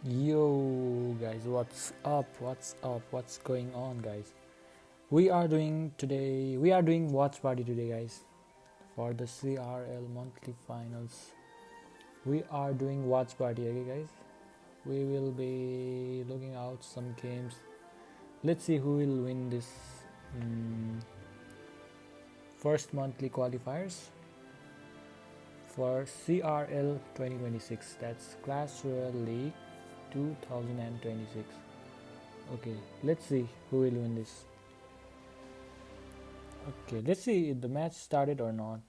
Yo guys, what's up? What's up? What's going on, guys? We are doing watch party today, guys, for the CRL monthly finals. We are doing watch party, okay, guys? We will be looking out some games. Let's see who will win this first monthly qualifiers for CRL 2026. That's Clash Royale League 2026. Okay, let's see who will win this. Okay, let's see if the match started or not.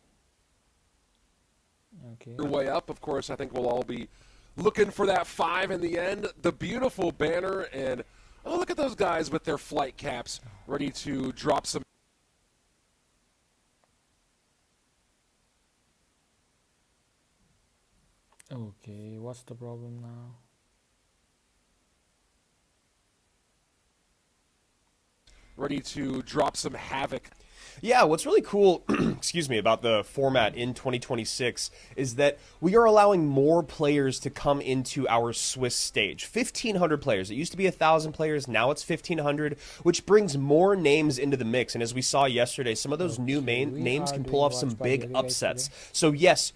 Okay. Your way up, of course, I think we'll all be looking for that 5 in the end. The beautiful banner, and oh, look at those guys with their flight caps ready to drop some. Okay, what's the problem now? Ready to drop some havoc. Yeah, what's really cool, excuse me, about the format in 2026 is that we are allowing more players to come into our Swiss stage. 1,500 players. It used to be 1,000 players. Now it's 1,500, which brings more names into the mix. And as we saw yesterday, some of those new names can pull off some big upsets. So yes,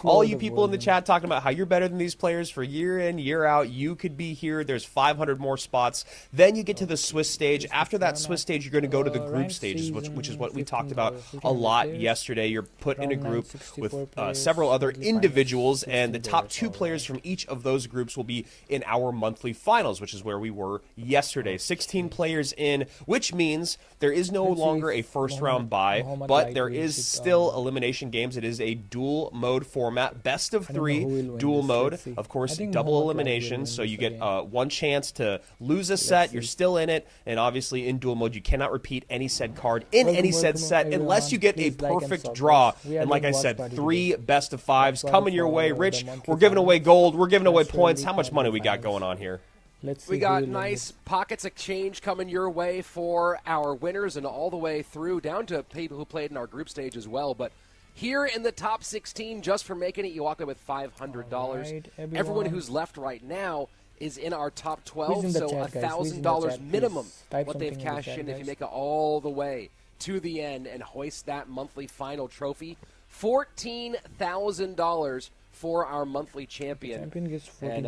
all you people in the chat talking about how you're better than these players for year in, year out, you could be here. There's 500 more spots. Then you get to the Swiss stage. After that Swiss stage, you're going to go to the group stages, which is what we talked about a lot yesterday. You're put in a group with several other individuals, and the top 2 players from each of those groups will be in our monthly finals, which is where we were yesterday. 16 players in, which means there is no longer a first round bye, but there is still elimination games. It is a dual mode format, best of 3 dual mode, of course, double elimination, so you get one chance to lose a set. You're still in it, and obviously in dual mode you cannot repeat any said card in any said set unless you get a perfect draw. And like I said, 3 best of 5s coming your way. Rich, we're giving away gold, we're giving away points. How much money we got going on here? We got nice pockets of change coming your way for our winners, and all the way through down to people who played in our group stage as well. But here in the top 16, just for making it, you walk away with $500. Everyone who's left right now is in our top 12, so $1,000 minimum what they've cashed in if you make it all the way to the end and hoist that monthly final trophy. $14,000 for our monthly champion. Gets and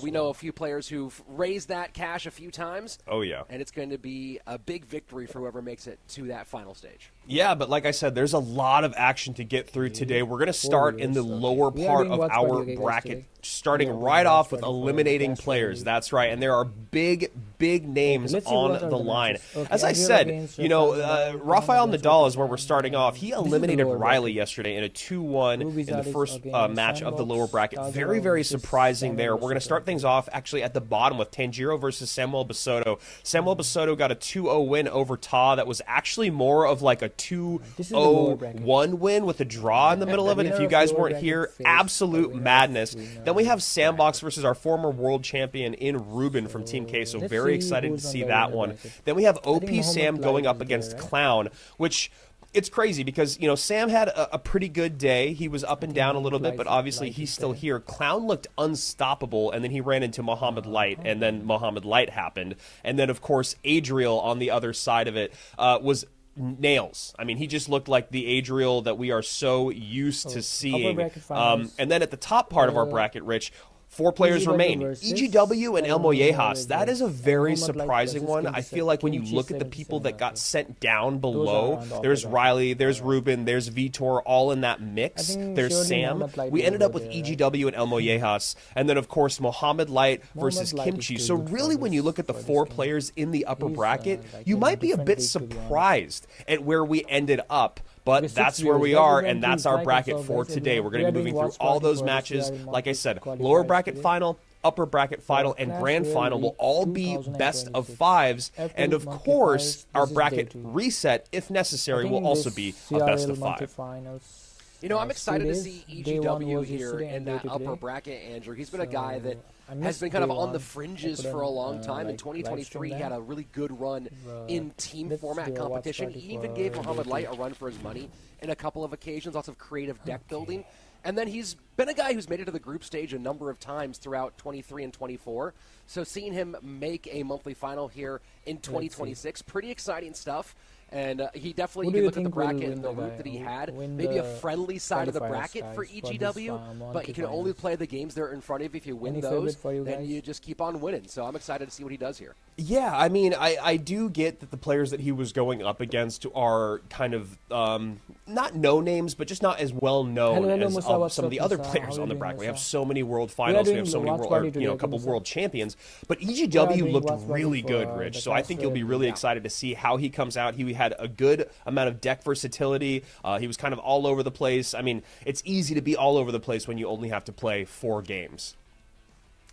we know a few players who've raised that cash a few times. Oh yeah. And it's going to be a big victory for whoever makes it to that final stage. Yeah, but like I said, there's a lot of action to get through today. We're going to start in the lower part of our bracket, starting right off with eliminating players. That's right, and there are big names on the line. As I said, Rafael Nadal is where we're starting off. He eliminated Riley yesterday in a 2-1 in the first match of the lower bracket. Very surprising there. We're going to start things off actually at the bottom with Taniro versus Samuel Basto. Samuel Basto got a 2-0 win over Ta. That was actually more of like a 2-0-1 win with a draw in the middle of it. If you guys weren't here, absolute madness. Then we have Sandbox versus our former world champion in Ruben from Team K, so very excited to see that one. Then we have OP Sam going up against Clown, which it's crazy because, Sam had a pretty good day. He was up and down a little bit, but obviously he's still here. Clown looked unstoppable, and then he ran into Mohamed Light, and then Mohamed Light happened. And then, of course, Adriel on the other side of it was nails. I mean, he just looked like the Adriel that we are so used to seeing. And then at the top part of our bracket, Rich, 4 players remain. EGW and Elmojas. That is a very surprising one. I feel like when you look at the people that got sent down below, there's Riley, there's Ruben, there's Vitor, all in that mix. There's Sam. We ended up with EGW and Elmojas. And then, of course, Mohamed Light versus Kimchi. So really, when you look at the 4 players in the upper bracket, you might be a bit surprised at where we ended up. But that's where we are, and that's our bracket for today. We're going to be moving through all those matches. Like I said, lower bracket final, upper bracket final, and grand final will all be best of 5s. And of course, our bracket reset, if necessary, will also be a best of 5. I'm excited to see EGW here in that upper bracket, Andrew. He's been a guy that has been kind of on the fringes for a long time. In 2023, he had a really good run in team format competition. He even gave Mohamed Light a run for his money in a couple of occasions, lots of creative deck building. And then he's been a guy who's made it to the group stage a number of times throughout 23 and 24. So seeing him make a monthly final here in 2026, pretty exciting stuff. And he definitely, you can look at the bracket and the route that he had, maybe a friendly side of the bracket for EGW, but you can only play the games that are in front of you. If you win those, then you just keep on winning. So I'm excited to see what he does here. Yeah, I mean, I do get that the players that he was going up against are kind of not no names, but just not as well known as some of the other players on the bracket. We have so many world finals, we have so many world, a couple world champions, but EGW looked really good, Rich. So I think you'll be really excited to see how he comes out. He had a good amount of deck versatility. He was kind of all over the place. I mean, it's easy to be all over the place when you only have to play 4 games.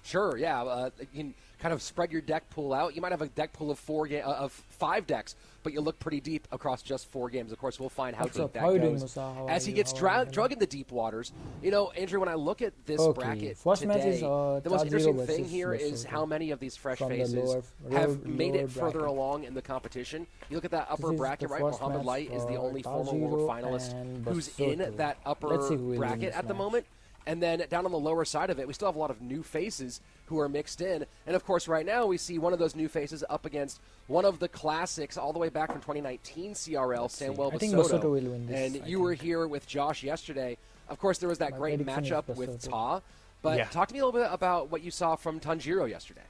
Sure, yeah. You can kind of spread your deck pool out. You might have a deck pool of 5 decks, but you look pretty deep across just 4 games. Of course, we'll find how deep that goes as he gets drug in the deep waters. You know, Andrew, when I look at this bracket today, the most interesting thing here is how many of these fresh faces have made it further along in the competition. You look at that upper bracket, right? Mohamed Light is the only former world finalist who's in that upper bracket at the moment. And then down on the lower side of it, we still have a lot of new faces who are mixed in. And, of course, right now we see one of those new faces up against one of the classics all the way back from 2019 CRL, Samuel Basto. And you were here with Josh yesterday. Of course, there was that great matchup with Ta. But talk to me a little bit about what you saw from Taniro yesterday.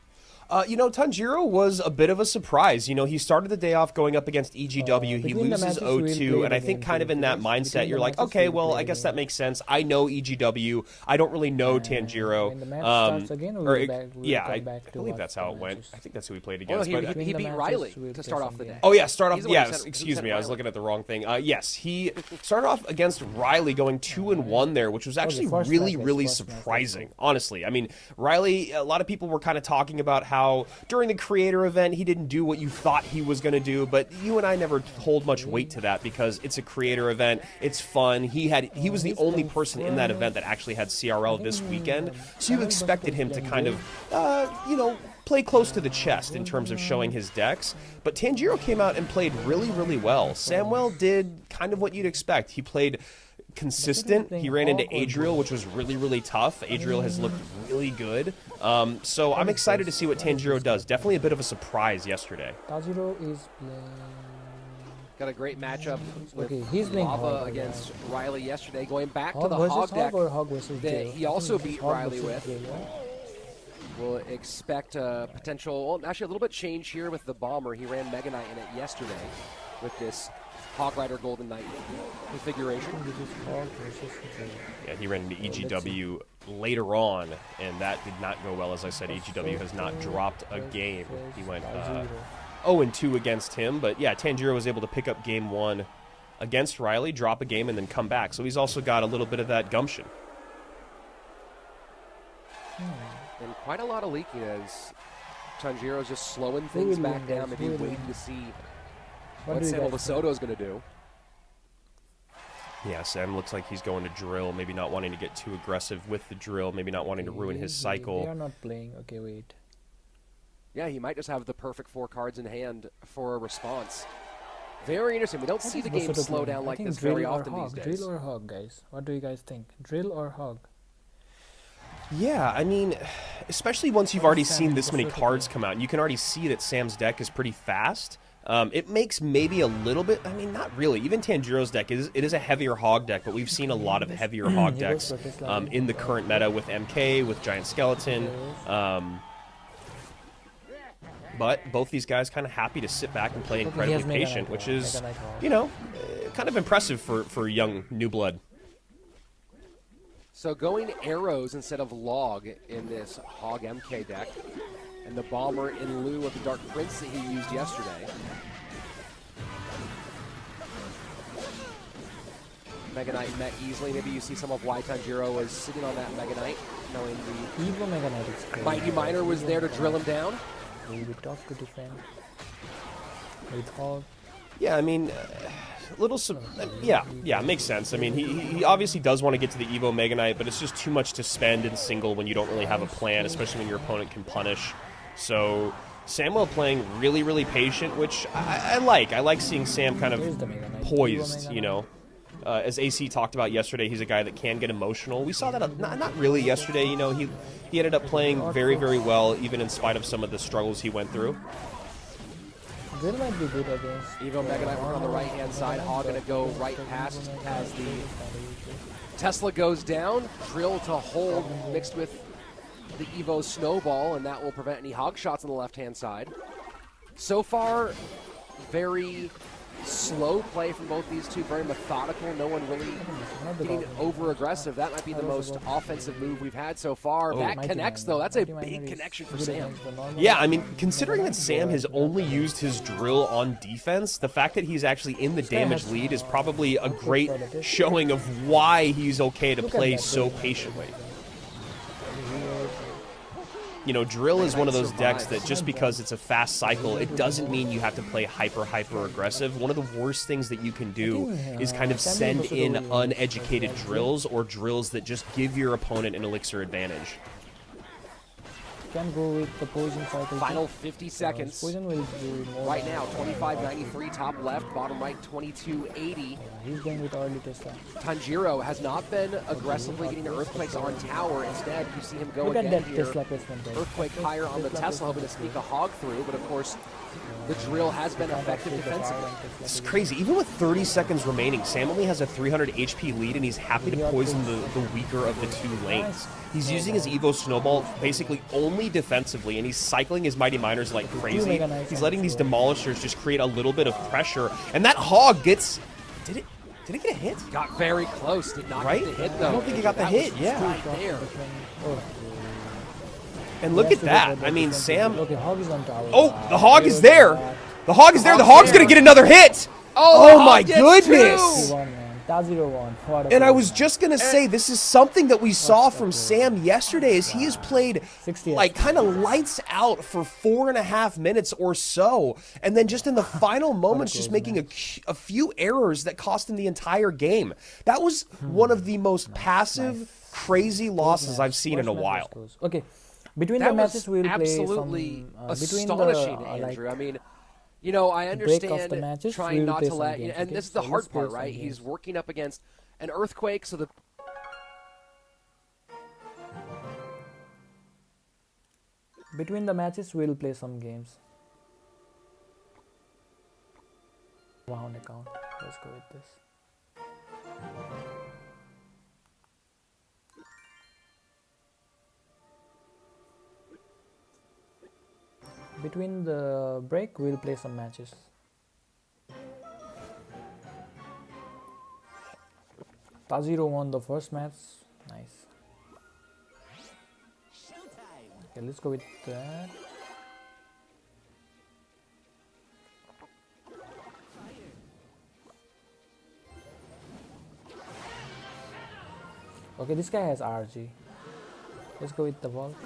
Taniro was a bit of a surprise. He started the day off going up against EGW. He loses 0-2, and I think kind of in that mindset, you're like, okay, well, I guess that makes sense. I know EGW. I don't really know Taniro. I believe that's how it went. I think that's who he played against. He beat Riley to start off the day. Oh, yeah, yes, excuse me. I was looking at the wrong thing. Yes, he started off against Riley going 2-1 there, which was actually really, really surprising, honestly. I mean, Riley, a lot of people were kind of talking about how during the creator event he didn't do what you thought he was going to do, but you and I never hold much weight to that because it's a creator event. It's fun. He was the only person in that event that actually had CRL this weekend, so you expected him to kind of play close to the chest in terms of showing his decks. But Taniro came out and played really, really well. Samuel did kind of what you'd expect. He played consistent. He ran into Adriel, which was really, really tough. Adriel has looked really good. So I'm excited to see what Taniro does. Definitely a bit of a surprise yesterday. Taniro is playing... Got a great matchup with Lava against Riley yesterday, going back to the Hog deck that he also beat Riley with. We'll expect a potential, actually a little bit change here with the Bomber. He ran Mega Knight in it yesterday with this Hog Rider Golden Knight configuration. Yeah, he ran into EGW later on, and that did not go well. As I said, EGW has not dropped a game. He went 0-2 against him, but yeah, Taniro was able to pick up game 1 against Riley, drop a game, and then come back. So he's also got a little bit of that gumption. And quite a lot of leaking as Tanjiro's just slowing things back down, maybe waiting to see what Samuel Basto is going to do. Yeah, Sam looks like he's going to drill, maybe not wanting to get too aggressive with the drill, maybe not wanting to ruin his cycle. They are not playing. Okay, wait. Yeah, he might just have the perfect 4 cards in hand for a response. Very interesting. We don't see the game slow down like this very often these days. Drill or hog, guys? What do you guys think? Drill or hog? Yeah, I mean, especially once you've already seen this many cards come out, and you can already see that Sam's deck is pretty fast. It makes maybe a little bit, I mean, not really. Even Tanjiro's deck, it is a heavier hog deck, but we've seen a lot of heavier hog decks in the current meta with MK, with Giant Skeleton. But both these guys kind of happy to sit back and play incredibly patient, which is, kind of impressive for young new blood. So going arrows instead of log in this Hog MK deck, and the Bomber in lieu of the Dark Prince that he used yesterday. Mega Knight met easily. Maybe you see some of why Taniro was sitting on that Mega Knight, knowing the Evo Mega Knight is crazy. Mighty Miner was there to drill him down. It will be tough to defend with Hog. Yeah, I mean, yeah, makes sense. I mean, he obviously does want to get to the Evo Mega Knight, but it's just too much to spend in single when you don't really have a plan, especially when your opponent can punish. So Samuel playing really, really patient, which I like. I like seeing Sam kind of poised, As AC talked about yesterday, he's a guy that can get emotional. We saw that not really yesterday. You know, he ended up playing very, very well, even in spite of some of the struggles he went through. Drill might be good against. Evo Mega Knight on the right-hand side. Hog going to go right past as the Tesla goes down. Drill to hold mixed with the Evo Snowball, and that will prevent any Hog shots on the left-hand side. So far, very slow play from both these two, very methodical. No one really getting over-aggressive. That might be the most offensive move we've had so far. That connects, though. That's a big connection for Sam. Yeah, I mean, considering that Sam has only used his drill on defense, the fact that he's actually in the damage lead is probably a great showing of why he's okay to play so patiently. You know, drill is one of those decks that just because it's a fast cycle, it doesn't mean you have to play hyper aggressive. One of the worst things that you can do is kind of send in uneducated drills or drills that just give your opponent an elixir advantage. Can go with the poison cycle. Final 50 seconds. Poison will do more right now, 25.93 top left, bottom right 22.80. He's going with early Tesla. Taniro has not been aggressively getting the earthquakes on tower. Instead, you see him go Look again at that here. Tesla placement there. Earthquake higher on the Tesla, hoping to sneak a Hog through, but of course, the drill has been effective defensively. It's crazy. Even with 30 seconds remaining, Sam only has a 300 HP lead, and he's happy to poison the weaker of the two lanes. He's using his Evo Snowball basically only defensively, and he's cycling his Mighty Miners like crazy. He's letting these Demolishers just create a little bit of pressure, and that Hog gets... Did it get a hit? Got very close. Did not get the hit, though. I don't think he got the hit, yeah. Right there. And look at that. I mean, Sam... Okay, Hog is on tower. Oh, the Hog is there. The Hog is there. The Hog's going to get another hit. Oh my goodness. He won, man. Taniro won. And I was just going to say, this is something that we saw from Sam yesterday, as he has played like kind of lights out for 4.5 minutes or so. And then just in the final moments, just making a few errors that cost him the entire game. That was one of the most passive, crazy losses I've seen in a while. Okay. Between the matches, we'll absolutely play some, astonishing, Andrew. I mean, you know, I understand matches, trying not to let, games, and okay? this is the hard part, right? He's working up against an earthquake, so the between the matches, we'll play some games. Round account. Let's go with this. Between the break, we'll play some matches. Taniro won the first match. Nice. Okay, let's go with that. Okay, this guy has RG. Let's go with the Volk.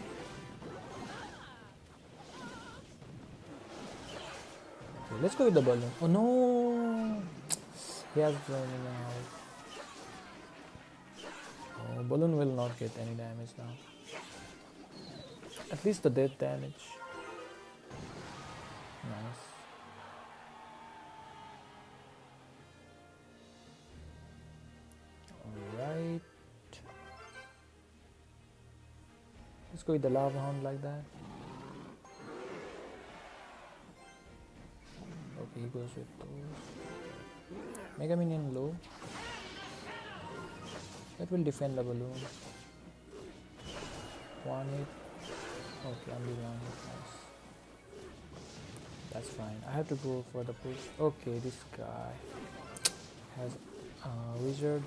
Okay, let's go with the balloon. Oh no! He has oh, balloon will not get any damage now. At least the death damage. Nice. Alright. Let's go with the lava hound like that. Okay, he goes with those. Mega Minion low. That will defend the balloon. 1 hit. Okay, only 1 hit. Nice. That's fine. I have to go for the push. Okay, this guy has a wizard.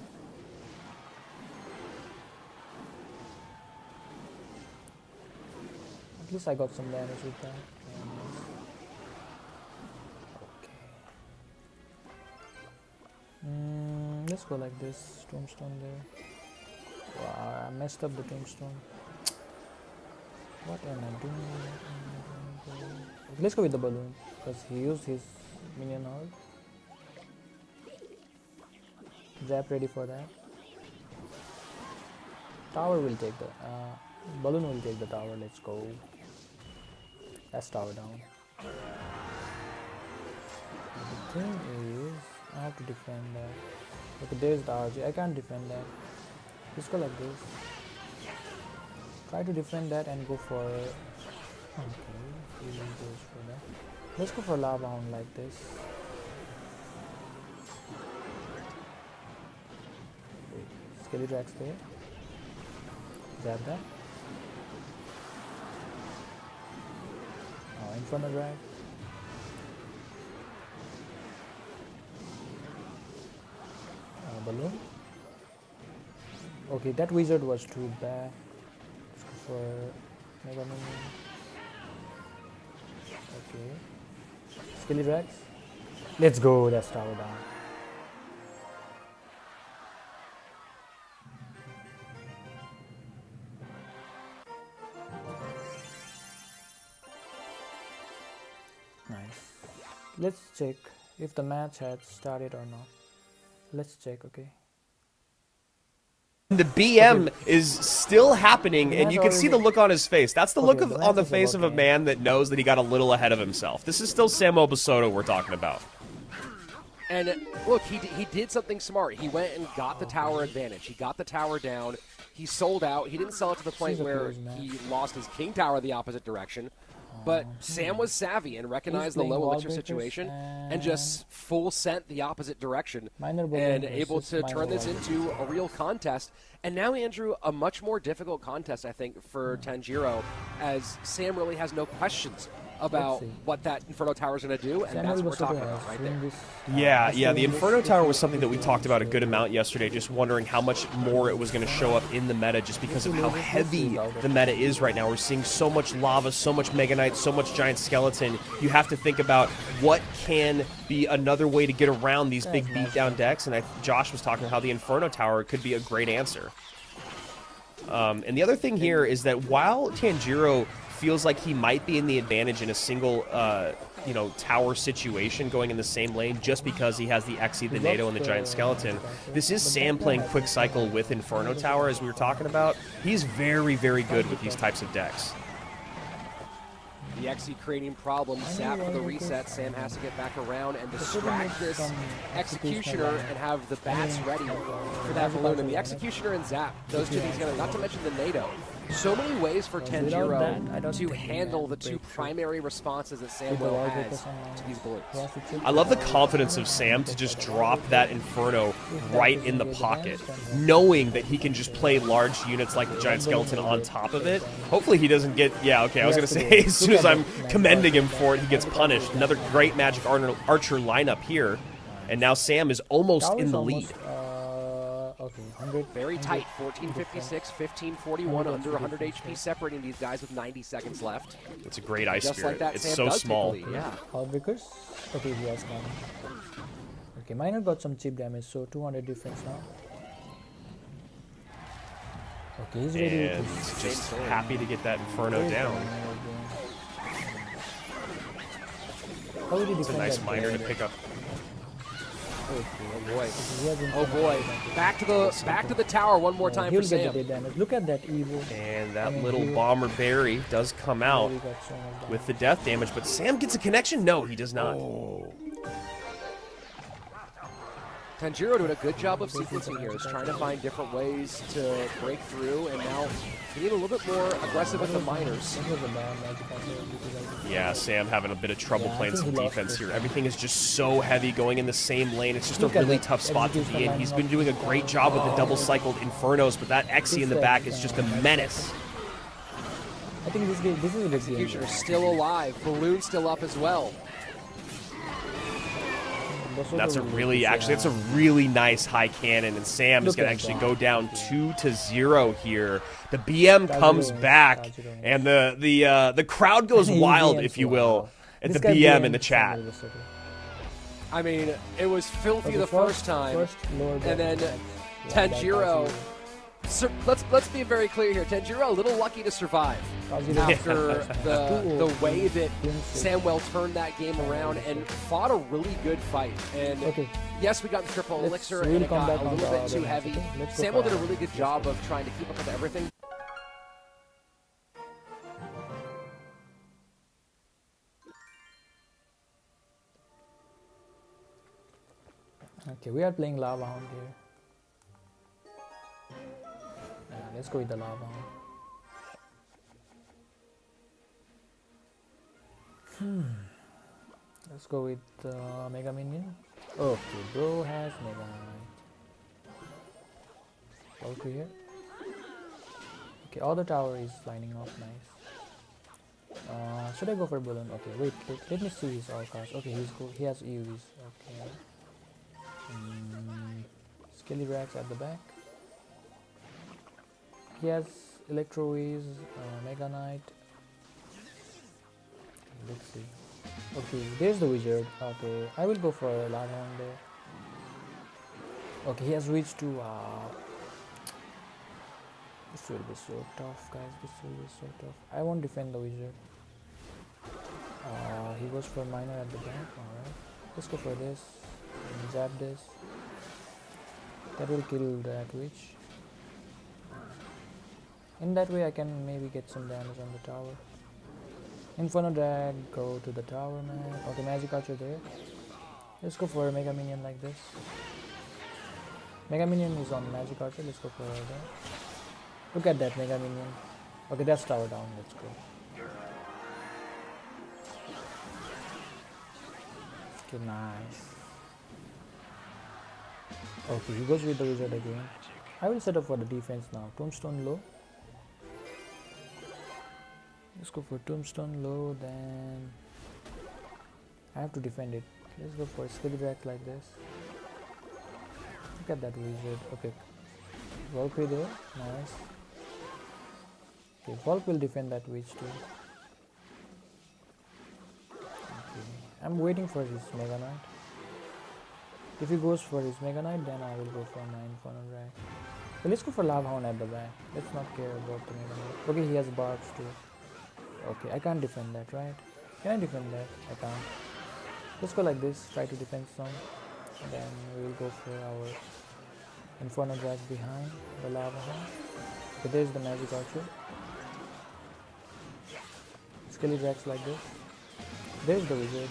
At least I got some damage with that. Let's go like this. Tombstone there. Wow, I messed up the tombstone. What am I doing? Let's go with the balloon because he used his minion horde. Zap ready for that. Tower will take the balloon will take the tower. Let's go. That's tower down. The thing is, I have to defend that. Okay, there's the RG. I can't defend that. Just go like this. Try to defend that and go for... Okay, he goes for that. Let's go for lava hound like this. Skelly tracks there. Grab that. Inferno drag. Balloon. Okay, that wizard was too bad. Let's go for Mega Minion. Okay. Skelly drags. Let's go, that's tower down. Nice. Let's check if the match had started or not. Let's check, okay. The BM is still happening, and you can see the look on his face. That's the look on the face of a man that knows that he got a little ahead of himself. This is still Samuel Basto we're talking about. And look, he did something smart. He went and got the tower advantage. He got the tower down. He sold out. He didn't sell it to the point where he lost his king tower the opposite direction. But Sam was savvy and recognized the low elixir situation and just full sent the opposite direction and able to turn this into a real contest. And now, Andrew, a much more difficult contest, I think, for Taniro, as Sam really has no questions about what that Inferno Tower is going to do, and that's what we're talking about right there. Yeah, the Inferno Tower was something that we talked about a good amount yesterday, just wondering how much more it was going to show up in the meta just because of how heavy the meta is right now. We're seeing so much lava, so much Mega Knight, so much Giant Skeleton. You have to think about what can be another way to get around these big beatdown decks, and Josh was talking about how the Inferno Tower could be a great answer. And the other thing here is that while Taniro feels like he might be in the advantage in a single, tower situation going in the same lane just because he has the Exi, the NATO, and the Giant Skeleton. This is Sam playing Quick Cycle with Inferno Tower, as we were talking about. He's very, very good with these types of decks. The Exi creating problems, Zap for the reset. Sam has to get back around and distract this Executioner and have the bats ready for that balloon. And the Executioner and Zap, those two things together, not to mention the NATO. So many ways for Taniro to handle the two primary responses that Sam will has to these balloons. I love the confidence of Sam to just drop that Inferno right in the pocket, knowing that he can just play large units like the Giant Skeleton on top of it. Hopefully he doesn't get, I was going to say, as soon as I'm commending him for it, he gets punished. Another great Magic Archer lineup here, and now Sam is almost in the lead. Okay, 100. Very tight, 1456, 1541, under 100 HP, separating these guys with 90 seconds left. It's a great Ice Spirit. Like that, it's Sam so small. Yeah. Heartbreakers? Okay, he has gone. Okay, Miner got some chip damage, so 200 difference now. Okay, he's ready. And just happy to get that Inferno down. It's a nice Miner to pick up. Oh boy! Oh boy! Back to the tower one more time for Sam. Look at that Evo. And that little Bomber Berry does come out with the death damage, but Sam gets a connection? No, he does not. Oh. Taniro doing a good job of sequencing here. He's trying to find different ways to break through, and now getting a little bit more aggressive with the miners. Yeah, Sam having a bit of trouble playing some defense here. Everything is just so heavy going in the same lane. It's just a really tough spot to be in. He's been doing a great job with the double-cycled Infernos, but that Exi in the back is just a menace. I think this is a Executioner still alive. Balloon still up as well. That's a really nice high cannon, and Sam is going to actually go down 2-0 here. The BM comes back, and the crowd goes wild, if you will, at the BM in the chat. I mean, it was filthy the first time, and then Taniro. So let's be very clear here. Taniro a little lucky to survive after the way that Samuel turned that game around and fought a really good fight. And yes, we got the triple elixir and it got a little bit too heavy. Samuel did a really good job of trying to keep up with everything. Okay, we are playing Lava Hound here. Let's go with the Lava Hound. Let's go with Mega Minion. Okay, bro has Mega Knight. Okay here. Okay, all the tower is lining up nice. Should I go for balloon? Okay, wait. Let me see his all cards. Okay, he has EVs. Okay. Skelly Racks at the back. He has Electro Wiz, Mega Knight. Let's see. Okay, there's the wizard. Okay, I will go for a Lava Hound there. Okay, he has reached to. This will be so tough, guys. This will be so tough. I won't defend the wizard. He goes for minor at the back. Alright. Let's go for this. And zap this. That will kill that witch. In that way I can maybe get some damage on the tower. Inferno Drag, go to the tower, man. Okay, Magic Archer there. Let's go for a Mega Minion like this. Mega Minion is on Magic Archer. Let's go for that. Look at that Mega Minion. Okay, that's tower down. Let's go. Okay, nice. Okay, he goes with the wizard again. I will set up for the defense now. Tombstone low. Let's go for Tombstone low, then I have to defend it. Let's go for Skillyback like this. Look at that wizard. Okay, Valkyrie there, nice. Okay, Valk will defend that witch too. Okay. I'm waiting for his Mega Knight. If he goes for his Mega Knight, then I will go for my Inferno Drag. So let's go for Lava Hound at the back. Let's not care about the Mega Knight. Okay, he has barbs too. Okay, I can't defend that, right? Can I defend that? I can't. Let's go like this, try to defend some. And then we will go for our Inferno Drag behind the Lava Hound. Okay, there's the Magic Archer. Skelly Drags like this. There's the wizard.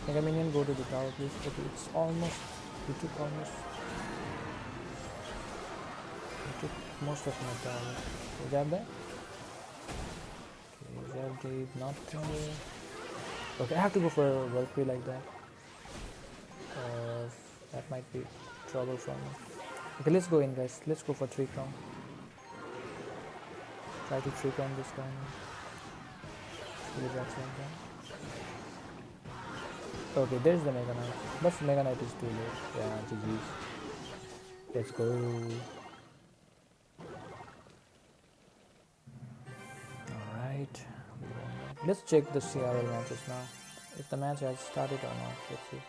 Mega Minion, go to the tower please. Okay, it's almost, we took almost, we took most of my tower. Is that that? Okay, is nothing there. Okay, I have to go for a Valkyrie like that. That might be trouble for me. Okay, let's go in guys. Let's go for 3 crown. Try to 3 crown this time. Really like that. Okay, there's the Mega Knight. But Mega Knight is too late. Yeah, GG's. Let's go. Alright. Let's check the CRL matches now. If the match has started or not. Let's see.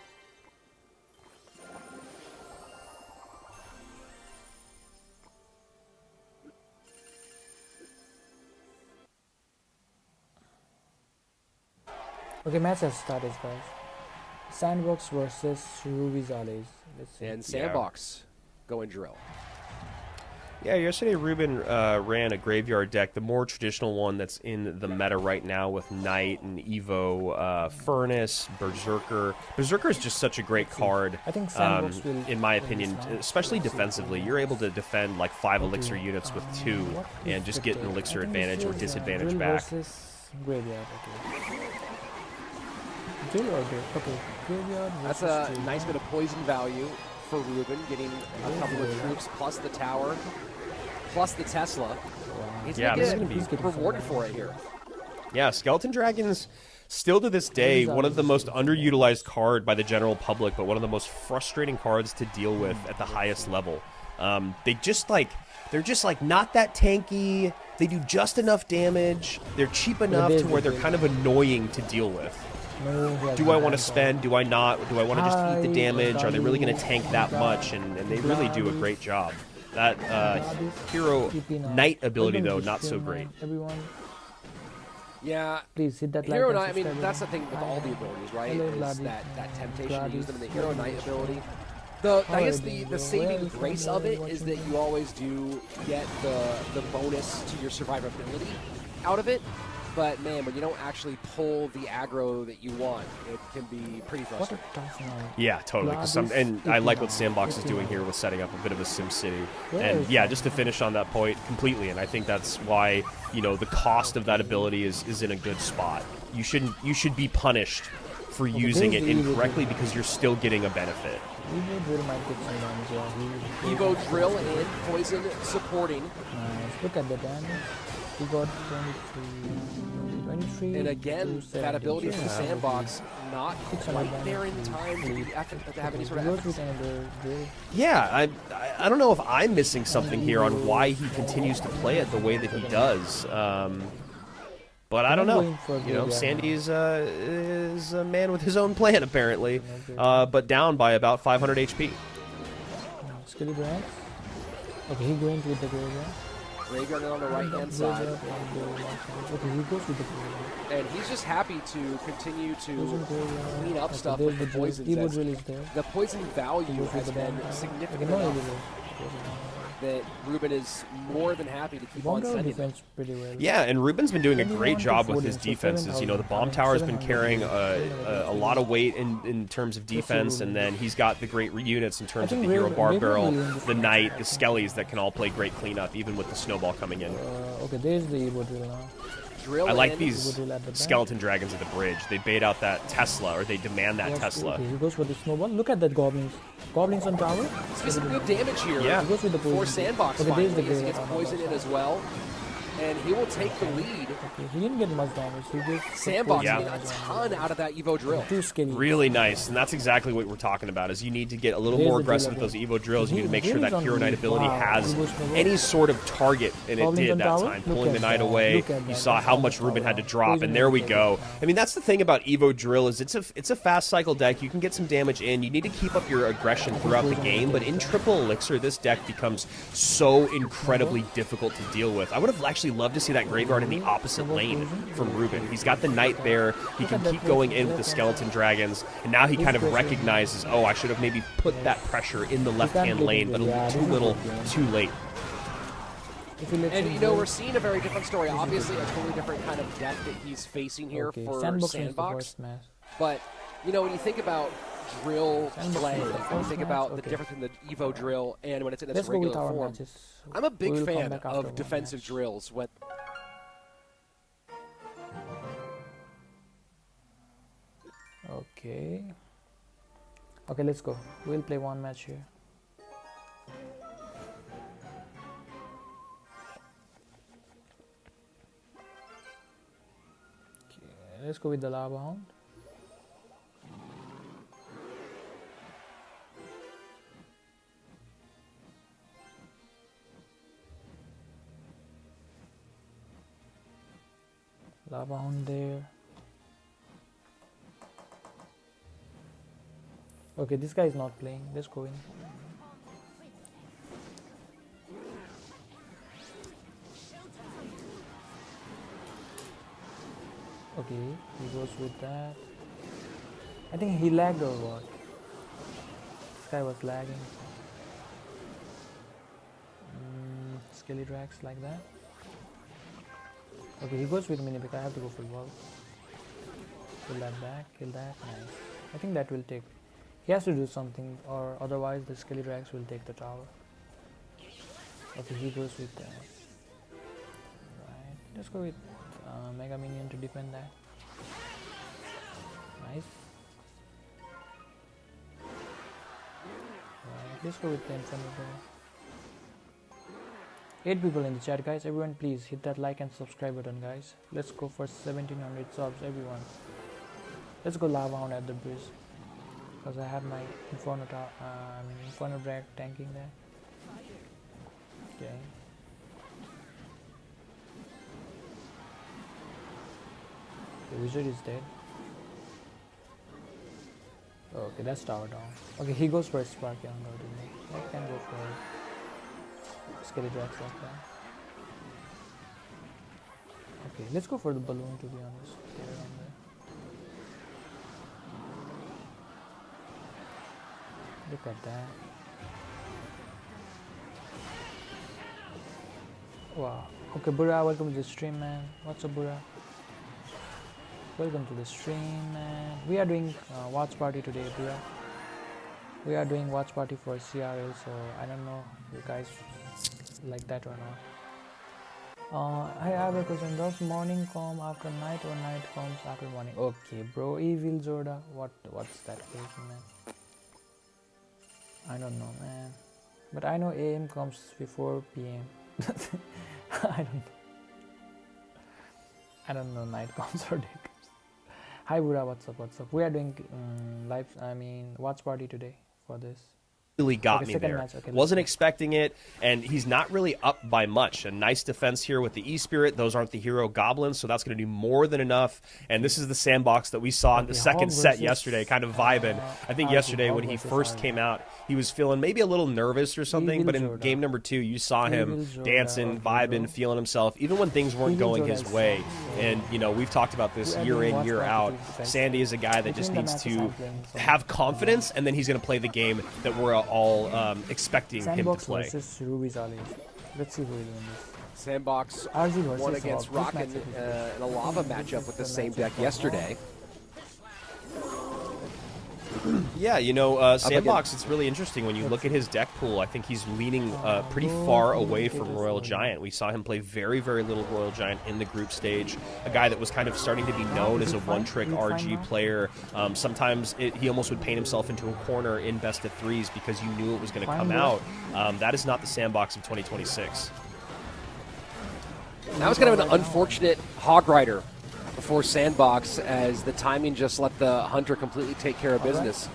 Okay, match has started, guys. Sandbox versus Ruben. Let's see. And Sandbox going drill. Yeah, yesterday Ruben ran a graveyard deck, the more traditional one that's in the meta right now with Knight and Evo, Furnace, Berserker. Berserker is just such a great card, I think Sandbox will in my opinion, especially defensively. You're able to defend like 5 elixir units with 2 and just get an elixir advantage or disadvantage back. Graveyard, okay. Drill or drill? Okay, graveyard. That's a nice bit of poison value for Ruben, getting a couple of troops plus the tower, plus the Tesla. Wow. He's Yeah, going this is to get rewarded for it here. Yeah, Skeleton Dragons, still to this day, one of the most underutilized card by the general public, but one of the most frustrating cards to deal with at the highest level. They're just like not that tanky. They do just enough damage. They're cheap enough to where they're kind of annoying to deal with. Do I want to spend? Do I not? Do I want to just eat the damage? Are they really going to tank that much? And they really do a great job. That Hero Knight ability, though, not so great. Everyone, Yeah. please hit that Hero like Knight, I and mean, subscribe that's the button. thing with all the abilities, right? Hello, Is Vladi. that temptation to use them in the Vladi. Hero Knight ability. I guess Alright, the bro. saving Welcome, grace of it watching is that me. you always do get the bonus to your survivability out of it. but man, when you don't actually pull the aggro that you want, it can be pretty What a frustrating. tough night. Yeah, totally. And I like what Sandbox is doing here with setting up a bit of a Sim City. And yeah, just to finish on that point completely, and I think that's why, you know, the cost of that ability is in a good spot. You should be punished for using it incorrectly because you're still getting a benefit. Evo Drill might get some damage, yeah. Evo Drill and Poison supporting. Nice. Look at the damage. He got 23. And again, that ability from Sandbox not 600 quite there in time to have any sort of He goes efficacy. with another drill. Yeah, I don't know if I'm missing something here on why he continues to play it the way that he does. But I don't know. You know, Sandy is a man with his own plan, apparently. But down by about 500 HP. Skilly Drax. Okay, he going with the graveyard. Graveyard on the right-hand side. Okay, he goes with the graveyard. And he's just happy to continue to clean up stuff There's with the poisons. Evo Drill is there. The poison value Goes with has the been bomb. significant Okay, no enough Evo Drill. that Ruben is more than happy to keep Bomb on tower sending them. defense pretty well. Yeah, and Ruben's been doing a 21 great to job with 14, his so defenses. You know, the 7,000, bomb tower's been 700, carrying a lot of 700. weight in terms of defense, and then he's got the great units in terms of think the Hero Raven- Bar Raven Barrel, will win this the match, Knight, I the think. Skellies that can all play great cleanup, even with the Snowball coming in. Okay, there's the Evo Drill now. Drill I like in. these Drill at the back. skeleton dragons at the bridge. They bait out that Tesla, or they demand that Yes, Tesla. Okay, he goes for the snowball. Look at that goblins. Goblins on tower. Let's get some good damage here. Yeah. He goes with the poison. For Sandbox Okay, there's the finally, as he graveyard gets on the poison in left as side. well. And he will take the lead. Okay, he didn't get much damage. He gets Sandbox Yeah. getting a ton out of that Evo Drill. Too skinny. Really nice, and that's exactly what we're talking about. Is you need to get a little There's more the drill aggressive with those again. Evo drills. You need to make sure He's that on Hero the Knight lead. ability Wow, has he goes for any sort of target, and it Goblins did on that tower? time, Look pulling at the Knight that. away. Look at You that. saw That's how on much the Ruben tower. had to drop, Poison and there we is go. there. I mean, that's the thing about Evo Drill is it's a fast cycle deck. You can get some damage in. You need to keep up your aggression throughout the game, but in Triple Elixir, this deck becomes so incredibly difficult to deal with. I would have actually loved to see that graveyard in the opposite lane from Ruben. He's got the Knight there. He can keep going in with the Skeleton Dragons, and now he kind of recognizes, oh, I should have maybe put that pressure in the left-hand lane, but a little too little, too late. If he lets And him you know, go- we're seeing a very different story. Obviously, a totally different kind of deck that he's facing here okay, for Sandbox wins the Sandbox. first match. But you know, when you think about drill Sandbox play, wins the and you first think match, about the okay. difference in the Evo drill and when it's in its Let's go with regular our form. matches. I'm a We big will come fan back after of one defensive match. drills. When Okay. Okay, let's go. We'll play one match here. Okay, let's go with the Lava Hound. Lava Hound there. Okay, this guy is not playing. Let's go in. Okay, he goes with that. I think he lagged or what? This guy was lagging. Skelly Drax like that. Okay, he goes with Mini pick. I have to go full wall. Kill that back, kill that. Nice. I think that will take. He has to do something, or otherwise the Skelly Drax will take the tower. Okay, he goes with that. Right, let's go with Mega Minion to defend that. Nice. Right, let's go with the Inferno. 8 people in the chat, guys. Everyone, please hit that like and subscribe button, guys. Let's go for 1700 subs, everyone. Let's go Lava Hound at the bridge. Because I have my Inferno Drag tanking there. Okay. The wizard is dead. Okay, that's tower down. Okay, he goes for a Sparky Hunger, didn't he? I can go for Skelly Drax like that. Okay, let's go for the balloon, to be honest. Get it on there. Look at that. Wow. Okay, Burra, welcome to the stream, man. What's up, Burra? welcome to the stream. And we are doing watch party today, Bria. We are doing watch party for CRL, so I don't know if you guys like that or not. I have a question. Does morning come after night or night comes after morning? Okay, bro. Evil Zoda. What's that question, man? I don't know, man. But I know AM comes before PM. I don't know night comes or day comes. Hi Buddha, what's up? We are doing watch party today for this. Really got me there. Okay, wasn't expecting it, and he's not really up by much. A nice defense here with the E-Spirit. Those aren't the hero goblins, so that's going to do more than enough. And this is the Sandbox that we saw in the second set yesterday, kind of vibing. I think yesterday when he first came out, he was feeling maybe a little nervous or something, but in game number 2, you saw him dancing, vibing, feeling himself, even when things weren't going his way. And, you know, we've talked about this year in, year out. Sandy is a guy that just needs to have confidence, and then he's going to play the game that we're all expecting him to play. Let's see who will win this. Sandbox won against Rocket in a lava matchup with the same deck yesterday. Yeah, you know, Sandbox, it's really interesting when you look at his deck pool. I think he's leaning pretty far away from Royal Giant. We saw him play very, very little Royal Giant in the group stage. A guy that was kind of starting to be known as a one-trick RG player. Sometimes he almost would paint himself into a corner in best of threes because you knew it was going to come out. That is not the Sandbox of 2026. That was kind of an unfortunate hog rider before Sandbox, as the timing just let the Hunter completely take care of business.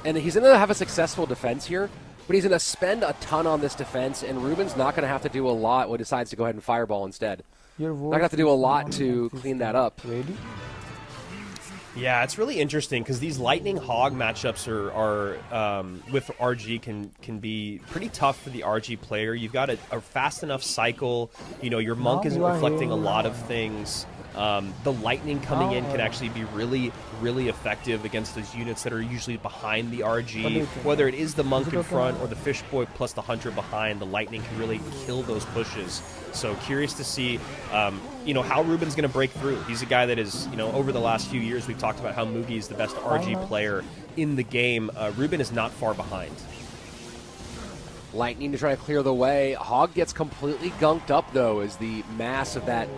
And he's going to have a successful defense here, but he's going to spend a ton on this defense, and Ruben's not going to have to do a lot when he decides to go ahead and fireball instead. Not going to have to do a lot to clean that up. Ready? Yeah, it's really interesting because these Lightning Hog matchups are with RG can be pretty tough for the RG player. You've got a fast enough cycle. You know, your Monk isn't reflecting a lot of things. The Lightning coming in can actually be really, really effective against those units that are usually behind the RG. Whether it is the Monk in front or the Fish Boy plus the Hunter behind, the Lightning can really kill those pushes. So curious to see, you know, how Ruben's going to break through. He's a guy that is, you know, over the last few years, we've talked about how Mugi is the best RG player in the game. Ruben is not far behind. Lightning to try to clear the way. Hog gets completely gunked up, though, as the mass of that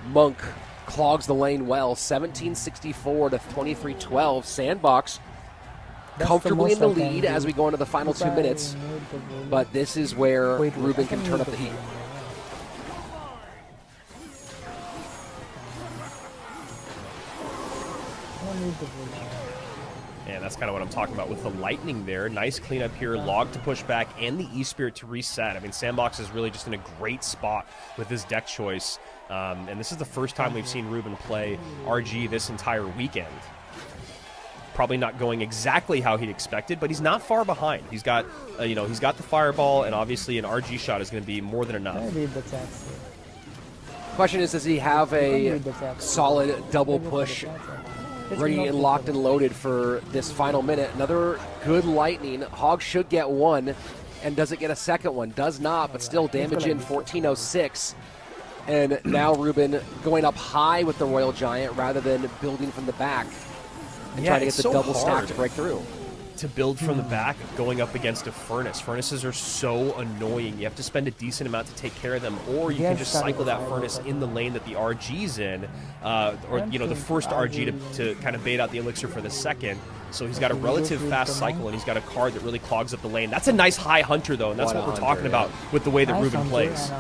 Monk clogs the lane well. 1764 to 2312. Sandbox comfortably in the lead as we go into the final 2 minutes. But this is where Ruben can turn up the heat. And that's kind of what I'm talking about with the Lightning there. Nice cleanup here, log to push back, and the E-Spirit to reset. I mean, Sandbox is really just in a great spot with his deck choice. And this is the first time we've seen Ruben play RG this entire weekend. Probably not going exactly how he'd expected, but he's not far behind. He's got, you know, he's got the fireball, and obviously an RG shot is going to be more than enough. Question is, does he have a solid double push ready and locked and loaded for this final minute? Another good Lightning. Hog should get one, and does it get a second one? Does not, but still damage in 1406. And now Ruben going up high with the Royal Giant rather than building from the back and trying to get the double stack to break through. To build from the back, going up against a Furnace. Furnaces are so annoying. You have to spend a decent amount to take care of them, or you can just cycle that Furnace in the lane that the RG's in, or, you know, the first RG to kind of bait out the Elixir for the second. So he's got a relative fast cycle, and he's got a card that really clogs up the lane. That's a nice high Hunter, though, and that's what we're talking about with the way that Ruben plays.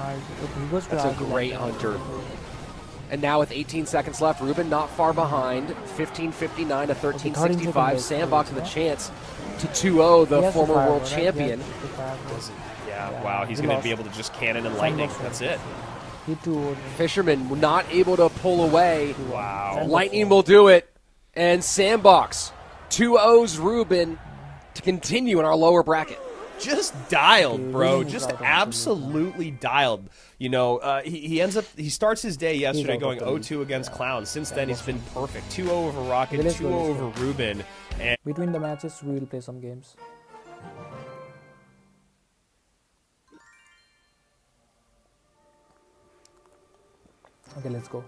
That's a great Hunter. And now with 18 seconds left, Ruben not far behind, 15:59 to 13:65. Sandbox with a chance to 2-0 the former world champion. Yeah, wow, he's going to be able to just cannon and lightning. That's it. Fisherman not able to pull away. Wow. Lightning will do it. And Sandbox 2-0's Ruben to continue in our lower bracket. Just dialed, bro. Just absolutely dialed. You know, he starts his day yesterday going 0-2 against Clown. Since then, he's been perfect. 2-0 over Rocket, 2-0 over Ruben. And between the matches, we will play some games. Okay, let's go.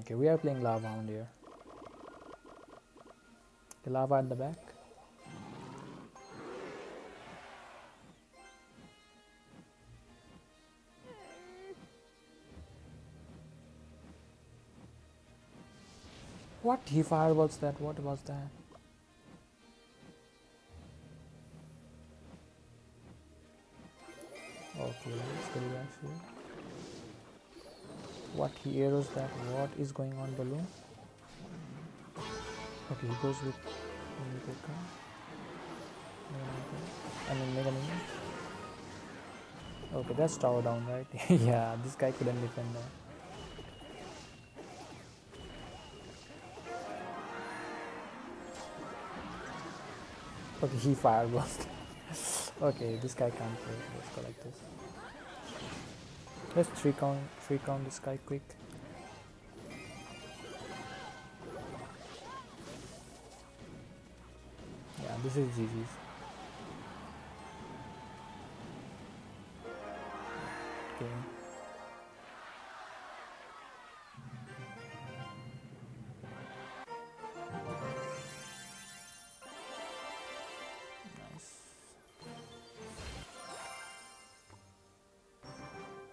Okay, we are playing Lava Hound here. The lava at the back. What? He fireballs that? What was that? Okay, let's go actually. What? He arrows that? What is going on, balloon? Okay, he goes with Mega Minion. Okay, that's tower down, right? Yeah, this guy couldn't defend that. Okay, he fireballs. Okay, this guy can't play. Let's go like this. Let's three count this guy quick. Yeah, this is GG's. Okay.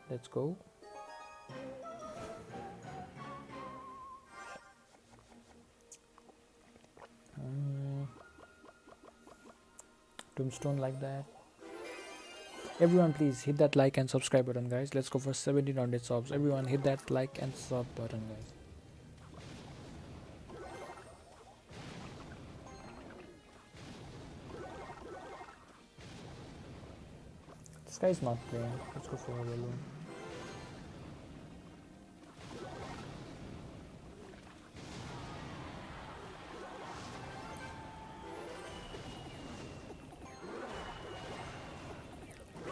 Let's go. Tombstone like that. Everyone please hit that like and subscribe button, guys. Let's go for 1700 subs. Everyone hit that like and sub button, guys. This guy's not playing. Let's go for a balloon.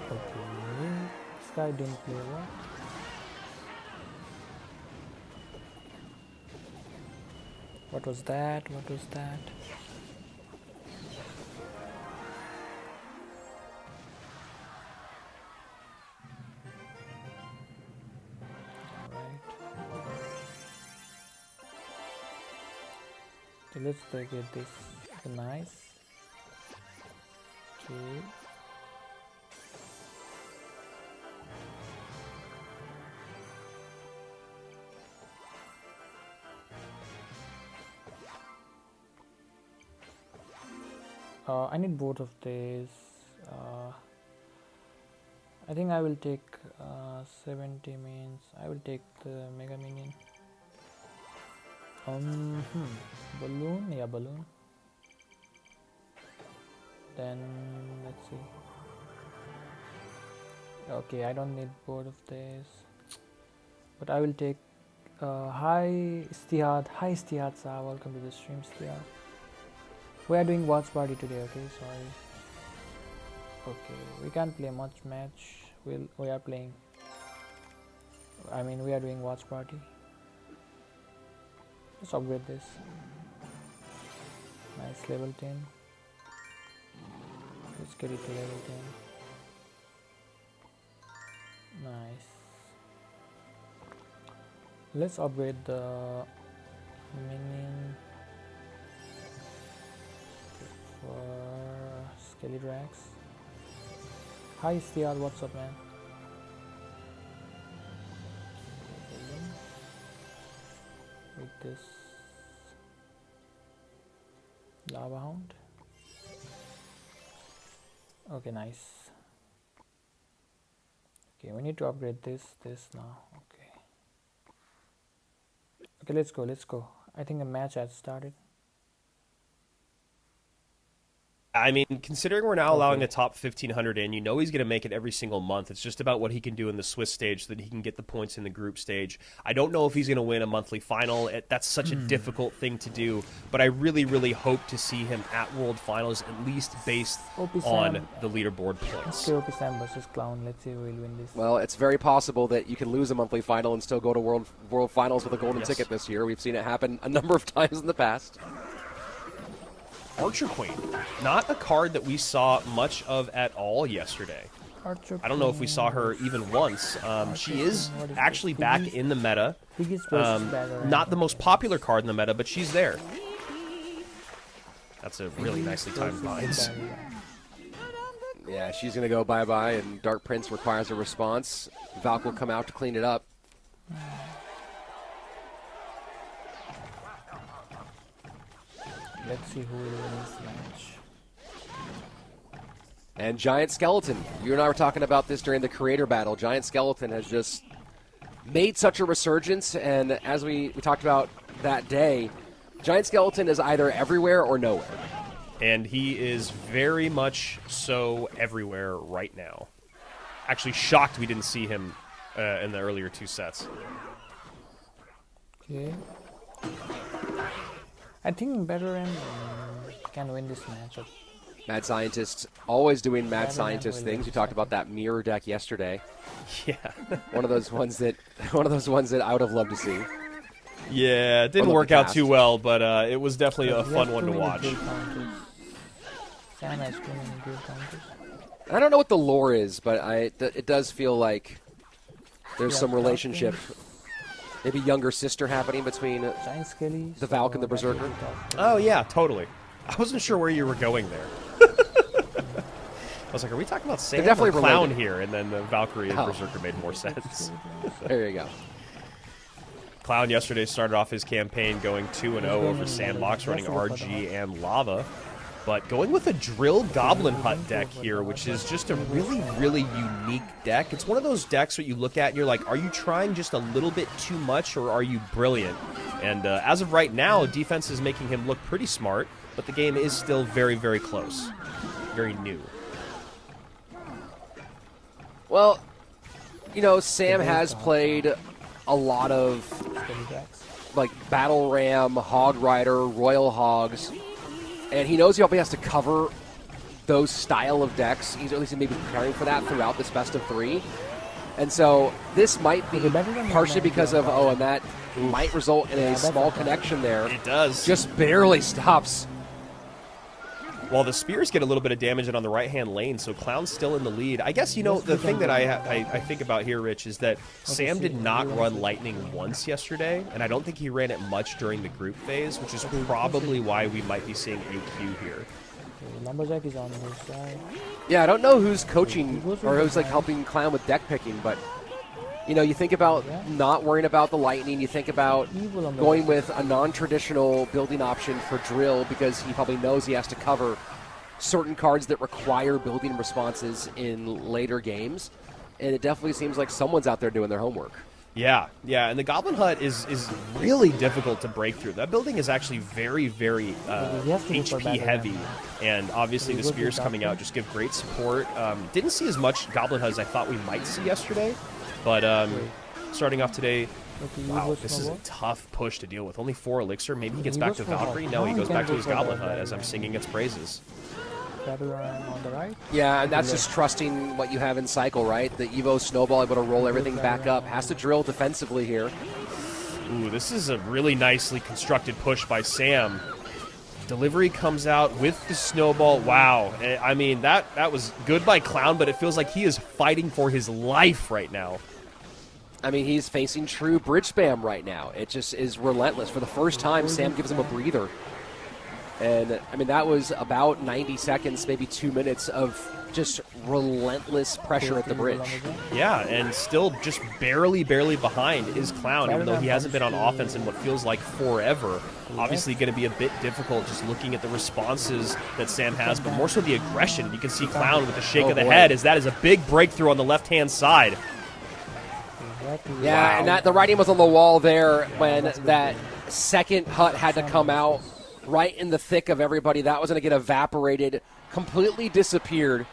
Okay, this guy didn't play what? What was that? What was that? So let's get this nice. Okay. I need both of these. I think I will take 70 means I will take the Mega Minion. Balloon, yeah, balloon. Then let's see. Okay, I don't need both of these, but I will take hi Stihad. Hi Stihad sir, welcome to the stream, Stihad. We are doing watch party today. Okay, sorry. Okay, we can't play much match. We are playing. I mean, we are doing watch party. Let's upgrade this. Nice, level 10. Let's get it to level 10. Nice. Let's upgrade the minion for Skeletrax. Hi Stiar, what's up, man? With this Lava Hound. Okay, nice. Okay, we need to upgrade this now. Okay, let's go. I think a match has started. I mean, considering we're now allowing a top 1,500 in, you know he's going to make it every single month. It's just about what he can do in the Swiss stage so that he can get the points in the group stage. I don't know if he's going to win a monthly final. That's such a difficult thing to do, but I really, really hope to see him at World Finals, at least based on the leaderboard points. Okay, Sam versus Clown. Let's see who will win this. Well, it's very possible that you can lose a monthly final and still go to World Finals with a golden ticket this year. We've seen it happen a number of times in the past. Archer Queen, not a card that we saw much of at all yesterday. Archer I don't know if we saw her even once. She is actually back in the meta. Not the most popular card in the meta, but she's there. That's a really nicely timed vines. Yeah, she's going to go bye-bye, and Dark Prince requires a response. Valk will come out to clean it up. Let's see who will win this match. And Giant Skeleton. You and I were talking about this during the creator battle. Giant Skeleton has just made such a resurgence, and as we talked about that day, Giant Skeleton is either everywhere or nowhere. And he is very much so everywhere right now. Actually shocked we didn't see him in the earlier 2 sets. Okay. I think Better M can win this matchup. Mad Scientist always doing Mad Scientist things. We talked about that mirror deck yesterday. Yeah. one of those ones that I would have loved to see. Yeah, it didn't work out too well, but it was definitely a fun one to watch. Sam has too many good counters. I don't know what the lore is, but it does feel like there's some relationship, maybe younger sister happening between the Valk and the Berserker. Oh yeah, totally. I wasn't sure where you were going there. I was like, are we talking about Sam or Clown here? And then the Valkyrie and Berserker made more sense. There you go. Clown yesterday started off his campaign going 2-0 over Sandbox, running RG and Lava. But going with a Drill Goblin Hut deck here, which is just a really, really unique deck. It's one of those decks that you look at and you're like, are you trying just a little bit too much or are you brilliant? And as of right now, defense is making him look pretty smart, but the game is still very, very close. Very new. Well, you know, Sam has played a lot of like Battle Ram, Hog Rider, Royal Hogs, and he knows he probably has to cover those style of decks. He's at least maybe preparing for that throughout this best of 3. And so this might be partially because of, and that might result in a small connection there. It does. Just barely stops. While the spears get a little bit of damage on the right-hand lane, so Clown's still in the lead. I guess, you know, the thing that I think about here, Rich, is that Sam did not run Lightning once yesterday, and I don't think he ran it much during the group phase, which is probably why we might be seeing AQ here. Lumberjack is on his side. Yeah, I don't know who's coaching or who's like helping Clown with deck picking, but you know, you think about not worrying about the Lightning. You think about going with a non-traditional building option for Drill because he probably knows he has to cover certain cards that require building responses in later games. And it definitely seems like someone's out there doing their homework. Yeah, and the Goblin Hut is really difficult to break through. That building is actually very, very HP heavy, and obviously the spears coming out just give great support. Didn't see as much Goblin Hut as I thought we might see yesterday, but starting off today, wow, this is a tough push to deal with. Only 4 elixir. Maybe he gets back to Valkyrie. No, he goes back to his Goblin Hut as I'm singing its praises. On the right. Yeah, and that's just trusting what you have in cycle, right? The Evo Snowball able to roll everything back up. Has to drill defensively here. Ooh, this is a really nicely constructed push by Sam. Delivery comes out with the Snowball. Wow. I mean, that was good by Clown, but it feels like he is fighting for his life right now. I mean, he's facing true bridge spam right now. It just is relentless. For the first time, Sam gives him a breather. And, I mean, that was about 90 seconds, maybe 2 minutes of just relentless pressure at the bridge. Yeah, and still just barely behind is Clown, even though he hasn't been on offense in what feels like forever. Obviously going to be a bit difficult just looking at the responses that Sam has, but more so the aggression. You can see Clown with a shake of the head, as that is a big breakthrough on the left-hand side. Yeah, and the writing was on the wall there when that second hut had to come out. Right in the thick of everybody. That was going to get evaporated, completely disappeared.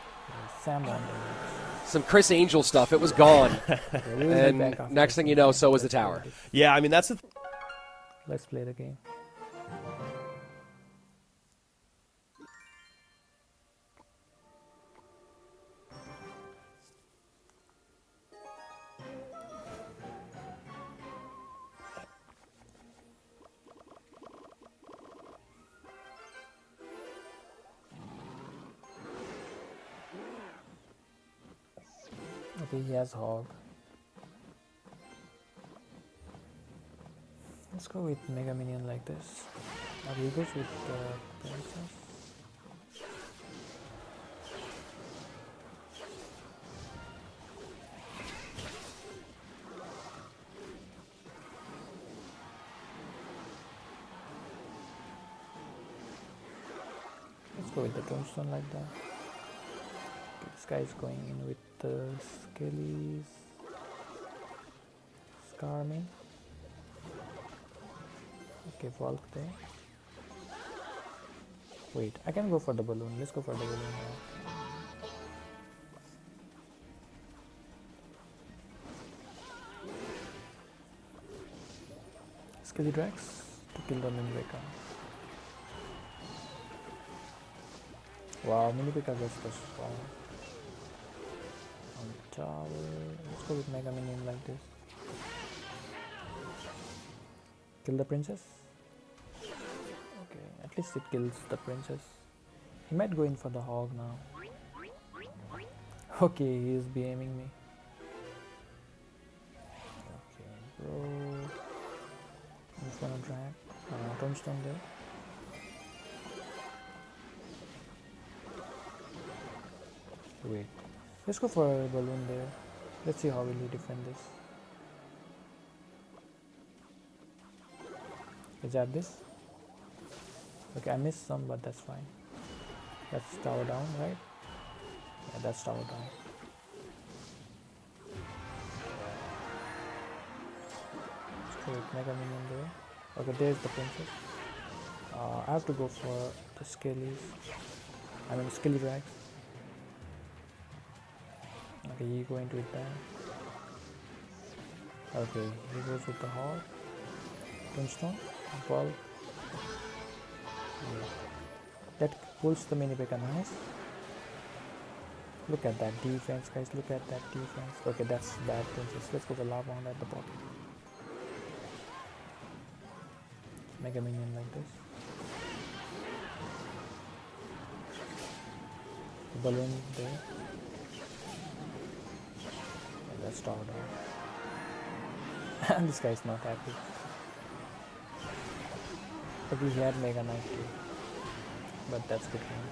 Some Chris Angel stuff. It was gone. And next thing you know, so was the tower. Yeah, I mean, that's the... Let's play the game. Okay, he has hog. Let's go with Mega Minion like this. Now he goes with Princess. Let's go with the Tombstone like that. Okay, this guy is going in with the Skellies. Scarmy. Okay, Volk there. Wait, I can go for the balloon. Let's go for the balloon now. Skelly Drax to kill the Minibeka. Wow, Minibeka gets the spawn. On tower. Let's go with Mega Minion like this. Kill the princess. Okay, at least it kills the princess. He might go in for the hog now. Okay, he is BMing me. Okay, bro. I'm gonna drag. Tombstone there. Wait. Let's go for a balloon there. Let's see how will he defend this. Is that this? Okay, I missed some, but that's fine. That's tower down, right? Yeah, that's tower down. Let's go with Mega Minion there. Okay, there's the princess. I have to go for the Skellies. I mean, Skelly Drags. Okay, he going to it there. Okay, he goes with the hog. Tombstone. Ball. Yeah. That pulls the Minibeka, nice. Look at that defense, guys. Look at that defense. Okay, that's bad princess. Let's go for lava on at the bottom. Mega Minion like this. The balloon there. And that's tower down. And this guy's not happy. But he had Mega Knight too. But that's good game.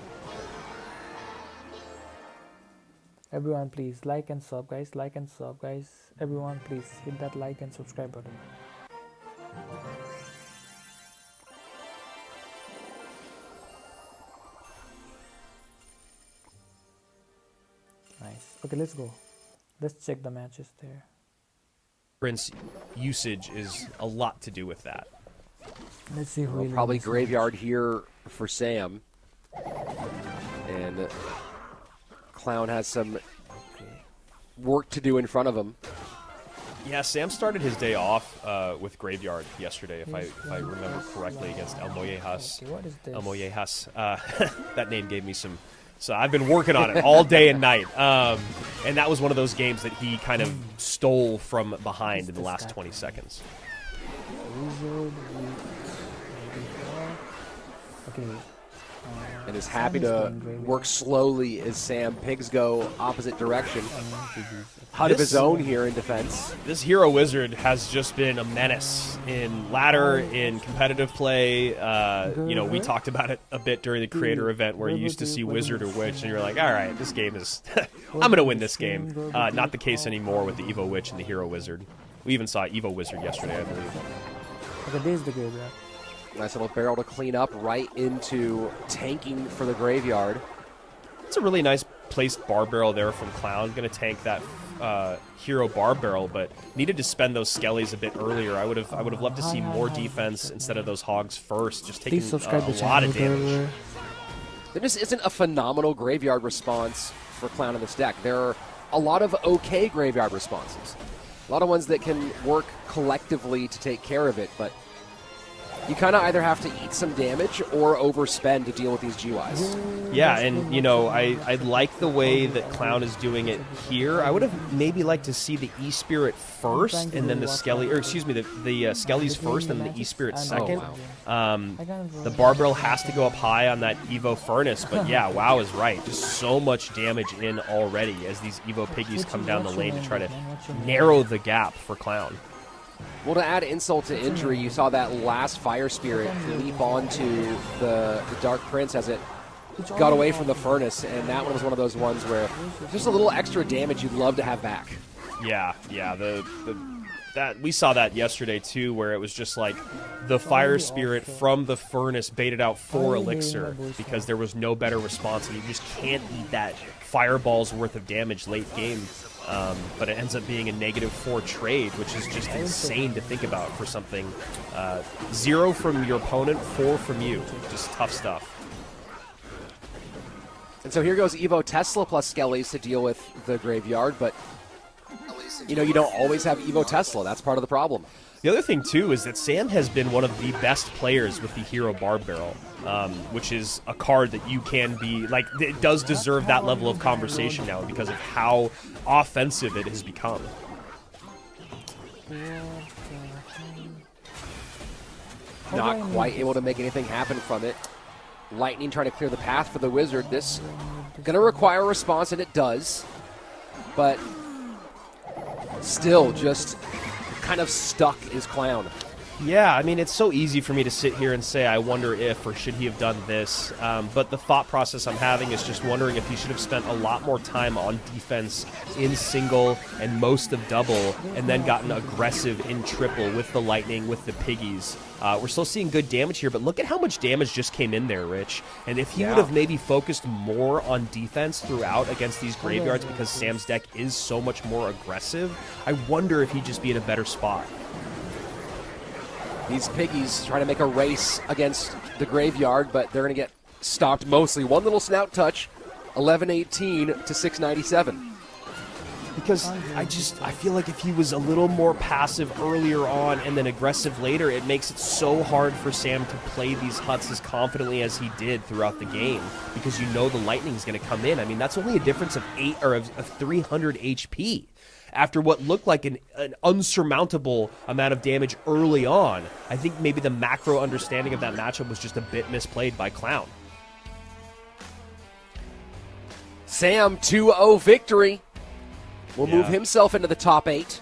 Everyone please like and sub, guys. Like and sub, guys. Everyone please hit that like and subscribe button. Nice. Okay, let's go. Let's check the matches there. Prince usage is a lot to do with that. Let's see who probably graveyard here for Sam. And Clown has some work to do in front of him. Yeah, Sam started his day off with Graveyard yesterday, if I remember correctly, against Elmojas. Okay, what is this? Elmojas. That name gave me some... So I've been working on it all day and night. And that was one of those games that he kind of stole from behind in the last 20 seconds. Okay. And is happy to work slowly as Sam Pigs go opposite direction. Hut of his own here in defense. This Hero Wizard has just been a menace in ladder, in competitive play. You know, we talked about it a bit during the creator event where you used to see Wizard or Witch, and you're like, all right, this game is... I'm going to win this game. Not the case anymore with the Evo Witch and the Hero Wizard. We even saw Evo Wizard yesterday, I believe. Okay, there's the graveyard. Nice little barrel to clean up right into tanking for the graveyard. It's a really nice placed bar barrel there from Clown. Going to tank that hero bar barrel, but needed to spend those skellies a bit earlier. I would have loved to see more defense instead of those hogs first, just taking a lot of damage. There just isn't a phenomenal graveyard response for Clown in this deck. There are a lot of okay graveyard responses. A lot of ones that can work collectively to take care of it, but you kind of either have to eat some damage or overspend to deal with these GYs. Yeah, and you know, I like the way that Clown is doing it here. I would have maybe liked to see the E-Spirit first, and then the Skelly, or excuse me, the Skellies first, and the E-Spirit second. The Barbell has to go up high on that Evo Furnace, but yeah, WoW is right. Just so much damage in already as these Evo Piggies come down the lane to try to narrow the gap for Clown. Well, to add insult to injury, you saw that last Fire Spirit leap onto the Dark Prince as it got away from the Furnace, and that one was one of those ones where just a little extra damage you'd love to have back. Yeah, that we saw that yesterday too, where it was just like the Fire Spirit from the Furnace baited out 4 Elixir because there was no better response, and you just can't eat that fireball's worth of damage late game. But it ends up being a -4 trade, which is just insane to think about for something. 0 from your opponent, 4 from you. Just tough stuff. And so here goes Evo Tesla plus Skellies to deal with the Graveyard, but you know, you don't always have Evo Tesla. That's part of the problem. The other thing, too, is that Sam has been one of the best players with the Hero Barb Barrel, which is a card that you can be, like, it does deserve that level of conversation now because of how offensive it has become. Not quite able to make anything happen from it. Lightning trying to clear the path for the Wizard. This going to require a response, and it does. But still just kind of stuck is Clown. Yeah, I mean, it's so easy for me to sit here and say, I wonder if, or should he have done this? But the thought process I'm having is just wondering if he should have spent a lot more time on defense in single and most of double, and then gotten aggressive in triple with the Lightning, with the Piggies. We're still seeing good damage here, but look at how much damage just came in there, Rich. And if he would have maybe focused more on defense throughout against these Graveyards, because Sam's deck is so much more aggressive, I wonder if he'd just be in a better spot. These Piggies trying to make a race against the Graveyard, but they're going to get stopped mostly. One little snout touch, 11-18 to 697. Because I feel like if he was a little more passive earlier on and then aggressive later, it makes it so hard for Sam to play these huts as confidently as he did throughout the game, because you know the Lightning's going to come in. I mean, that's only a difference of 300 HP. After what looked like an unsurmountable amount of damage early on, I think maybe the macro understanding of that matchup was just a bit misplayed by Clown. Sam, 2-0 victory. Will move himself into the top 8.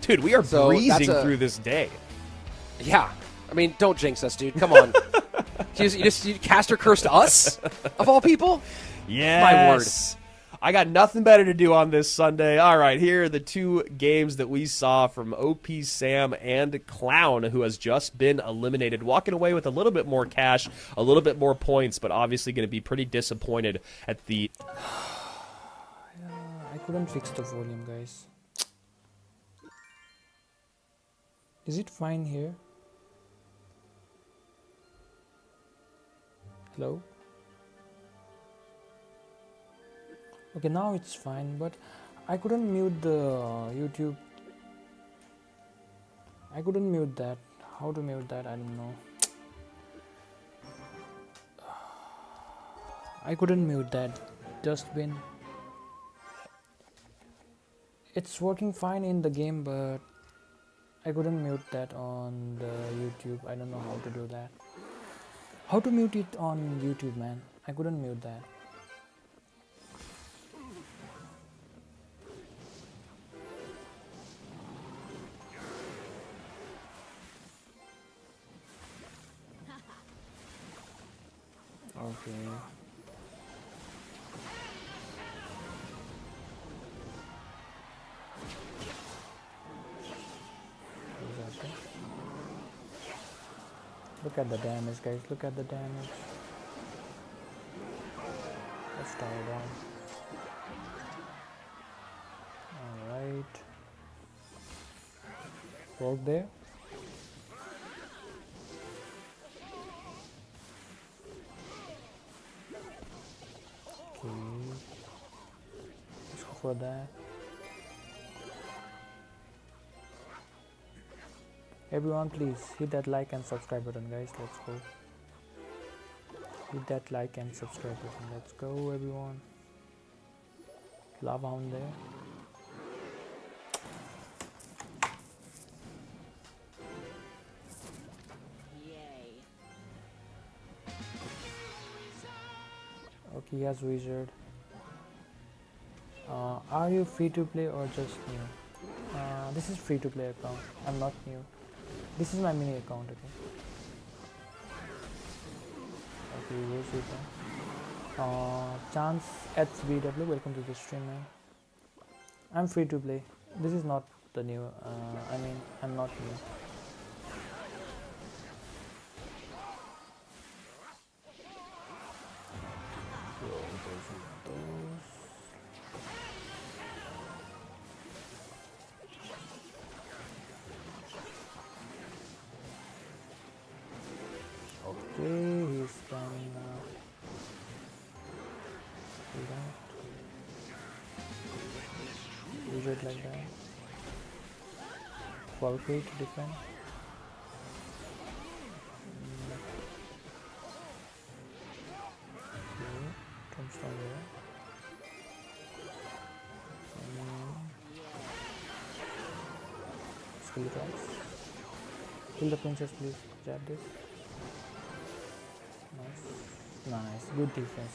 Dude, we are breezing through this day. Yeah. I mean, don't jinx us, dude. Come on. you caster cursed us, of all people? Yes. My word. I got nothing better to do on this Sunday. All right, here are the 2 games that we saw from OP Sam and Clown, who has just been eliminated, walking away with a little bit more cash, a little bit more points, but obviously going to be pretty disappointed at the... I couldn't fix the volume, guys. Is it fine here? Hello? Okay, now it's fine, but I couldn't mute the YouTube. I couldn't mute that. How to mute that? I don't know. I couldn't mute that dustbin. It's working fine in the game, but I couldn't mute that on the YouTube. I don't know how to do that. How to mute it on YouTube, man? I couldn't mute that. Okay. Look at the damage, guys. Look at the damage. Let's start down. Alright. Work there. Okay. Let's go for that. Everyone, please hit that like and subscribe button, guys. Let's go. Hit that like and subscribe button. Let's go, everyone. Lava on there. Okay, he has wizard. Are you free to play or just new? This is free to play account. I'm not new. This is my mini account. Okay, here's Ruben. Chance HBW, welcome to the stream, man. I'm free to play. This is not the new. I mean, I'm not new. Okay, he's spamming now. Do that. Use it like that. 12 to defend. Okay, comes down there. Skill attacks. Kill the princess, please. Jab this. Nice. Good defense.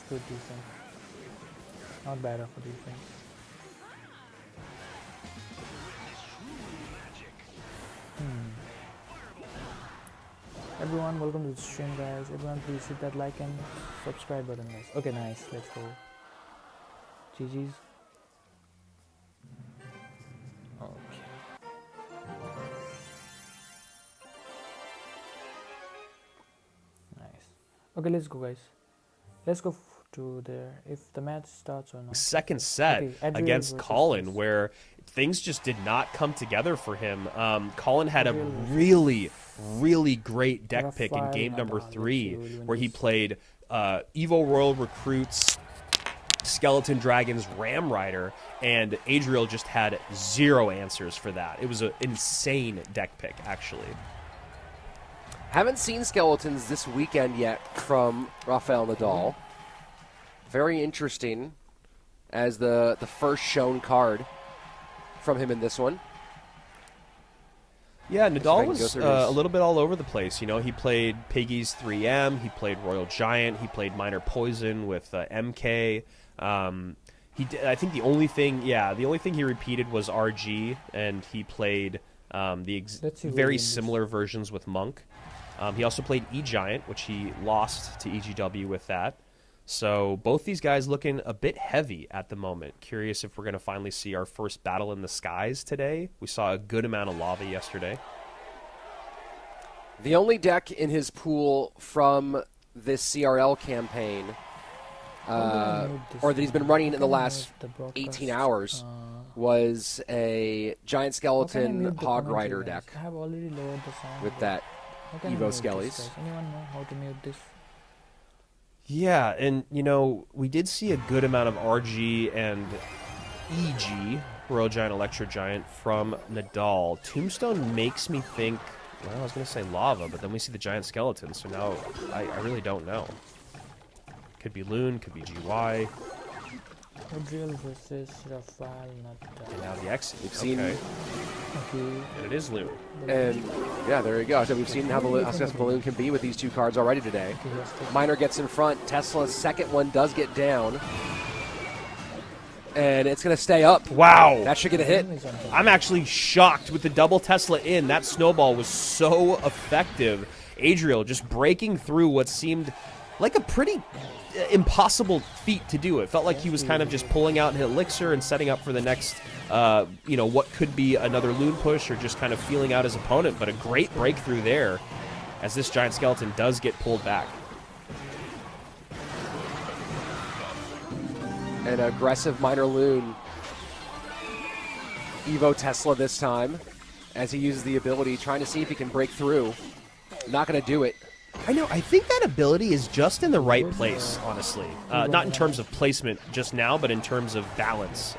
Not bad of a defense. Everyone, welcome to the stream, guys. Everyone, please hit that like and subscribe button, guys. Okay, nice. Let's go. GG's. Okay. Nice. Okay, let's go, guys. Let's go to there if the match starts or not. Second set against Colin, where things just did not come together for him. Colin had a really great deck pick in game number 3, where he played Evo Royal Recruits, Skeleton Dragons, Ram Rider, and Adriel just had 0 answers for that. It was an insane deck pick, actually. Haven't seen Skeletons this weekend yet from Rafael Nadal. Very interesting as the first shown card from him in this one. Yeah, Nadal was a little bit all over the place. You know, he played Piggy's 3M, he played Royal Giant, he played Minor Poison with MK. I think the only thing he repeated was RG, and he played very similar versions with Monk. He also played E-Giant, which he lost to EGW with that. So both these guys looking a bit heavy at the moment. Curious if we're going to finally see our first battle in the skies today. We saw a good amount of lava yesterday. The only deck in his pool from this CRL campaign, or that he's been running in the last 18 hours, was a Giant Skeleton Hog Rider deck with that Evo Skellies. Anyone know how to mute this? Yeah, and, you know, we did see a good amount of RG and EG, Royal Giant, Electro Giant, from Nadal. Tombstone makes me think, well, I was going to say lava, but then we see the Giant Skeleton, so now I really don't know. Could be Loon, could be GY. Adriel versus Rafael Nadal. And now the exit. We've seen... Okay. And it is Loon. And, yeah, there you go. So we've seen how successful the Loon can be with these two cards already today. Miner gets in front. Tesla's second one does get down. And it's going to stay up. Wow. That should get a hit. I'm actually shocked with the double Tesla in. That snowball was so effective. Adriel just breaking through what seemed like a pretty impossible feat to do. It felt like he was kind of just pulling out an elixir and setting up for the next, what could be another Loon push, or just kind of feeling out his opponent. But a great breakthrough there, as this Giant Skeleton does get pulled back. An aggressive Minor Loon. Evo Tesla this time, as he uses the ability, trying to see if he can break through. Not going to do it. I know. I think that ability is just in the right place, honestly. Not in terms of placement just now, but in terms of balance.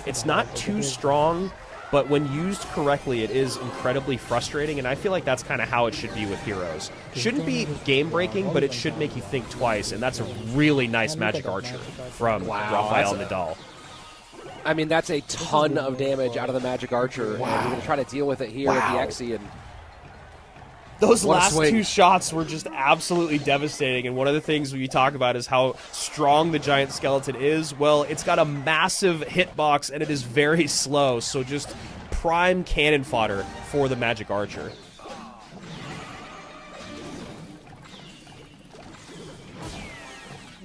It's not too strong but when used correctly, it is incredibly frustrating, and I feel like that's kind of how it should be with heroes. Shouldn't be game-breaking, but it should make you think twice, and that's a really nice Magic Archer from Rafael Nadal. I mean, that's a ton of damage out of the Magic Archer, and we're going to try to deal with it here with the Exi. And those last two shots were just absolutely devastating, and one of the things we talk about is how strong the Giant Skeleton is. Well, it's got a massive hitbox, and it is very slow, so just prime cannon fodder for the Magic Archer.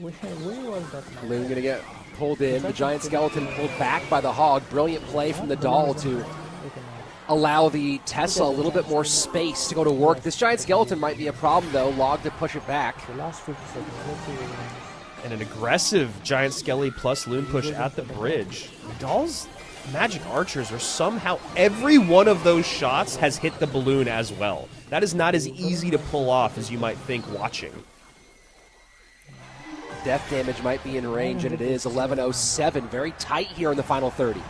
Loon going to get pulled in. The Giant Skeleton pulled back by the Hog. Brilliant play from Nadal to allow the Tesla a little bit more space to go to work. This Giant Skeleton might be a problem, though. Log to push it back. The last 50 seconds. Let's see what happens. And an aggressive Giant Skelly plus Loon push at the bridge. Nadal's Magic Archers are somehow... Every one of those shots has hit the balloon as well. That is not as easy to pull off as you might think watching. Death damage might be in range, and it is 11:07. Very tight here in the final 30.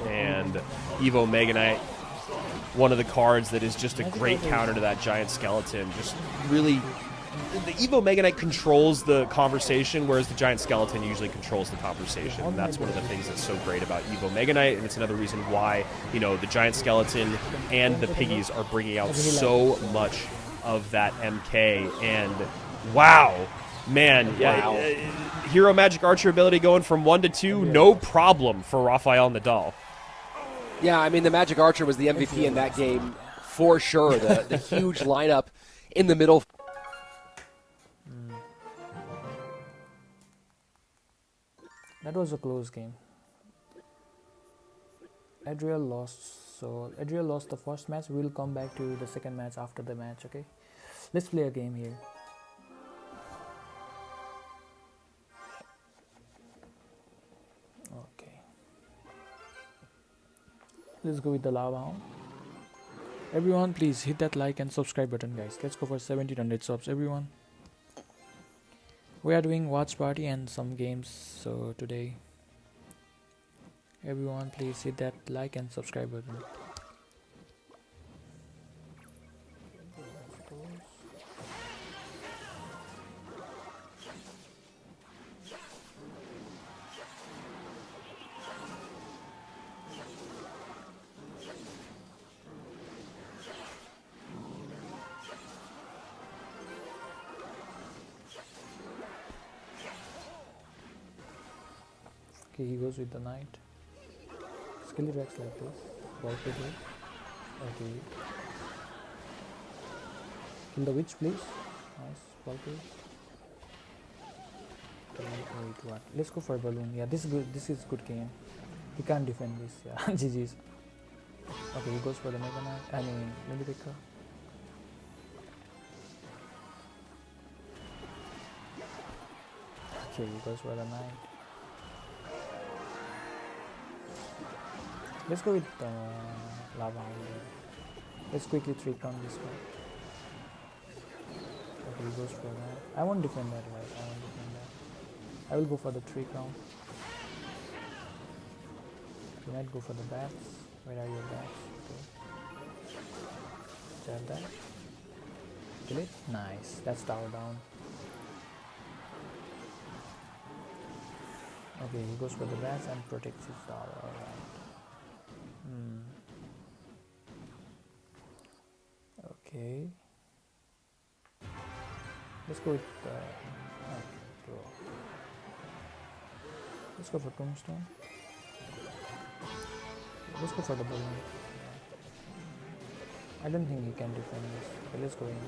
And Evo Mega Knight, one of the cards that is just a great counter to that Giant Skeleton. Just really, the Evo Mega Knight controls the conversation, whereas the Giant Skeleton usually controls the conversation. And that's one of the things that's so great about Evo Mega Knight, and it's another reason why, you know, the Giant Skeleton and the Piggies are bringing out so much of that MK. And wow. Man, yeah, Hero Magic Archer ability going from 1 to 2, no problem for Rafael Nadal. Yeah, I mean, the Magic Archer was the MVP in that game for sure. The huge lineup in the middle. That was a close game. Adriel lost. So Adriel lost the first match. We'll come back to the second match after the match, okay? Let's play a game here. Let's go with the lava hound. Everyone, please hit that like and subscribe button, guys. Let's go for 1700 subs, everyone. We are doing watch party and some games. So today, everyone, please hit that like and subscribe button. Okay, he goes with the knight. Skilly backs like this. Wallpaper. Okay. Kill the witch, please. Nice. Wallpaper. Okay, wait, what? Let's go for balloon. Yeah, this is good. This is good game. He can't defend this. Yeah, GG's. Okay, he goes for the Mega Knight. I mean, Lily Picker. Okay, he goes for the knight. Let's go with lava. Let's quickly 3-count this one. Okay, he goes for that. I won't defend that, right? I won't defend that. I will go for the 3-count. You might go for the bats. Where are your bats? Okay. Jab that. Kill it. Nice. That's tower down. Okay, he goes for the bats and protects his tower. Alright. Okay. Let's go with let's go for tombstone. Let's go for the balloon. I don't think he can defend this. Okay, let's go in.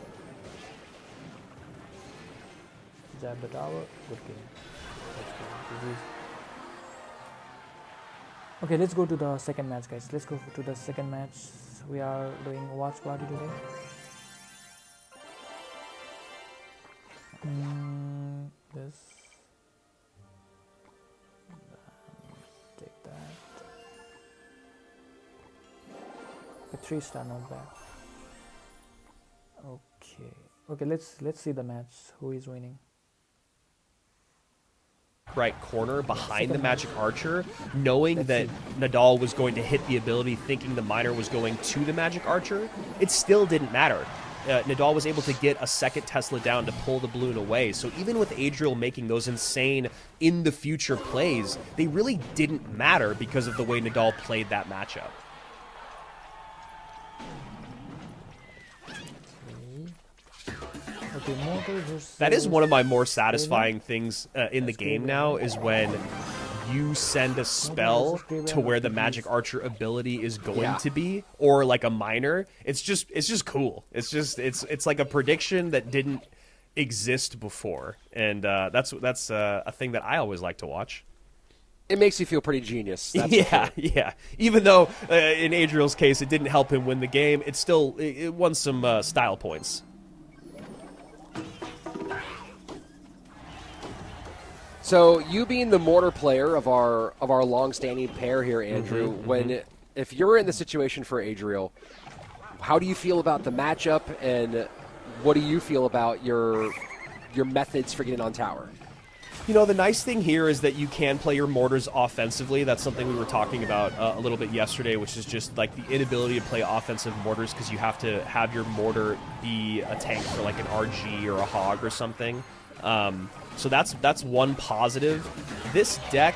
Jab the tower. Good game. Let's go. Okay, let's go to the second match, guys. Let's go to the second match. We are doing watch party today. This. Take that. A 3-star, not bad. Okay. Okay, let's see the match. Who is winning? right corner behind the Magic Archer, knowing that Nadal was going to hit the ability, thinking the miner was going to the Magic Archer, it still didn't matter. Nadal was able to get a second Tesla down to pull the balloon away. So even with Adriel making those insane in-the-future plays, they really didn't matter because of the way Nadal played that matchup. That is one of my more satisfying things in the game now, is when you send a spell to where the Magic Archer ability is going to be, or like a miner. It's just cool. It's like a prediction that didn't exist before, and that's a thing that I always like to watch. It makes you feel pretty genius. That's yeah. Even though in Adriel's case it didn't help him win the game, it won some style points. So you being the mortar player of our long-standing pair here, Andrew, if you're in the situation for Adriel, how do you feel about the matchup, and what do you feel about your methods for getting on tower? You know, the nice thing here is that you can play your mortars offensively. That's something we were talking about a little bit yesterday, which is just like the inability to play offensive mortars because you have to have your mortar be a tank for like an RG or a hog or something. So that's one positive. This deck,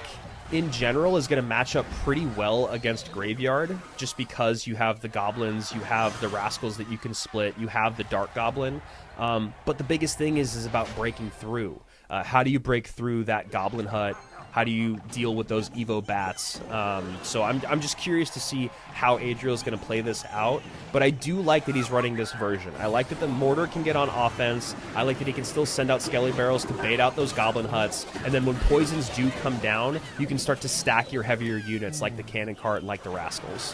in general, is going to match up pretty well against Graveyard, just because you have the goblins, you have the rascals that you can split, you have the Dark Goblin. But the biggest thing is about breaking through. How do you break through that Goblin Hut? How do you deal with those Evo Bats? So I'm just curious to see how Adriel's going to play this out. But I do like that he's running this version. I like that the Mortar can get on offense. I like that he can still send out Skelly Barrels to bait out those Goblin Huts. And then when poisons do come down, you can start to stack your heavier units like the Cannon Cart and like the Rascals.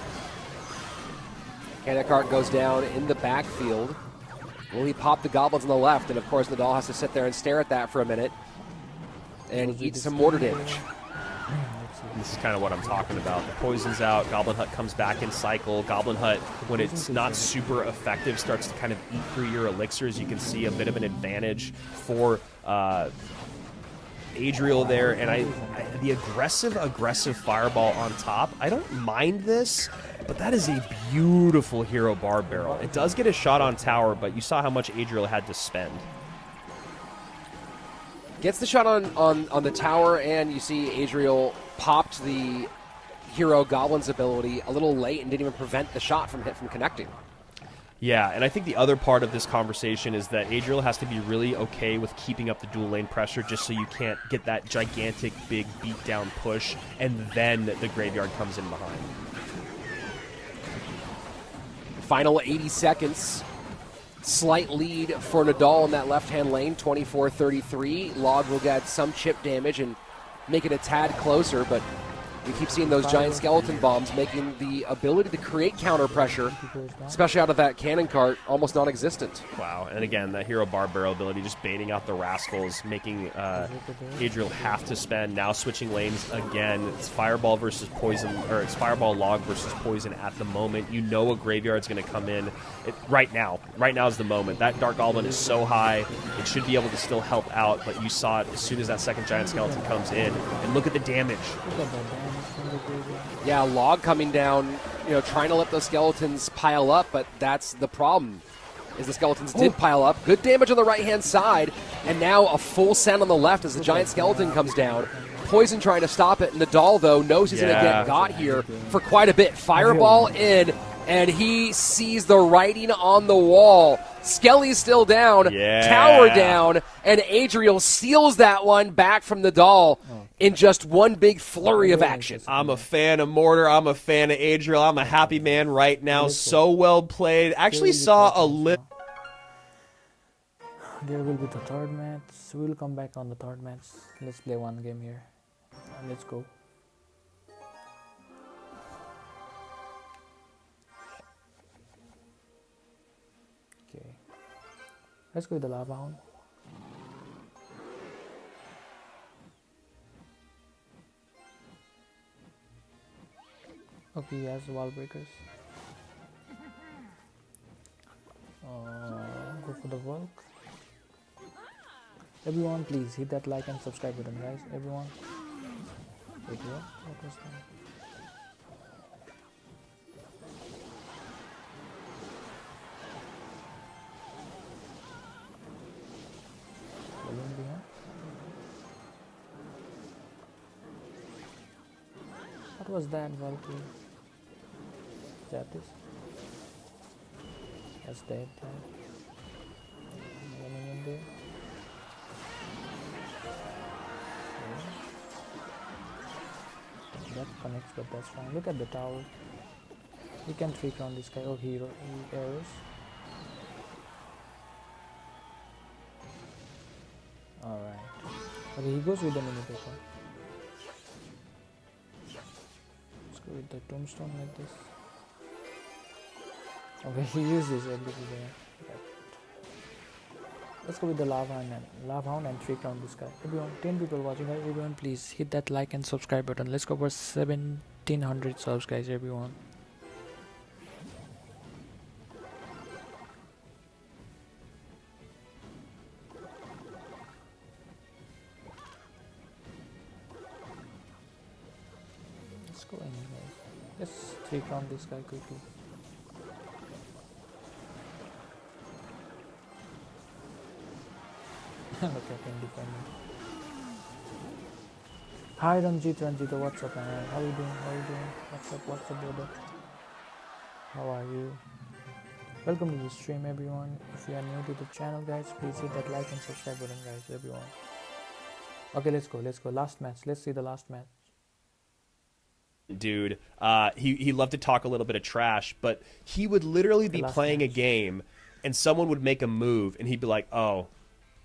Cannon Cart goes down in the backfield. Will he pop the Goblins on the left? And, of course, Nadal has to sit there and stare at that for a minute and eat some mortar damage. This is kind of what I'm talking about. The poison's out. Goblin Hut comes back in cycle. Goblin Hut, when it's not super effective, starts to kind of eat through your elixirs. You can see a bit of an advantage for Adriel there. And the aggressive fireball on top, I don't mind this, but that is a beautiful hero barb barrel. It does get a shot on tower, but you saw how much Adriel had to spend. Gets the shot on the tower, and you see Adriel popped the hero Goblin's ability a little late and didn't even prevent the shot from connecting. Yeah, and I think the other part of this conversation is that Adriel has to be really okay with keeping up the dual lane pressure just so you can't get that gigantic big beatdown push, and then the Graveyard comes in behind. Final 80 seconds. Slight lead for Nadal in that left-hand lane, 24-33. Log will get some chip damage and make it a tad closer, but we keep seeing those giant skeleton bombs making the ability to create counter pressure, especially out of that cannon cart, almost non-existent. Wow, and again, that hero barb barrel ability just baiting out the rascals, making Adriel have to spend, now switching lanes again. It's fireball versus poison, or it's fireball log versus poison at the moment. You know a Graveyard's going to come in right now. Right now is the moment. That Dark Goblin is so high, it should be able to still help out, but you saw it as soon as that second giant skeleton comes in. And look at the damage. Yeah, log coming down, trying to let those skeletons pile up, but that's the problem, is the skeletons did pile up. Good damage on the right-hand side, and now a full send on the left as the giant skeleton comes down. Poison trying to stop it. Nadal, though, knows he's going to get got here for quite a bit. Fireball in, and he sees the writing on the wall. Skelly's still down, tower down, and Adriel steals that one back from Nadal in just one big flurry of action. I'm a fan of Mortar. I'm a fan of Adriel. I'm a happy man right now. So well played. Actually saw a little... There will be the third match. We'll come back on the third match. Let's play one game here. Let's go. Okay. Let's go with the lava hound. Okay, he has wall breakers. Go for the Volk. Everyone, please hit that like and subscribe button, guys. Everyone. Wait, what was that? Balloon behind. What was that, Valkyrie? Is that this? That's dead. Running in there. That connects, but that's fine. Look at the tower. We can trick on this guy. Oh, he arrows. Alright. Okay, he goes with the mini paper. Let's go with the tombstone like this. Okay, he uses ability there. Right. Let's go with the lava hound and trick on this guy. Everyone, 10 people watching, guys. Everyone, please hit that like and subscribe button. Let's go for 1700 subs, guys. Everyone. Let's go in, guys. Let's trick on this guy quickly. Okay, I can defend him. Hi Ranjito, what's up, man? How you doing? What's up, brother? How are you? Welcome to the stream, everyone. If you are new to the channel, guys, please hit that like and subscribe button, guys, everyone. Okay, let's go. Last match. Let's see the last match. Dude, he loved to talk a little bit of trash, but he would literally be playing a game, and someone would make a move, and he'd be like, oh,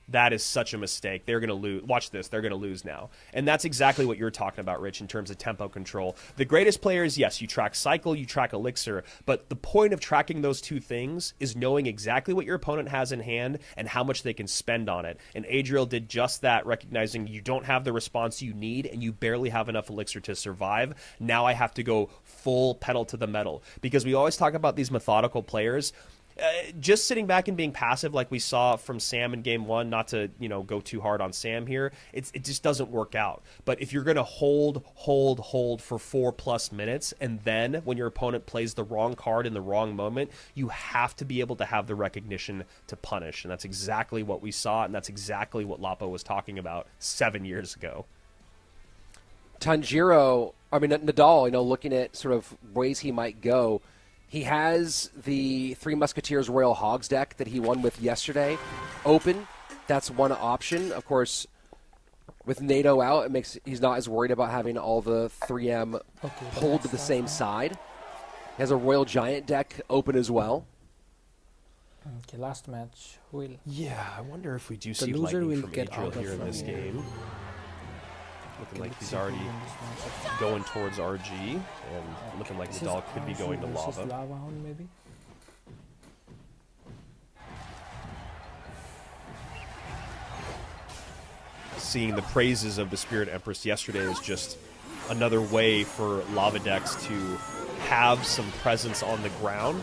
that is such a mistake. They're going to lose. Watch this. They're going to lose now. And that's exactly what you're talking about, Rich, in terms of tempo control. The greatest players, yes, you track cycle, you track elixir, but the point of tracking those two things is knowing exactly what your opponent has in hand and how much they can spend on it. And Adriel did just that, recognizing you don't have the response you need and you barely have enough elixir to survive. Now I have to go full pedal to the metal. Because we always talk about these methodical players. Just sitting back and being passive like we saw from Sam in game one, not to go too hard on Sam here, it just doesn't work out. But if you're going to hold for 4+ minutes, and then when your opponent plays the wrong card in the wrong moment, you have to be able to have the recognition to punish. And that's exactly what we saw, and that's exactly what Lapo was talking about 7 years ago. Nadal, looking at sort of ways he might go, he has the Three Musketeers Royal Hogs deck that he won with yesterday open. That's one option. Of course, with NATO out, he's not as worried about having all the 3M pulled to the same side. He has a Royal Giant deck open as well. Okay, last match. Yeah, I wonder if we do see lightning from Adriel here in this game. Looking like he's already going towards RG, and looking like Nadal could be going to lava. Maybe. Seeing the praises of the Spirit Empress yesterday is just another way for lava decks to have some presence on the ground.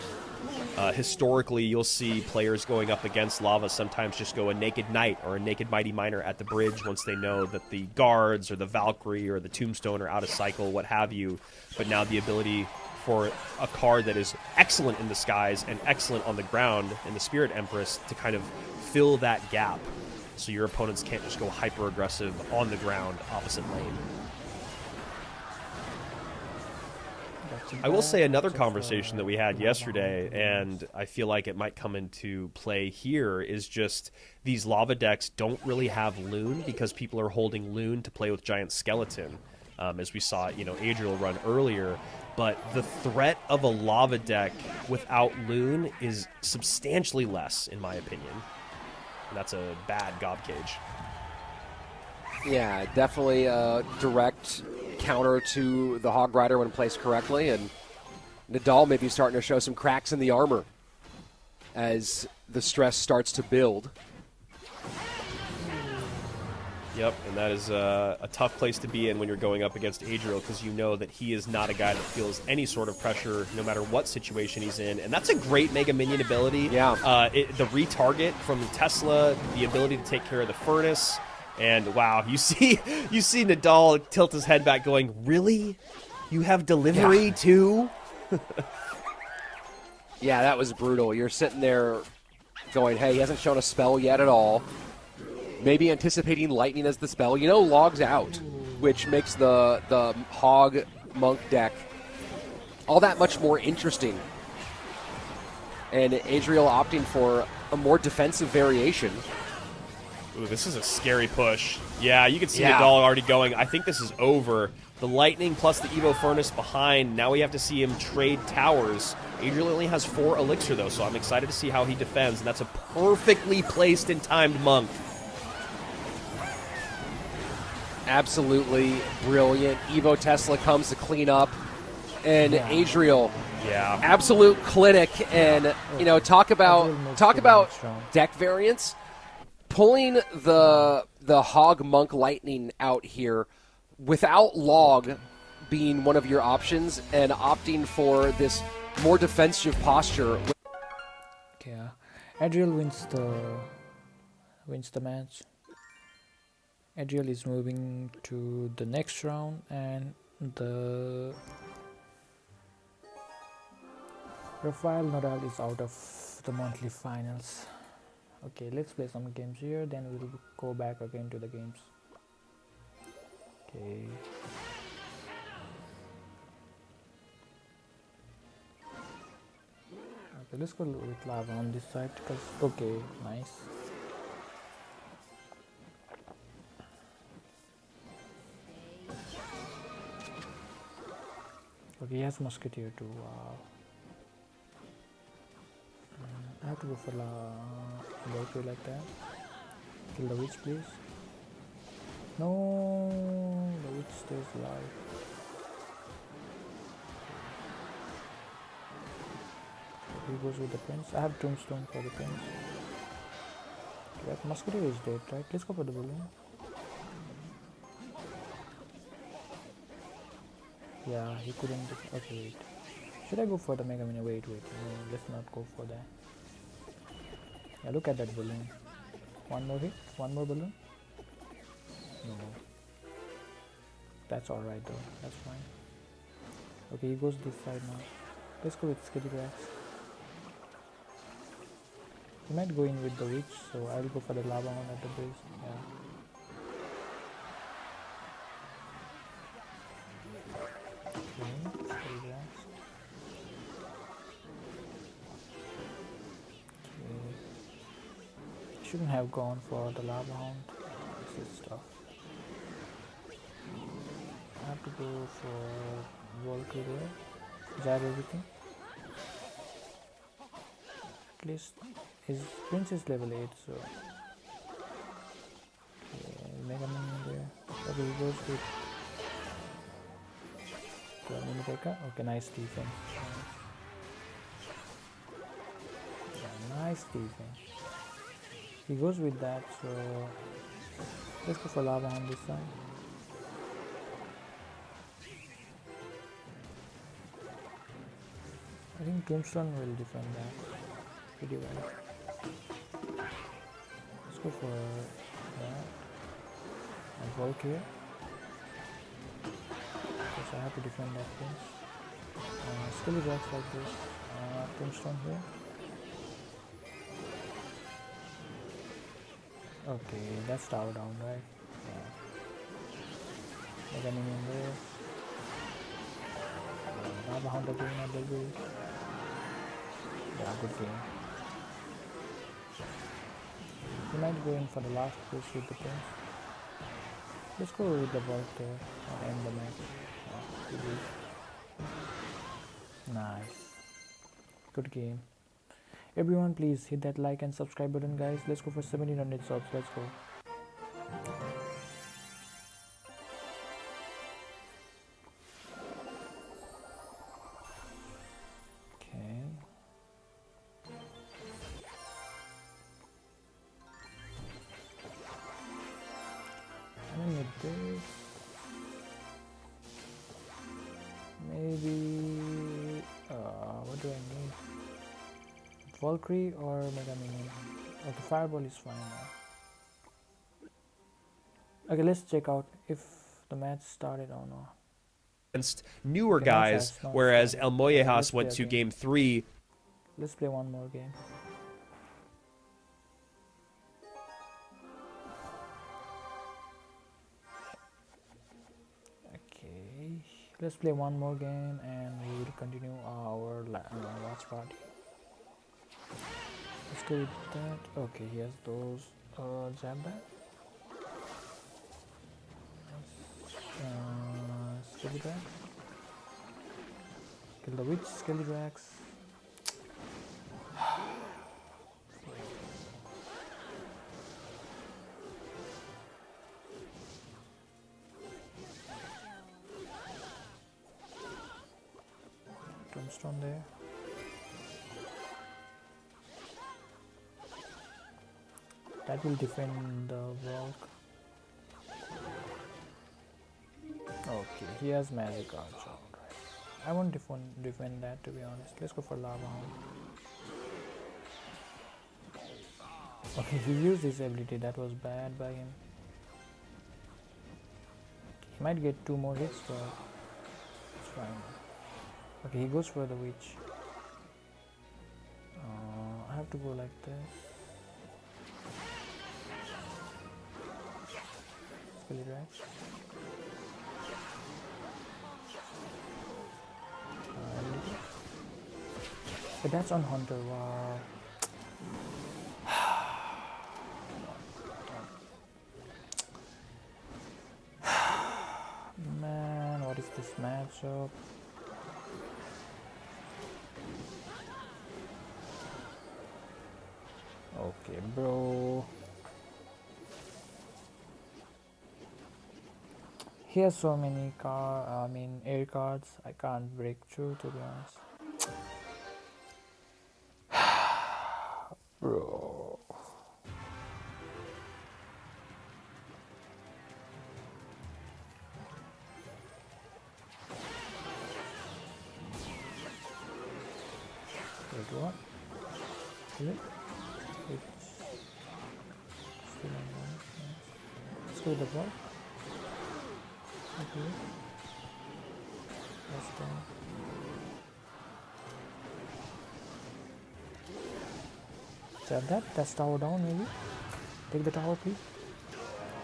Historically, you'll see players going up against lava sometimes just go a Naked Knight or a Naked Mighty Miner at the bridge once they know that the guards or the Valkyrie or the Tombstone are out of cycle, what have you. But now the ability for a card that is excellent in the skies and excellent on the ground in the Spirit Empress to kind of fill that gap so your opponents can't just go hyper-aggressive on the ground opposite lane. I will say another conversation that we had yesterday, and I feel like it might come into play here, is just these lava decks don't really have Loon because people are holding Loon to play with Giant Skeleton, as we saw Adriel run earlier. But the threat of a lava deck without Loon is substantially less, in my opinion. And that's a bad Gob Cage. Yeah, definitely a direct counter to the Hog Rider when placed correctly, and Nadal may be starting to show some cracks in the armor as the stress starts to build. Yep, and that is a tough place to be in when you're going up against Adriel, because you know that he is not a guy that feels any sort of pressure no matter what situation he's in. And that's a great Mega Minion ability. Yeah. The retarget from Tesla, the ability to take care of the furnace. And wow, you see Nadal tilt his head back going, really? You have delivery too? Yeah, that was brutal. You're sitting there going, hey, he hasn't shown a spell yet at all. Maybe anticipating lightning as the spell. You know, logs out, which makes the Hog Monk deck all that much more interesting. And Adriel opting for a more defensive variation. Ooh, this is a scary push. Yeah, you can see Nadal already going. I think this is over. The lightning plus the Evo Furnace behind. Now we have to see him trade towers. Adriel only has 4 elixir, though, so I'm excited to see how he defends. And that's a perfectly placed and timed Monk. Absolutely brilliant. Evo Tesla comes to clean up. And Adriel, absolute clinic. And, you know, talk about deck variants. Pulling the Hog Monk Lightning out here without log being one of your options and opting for this more defensive posture. Okay, Adriel wins the match. Adriel is moving to the next round, and the Rafael Nadal is out of the monthly finals. Okay, let's play some games here, then we'll go back again to the games. Okay. Okay, let's go with lava on this side because okay, nice. Okay, he has musketeer too. Wow. I have to go for Valkyrie like that. Kill the witch, please. No, the witch stays alive. He goes with the prince. I have tombstone for the prince. That musketeer is dead, right? Let's go for the balloon. Yeah, he couldn't. Okay, wait. Should I go for the Mega Mini? Wait. No, let's not go for that. Yeah, look at that balloon. One more hit, one more balloon. No. That's alright though, that's fine. Okay, he goes this side now. Let's go with Skitty Grass. He might go in with the witch, so I'll go for the lava one at the base. Yeah. Okay, Skitty Grass. Shouldn't have gone for the lava hound. This is tough. I have to go for Valkyrie there. Is that everything? At least his prince is level 8, so okay, Mega Man there. Okay, he goes with the Miniteka. Okay, nice defense. Yeah, nice defense. He goes with that, so let's go for lava on this side. I think Tombstone will defend that pretty well. Let's go for that. And Valkyrie. Because I have to defend that prince. Still he works like this. Tombstone here. Okay, that's tower down, right? Yeah. Mega Minion there. Lava Hound again at the base. Yeah, good game. We might go in for the last push with the prince. Let's go with the vault there and end the match. Yeah, nice. Good game. Everyone, please hit that like and subscribe button, guys. Let's go for 1700 subs. Let's go. Okay. Valkyrie or Mega Minion? Okay, Fireball is fine now. Okay, let's check out if the match started or not. Against newer Okay, guys, that's not whereas started. Elmojas Let's went play to again. game 3. Let's play one more game. Okay, let's play one more game and we will continue our watch party. Let's go with that. Okay, he has those jab back. Skelly drag. Kill the witch, Skelly drags. Tombstone there. That will defend the Valk. Okay, he has magic arch. Alright. I won't defend that, to be honest. Let's go for Lava Hound. Okay, he used his ability. That was bad by him. He might get 2 more hits, but it's fine. Okay, he goes for the witch. I have to go like this. Skelly drags. But that's on Hunter. Wow. Man, what is this matchup? Okay, bro. He has so many air cards. I can't break through, to be honest. Bro. Wait, what? Is it? It's still on one. Let's go with the ball. Okay. That's down. Grab that. That's tower down, maybe. Take the tower, please.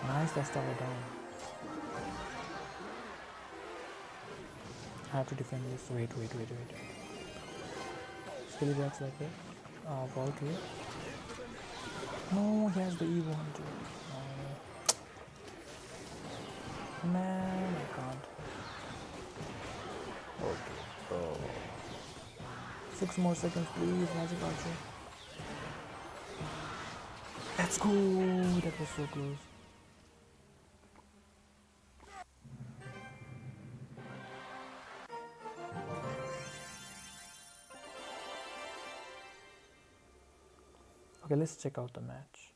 Nice, that's tower down. I have to defend this. Wait. Skelly drags like that. Vault here. No, he has the evil hunter. Man, I can't. Okay. Oh. 6 more seconds, please. Magic archer. Let's go. That was so close. Okay, let's check out the match.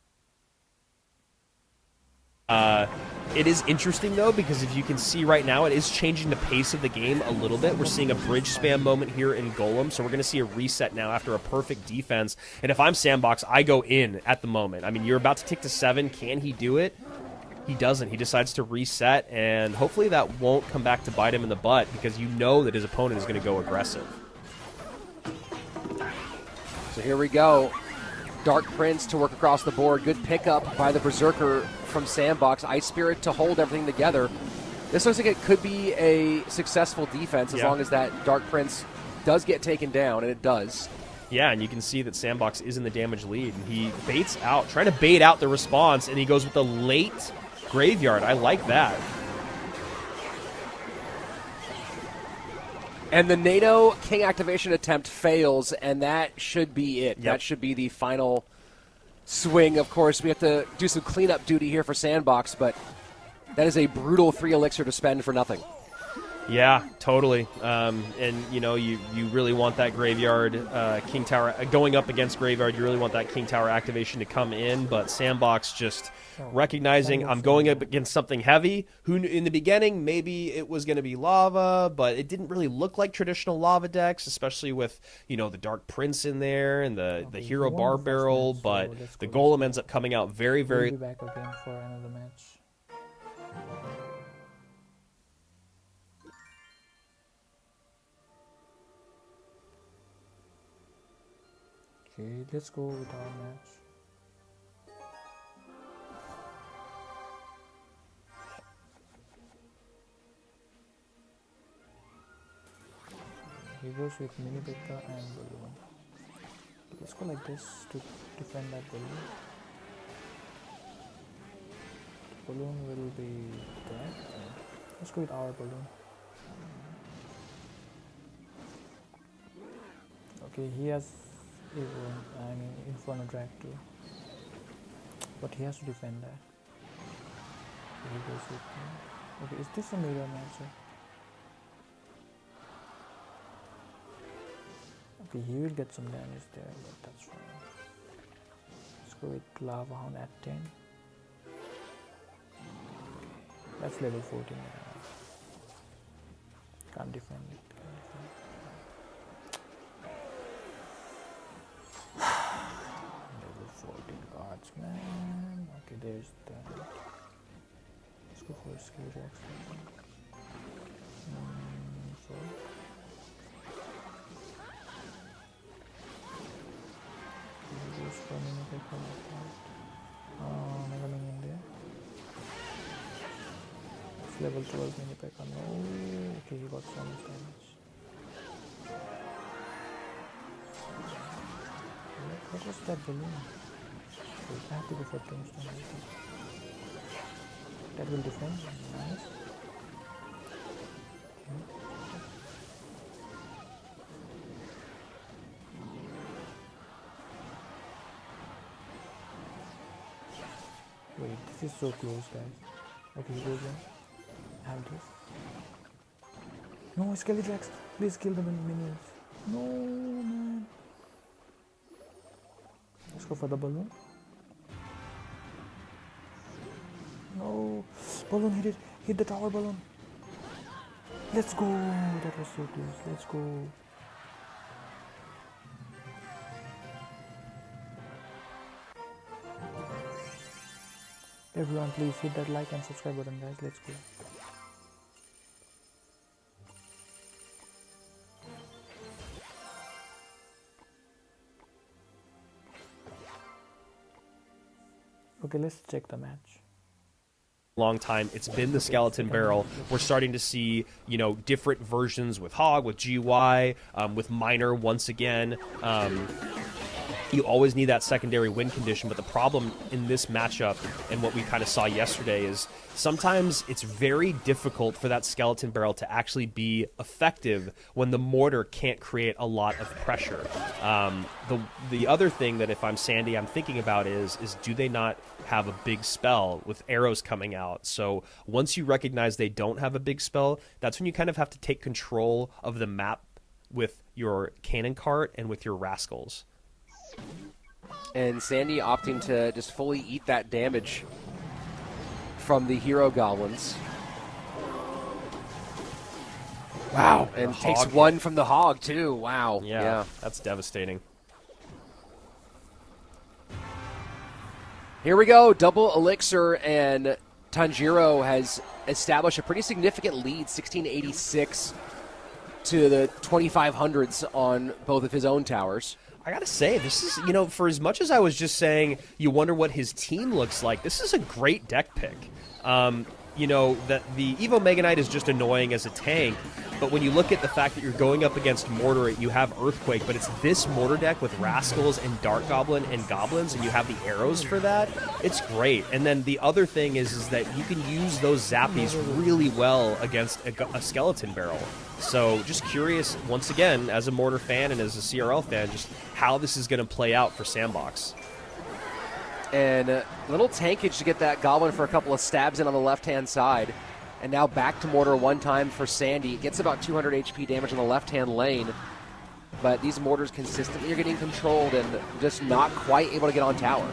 It is interesting, though, because if you can see right now, it is changing the pace of the game a little bit. We're seeing a bridge spam moment here in Golem, so we're going to see a reset now after a perfect defense. And if I'm Sandbox, I go in at the moment. I mean, you're about to tick to 7. Can he do it? He doesn't. He decides to reset, and hopefully that won't come back to bite him in the butt, because you know that his opponent is going to go aggressive. So here we go. Dark Prince to work across the board. Good pickup by the Berserker from Sandbox. Ice Spirit to hold everything together. This looks like it could be a successful defense as long as that Dark Prince does get taken down, and it does. Yeah, and you can see that Sandbox is in the damage lead, and he baits out, trying to bait out the response, and he goes with the late Graveyard. I like that. And the NATO King activation attempt fails, and that should be it. Yep. That should be the final swing. Of course, we have to do some cleanup duty here for Sandbox, but that is a brutal 3 elixir to spend for nothing. Yeah, totally. And, you know, you really want that graveyard King Tower going up against graveyard. You really want that King Tower activation to come in, but Sandbox just recognizing I'm going up against something heavy. Who in the beginning, maybe it was going to be lava, but it didn't really look like traditional lava decks, especially with, you know, the Dark Prince in there and the Hero Bar Barrel, but the Golem ends up coming out very, very... We'll be back again for another match. Okay, let's go with our match. He goes with mini Pekka and balloon. Let's go like this to defend that balloon. The balloon will be there. Let's go with our balloon. Okay, he has Inferno Drag too, but he has to defend that. He goes with okay, is this a mirror matchup? Okay, he will get some damage there, but that's fine. Let's go with Lava Hound at 10. That's level 14 now. Can't defend it. Level 14 cards, man. Okay, there's that. Let's go for a skill reaction. So never in there. It's level 12 mini Pekka. No, okay, he got so much damage. What was that balloon? So I have to go for tombstone. That will defend. Nice. Wait, this is so close, guys. Okay, he goes in. Have this. No, Skeletrax. Please kill the minions. No, man. Let's go for the balloon. No. Balloon hit it. Hit the tower balloon. Let's go. That was so close. Let's go. Everyone, please hit that like and subscribe button, guys. Let's go. Okay, let's check the match. Long time. It's been the Skeleton Barrel. We're starting to see, you know, different versions with Hog, with GY, with Miner once again. You always need that secondary win condition, but the problem in this matchup and what we kind of saw yesterday is sometimes it's very difficult for that Skeleton Barrel to actually be effective when the mortar can't create a lot of pressure. The other thing that if I'm Sandy, I'm thinking about is do they not have a big spell with arrows coming out? So once you recognize they don't have a big spell, that's when you kind of have to take control of the map with your cannon cart and with your rascals. And Sandy opting to just fully eat that damage from the hero goblins. Wow. And takes one from the hog, too. Wow. Yeah, that's devastating. Here we go. Double elixir, and Taniro has established a pretty significant lead, 1686 to the 2500s on both of his own towers. I gotta say, this is, you know, for as much as I was just saying you wonder what his team looks like, this is a great deck pick. You know, that the Evo Mega Knight is just annoying as a tank, but when you look at the fact that you're going up against Mortar, you have Earthquake, but it's this Mortar deck with Rascals and Dark Goblin and Goblins, and you have the arrows for that, it's great. And then the other thing is that you can use those Zappies really well against a Skeleton Barrel. So just curious, once again, as a Mortar fan and as a CRL fan, just how this is going to play out for Sandbox. And a little tankage to get that Goblin for a couple of stabs in on the left-hand side. And now back to mortar one time for Sandy. Gets about 200 HP damage on the left-hand lane. But these mortars consistently are getting controlled and just not quite able to get on tower.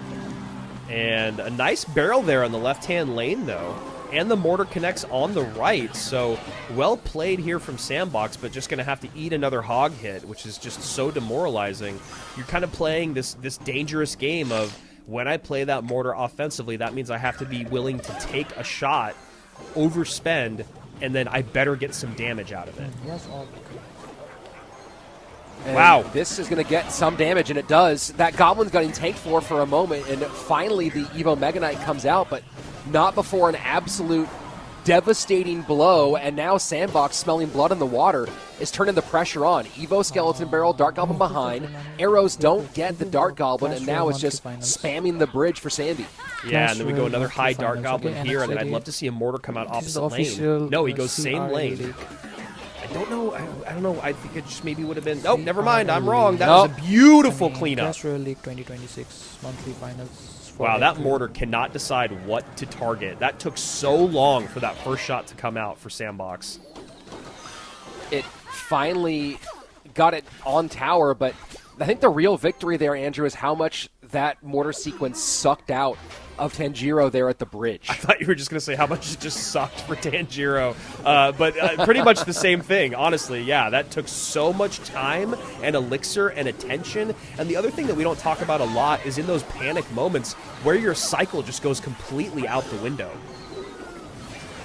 And a nice barrel there on the left-hand lane, though. And the mortar connects on the right, so well played here from Sandbox, but just going to have to eat another hog hit, which is just so demoralizing. You're kind of playing this dangerous game of, when I play that mortar offensively, that means I have to be willing to take a shot, overspend, and then I better get some damage out of it. Yes, and wow. This is going to get some damage, and it does. That Goblin's getting tanked for a moment, and finally the Evo Mega Knight comes out, but not before an absolute devastating blow, and now Sandbox, smelling blood in the water, is turning the pressure on. Evo Skeleton Barrel, Dark Goblin behind. Arrows don't get the Dark Goblin, and now it's just spamming the bridge for Sandy. Yeah, and then we go another high Dark Goblin here, and then I'd love to see a mortar come out opposite lane. No, he goes same lane. I don't know. I don't know. I think it just maybe would have been. Nope, never mind. I'm wrong. That was a beautiful cleanup. Clash Royale League 2026 monthly finals. Wow, that mortar cannot decide what to target. That took so long for that first shot to come out for Sandbox. It finally got it on tower, but I think the real victory there, Andrew, is how much that mortar sequence sucked out of Taniro there at the bridge. I thought you were just going to say how much it just sucked for Taniro, but pretty much the same thing, honestly. Yeah, that took so much time and elixir and attention. And the other thing that we don't talk about a lot is in those panic moments where your cycle just goes completely out the window.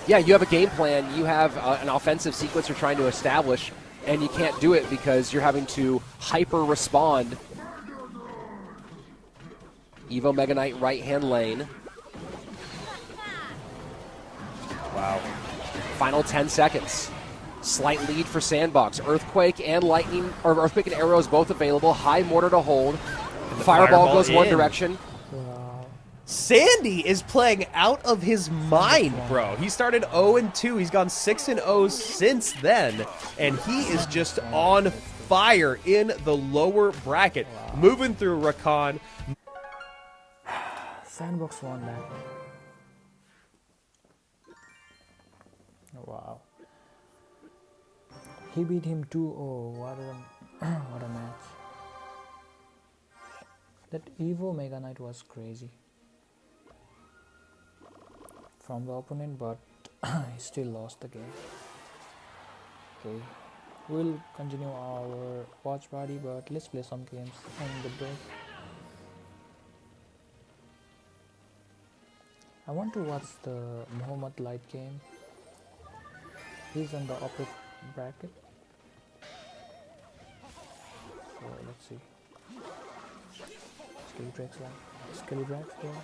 Yeah, you have a game plan. You have an offensive sequence you're trying to establish, and you can't do it because you're having to hyper-respond. Evo Mega Knight right-hand lane. Wow. Final 10 seconds. Slight lead for Sandbox. Earthquake and lightning, or Earthquake and arrows both available. High mortar to hold. Fireball goes one direction. Wow. Sandy is playing out of his mind, bro. He started 0-2. He's gone 6-0 since then, and he is just on fire in the lower bracket. Wow. Moving through Rakan. Sandbox won that. Wow. He beat him 2-0. What a match. That Evo Mega Knight was crazy from the opponent, but he still lost the game. Okay, we'll continue our watch party, but let's play some games in the break. I want to watch the MOHAMED light game. He's in the upper bracket. So let's see. Skellydrax there.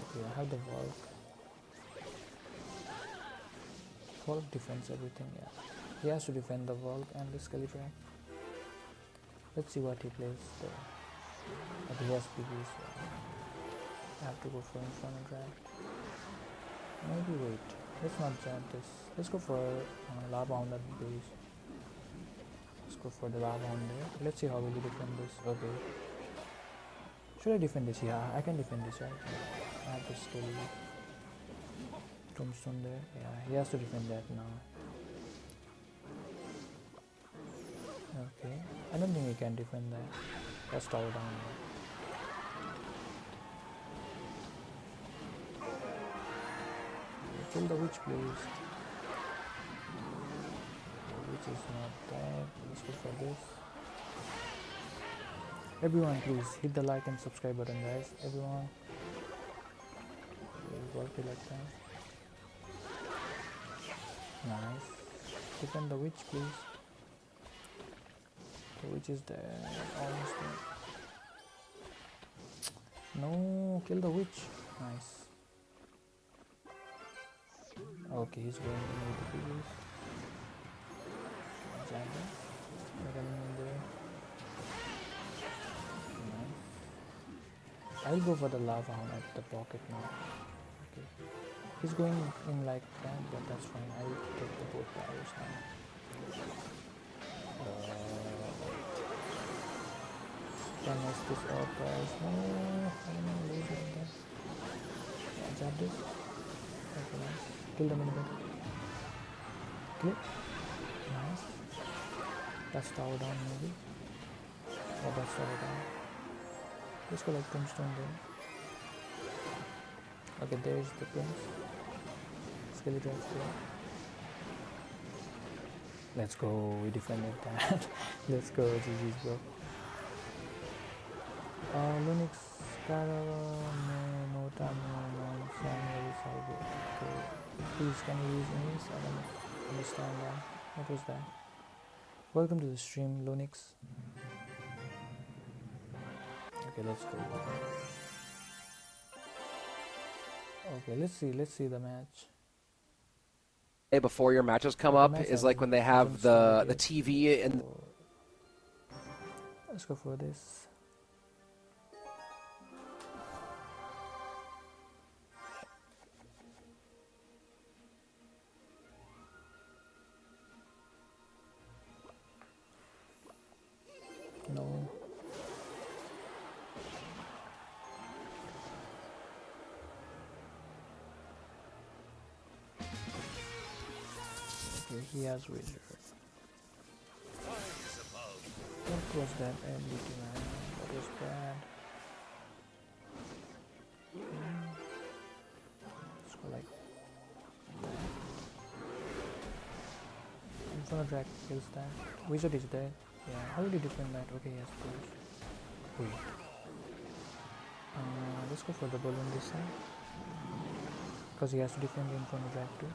Okay, I have the Volk. Volk defends everything, yeah. He has to defend the Volk and the Skellydrax. Let's see what he plays there. But he has PBs, so I have to go for Inferno Drag. Maybe wait. Let's not jump this. Let's go for Lava Hound at base. Let's go for the Lava Hound there. Let's see how will he defend this. Okay. Should I defend this? Yeah, I can defend this, right? I have to skill Tombstone there. Yeah, he has to defend that now. Okay. I don't think he can defend that. Let's tower down there. Kill the witch, please. The witch is not there. Let's go for this. Everyone, please hit the like and subscribe button, guys. Everyone. We'll work it like that. Nice. Defend the witch, please. The witch is there. Almost there. No, kill the witch. Nice. Okay, he's going in with the PBs. Jagger. Running in there. Nice. I'll go for the Lava Hound at the pocket now. Okay. He's going in like that, but that's fine. I'll take the both towers now. Can mess this up, guys. No, I don't know, lose like that. Yeah, jab this. Okay, nice. Kill them in a bit. Okay. Nice. That's tower down, maybe. Oh, that's tower down. Let's go like tombstone there. Okay, there's the prince. Skelly drives there. Let's go, we defended that. Let's go, GG's bro. Linux, please can you use English? I don't understand that. What was that? Welcome to the stream, Linux. Okay, let's go. Okay, let's see the match. Before your matches come up is like when they have the TV and let's go for this. No. Okay, he has wizard. What was that ability, man? That was bad. Let's go like that. Inferno drag kills that. Wizard is dead. Yeah, how did you defend that? Okay, yes, please. Wait. Let's go for the balloon this side. Because he has to defend the Inferno drag too.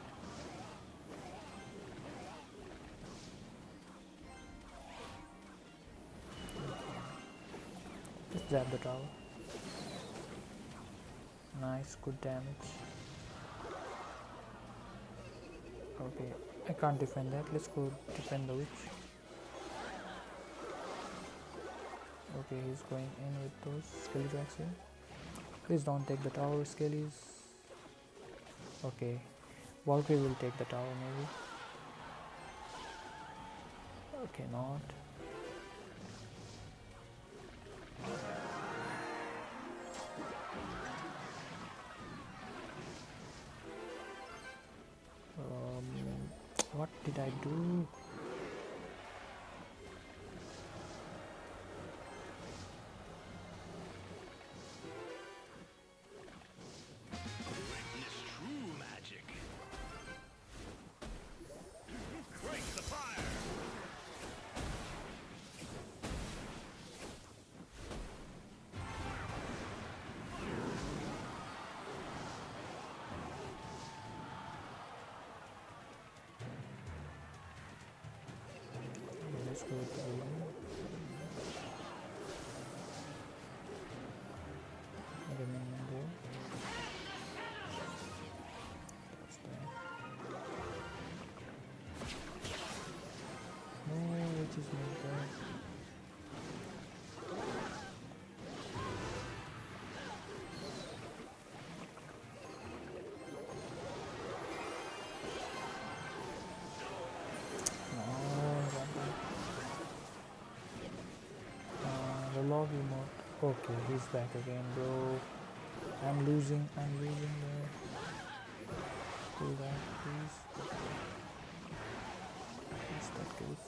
Just jab the tower. Nice, good damage. Okay, I can't defend that. Let's go defend the witch. Okay, he's going in with those Skelly drags here. Please don't take the tower, Skellies. Okay, Valkyrie will take the tower maybe. Okay, not. What did I do? Let's go with the balloon. Remaining there. That's that. No, which is not there. Log emote. Okay, he's back again, bro. I'm losing there. Pull that, please. Yes, that kills.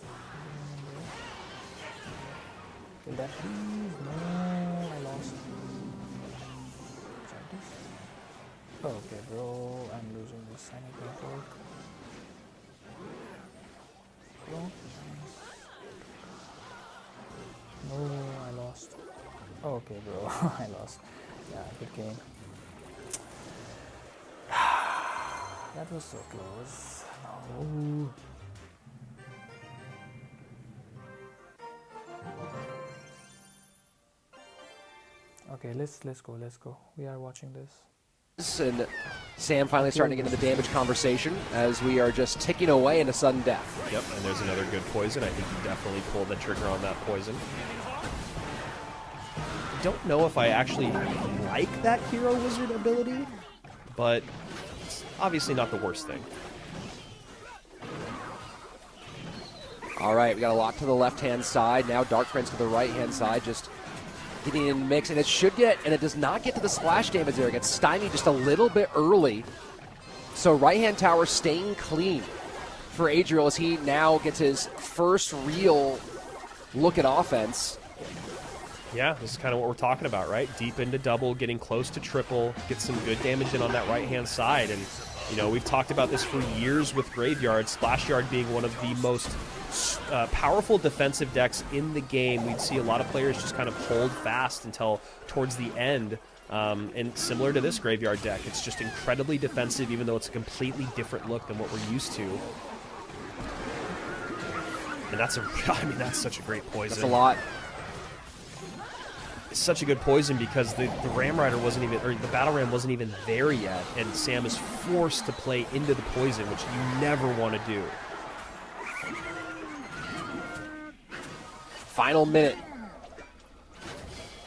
Kill that, please. No, I lost. Try this. Okay, bro. I'm losing this. I need my fork. Bro. No, I lost. Okay, bro, I lost. Yeah, good game. That was so close. No. Okay, let's go. We are watching this. And Sam finally starting to get into the damage conversation as we are just ticking away into sudden death. Yep, and there's another good poison. I think he definitely pulled the trigger on that poison. I don't know if I actually like that hero wizard ability, but it's obviously not the worst thing. All right, we got a lot to the left-hand side. Now Dark Prince to the right-hand side, just getting in the mix, and it does not get to the splash damage there. It gets stymied just a little bit early. So right-hand tower staying clean for Adriel as he now gets his first real look at offense. Yeah, this is kind of what we're talking about, right? Deep into double, getting close to triple, get some good damage in on that right-hand side. And, you know, we've talked about this for years with Graveyard, Splash Yard being one of the most powerful defensive decks in the game. We'd see a lot of players just kind of hold fast until towards the end. And similar to this Graveyard deck, it's just incredibly defensive, even though it's a completely different look than what we're used to. And that's that's such a great poison. That's a lot. It's such a good poison because the Ram Rider wasn't even, or the Battle Ram wasn't even there yet, and Sam is forced to play into the poison, which you never want to do. Final minute.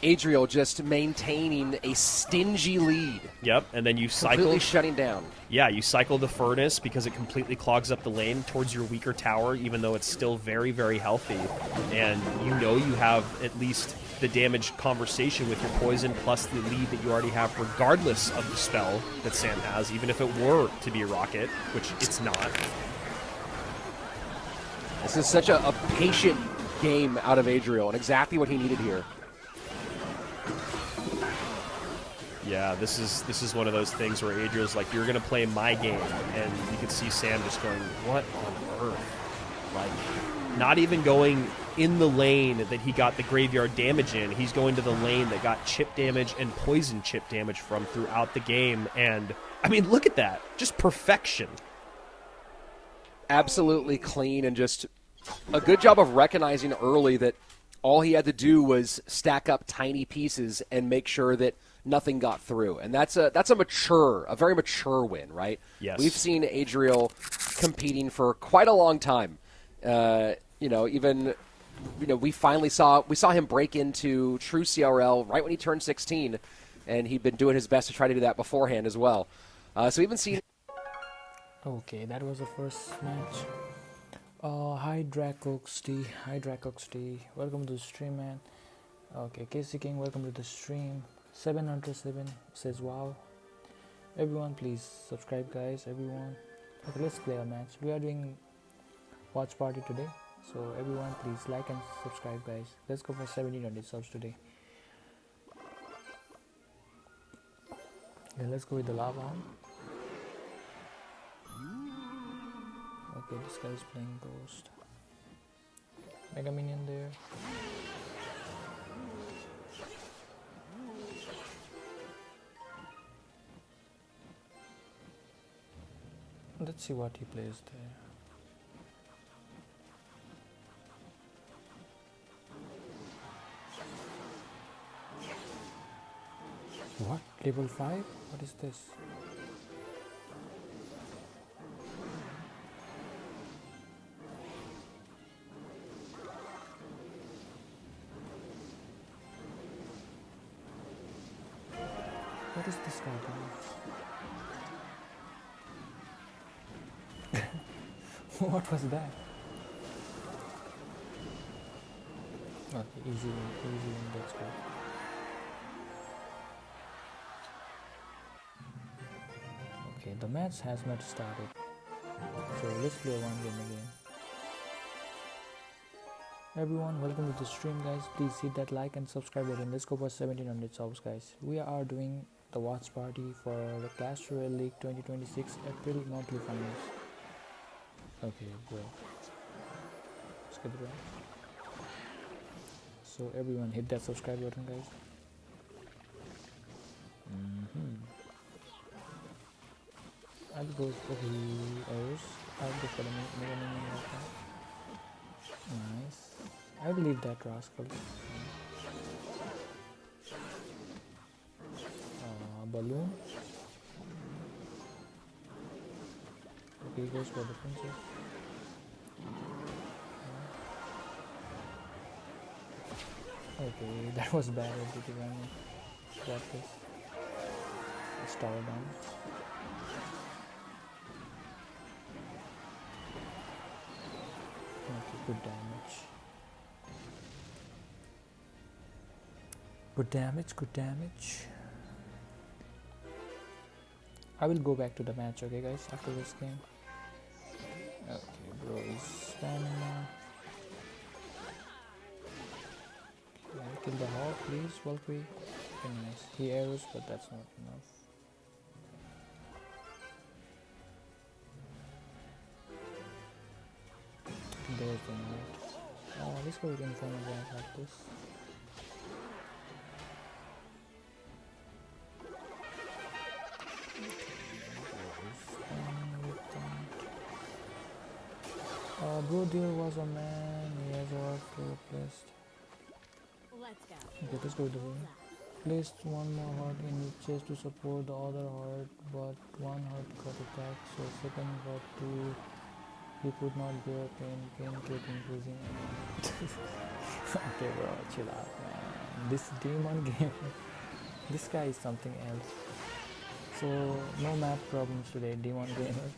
Adriel just maintaining a stingy lead. Yep, and then you cycle. Completely shutting down. Yeah, you cycle the Furnace because it completely clogs up the lane towards your weaker tower, even though it's still very, very healthy. And you know you have at least the damage conversation with your poison plus the lead that you already have regardless of the spell that Sam has, even if it were to be a rocket, which it's not. This is such a patient game out of Adriel and exactly what he needed here. Yeah, this is one of those things where Adriel's like, you're going to play my game, and you can see Sam just going, what on earth? Like, not even going in the lane that he got the Graveyard damage in. He's going to the lane that got chip damage and poison chip damage from throughout the game, and, I mean, look at that. Just perfection. Absolutely clean, and just a good job of recognizing early that all he had to do was stack up tiny pieces and make sure that nothing got through. And that's a very mature win, right? Yes. We've seen Adriel competing for quite a long time. We finally saw him break into true CRL right when he turned 16, and he'd been doing his best to try to do that beforehand as well. So even seen. Okay, that was the first match. Hi Dracoxd. Hi Dracoxd. Welcome to the stream, man. Okay, Casey King, welcome to the stream. 707 says wow. Everyone please subscribe, guys. Everyone. Okay, let's play a match. We are doing watch party today, so everyone please like and subscribe, guys. Let's go for 1700 subs today. Yeah, let's go with the lava. Okay, this guy is playing Ghost. Mega Minion there. Let's see what he plays there. What? Level 5? What is this? What is this guy doing? What was that? Okay, easy win, that's good. Okay, the match has not started. So let's play one game again. Everyone, welcome to the stream, guys. Please hit that like and subscribe button. Let's go for 1700 subs, guys. We are doing the watch party for the Clash Royale League 2026 April monthly finals. Okay, go. Skip it right. So everyone hit that subscribe button, guys. I'll go for heroes. I'll go for the Mega Minion right now. Nice. I will leave that rascal. Balloon. Okay, goes for the princess. Okay, that was bad. Got this. Let's tower down. Okay, good damage. Good damage, good damage. I will go back to the match, okay guys, after this game. Okay, bro is stamina. Okay, kill the hawk, please, Valkyrie. Okay, nice. He arrows, but that's not enough. There's the knight. Let's go with Inferno Giant like this. Bro, there was a man. He has a heart to replace. Let's go. Okay, let's go with the win. Placed one more heart in his chest to support the other heart, but one heart got attacked, so second got two. He could not bear pain. Pain kept increasing. Okay, bro, chill out, man. This demon game, this guy is something else. So no math problems today, demon gamer.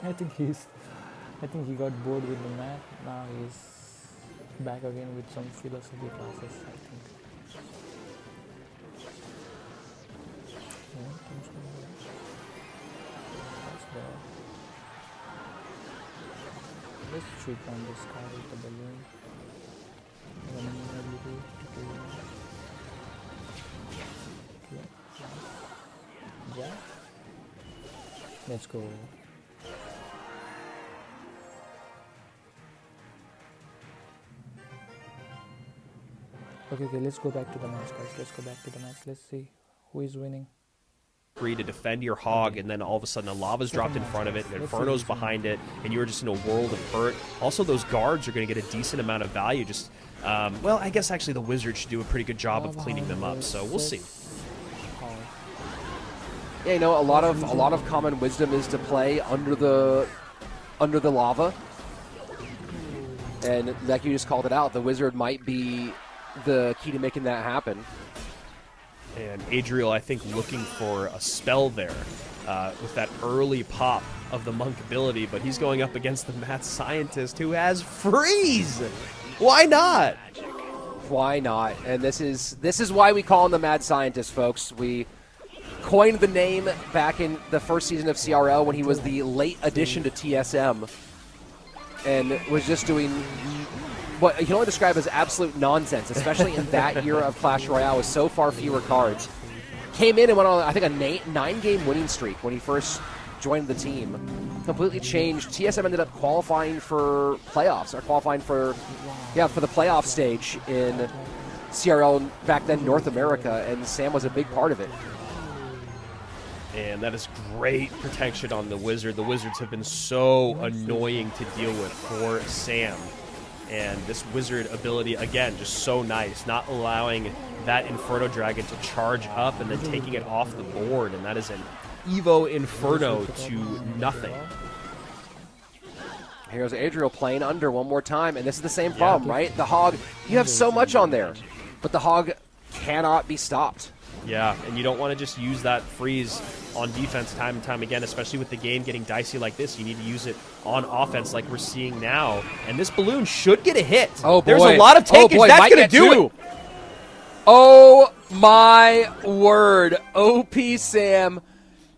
I think he got bored with the math. Now he's back again with some philosophy classes, I think. Yeah, that's bad. Let's trick on this guy with the balloon. Running ability to kill him. Okay, nice. Yeah. Let's go. Okay, let's go back to the match, guys. Let's go back to the match. Let's see who is winning. Free to defend your hog, and then all of a sudden a lava's dropped in front of it, and Inferno's behind it, and you're just in a world of hurt. Also, those guards are going to get a decent amount of value. Just, well, I guess actually the wizard should do a pretty good job of cleaning them up. So we'll see. Yeah, you know, a lot of common wisdom is to play under the lava, and like you just called it out, the wizard might be the key to making that happen. And Adriel, I think, looking for a spell there with that early pop of the monk ability, but he's going up against the mad scientist who has freeze. Why not? Why not? And this is why we call him the mad scientist, folks. We coined the name back in the first season of CRL when he was the late addition to TSM and was just doing what you can only describe as absolute nonsense, especially in that era of Clash Royale with so far fewer cards. Came in and went on, I think, a 9-game winning streak when he first joined the team. Completely changed. TSM ended up qualifying for playoffs, or qualifying for the playoff stage in CRL back then, North America, and Sam was a big part of it. And that is great protection on the wizard. The wizards have been so annoying to deal with for Sam. And this wizard ability, again, just so nice. Not allowing that Inferno Dragon to charge up and then taking it off the board. And that is an Evo Inferno to nothing. Here's Adriel playing under one more time. And this is the same problem, right? The Hog, you have so much on there. But the Hog cannot be stopped. Yeah, and you don't want to just use that freeze on defense time and time again, especially with the game getting dicey like this. You need to use it on offense like we're seeing now. And this balloon should get a hit. Oh, boy. There's a lot of tankage. That's going to do it. Oh, my word. OP Sam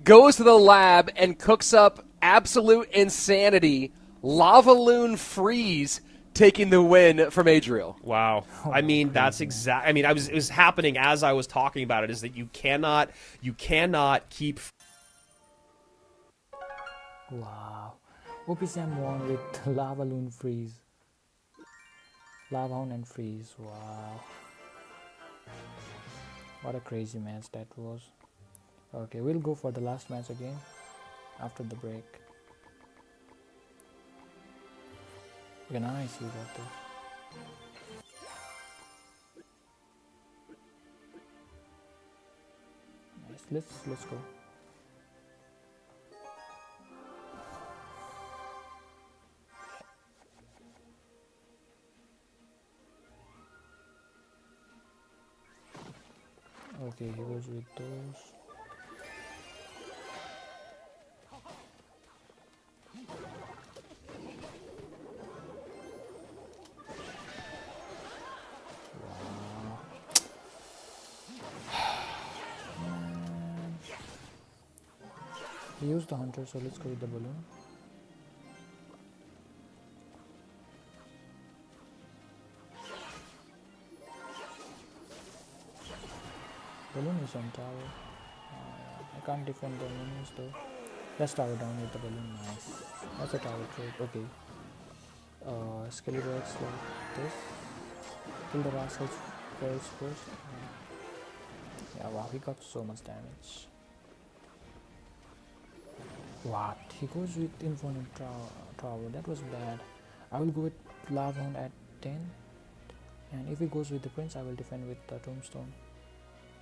goes to the lab and cooks up absolute insanity. Lava Loon freeze, taking the win from Adriel. Wow. I mean, that's exact. I mean, it was happening as I was talking about it, is that you cannot keep. Wow. OP Sam won with Lava Loon freeze. Lava Hound and freeze. Wow. What a crazy match that was. Okay, we'll go for the last match again after the break. Okay, nice, you got this. Nice, let's go. Okay, he goes with those. Wow. He used the hunter, so let's go with the balloon. Balloon is on tower. I can't defend the minions though. Let's tower down with the balloon. Nice. That's a tower trade. Okay. Skeletor X like this. Kill the rascals first. Yeah, wow, he got so much damage. What? He goes with Inferno Tower. That was bad. I will go with Lava Hound at 10. And if he goes with the Prince, I will defend with the Tombstone.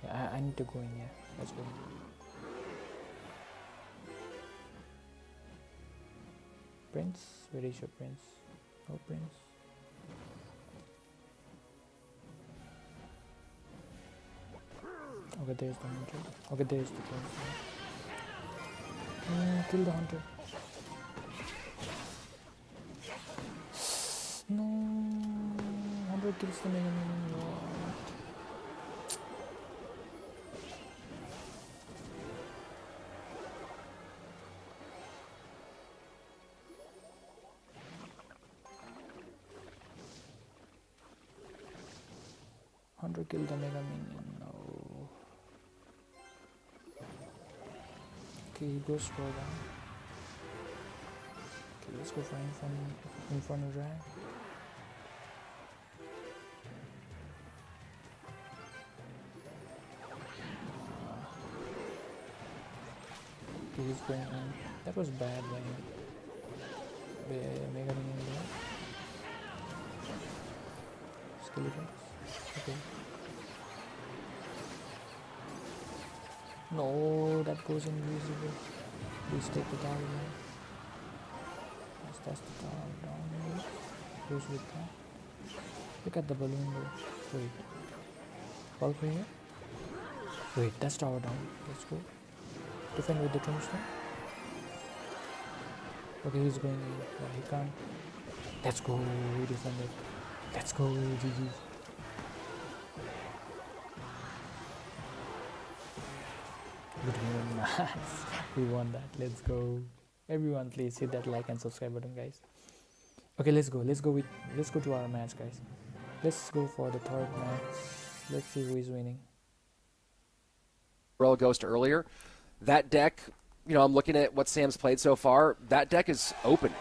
Yeah, I need to go in here. Let's go. Prince? Where is your Prince? No Prince. Okay, there's the hunter. Okay, there's the Prince. Kill the hunter. No, 100 kills the Mega Minion. What? Kill the Mega Minion. No. Okay, he goes for that. Okay, let's go for Inferno Drag. Okay, he's going on. That was bad by Mega Minion there. Skeletons. Okay. No, that goes invisible. Please take the tower down. That's the tower down. Goes with that. Look at the balloon though. Wait. Bulk here? Wait, that's tower down. Let's go. Defend with the tombstone. Okay, he's going in. Yeah, he can't. Let's go. We defended. Let's go. GG. Nice. We won that. Let's go. Everyone please hit that like and subscribe button, guys. Okay, let's go to our match, guys. Let's go for the third match. Let's see who is winning. Royale Ghost earlier. That deck, I'm looking at what Sam's played so far. That deck is open.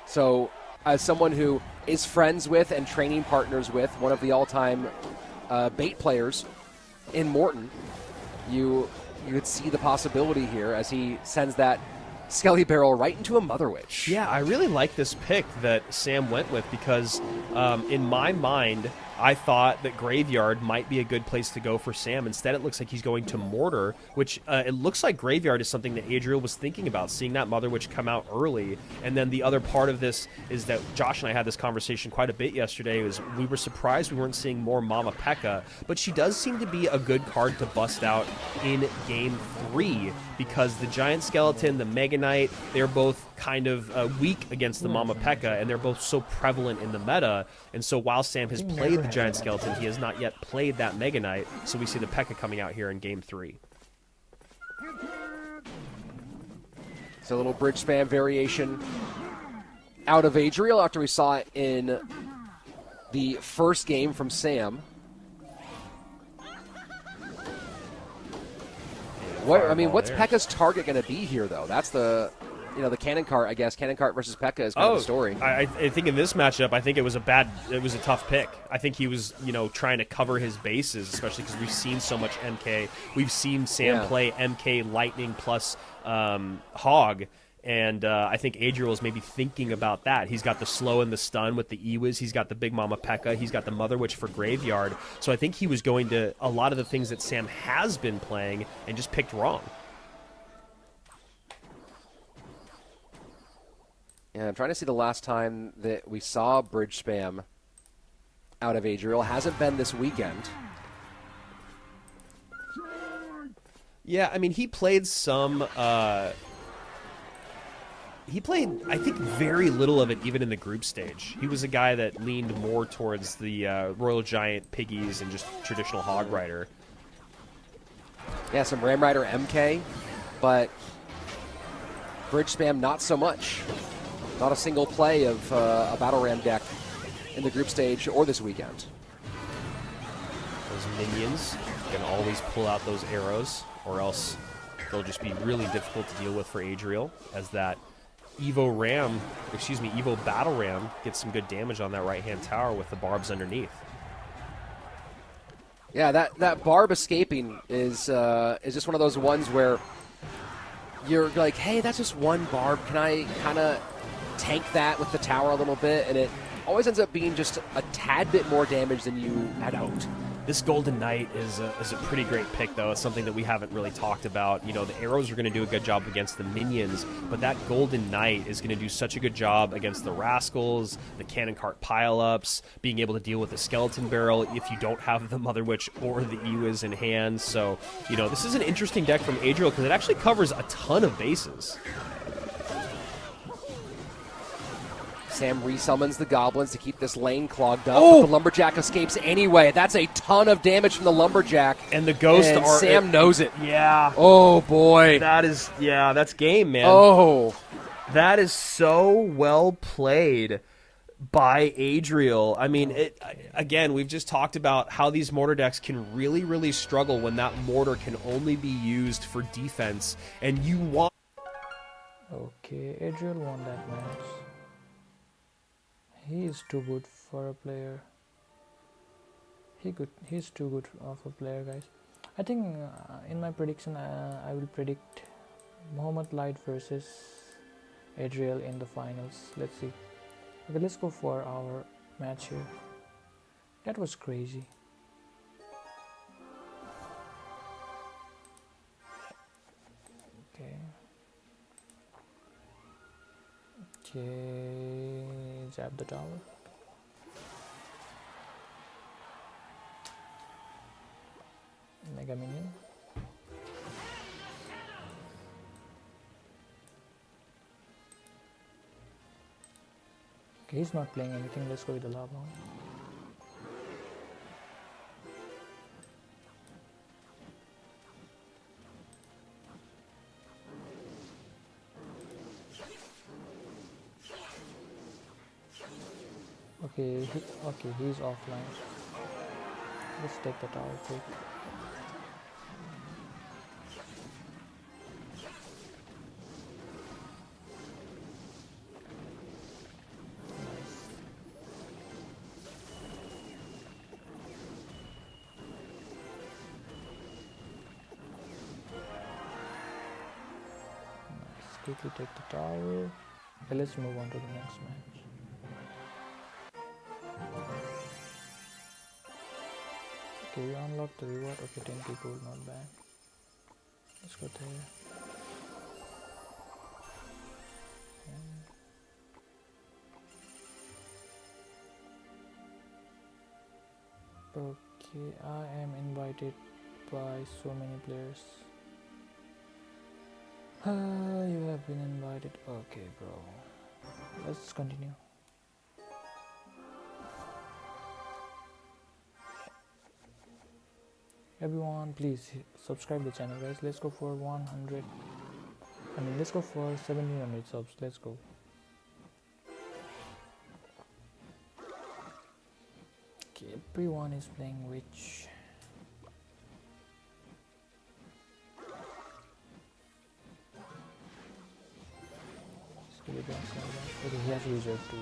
So as someone who is friends with and training partners with one of the all-time bait players in Morton, you could see the possibility here as he sends that Skelly Barrel right into a Mother Witch. Yeah, I really like this pick that Sam went with because in my mind, I thought that Graveyard might be a good place to go for Sam. Instead, it looks like he's going to Mortar, which it looks like Graveyard is something that Adriel was thinking about, seeing that Mother Witch come out early. And then the other part of this is that Josh and I had this conversation quite a bit yesterday. Is we were surprised we weren't seeing more Mama P.E.K.K.A, but she does seem to be a good card to bust out in Game 3 because the Giant Skeleton, the Mega Knight, they're both kind of weak against the Mama P.E.K.K.A, and they're both so prevalent in the meta. And so while Sam has played the Giant Skeleton, he has not yet played that Mega Knight, so we see the P.E.K.K.A coming out here in Game 3. It's a little bridge spam variation out of Adriel after we saw it in the first game from Sam. What's P.E.K.K.A.'s target going to be here, though? That's the cannon cart, I guess. Cannon cart versus P.E.K.K.A is kind of the story. I think in this matchup, I think it was a tough pick. I think he was, trying to cover his bases, especially because we've seen so much MK. We've seen Sam play MK Lightning plus Hog, and I think Adriel is maybe thinking about that. He's got the slow and the stun with the Ewiz. He's got the Big Mama P.E.K.K.A. He's got the Mother Witch for Graveyard. So I think he was going to a lot of the things that Sam has been playing and just picked wrong. Yeah, I'm trying to see the last time that we saw bridge spam out of Adriel. Hasn't been this weekend. Yeah, he played some... he played, I think, very little of it even in the group stage. He was a guy that leaned more towards the Royal Giant Piggies and just traditional Hog Rider. Yeah, some Ram Rider MK, but bridge spam, not so much. Not a single play of a Battle Ram deck in the group stage or this weekend. Those minions can always pull out those arrows, or else they'll just be really difficult to deal with for Adriel, as that Evo Battle Ram gets some good damage on that right-hand tower with the barbs underneath. Yeah, that barb escaping is just one of those ones where you're like, hey, that's just one barb. Can I kind of tank that with the tower a little bit? And it always ends up being just a tad bit more damage than you had hoped. This Golden Knight is a pretty great pick, though. It's something that we haven't really talked about. You know, the arrows are going to do a good job against the minions, but that Golden Knight is going to do such a good job against the Rascals, the Cannon Cart pile-ups, being able to deal with the Skeleton Barrel if you don't have the Mother Witch or the Ewiz in hand. So, you know, this is an interesting deck from Adriel because it actually covers a ton of bases. Sam resummons the goblins to keep this lane clogged up. Oh! The Lumberjack escapes anyway. That's a ton of damage from the Lumberjack. And the Ghost and Sam knows it. Yeah. Oh, boy. That's game, man. Oh. That is so well played by Adriel. I mean, again, we've just talked about how these mortar decks can really, really struggle when that mortar can only be used for defense. And you want... Okay, Adriel won that match. He is too good for a player. He's too good of a player, guys. I think in my prediction, I will predict Mohamed Light versus Adriel in the finals. Let's see. Okay, let's go for our match here. That was crazy. Okay. Okay, zap the tower. Mega minion. Okay, he's not playing anything. Let's go with the lava. Okay, he's offline. Let's take the tower quick. Nice. Quickly take the tower. Okay, let's move on to the next match. Okay, we unlocked the reward. Okay, 10 people, not bad. Let's go there. Okay, I am invited by so many players. You have been invited. Okay, bro. Let's continue. Everyone, please subscribe the channel, guys. Let's go for 100. Let's go for 1700 subs. Let's go. Okay, everyone is playing witch. Okay, he has wizard too.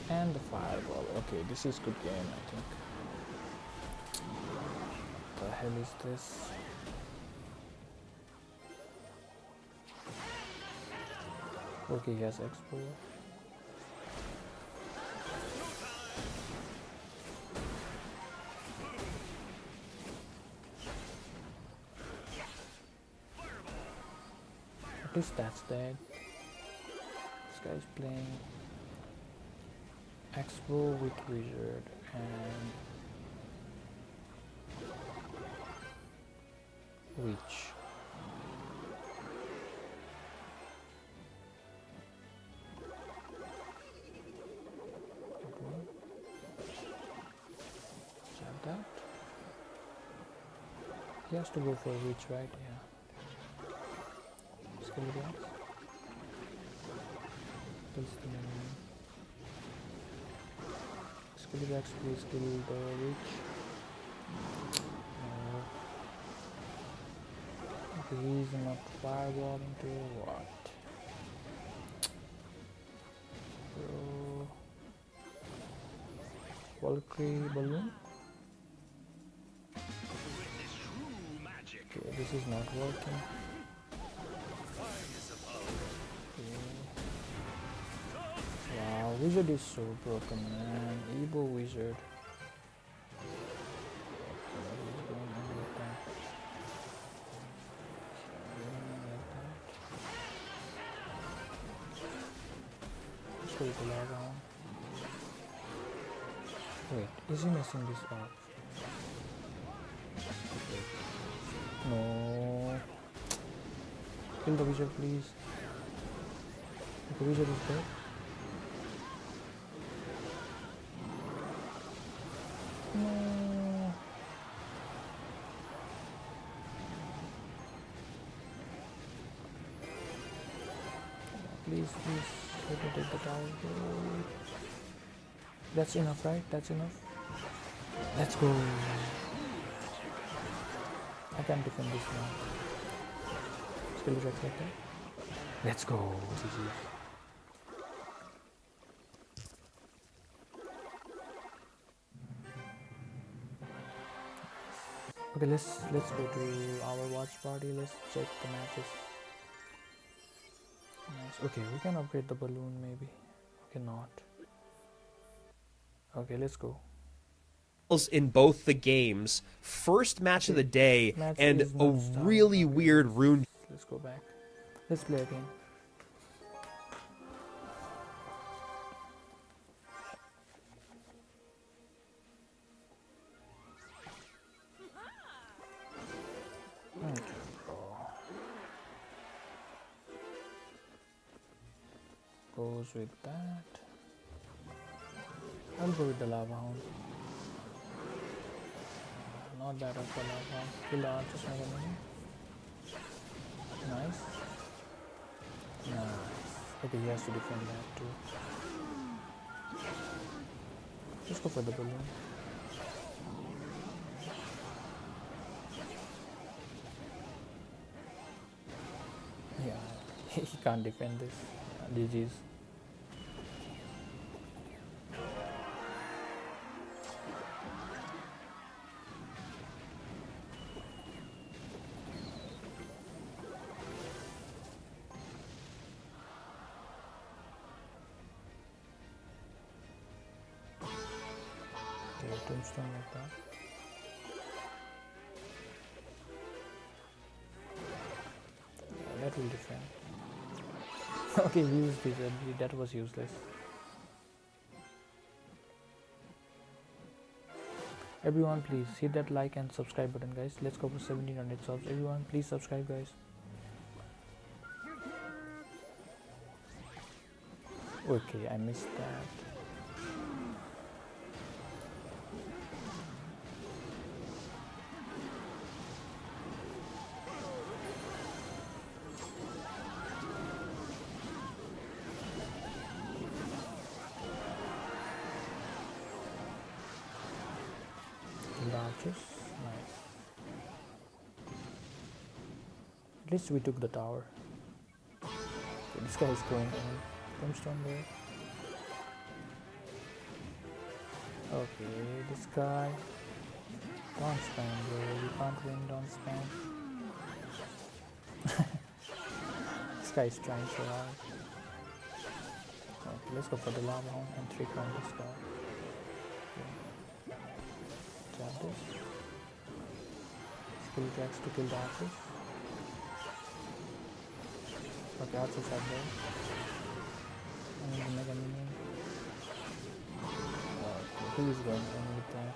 And the fireball. Okay, this is good game, I think. What the hell is this? Okay, he has expo. At least that's dead. This guy's playing expo with wizard and witch. Okay. Jab that. He has to go for witch, right? Yeah. Skeleton. Kills the enemy. Skeleton, please kill the witch. No. Okay, he's not fireballing to what? So, Valkyrie balloon. Okay, this is not working. Wow, wizard is so broken, man. Ebo wizard. Let's go with the lava on. Wait, is he messing this up? No. Kill the wizard, please. The wizard is dead. No. Please, let me take the tower. That's enough, right? That's enough. Let's go. I can't defend this now. Skill checks like that. Let's go. GG. Okay, let's go to our watch party. Let's check the matches. Nice. Okay, we can upgrade the balloon maybe. We cannot. Okay, let's go. In both the games, first match of the day, Match and is a not started. really weird rune. Let's go back. Let's play again. Okay. Goes with that. I'll go with the lava hound. Not bad of the lava hound. Kill the archers, mega mini. Nice. Nice. Okay, he has to defend that too. Let's go for the balloon. Yeah, he can't defend this. GG's. Tombstone like that. Yeah, that will defend. Okay, use this. That was useless. Everyone, please hit that like and subscribe button, guys. Let's go for 1700 subs. Everyone, please subscribe, guys. Okay, I missed that. Nice. At least we took the tower. Okay, this guy is going on. Tombstone there. Okay, this guy. Don't spam, bro. You can't win, don't spam. This guy is trying so hard. Okay, let's go for the lava hound and 3 crown this guy. Grab this. Skill tracks to kill the archers. Okay, archers are there. I need to make a minion. Okay, who is going on with that?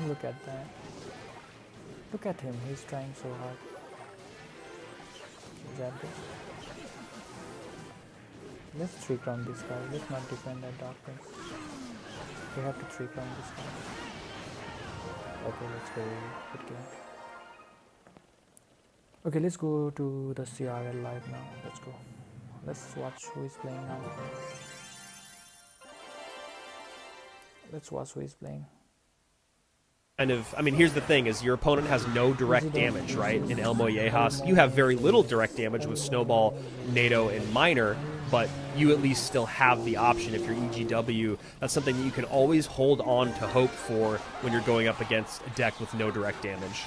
Look at that. Look at him, he's trying so hard. Grab this. Let's 3 crown this guy. Let's not defend that dark prince. We have to 3 crown this guy. Okay, let's go. Good game. Okay, let's go to the CRL live now. Let's go. Let's watch who is playing now. Let's watch who is playing. Kind of, I mean, here's the thing: is your opponent has no direct damage, right? In Elmojas, you have very little direct damage with Snowball, NATO, and Minor, but you at least still have the option if you're EGW. That's something that you can always hold on to hope for when you're going up against a deck with no direct damage.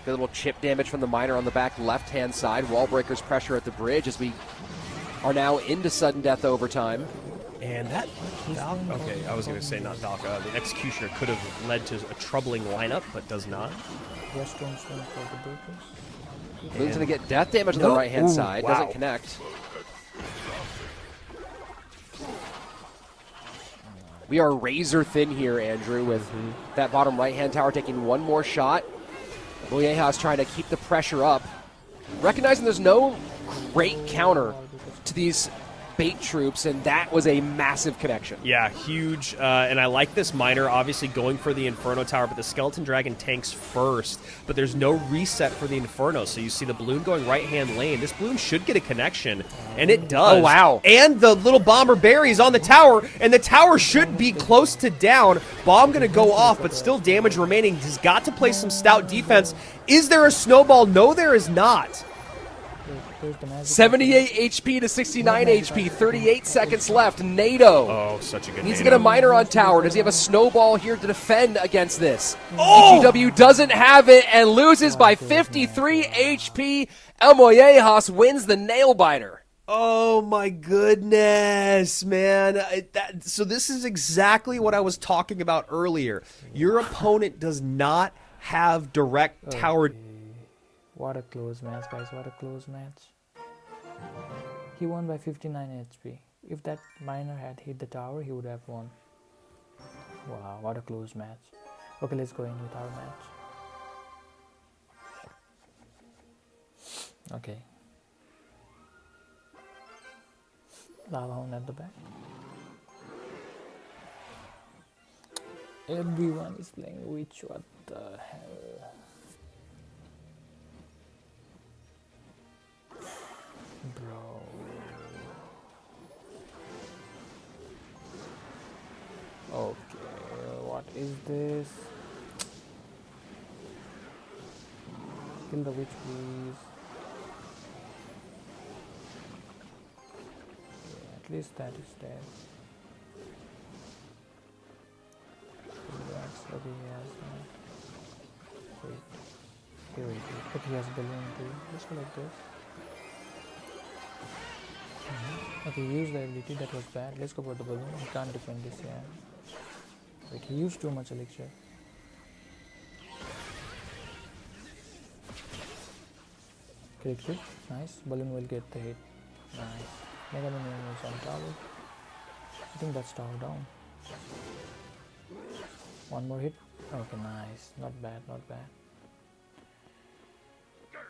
Good little chip damage from the Minor on the back left-hand side. Wall breakers pressure at the bridge as we are now into sudden death overtime. And that okay, I was going to say not Valka. The Executioner could have led to a troubling lineup, but does not. West Stone for the breakers. Moon's going to get death damage on the right-hand side. Wow. Doesn't connect. We are razor thin here, Andrew, with that bottom right-hand tower taking one more shot. Elmojas trying to keep the pressure up. Recognizing there's no great counter to these bait troops, and that was a massive connection. Yeah, huge. And I like this Minor obviously going for the Inferno Tower, but the Skeleton Dragon tanks first. But there's no reset for the Inferno, so you see the balloon going right-hand lane. This balloon should get a connection, and it does. Oh, wow. And the little bomber berries on the tower, and the tower should be close to down. Bomb going to go off, but still damage remaining. He's got to play some stout defense. Is there a snowball? No, there is not. 78 HP to 69 HP, 38 seconds left. NATO. Oh, such a good Needs to NATO. get a Minor on tower. Does he have a snowball here to defend against this? Oh! EGW doesn't have it and loses by 53 HP. Elmojas wins the nail biter. Oh my goodness, man. So this is exactly what I was talking about earlier. Your opponent does not have direct tower. What a close match, guys. What a close match. He won by 59 HP. If that Minor had hit the tower, he would have won. Wow, what a close match. Okay, let's go in with our match. Okay. Lava Hound at the back. Everyone is playing Witch. What the hell? Bro. Okay, what is this? Kill the witch, please. Yeah, at least that is dead. Okay, he has that. Wait. Here we go. But he has balloon too. Let's go like this. Okay, use the ability, that was bad. Let's go for the balloon. He can't defend this, yeah. Wait, he used too much elixir. Click. Nice. Balloon will get the hit. Nice. Mega Minion is on tower. I think that's tower down. One more hit. Okay, nice. Not bad, not bad.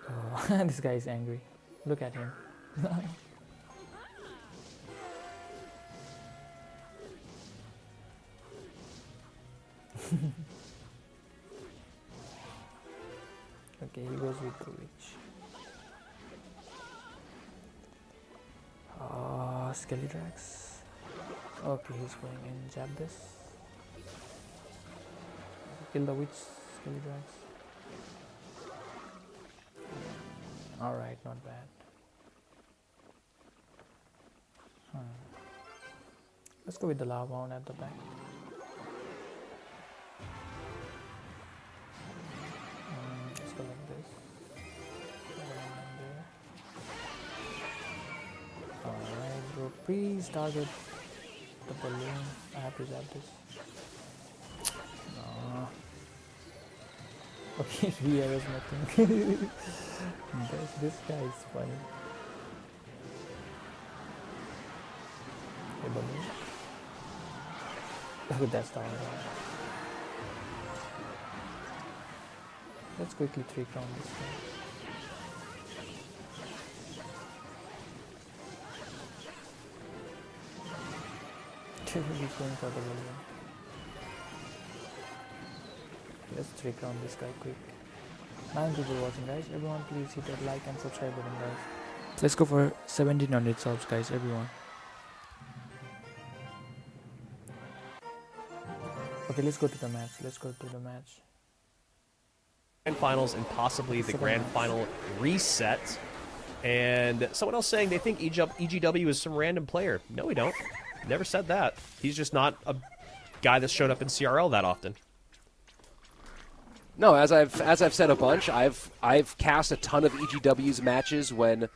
Oh, this guy is angry. Look at him. Okay, he goes with the witch. Skeletrax. Okay, he's going in. Jab this. Kill the witch, Skeletrax. Alright, not bad. Let's go with the lava one at the back. Let's go like this. Alright, bro, please target the balloon. I have to jab this. No. Okay, he has nothing. This guy is funny. Hey, balloon. Okay, that's down. Let's quickly 3-crown this guy. He's going for the balloon. let's trick on this guy quick. 9 people watching, guys. Everyone please hit that like and subscribe button, guys. Let's go for 1700 subs, guys, everyone. Okay, let's go to the match. Grand finals and possibly the grand final reset. And someone else saying they think EGW is some random player. No, we don't. Never said that. He's just not a guy that's shown up in CRL that often. No, as I've said a bunch, I've cast a ton of EGW's matches when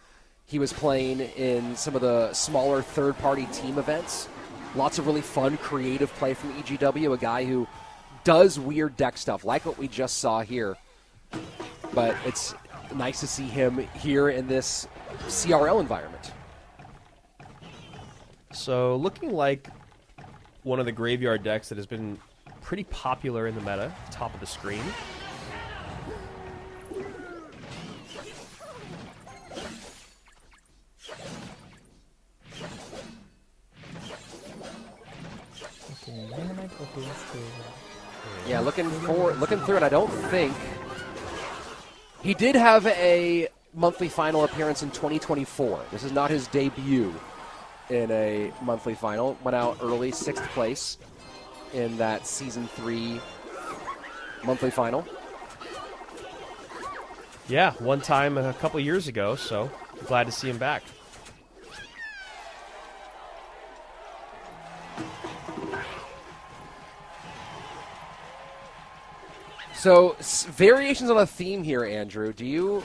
he was playing in some of the smaller third-party team events. Lots of really fun, creative play from EGW, a guy who does weird deck stuff, like what we just saw here. But it's nice to see him here in this CRL environment. So looking like one of the graveyard decks that has been pretty popular in the meta, top of the screen. Yeah, looking through it, I don't think he did have a monthly final appearance in 2024. This is not his debut in a monthly final. Went out early, 6th place in that Season 3 monthly final. Yeah, one time a couple years ago, so glad to see him back. So, variations on a theme here, Andrew. Do you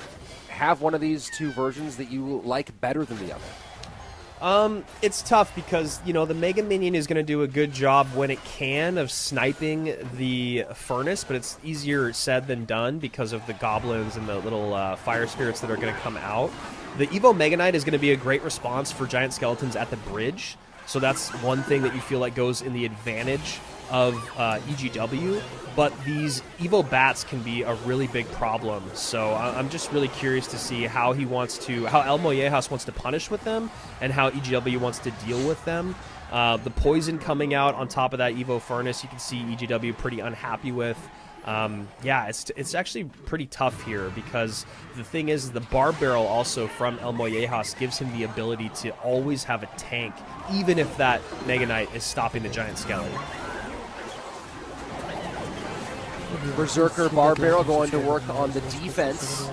have one of these two versions that you like better than the other? It's tough because, you know, the Mega Minion is going to do a good job when it can of sniping the Furnace, but it's easier said than done because of the goblins and the little fire spirits that are going to come out. The Evo Mega Knight is going to be a great response for giant skeletons at the bridge, so that's one thing that you feel like goes in the advantage of EGW, but these Evo Bats can be a really big problem. So I'm just really curious to see how Elmojas wants to punish with them and how EGW wants to deal with them. The poison coming out on top of that Evo Furnace, you can see EGW pretty unhappy with. Yeah, it's actually pretty tough here because the thing is the bar barrel also from Elmojas gives him the ability to always have a tank, even if that Mega Knight is stopping the giant skeleton. Berserker Bar Barrel going to work on the defense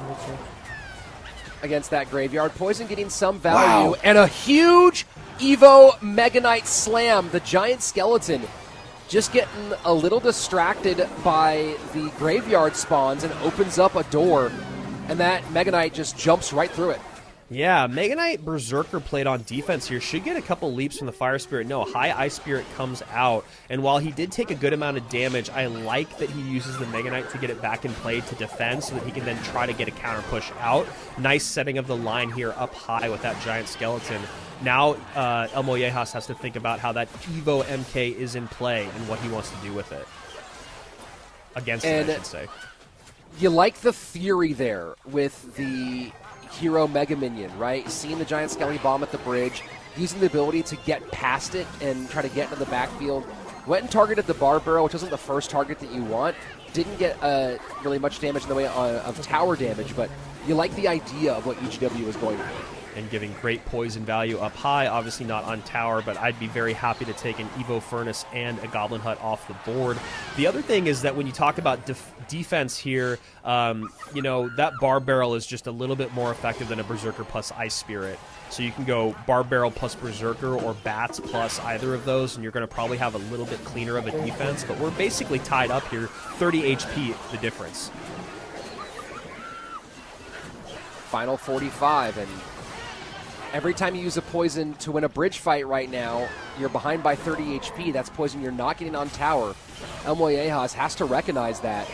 against that graveyard. Poison getting some value. Wow. And a huge Evo Mega Knight slam. The giant skeleton just getting a little distracted by the graveyard spawns and opens up a door. And that Mega Knight just jumps right through it. Yeah, Mega Knight Berserker played on defense here. Should get a couple leaps from the Fire Spirit. No, High Ice Spirit comes out. And while he did take a good amount of damage, I like that he uses the Mega Knight to get it back in play to defend so that he can then try to get a counter push out. Nice setting of the line here up high with that giant skeleton. Now Elmojas has to think about how that Evo MK is in play and what he wants to do with it. Against it, I should say. You like the theory there with the Hero Mega Minion, right? Seeing the giant Skelly Bomb at the bridge, using the ability to get past it and try to get into the backfield. Went and targeted the Bar Barrel, which wasn't the first target that you want. Didn't get really much damage in the way of tower damage, but you like the idea of what EGW was going for. And giving great poison value up high, obviously not on tower, but I'd be very happy to take an Evo Furnace and a Goblin Hut off the board. The other thing is that when you talk about defense here, you know, that Bar Barrel is just a little bit more effective than a Berserker plus Ice Spirit. So you can go Bar Barrel plus Berserker or Bats plus either of those, and you're going to probably have a little bit cleaner of a defense, but we're basically tied up here, 30 HP the difference. Final 45, and every time you use a poison to win a bridge fight right now, you're behind by 30 HP. That's poison you're not getting on tower. Elmojas has to recognize that.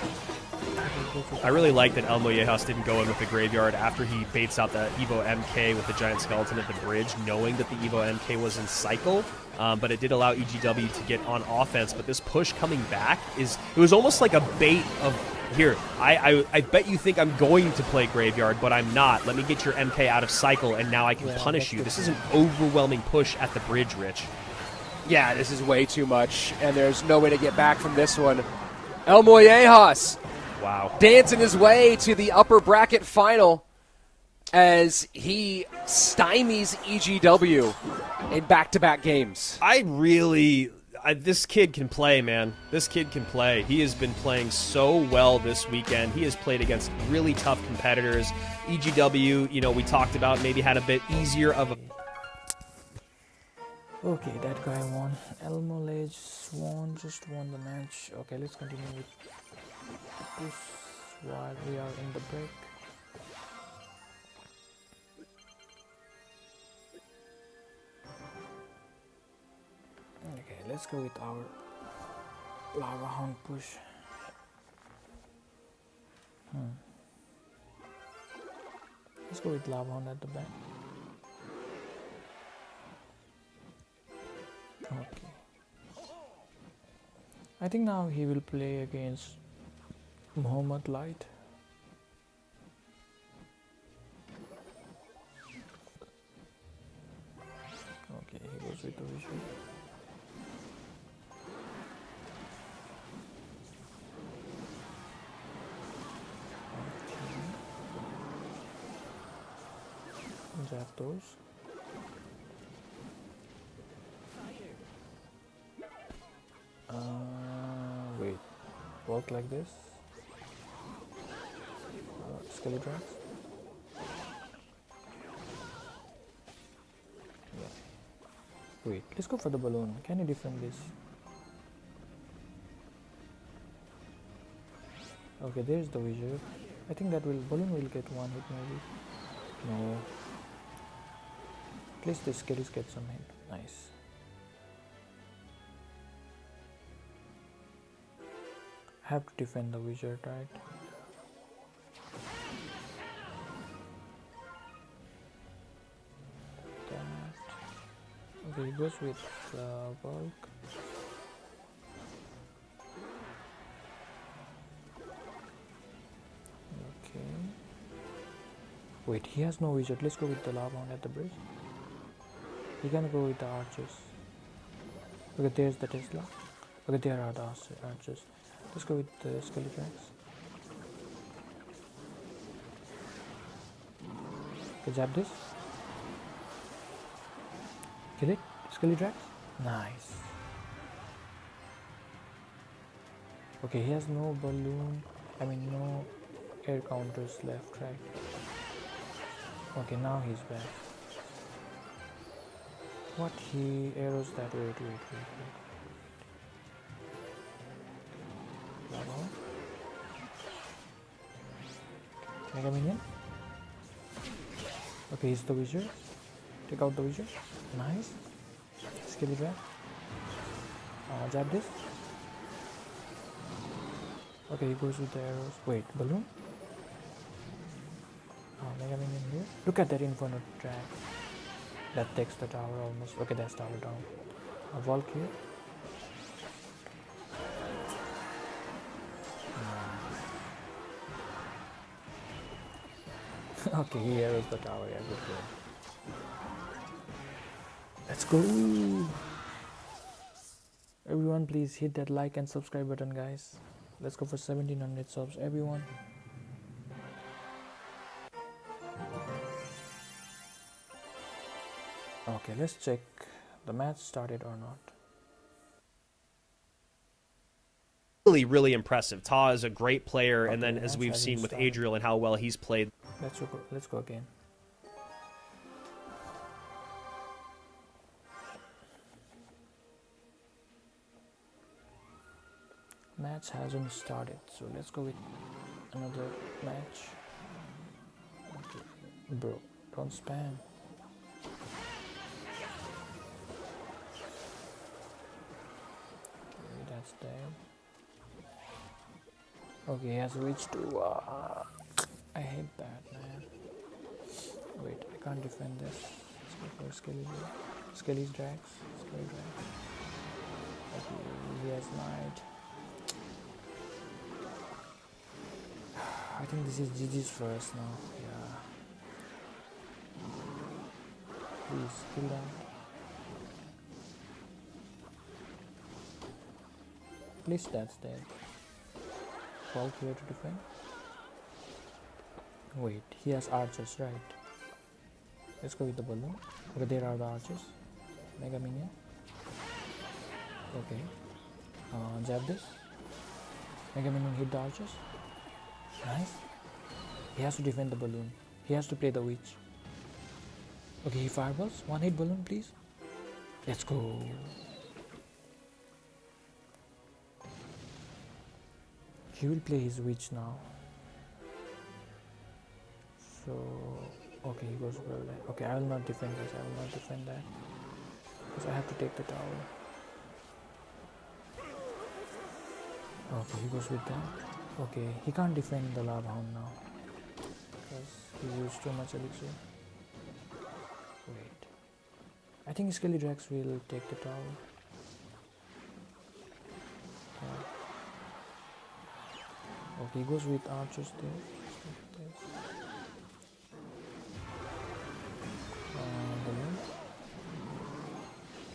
I really like that Elmojas didn't go in with the graveyard after he baits out the Evo MK with the giant skeleton at the bridge, knowing that the Evo MK was in cycle. But it did allow EGW to get on offense. But this push coming back it was almost like a bait of, here, I bet you think I'm going to play graveyard, but I'm not. Let me get your MK out of cycle, and now I can punish you. This is an overwhelming push at the bridge, Rich. Yeah, this is way too much, and there's no way to get back from this one. Elmojas Wow. dancing his way to the upper bracket final as he stymies EGW in back-to-back games. This kid can play, man. This kid can play. He has been playing so well this weekend. He has played against really tough competitors. EGW, you know, we talked about maybe had a bit easier of a... Okay, that guy won. Elmojas just won the match. Okay, let's continue with this while we are in the break. Okay, let's go with our lava hound push. Let's go with lava hound at the back. Okay. I think now he will play against Mohamed Light. Okay, he goes with the vision. Zapdos. Wait, walk like this. Skeletrons. Yeah. Wait, let's go for the balloon. Can you defend this? Okay, there's the wizard. I think that balloon will get one hit maybe. No. At least the skeletons get some hit. Nice. Have to defend the wizard, right? That. Okay, he goes with bulk. Okay. Wait, he has no wizard. Let's go with the lava on at the bridge. We can go with the archers. Okay, there's the Tesla. Okay, there are the archers. Let's go with the Skeletrons. Okay, jab this. Kill it. Skeletrons. Nice. Okay, he has no balloon. No air counters left, right? Okay, now he's back. What? He arrows that. Wait. Mega minion. Okay, he's the wizard. Take out the wizard. Nice. Skill grab. Jab this. Okay, he goes with the arrows. Wait, balloon. Mega minion here. Look at that inferno track. That takes the tower almost. Okay, that's tower down. A Volk here. Okay, he arrows the tower. Yeah, good. Let's go. Everyone, please hit that like and subscribe button, guys. Let's go for 1700 subs, everyone. Okay, let's check the match started or not. Really impressive. Ta is a great player, and then as we've seen with Adriel and how well he's played. Let's go again. Match hasn't started, so let's go with another match. Okay. Bro, don't spam. Okay, that's there. Okay, he has reached to. I hate that, man. Wait, I can't defend this. Let's go for Skelly's drags. Skelly drags. Okay, he has knight. I think this is GG's first now. Yeah. Please kill that. At least that's dead. bulk here to defend. Wait, he has archers, right? Let's go with the balloon. Okay, there are the archers. Mega minion. Okay. Jab this. Mega minion hit the archers. Nice. He has to defend the balloon. He has to play the witch. Okay, he fireballs. One hit balloon, please. Let's go. He will play his witch now. So, okay, he goes well there. Okay, I will not defend this. I will not defend that. Because I have to take the tower. Okay, he goes with that. Okay, he can't defend the lava hound now. Because he used too much elixir. Wait. I think Skelly Drax will take the tower. Yeah. Okay, he goes with archers there.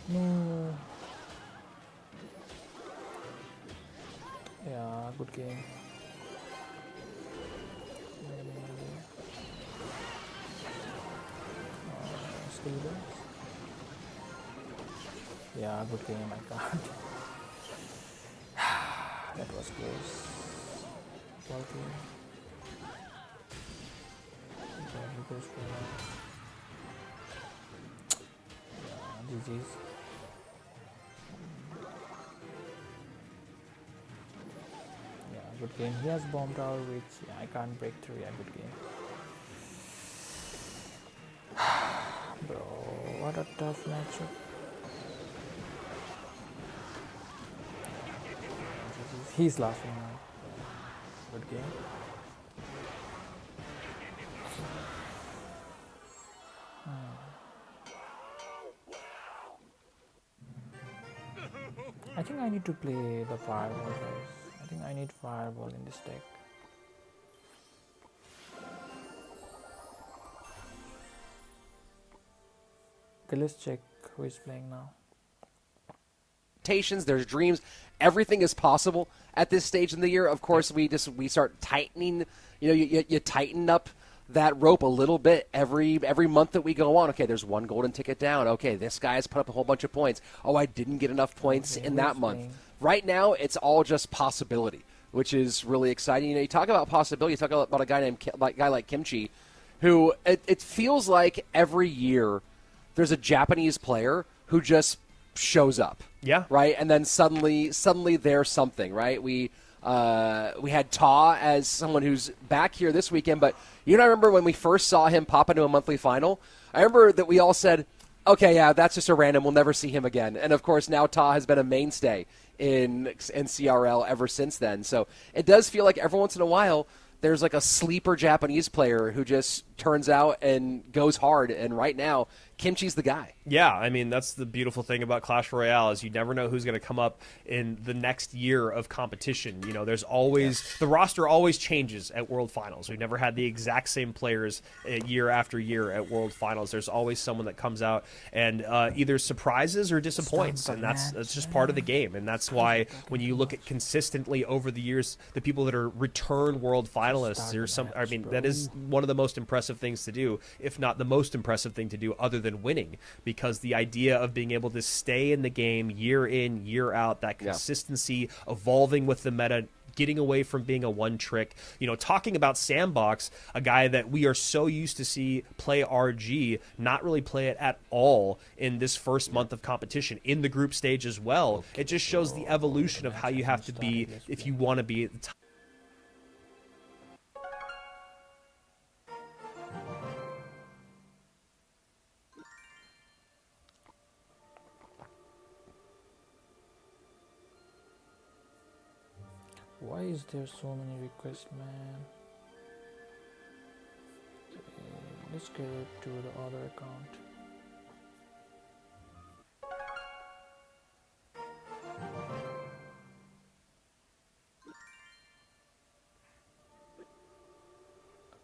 No. Yeah, good game. Yeah, good game. I can't. That was close. Well game. Okay, he goes for that. Yeah, GG's. Yeah, good game. He has bomb tower, which I can't break through. Yeah, good game. Bro, what a tough matchup. He's laughing now. Good game. I think I need to play the fireball, guys. I think I need fireball in this deck. Okay, let's check who is playing now. There's dreams. Everything is possible at this stage in the year. Of course, we start tightening. You tighten up that rope a little bit every month that we go on. Okay, there's one golden ticket down. Okay, this guy has put up a whole bunch of points. Oh, I didn't get enough points in that month. Right now, it's all just possibility, which is really exciting. You talk about possibility. You talk about a guy like Kimchi, who it feels like every year there's a Japanese player who just shows up. Yeah. Right? And then suddenly there's something, right? We had Ta as someone who's back here this weekend, but I remember when we first saw him pop into a monthly final, I remember that we all said, okay, yeah, that's just a random. We'll never see him again. And, of course, now Ta has been a mainstay in CRL ever since then. So it does feel like every once in a while there's like a sleeper Japanese player who just turns out and goes hard. And right now, Kimchi's the guy. Yeah, I mean, that's the beautiful thing about Clash Royale is you never know who's going to come up in the next year of competition. There's always the roster always changes at World Finals. We've never had the exact same players year after year at World Finals. There's always someone that comes out and either surprises or disappoints, and that's just part of the game. And that's why when you look at consistently over the years, the people that are return World Finalists, there's some. I mean, that is one of the most impressive things to do, if not the most impressive thing to do, other than winning, because the idea of being able to stay in the game year in, year out, that consistency, evolving with the meta, getting away from being a one trick, talking about Sandbox, a guy that we are so used to see play RG, not really play it at all in this first month of competition, in the group stage as well. It just shows the evolution of how you have to be if you want to be at the top. Why is there so many requests, man? Okay, let's get to the other account.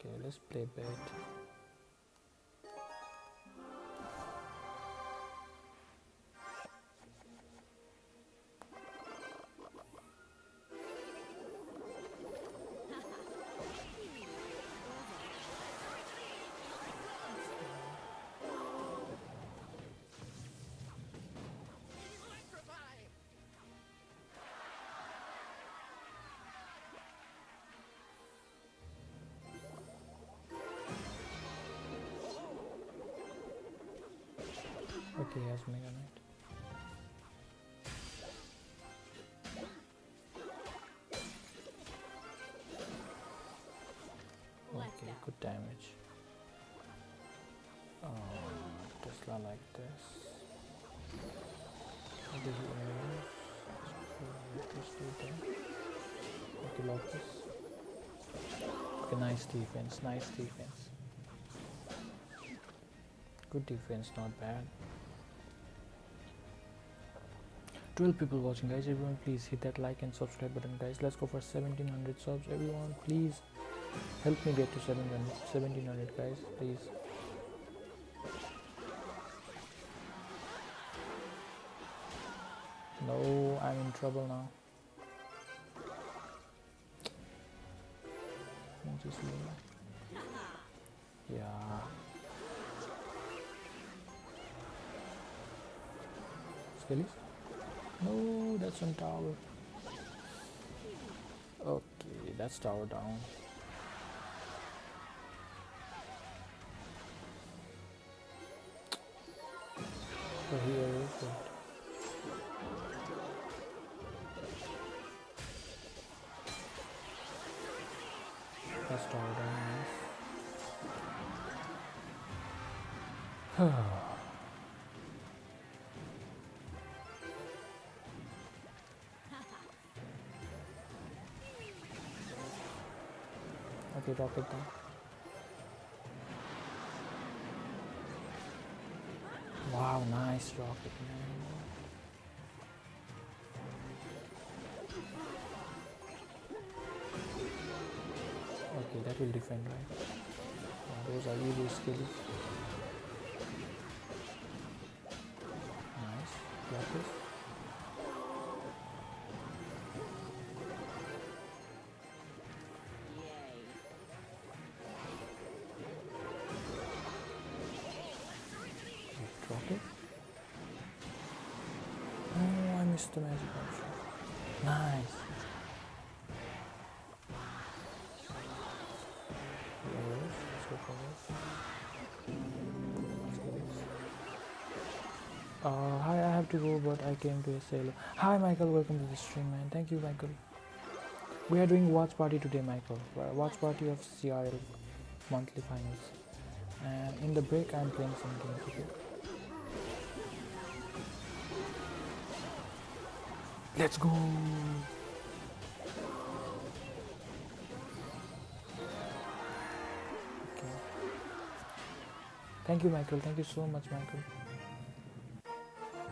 Okay, let's play bet. Okay, he has Mega Knight. Let's Okay, go. good damage. Tesla like this. What did he use? Okay, lock this. Okay, nice defense, nice defense. Good defense, not bad. 12 people watching, guys. Everyone please hit that like and subscribe button, guys. Let's go for 1700 subs. Everyone please help me get to 1700 guys, please. No, I'm in trouble now. Just leave. Yeah. Skellies? No, that's on tower. Okay, that's tower down. So here is it. That's tower down, nice. Okay, drop it down. Wow, nice rocket, man. Okay, that will defend, right? Yeah, those are really skilly. Nice. Block this. Drop it. Oh, I missed the magic option. Nice. Let's go for this. Hi, I have to go, but I came to say hello. Hi, Michael. Welcome to the stream, man. Thank you, Michael. We are doing watch party today, Michael. Watch party of CRL monthly finals. And in the break, I'm playing some games. Okay? Let's go. Okay. Thank you, Michael. Thank you so much, Michael.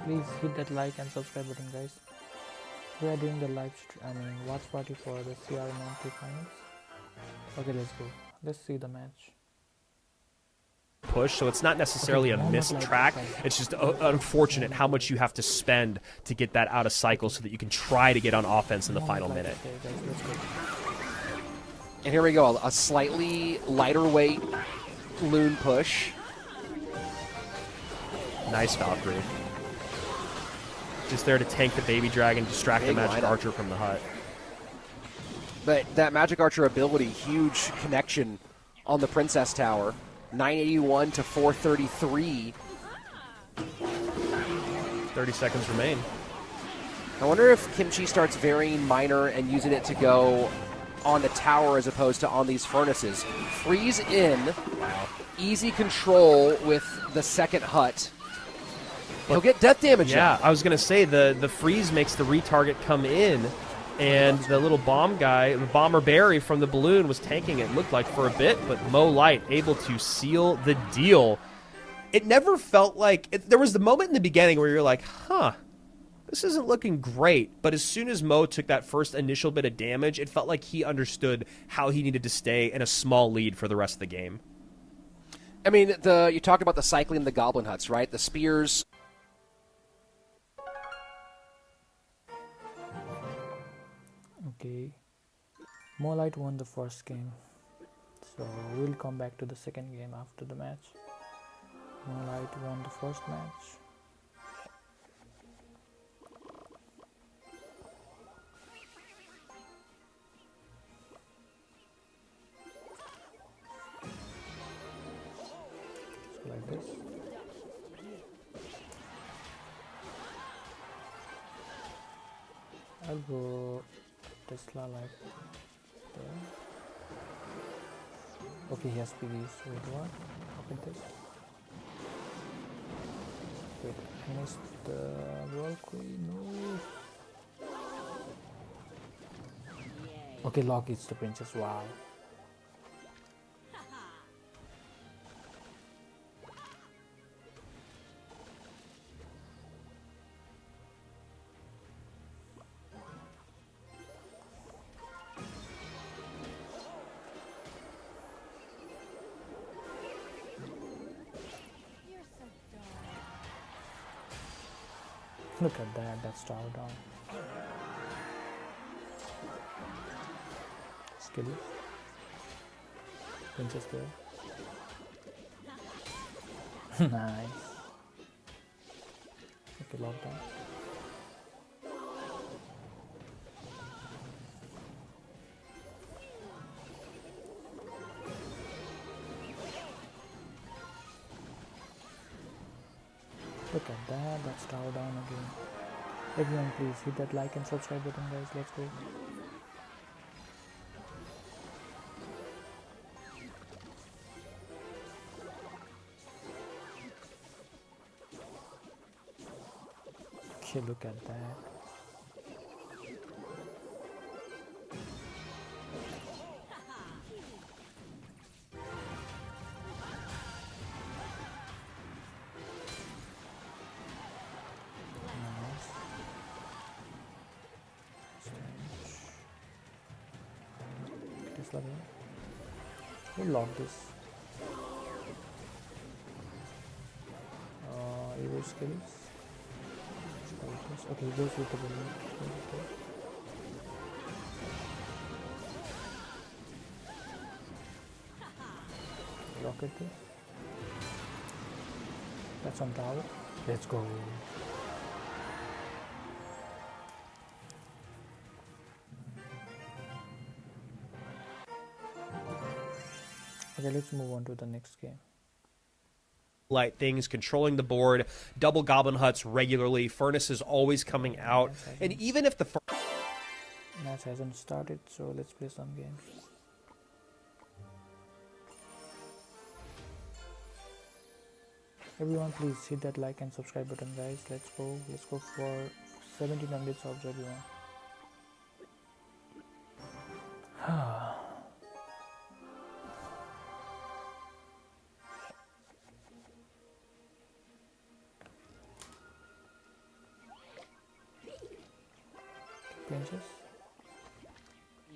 Please hit that like and subscribe button, guys. We are doing the watch party for the CR monthly finals. Okay, let's go. Let's see the match. Push, so it's not necessarily a missed track. It's just unfortunate how much you have to spend to get that out of cycle so that you can try to get on offense in the final minute. And here we go, a slightly lighter weight loon push. Nice Valkyrie. Just there to tank the baby dragon, distract the magic archer from the hut. But that magic archer ability, huge connection on the princess tower. 981 to 433. 30 seconds remain. I wonder if Kimchi starts varying minor and using it to go on the tower as opposed to on these furnaces. Freeze in. Wow. Easy control with the second hut. He'll get death damage. Yeah, I was going to say the freeze makes the retarget come in, and the little bomb guy, the bomber Barry from the balloon, was tanking it, looked like, for a bit, but Mo Light able to seal the deal. It never felt like... there was the moment in the beginning where you're like, huh, this isn't looking great. But as soon as Mo took that first initial bit of damage, it felt like he understood how he needed to stay in a small lead for the rest of the game. I mean, you talked about the cycling the goblin huts, right? The spears... Okay, Moonlight won the first game, so we'll come back to the second game after the match. Moonlight won the first match. So like this. I'll go Tesla like there. Okay, he has PVs. Wait, what? Look at this. Wait, I missed the roll queen. No. Okay, lock is the princess. Wow. Look at that, that's showdown. Skill. Princess there. Nice. Okay, lockdown. Look at that, that's tower down again. Everyone please hit that like and subscribe button guys, let's go. Okay, look at that. We'll lock this. Evo skills. Okay, he goes with the balloon. Lock it there. That's on tower. Let's go. Okay, let's move on to the next game. Light things, controlling the board, double goblin huts regularly, furnace is always coming out, and even if the match hasn't started, so let's play some games. Everyone please hit that like and subscribe button guys, let's go for 1700 subs everyone. Princess.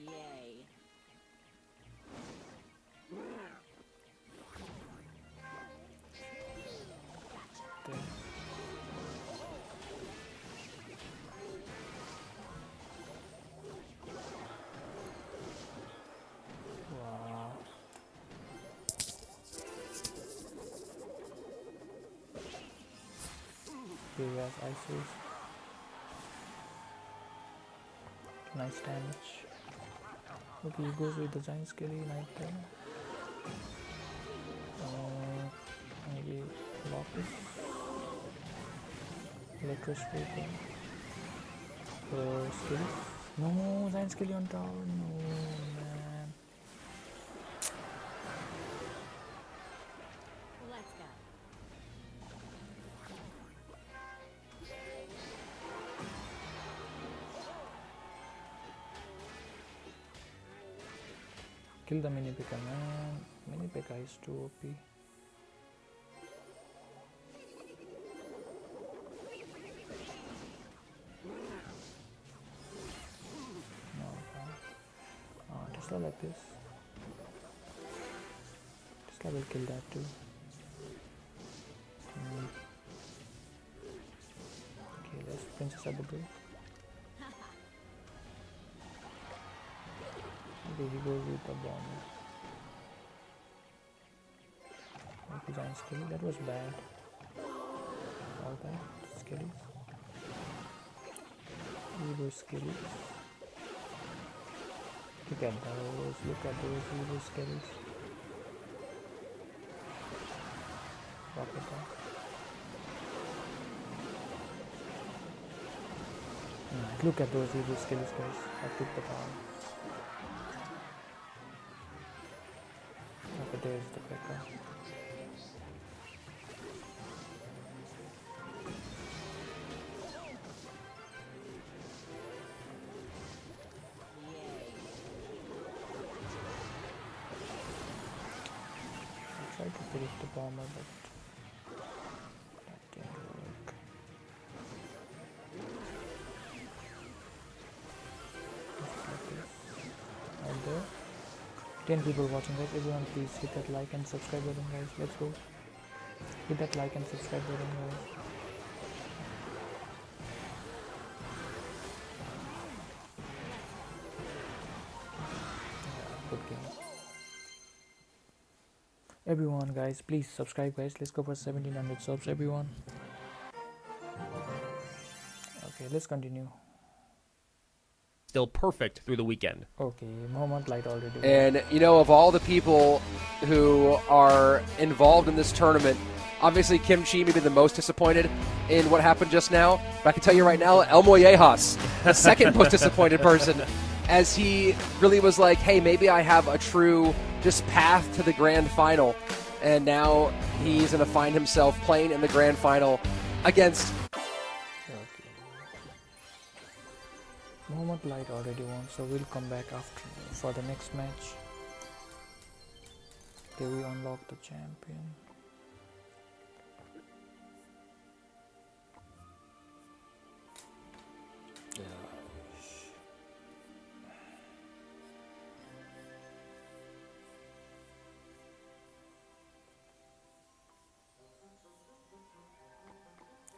Yay. There. Wow. Okay guys, ISIS. Nice damage. Okay, he goes with the giant skelly right there. Maybe lock it. Electrospray. Skelly. No, giant skelly on tower. No, man. Let's go. Kill the mini P.E.K.K.A, man. Mini P.E.K.K.A is too OP. No, Tesla like this. Tesla will kill that too. Okay, let's princess at the blue. Okay, he goes with the bomb. Okay, giant skelly. That was bad. All that. Skelly. Evil skelly. Look at those. Look at those evil skellies. Rocket that. Look at those easy skills, guys. I took the power. Okay, there's the Pekka. I tried to predict the bomber, but that didn't work. Right there. 10 people watching, guys. Everyone please hit that like and subscribe button, guys. Let's go. Hit that like and subscribe button, guys. Yeah, good game. Everyone, guys, please subscribe, guys. Let's go for 1700 subs, everyone. Okay, let's continue. Still perfect through the weekend. Okay, Mohamed Light already. And, you know, of all the people who are involved in this tournament, obviously Kimchi may be the most disappointed in what happened just now. But I can tell you right now, Elmojas, the second most disappointed person, as he really was like, hey, maybe I have a true just path to the grand final. And now he's going to find himself playing in the grand final against... Mohamed Light already won, so we'll come back after for the next match. Okay, we unlock the champion.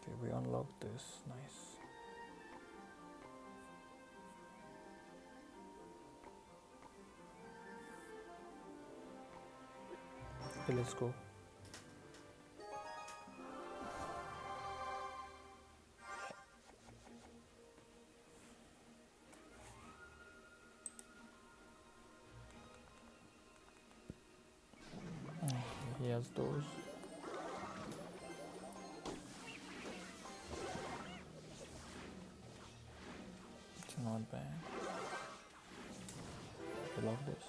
Okay, we unlock this. Nice. Okay, let's go. He has those. It's not bad. I love this.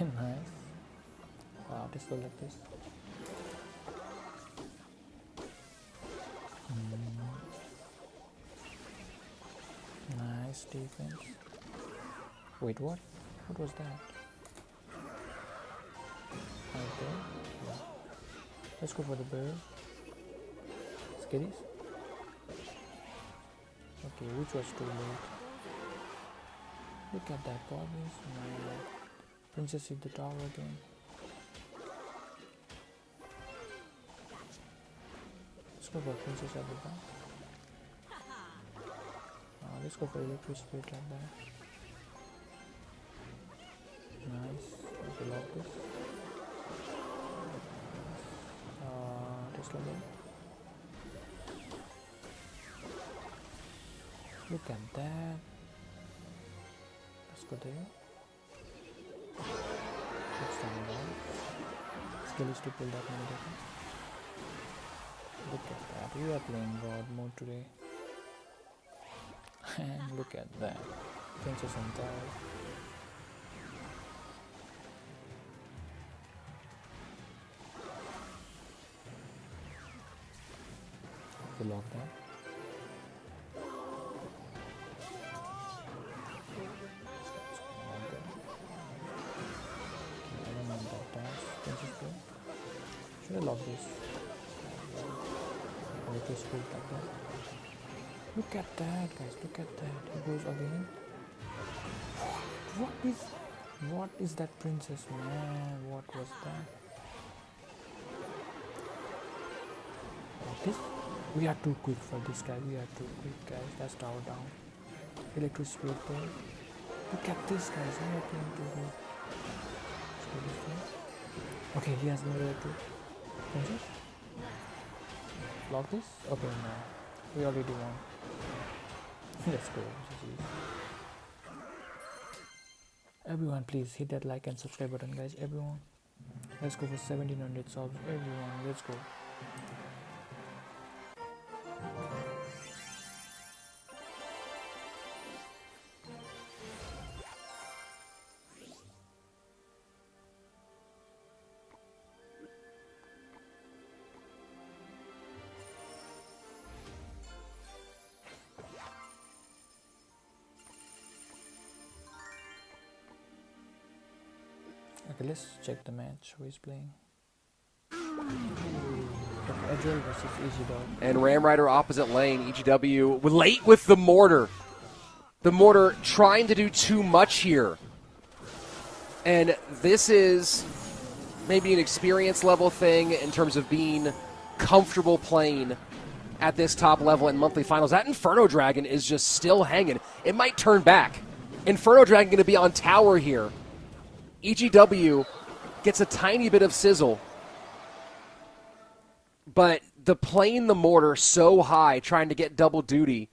Nice. Wow, this will like this. Nice defense. Wait, what? What was that? Right there? Yeah. Let's go for the barrel. Skitties? Okay, which was too late. Look at that, Bobbies. Man. Princess hit the tower again. Let's go for Princess at the back. Let's go for electric spirit like that. Nice. Okay, love this. Just like that. Look at that. Let's go there. Let's stand down. Skill is to pull that many seconds. Look at that. We are playing God mode today. And look at that. Princess on tower. We love that. I love this. Okay, spirit like that. Look at that, guys. Look at that. He goes again. What is that princess, man? What was that? This? We are too quick for this guy. We are too quick, guys. That's tower down. Electric spirit there. Look at this, guys. We are playing too good. Okay, he has no way to. Princess? Block this? Okay, no. We already won. Let's go. GG. Everyone, please hit that like and subscribe button, guys. Everyone. Let's go for 1700 subs. Everyone, let's go. Okay, let's check the match. Who is playing? Okay, Adriel versus EGW. And Ram Rider opposite lane, EGW late with the mortar. The mortar trying to do too much here. And this is maybe an experience level thing in terms of being comfortable playing at this top level in monthly finals. That Inferno Dragon is just still hanging. It might turn back. Inferno Dragon going to be on tower here. EGW gets a tiny bit of sizzle. But the playing the mortar so high, trying to get double duty,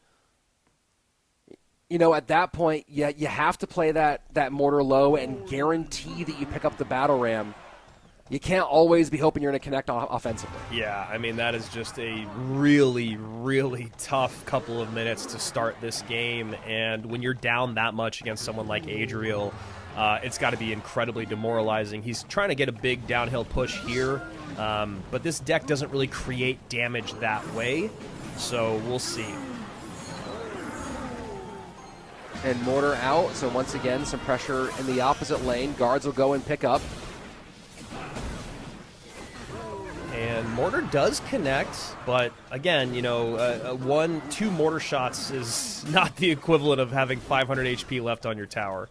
you know, at that point, yeah, you have to play that mortar low and guarantee that you pick up the battle ram. You can't always be hoping you're going to connect offensively. Yeah, I mean, that is just a really, really tough couple of minutes to start this game. And when you're down that much against someone like Adriel, it's got to be incredibly demoralizing. He's trying to get a big downhill push here, but this deck doesn't really create damage that way, so we'll see. And mortar out, so once again, some pressure in the opposite lane. Guards will go and pick up. And mortar does connect, but again, you know, 2 mortar shots is not the equivalent of having 500 HP left on your tower.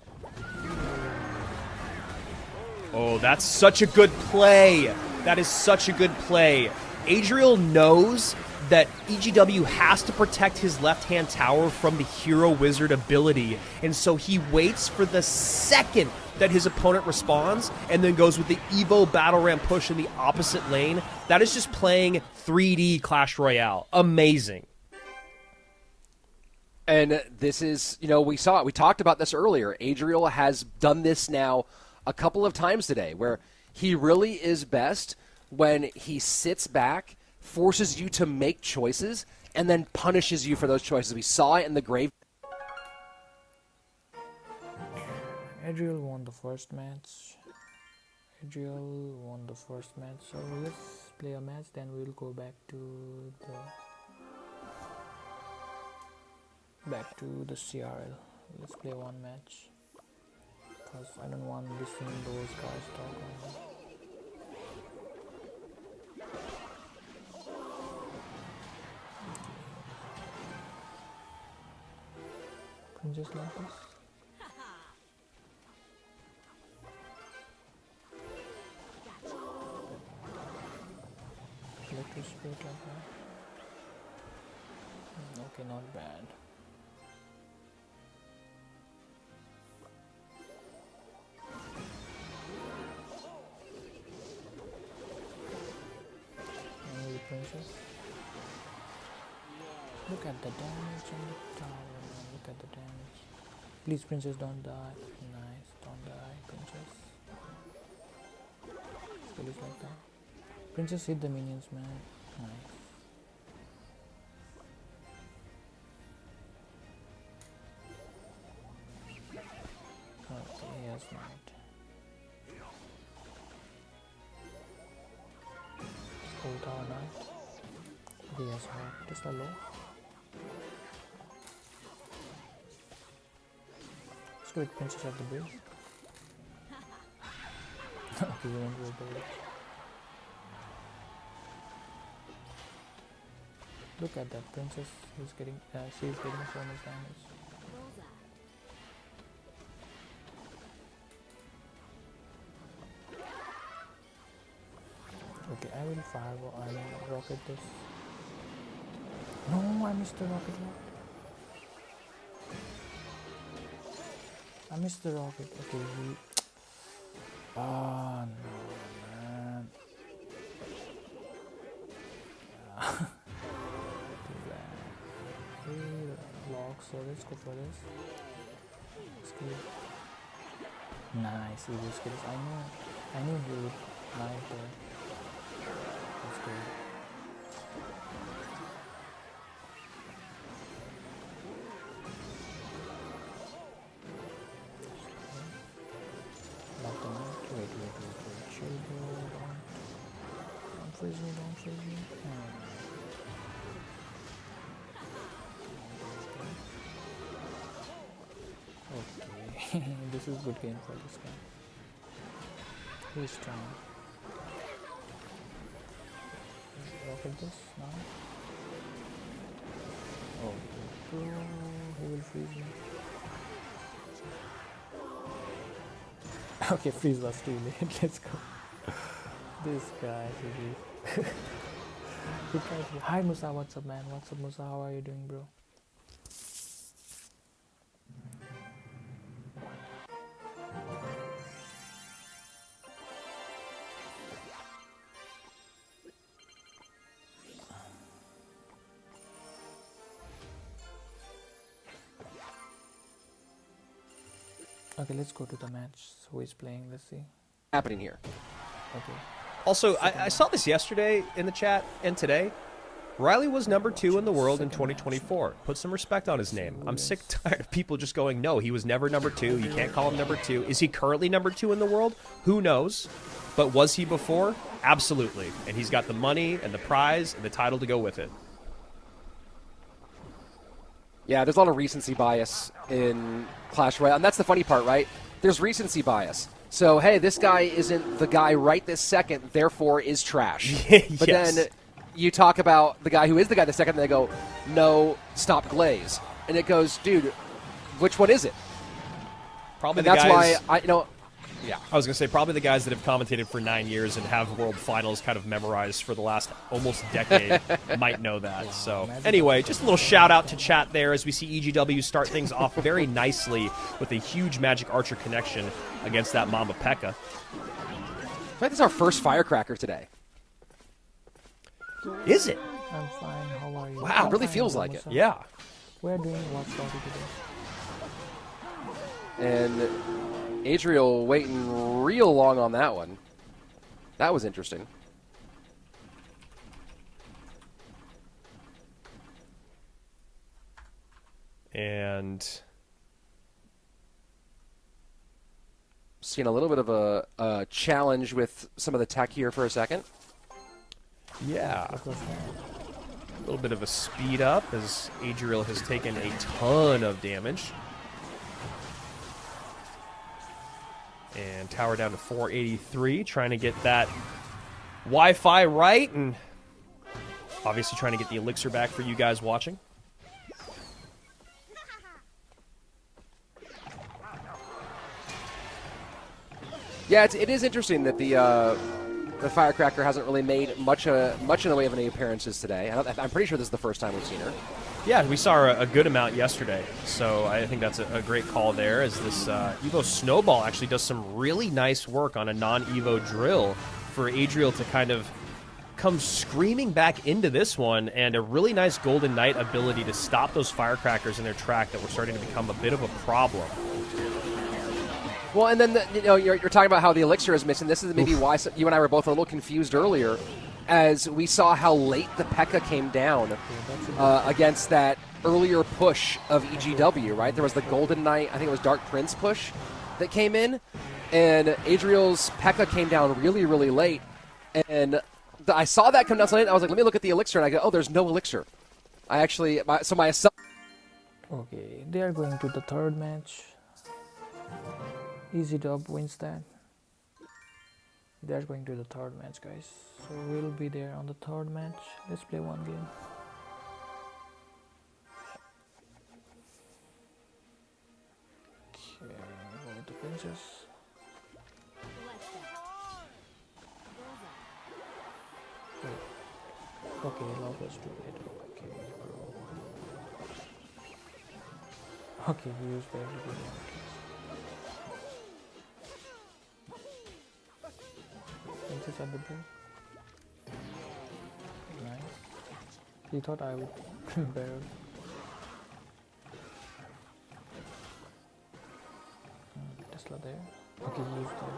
Oh, that's such a good play. That is such a good play. Adriel knows that EGW has to protect his left-hand tower from the Hero Wizard ability, and so he waits for the second that his opponent responds and then goes with the Evo Battle Ram push in the opposite lane. That is just playing 3D Clash Royale. Amazing. And this is, you know, we saw it. We talked about this earlier. Adriel has done this now a couple of times today, where he really is best when he sits back, forces you to make choices, and then punishes you for those choices. We saw it in the grave. Adriel won the first match. So let's play a match, then we'll go back to the CRL. Let's play one match, because I don't want listening to those guys talk on that. Princess like this. Electric spirit like that. Okay, not bad. Princess. Look at the damage on the tower, man. Look at the damage. Please, princess, don't die. Nice, don't die, princess. Please, like that. Princess, hit the minions, man. Nice. Okay, yes, knight. Hold our knight. Yes, hard. Just a low. Let's go with princess at the bridge. Okay, we won't go with the bridge. Look at that princess. She's getting so much damage. Okay, I will fireball. I will rocket this. No, I missed the rocket. I missed the rocket. Okay, oh no, man. Lock, so let's go for this. Skill. Nice, easy skills. I knew he would like that. Let's go. Lock them out. Wait. Chill, bro. Don't freeze me, don't freeze me. Okay, this is good game for this guy. He's strong. Look at this now. Oh, he will freeze me. Okay, freeze was too late. Let's go. This guy, he tried to. Hi Musa, what's up, man? What's up, Musa? How are you doing, bro? Okay, let's go to the match. Who is playing? Let's see. Happening here. Okay. Also, I saw this yesterday in the chat and today. Riley was number 2 in the world in 2024. Put some respect on his name. I'm sick tired of people just going, no, he was never number 2. You can't call him number 2. Is he currently number 2 in the world? Who knows? But was he before? Absolutely. And he's got the money and the prize and the title to go with it. Yeah, there's a lot of recency bias in Clash Royale, and that's the funny part, right? There's recency bias. So, hey, this guy isn't the guy right this second, therefore is trash. But Yes. then you talk about the guy who is the guy this second, and they go, no, stop Glaze. And it goes, dude, which one is it? Probably And the that's guys, why, yeah. I was going to say, probably the guys that have commentated for 9 years and have World Finals kind of memorized for the last almost decade might know that. Wow, So, imagine anyway, just a little shout out to chat there as we see EGW start things off very nicely with a huge Magic Archer connection against that Mama Pekka. I think this is our first firecracker today. Is it? I'm fine. How are you? Wow, I'm it really fine, feels Musa. like it. Yeah. We're doing what's party today. And Adriel waiting real long on that one. That was interesting. And Seeing a little bit of a challenge with some of the tech here for a second. yeah, What was that? a little bit of a speed up as Adriel has taken a ton of damage. And tower down to 483, trying to get that Wi-Fi right, and obviously trying to get the elixir back for you guys watching. Yeah, it is interesting that the Firecracker hasn't really made much in the way of any appearances today. I'm pretty sure this is the first time we've seen her. Yeah, we saw a good amount yesterday, so I think that's a great call there, as this Evo Snowball actually does some really nice work on a non-Evo drill for Adriel to kind of come screaming back into this one, and a really nice Golden Knight ability to stop those Firecrackers in their track that were starting to become a bit of a problem. Well, and then you're talking about how the elixir is missing. This is maybe why you and I were both a little confused earlier, as we saw how late the P.E.K.K.A came down against that earlier push of EGW, right? There was the Golden Knight, I think it was Dark Prince push that came in, and Adriel's P.E.K.K.A came down really, really late. And I saw that come down so late, and I was like, let me look at the elixir, and I go, oh, there's no elixir. My Okay, they are going to the third match. Easy Dub wins that. They are going to the third match, guys. So we'll be there on the third match. Let's play one game. Okay, go with the princess. Wait. Okay, love was too late. Okay, bro. Okay, we used the everything. Princess at the back. Nice. He thought I would bear. Tesla there. Okay, he used that.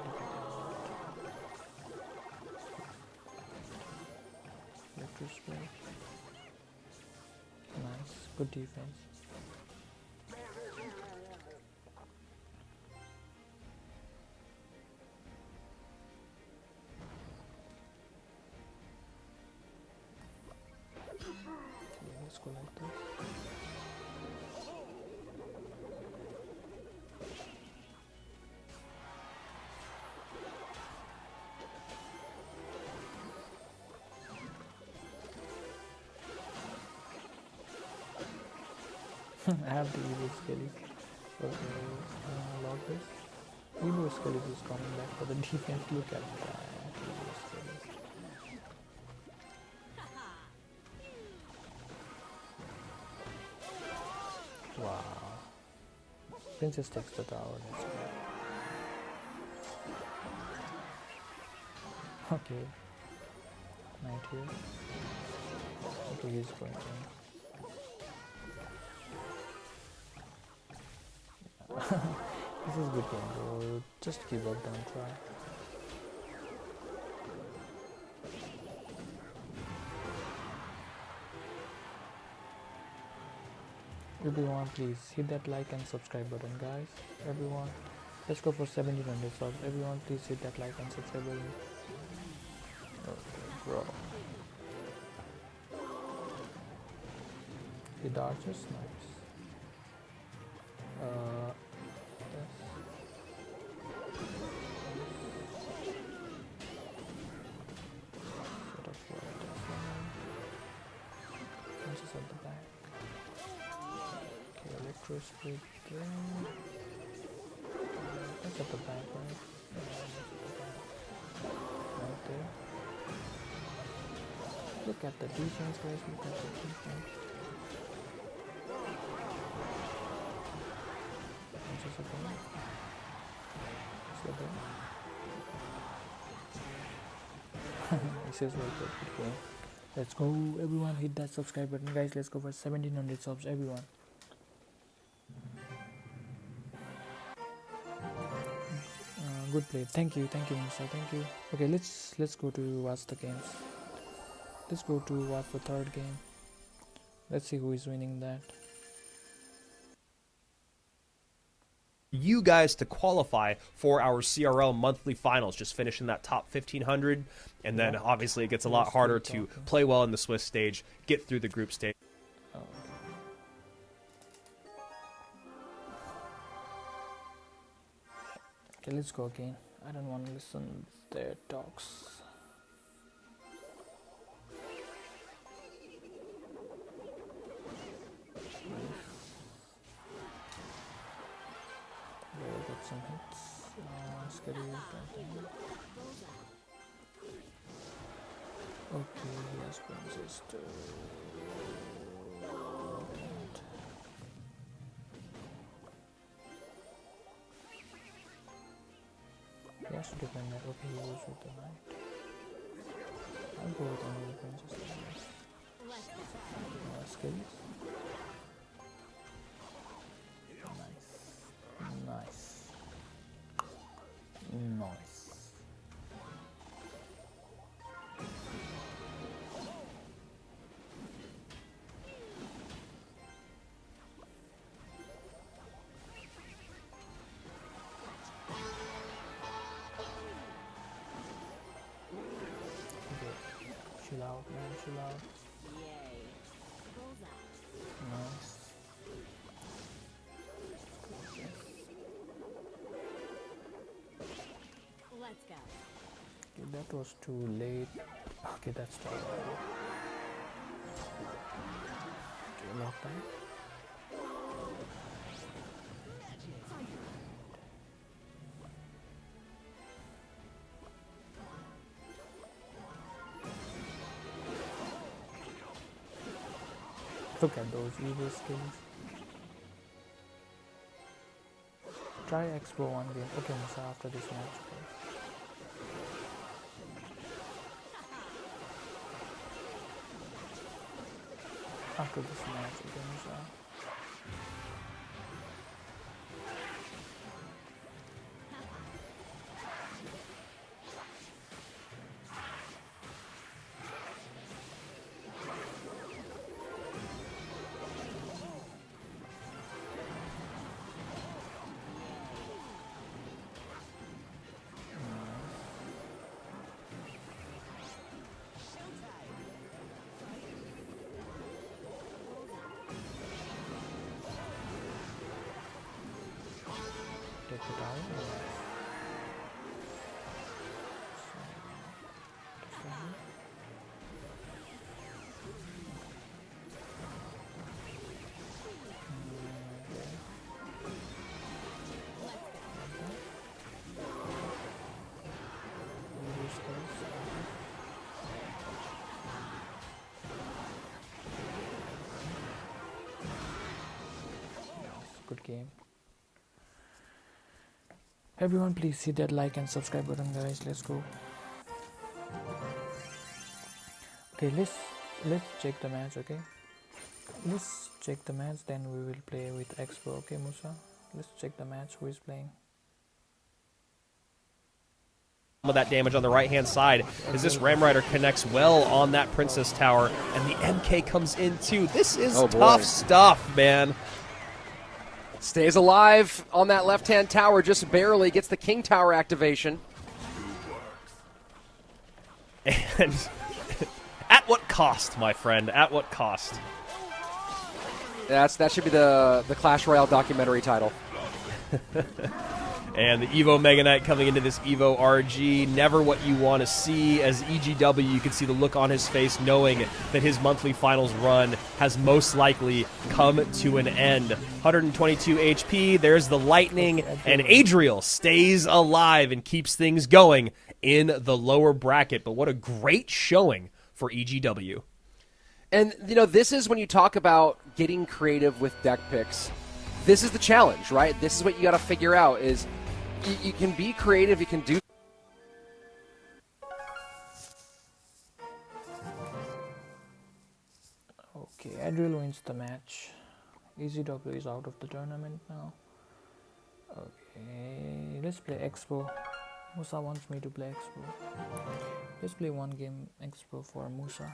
Electric spray. Nice. Good defense. Let's go like this. I have the evil skelly. Okay, lock this. Evil skelly is coming back for the defense. Look at that. Evil skelly. Wow. Princess takes the tower. That's great. Okay. Knight here. Okay, he's going in. This is good game, bro. Just give up, don't try. Everyone, please hit that like and subscribe button, guys. Everyone, let's go for 1700 subs. Everyone, please hit that like and subscribe button. Okay, bro. The dodges, nice. Punches at the back. Okay, electricity there. That's at the back, right? Yeah, that's at the back. Right there. Look at the defense, guys. Look at the defense. Punches at the back. This is very good game. Let's go, everyone, hit that subscribe button, guys. Let's go for 1700 subs, everyone. Good play. Thank you, Musa. Thank you. Okay, let's go to watch the games. Let's go to watch the third game. Let's see who is winning that. You guys to qualify for our CRL monthly finals, just finishing that top 1500, and then obviously it gets a lot harder to play well in the Swiss stage, get through the group stage. Oh, okay, let's go again. I don't want to listen to their talks. Get some hits. Schedule something. Okay, yes, princess too. He has to defend that. Okay, he goes with the knight. I'll go with another princess. Skills. Nice. Nice. Okay. Chill out, man. Chill out. Yay. Bullseye. Nice. Let's go. Okay, that was too late. Okay, that's too late. Okay, lock that. Look at those evil skills. Try Expo one game. Okay, so after this match. after this match, okay, Musa. Take it out. Good game. Everyone, please hit that like and subscribe button, guys. Let's go. Okay, let's check the match. Okay, let's check the match. Then we will play with Expo. Okay, Musa. Let's check the match. Who is playing? Of that damage on the right hand side as this Ram Rider connects well on that Princess Tower, and the MK comes in too. This is tough stuff, man. Stays alive on that left-hand tower, just barely gets the King Tower activation. And at what cost, my friend? At what cost? That should be the Clash Royale documentary title. And the Evo Mega Knight coming into this Evo RG, never what you want to see. As EGW, you can see the look on his face knowing that his monthly finals run has most likely come to an end. 122 HP, there's the Lightning, and Adriel stays alive and keeps things going in the lower bracket. But what a great showing for EGW. And, you know, this is when you talk about getting creative with deck picks. This is the challenge, right? This is what you got to figure out is you can be creative, you can do. Okay, Adriel wins the match. EGW is out of the tournament now. Okay, let's play Expo. Musa wants me to play Expo. Let's play one game Expo for Musa.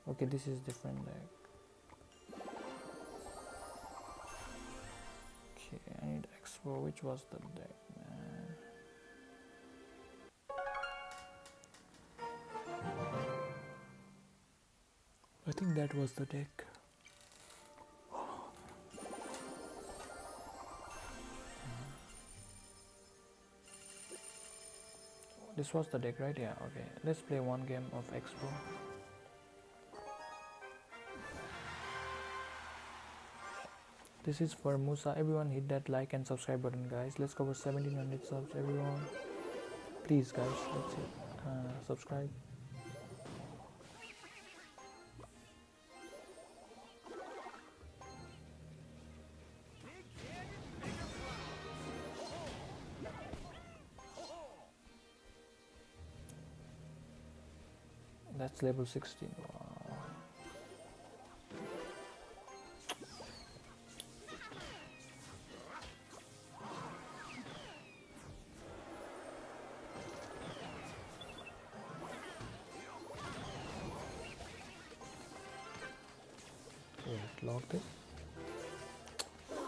Okay, this is different deck. Okay, I need Expo. Which was the deck, man? I think that was the deck. This was the deck, right? Yeah, okay. Let's play one game of Expo. This is for Musa. Everyone hit that like and subscribe button, guys. Let's cover 1700 subs, everyone. Please, guys, let's hit subscribe. That's level 16. Wow. Locked it. Oh,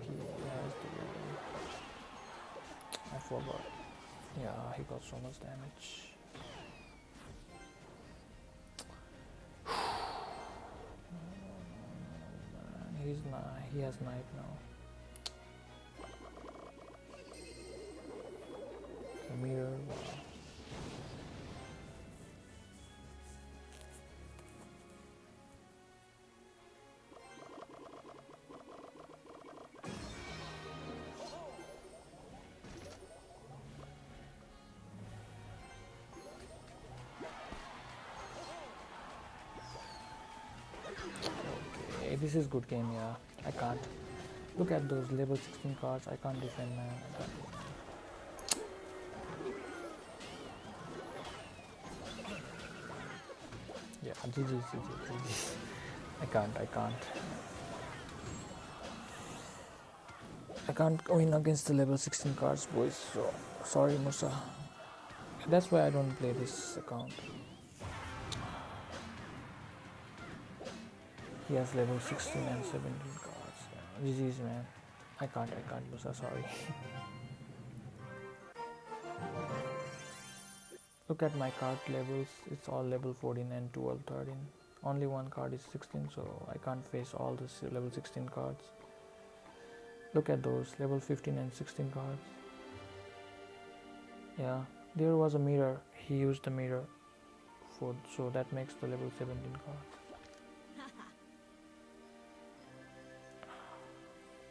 he has the. I forgot. Yeah, he got so much damage. He's not. He has knight now. The mirror. Wow. This is good game, yeah. I can't. Look at those level 16 cards. I can't defend, man. I can't defend. Yeah, GG. I can't. I can't win against the level 16 cards, boys. So sorry, Musa. That's why I don't play this account. He has level 16 and 17 cards. GG's, man. I can't, Musa. Sorry. Look at my card levels. It's all level 14 and 12, 13. Only one card is 16, so I can't face all the level 16 cards. Look at those level 15 and 16 cards. Yeah, there was a mirror. He used the mirror, so that makes the level 17 cards.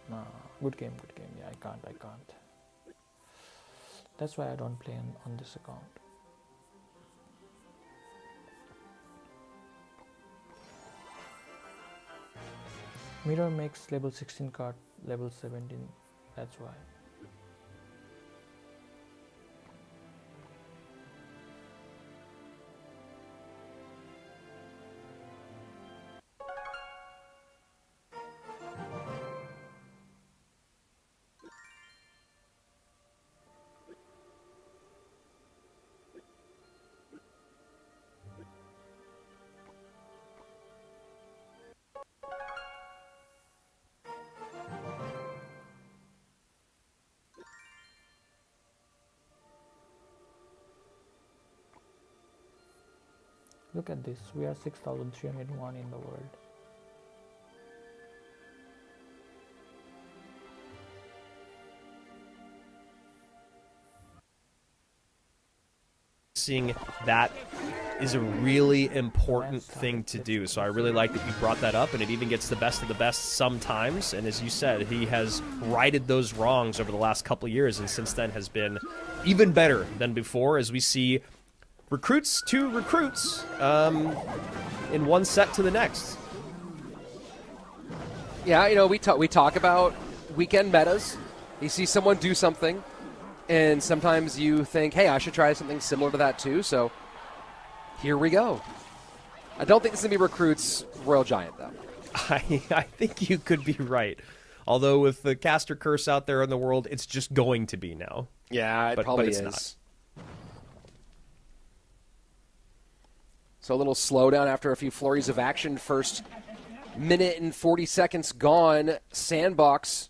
Nah, good game. Yeah, I can't. That's why I don't play on this account. Mirror makes level 16 card level 17, that's why. Look at this, we are 6,301 in the world. Seeing that is a really important thing to do. So I really like that you brought that up, and it even gets the best of the best sometimes. And as you said, he has righted those wrongs over the last couple of years, and since then has been even better than before, as we see two recruits in one set to the next. Yeah, you know, we talk about weekend metas. You see someone do something, and sometimes you think, hey, I should try something similar to that too. So here we go. I don't think this is going to be recruits Royal Giant, though. I think you could be right. Although with the caster curse out there in the world, it's just going to be now. Yeah, it probably it's is. Not. So a little slowdown after a few flurries of action. First minute and 40 seconds gone. Sandbox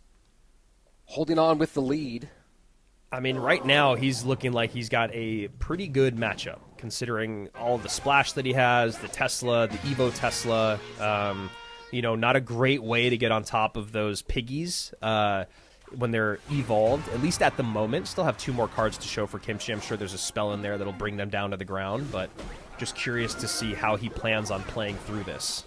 holding on with the lead. I mean, right now he's looking like he's got a pretty good matchup, considering all the splash that he has, the Tesla, the Evo Tesla. Not a great way to get on top of those piggies when they're evolved, at least at the moment. Still have 2 more cards to show for Kimchi. I'm sure there's a spell in there that'll bring them down to the ground, but just curious to see how he plans on playing through this.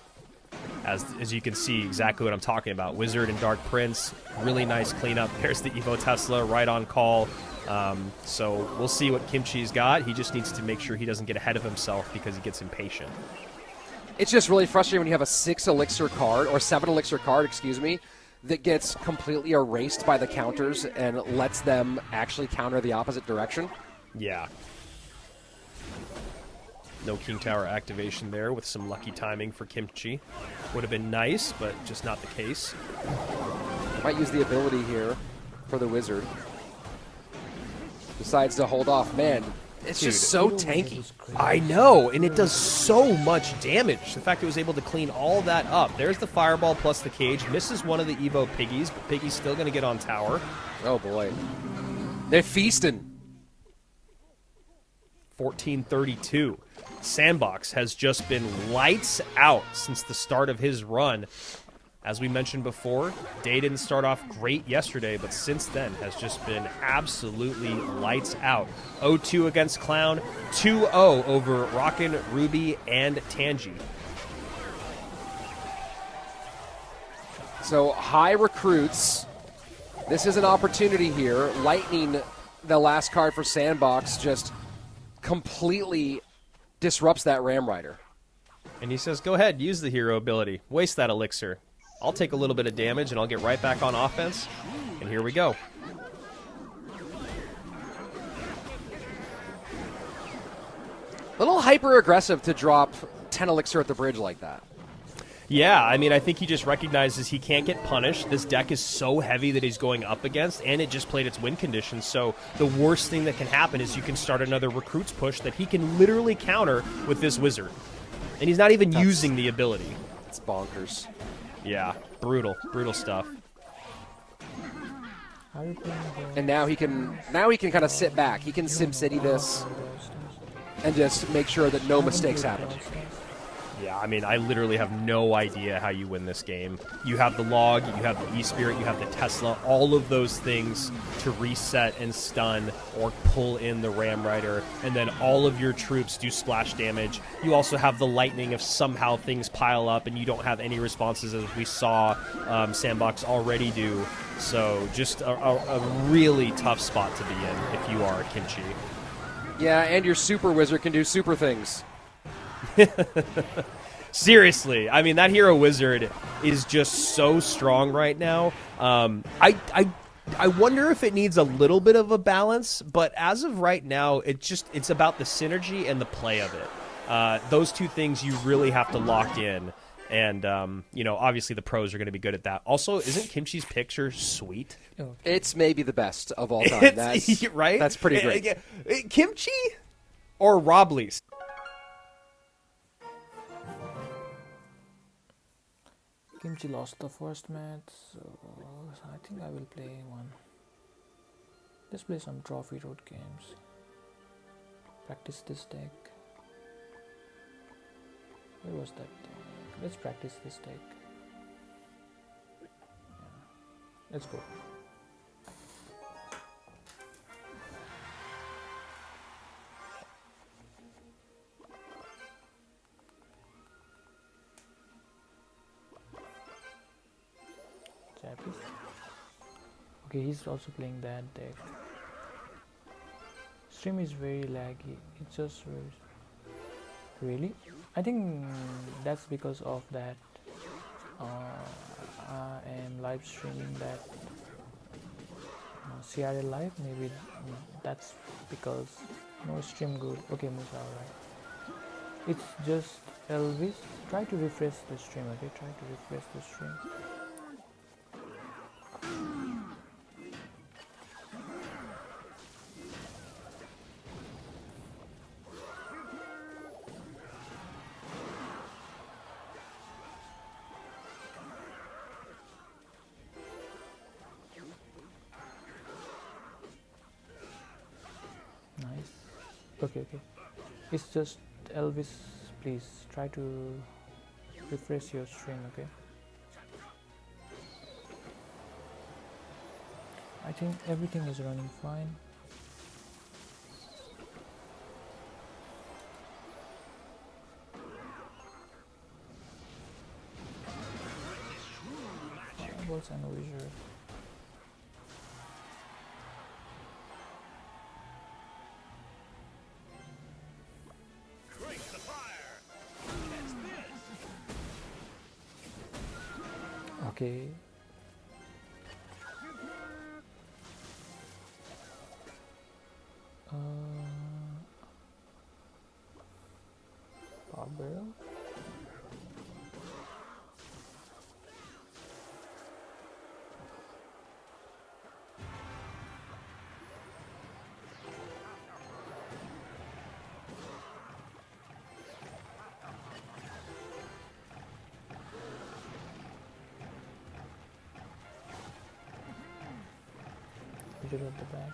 As you can see exactly what I'm talking about. Wizard and Dark Prince, really nice cleanup. There's the Evo Tesla right on call. So we'll see what Kimchi's got. He just needs to make sure he doesn't get ahead of himself because he gets impatient. It's just really frustrating when you have a 6 elixir card, or 7 elixir card, that gets completely erased by the counters and lets them actually counter the opposite direction. Yeah. No King Tower activation there with some lucky timing for Kimchi. Would have been nice, but just not the case. Might use the ability here for the Wizard. Decides to hold off. Man, it's just so tanky. I know, and it does so much damage. The fact it was able to clean all that up. There's the Fireball plus the Cage. Misses one of the Evo Piggies, but Piggy's still going to get on tower. Oh, boy. They're feasting. 1432. Sandbox has just been lights out since the start of his run. As we mentioned before, day didn't start off great yesterday, but since then has just been absolutely lights out. 0-2 against Clown, 2-0 over Rockin', Ruby, and Tangi. So high recruits. This is an opportunity here. Lightning, the last card for Sandbox, just completely disrupts that Ram Rider. And he says, go ahead, use the hero ability. Waste that elixir. I'll take a little bit of damage and I'll get right back on offense. And here we go. A little hyper-aggressive to drop 10 elixir at the bridge like that. Yeah, I mean, I think he just recognizes he can't get punished. This deck is so heavy that he's going up against, and it just played its win conditions. So the worst thing that can happen is you can start another recruits push that he can literally counter with this wizard. And he's not even using the ability. It's bonkers. Yeah, brutal stuff. And now he can kind of sit back. He can SimCity this and just make sure that no mistakes happen. Yeah, I mean, I literally have no idea how you win this game. You have the log, you have the E-Spirit, you have the Tesla, all of those things to reset and stun or pull in the Ram Rider, and then all of your troops do splash damage. You also have the lightning if somehow things pile up and you don't have any responses, as we saw Sandbox already do. So just a really tough spot to be in if you are a Kimchi. Yeah, and your super wizard can do super things. Seriously, I mean, that hero wizard is just so strong right now. I wonder if it needs a little bit of a balance, but as of right now, it's about the synergy and the play of it. Those two things you really have to lock in, and obviously the pros are going to be good at that. Also, isn't Kimchi's picture sweet? It's maybe the best of all time. That's right. That's pretty great. Kimchi or Robley? Kimchi lost the first match, so I think I will play one. Let's play some trophy road games. Practice this deck. Where was that deck? Let's practice this deck. Yeah. Let's go. Okay, he's also playing that deck. Stream is very laggy. It's just really. I think that's because of that. I am live streaming that CRL live. Maybe that's because no stream good. Okay, Musa, alright. It's just Elvis. Try to refresh the stream. Okay, try to refresh the stream. Okay. It's just Elvis. Please try to refresh your stream. Okay. I think everything is running fine. Fireballs and wizard. Okay. Power barrel. At the back.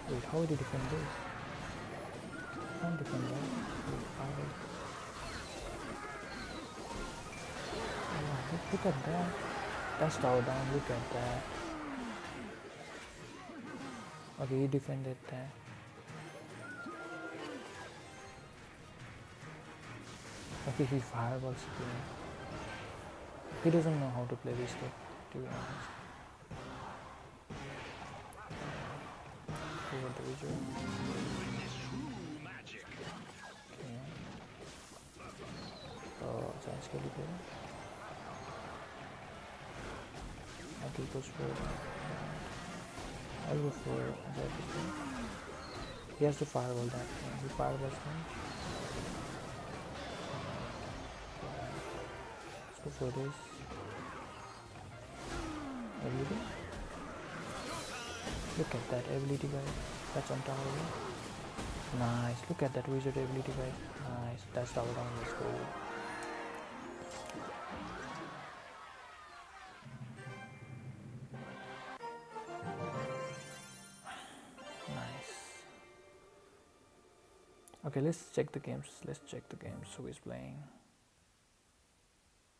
Wait, how would you defend this? Can't defend that. Oh, look at that. That's tower down. Look at that. Okay, he defended that. Okay, he fireballs playing. He doesn't know how to play this deck, to be honest. Over the wizard. Okay. Oh, Science Kelly player. He goes for. I'll go for everything. He has to firewall that. He firewalls him. Let's go for this. Ability. Look at that ability, guys. That's on tower. Nice. Look at that wizard ability, guys. Nice. That's tower down. Let's go. Okay, let's check the games. Who is playing?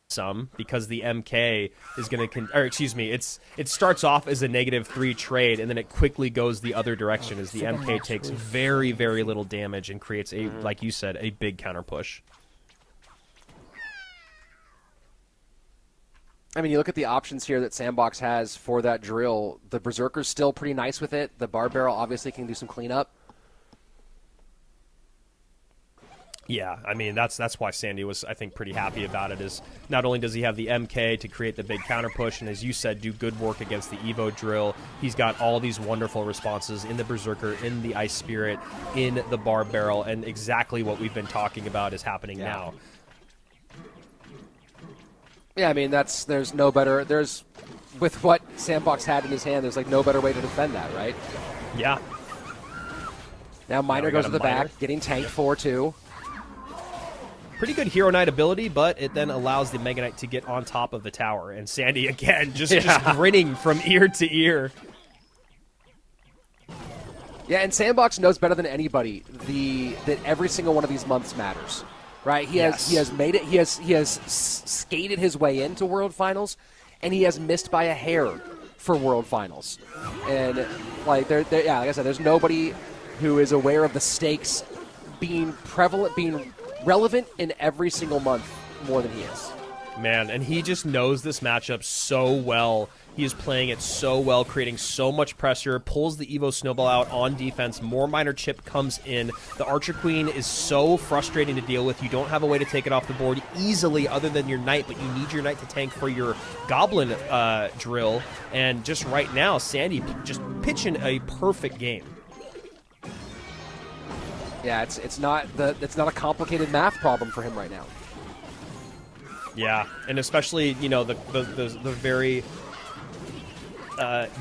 Some because the MK is going to, or excuse me, it starts off as a -3 trade and then it quickly goes the other direction as the MK takes very, very little damage and creates a, like you said, a big counter push. I mean, you look at the options here that Sandbox has for that drill. The Berserker's still pretty nice with it. The Bar Barrel obviously can do some cleanup. Yeah, I mean, that's why Sandy was, I think, pretty happy about it, is not only does he have the MK to create the big counter push, and as you said, do good work against the Evo drill, he's got all these wonderful responses in the Berserker, in the Ice Spirit, in the Bar Barrel, and exactly what we've been talking about is happening now. Yeah, I mean, there's no better, with what Sandbox had in his hand, there's like no better way to defend that, right? Yeah. Now Miner goes to the back, getting tanked 4-2. Pretty good Hero Knight ability, but it then allows the Mega Knight to get on top of the tower. And Sandy, again, just grinning from ear to ear. Yeah, and Sandbox knows better than anybody that every single one of these months matters, right? He has made it. He has skated his way into World Finals, and he has missed by a hair for World Finals. And like like I said, there's nobody who is aware of the stakes being prevalent, being relevant in every single month more than he is. Man, and he just knows this matchup so well. He is playing it so well, creating so much pressure, pulls the Evo Snowball out on defense, more Miner Chip comes in. The Archer Queen is so frustrating to deal with. You don't have a way to take it off the board easily other than your Knight, but you need your Knight to tank for your Goblin drill. And just right now, Sandy just pitching a perfect game. Yeah, it's not a complicated math problem for him right now. Yeah, and especially, you know, the very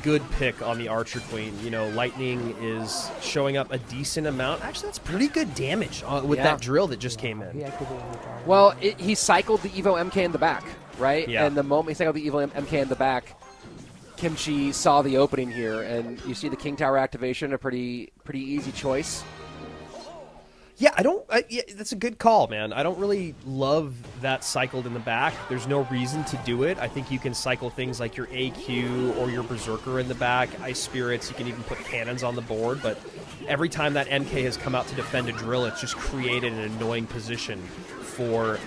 good pick on the Archer Queen. You know, Lightning is showing up a decent amount. Actually, that's pretty good damage with that drill that just came in. Well, he cycled the Evo MK in the back, right? Yeah. And the moment he cycled the Evo MK in the back, Kimchi saw the opening here, and you see the King Tower activation, a pretty easy choice. Yeah, that's a good call, man. I don't really love that cycled in the back. There's no reason to do it. I think you can cycle things like your AQ or your Berserker in the back, Ice Spirits. You can even put cannons on the board. But every time that MK has come out to defend a drill, it's just created an annoying position for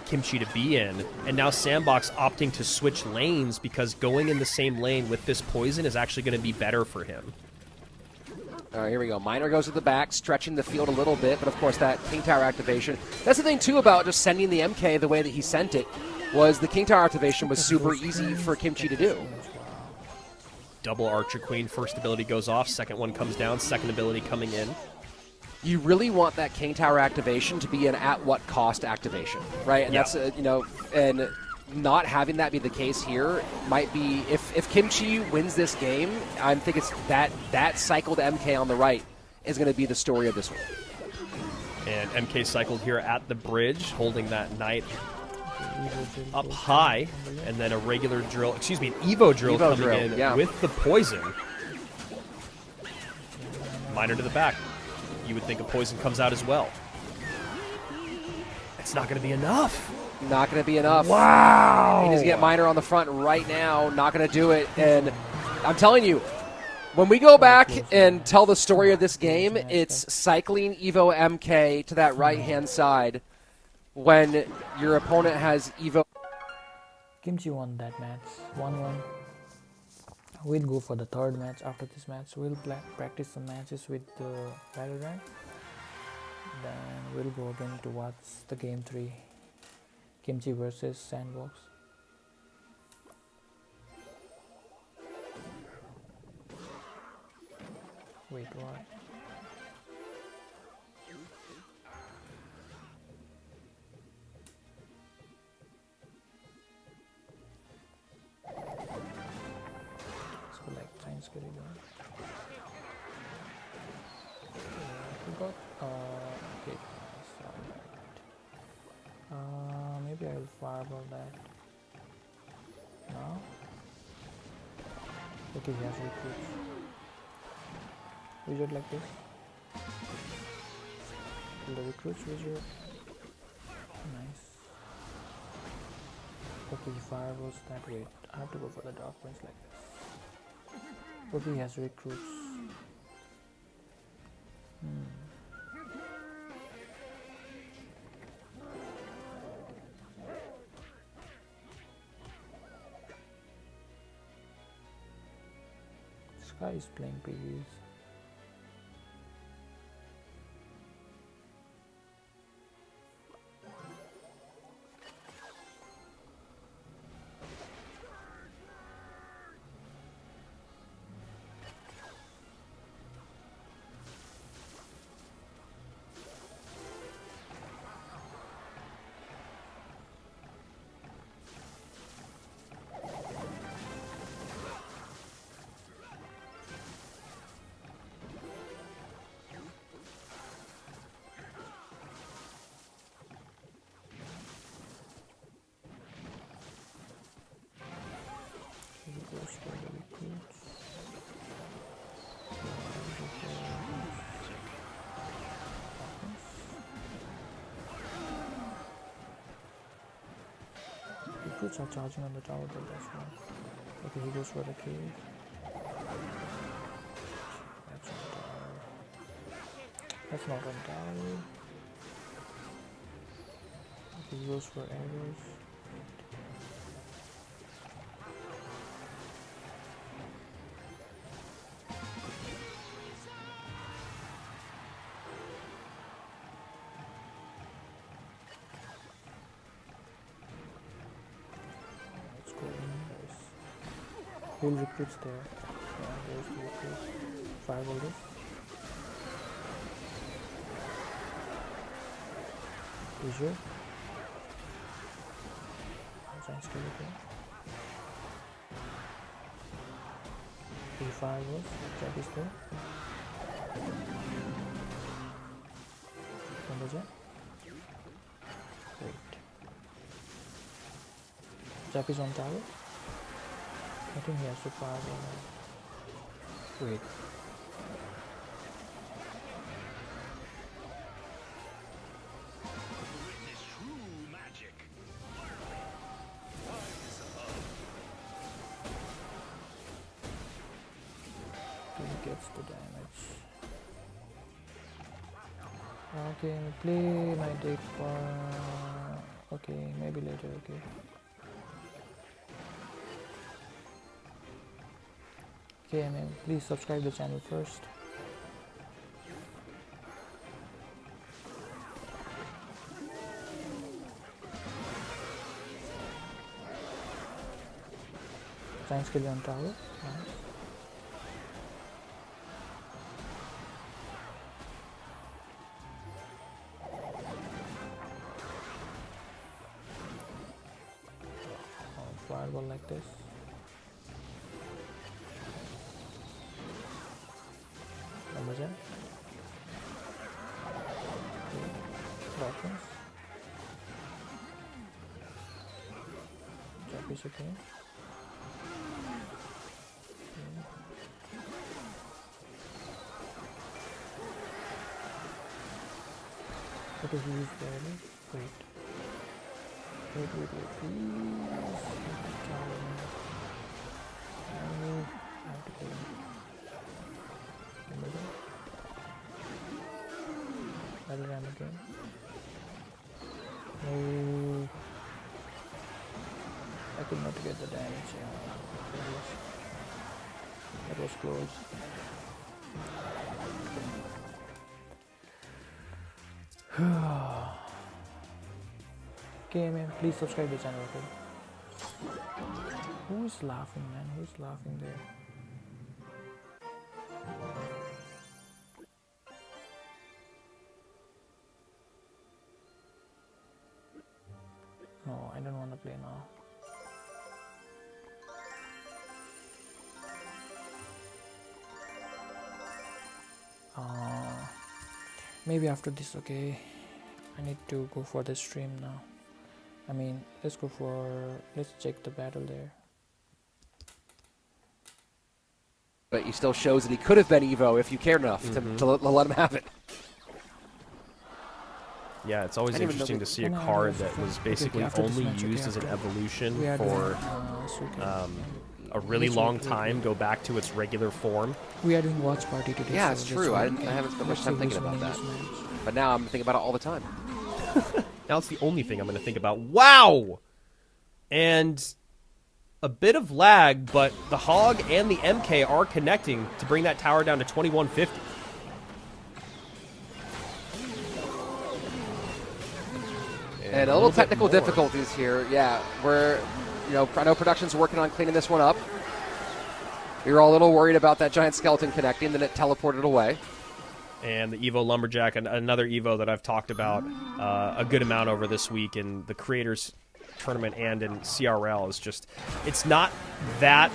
Kimchi to be in. And now Sandbox opting to switch lanes because going in the same lane with this poison is actually going to be better for him. All right, here we go. Miner goes to the back, stretching the field a little bit, but of course that King Tower activation. That's the thing, too, about just sending the MK the way that he sent it, was the King Tower activation was super easy for Kimchi to do. Double Archer Queen. First ability goes off, second one comes down, second ability coming in. You really want that King Tower activation to be an at-what-cost activation, right? And that's, and not having that be the case here might be, if Kimchi wins this game, I think it's that cycled MK on the right is going to be the story of this one. And MK cycled here at the bridge, holding that Knight up high, and then a regular drill, excuse me, an Evo drill coming in with the poison. Miner to the back. You would think a poison comes out as well. It's not going to be enough. Not going to be enough. Wow! He needs to get Miner on the front right now. Not going to do it. And I'm telling you, when we go back and tell the story of this game, it's cycling Evo MK to that right-hand side when your opponent has Evo. Kimchi won that match, 1-1. We'll go for the third match. After this match, we'll practice some matches with the Battle Rank. Then we'll go again to watch the game 3. Kimchi versus Sandbox. Wait, what? Select science curriculum. We got okay, alright. Maybe I'll fireball that. Now? Okay, he has recruits. Wizard like this. Kill the recruits wizard. Nice. Okay, he fireballs that. Wait, I have to go for the dark points like this. Okay, he has recruits. This guy is playing piggies. Goes for the recruits. Recruits are charging on the tower, but that's why. Okay, he goes for the cave. That's on tower. That's not on tower. Okay, he goes for arrows. Whole recruits there. Yeah, there's the recruits. Fireball this. Wizard. Giant skeleton. Three fireballs. Jack is there. Remember that? Great. Jack is on tower. I think he has to fire now. Wait. He gets the damage. Okay, play my deck for... Okay, maybe later, okay. Okay, man, please subscribe the channel first. Giant skill on tower. Nice. Fireball like this. Amazon. Darkness. Jack is okay. What is he used there? Wait. Wait, please. I have to kill him. Another ram again. No. I could not get the damage. That was close. Okay, man, please subscribe to the channel, okay? Who is laughing, man? Who is laughing there? No, I don't want to play now. Maybe after this, okay. I need to go for the stream now. I mean, let's check the battle there. But he still shows that he could have been Evo if you cared enough to let him have it. Yeah, it's always interesting to see a card that was basically only used as an evolution for a really long time go back to its regular form. We are doing watch party today. Yeah, it's true. I haven't spent much time thinking about that. But now I'm thinking about it all the time. Now it's the only thing I'm going to think about. Wow! And a bit of lag, but the Hog and the MK are connecting to bring that tower down to 2150. And a little technical difficulties here. Yeah, I know production's working on cleaning this one up. We were all a little worried about that giant skeleton connecting, then it teleported away. And the Evo Lumberjack, another Evo that I've talked about a good amount over this week in the Creators Tournament and in CRL, is just, it's not that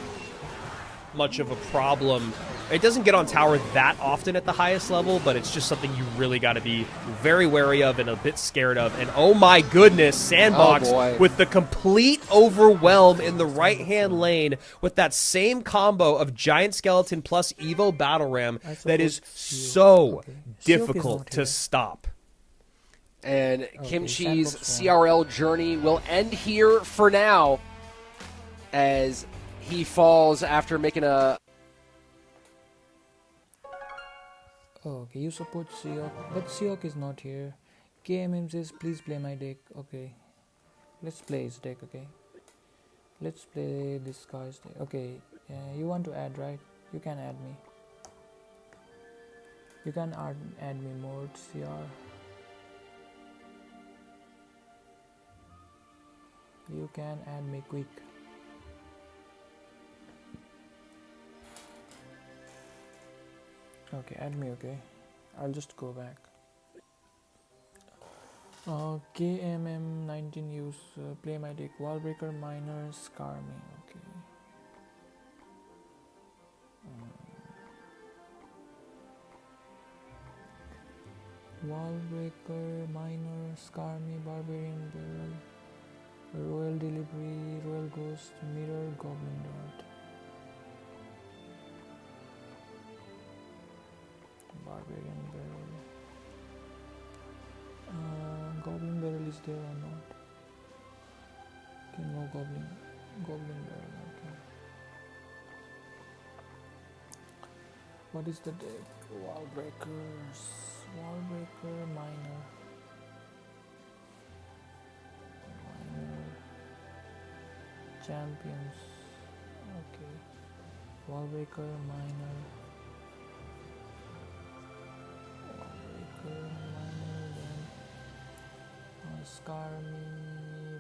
much of a problem. It doesn't get on tower that often at the highest level, but it's just something you really got to be very wary of and a bit scared of. And oh my goodness, Sandbox with the complete overwhelm in the right-hand lane with that same combo of Giant Skeleton plus Evo Battle Ram that is so difficult to stop. And Kimchi's CRL journey will end here for now as he falls after making a... Okay, you support Seok, but Seok is not here. KMM says, please play my deck. Okay, let's play his deck, okay? Let's play this guy's deck. Okay, you want to add, right? You can add me. You can add me more CR. You can add me quick. Okay, add me, okay? I'll just go back. KMM19 use play my deck. Wallbreaker, Miner, Scar me, okay. Wallbreaker, Miner, Scar me, Barbarian Barrel, Royal Delivery, Royal Ghost, Mirror, Goblin Dart. Barbarian Barrel. Goblin Barrel is there or not? Okay, no Goblin Barrel, okay. What is the deck? Wallbreakers. Wallbreaker, Miner. Champions. Okay. Wallbreaker, Miner. Scar me,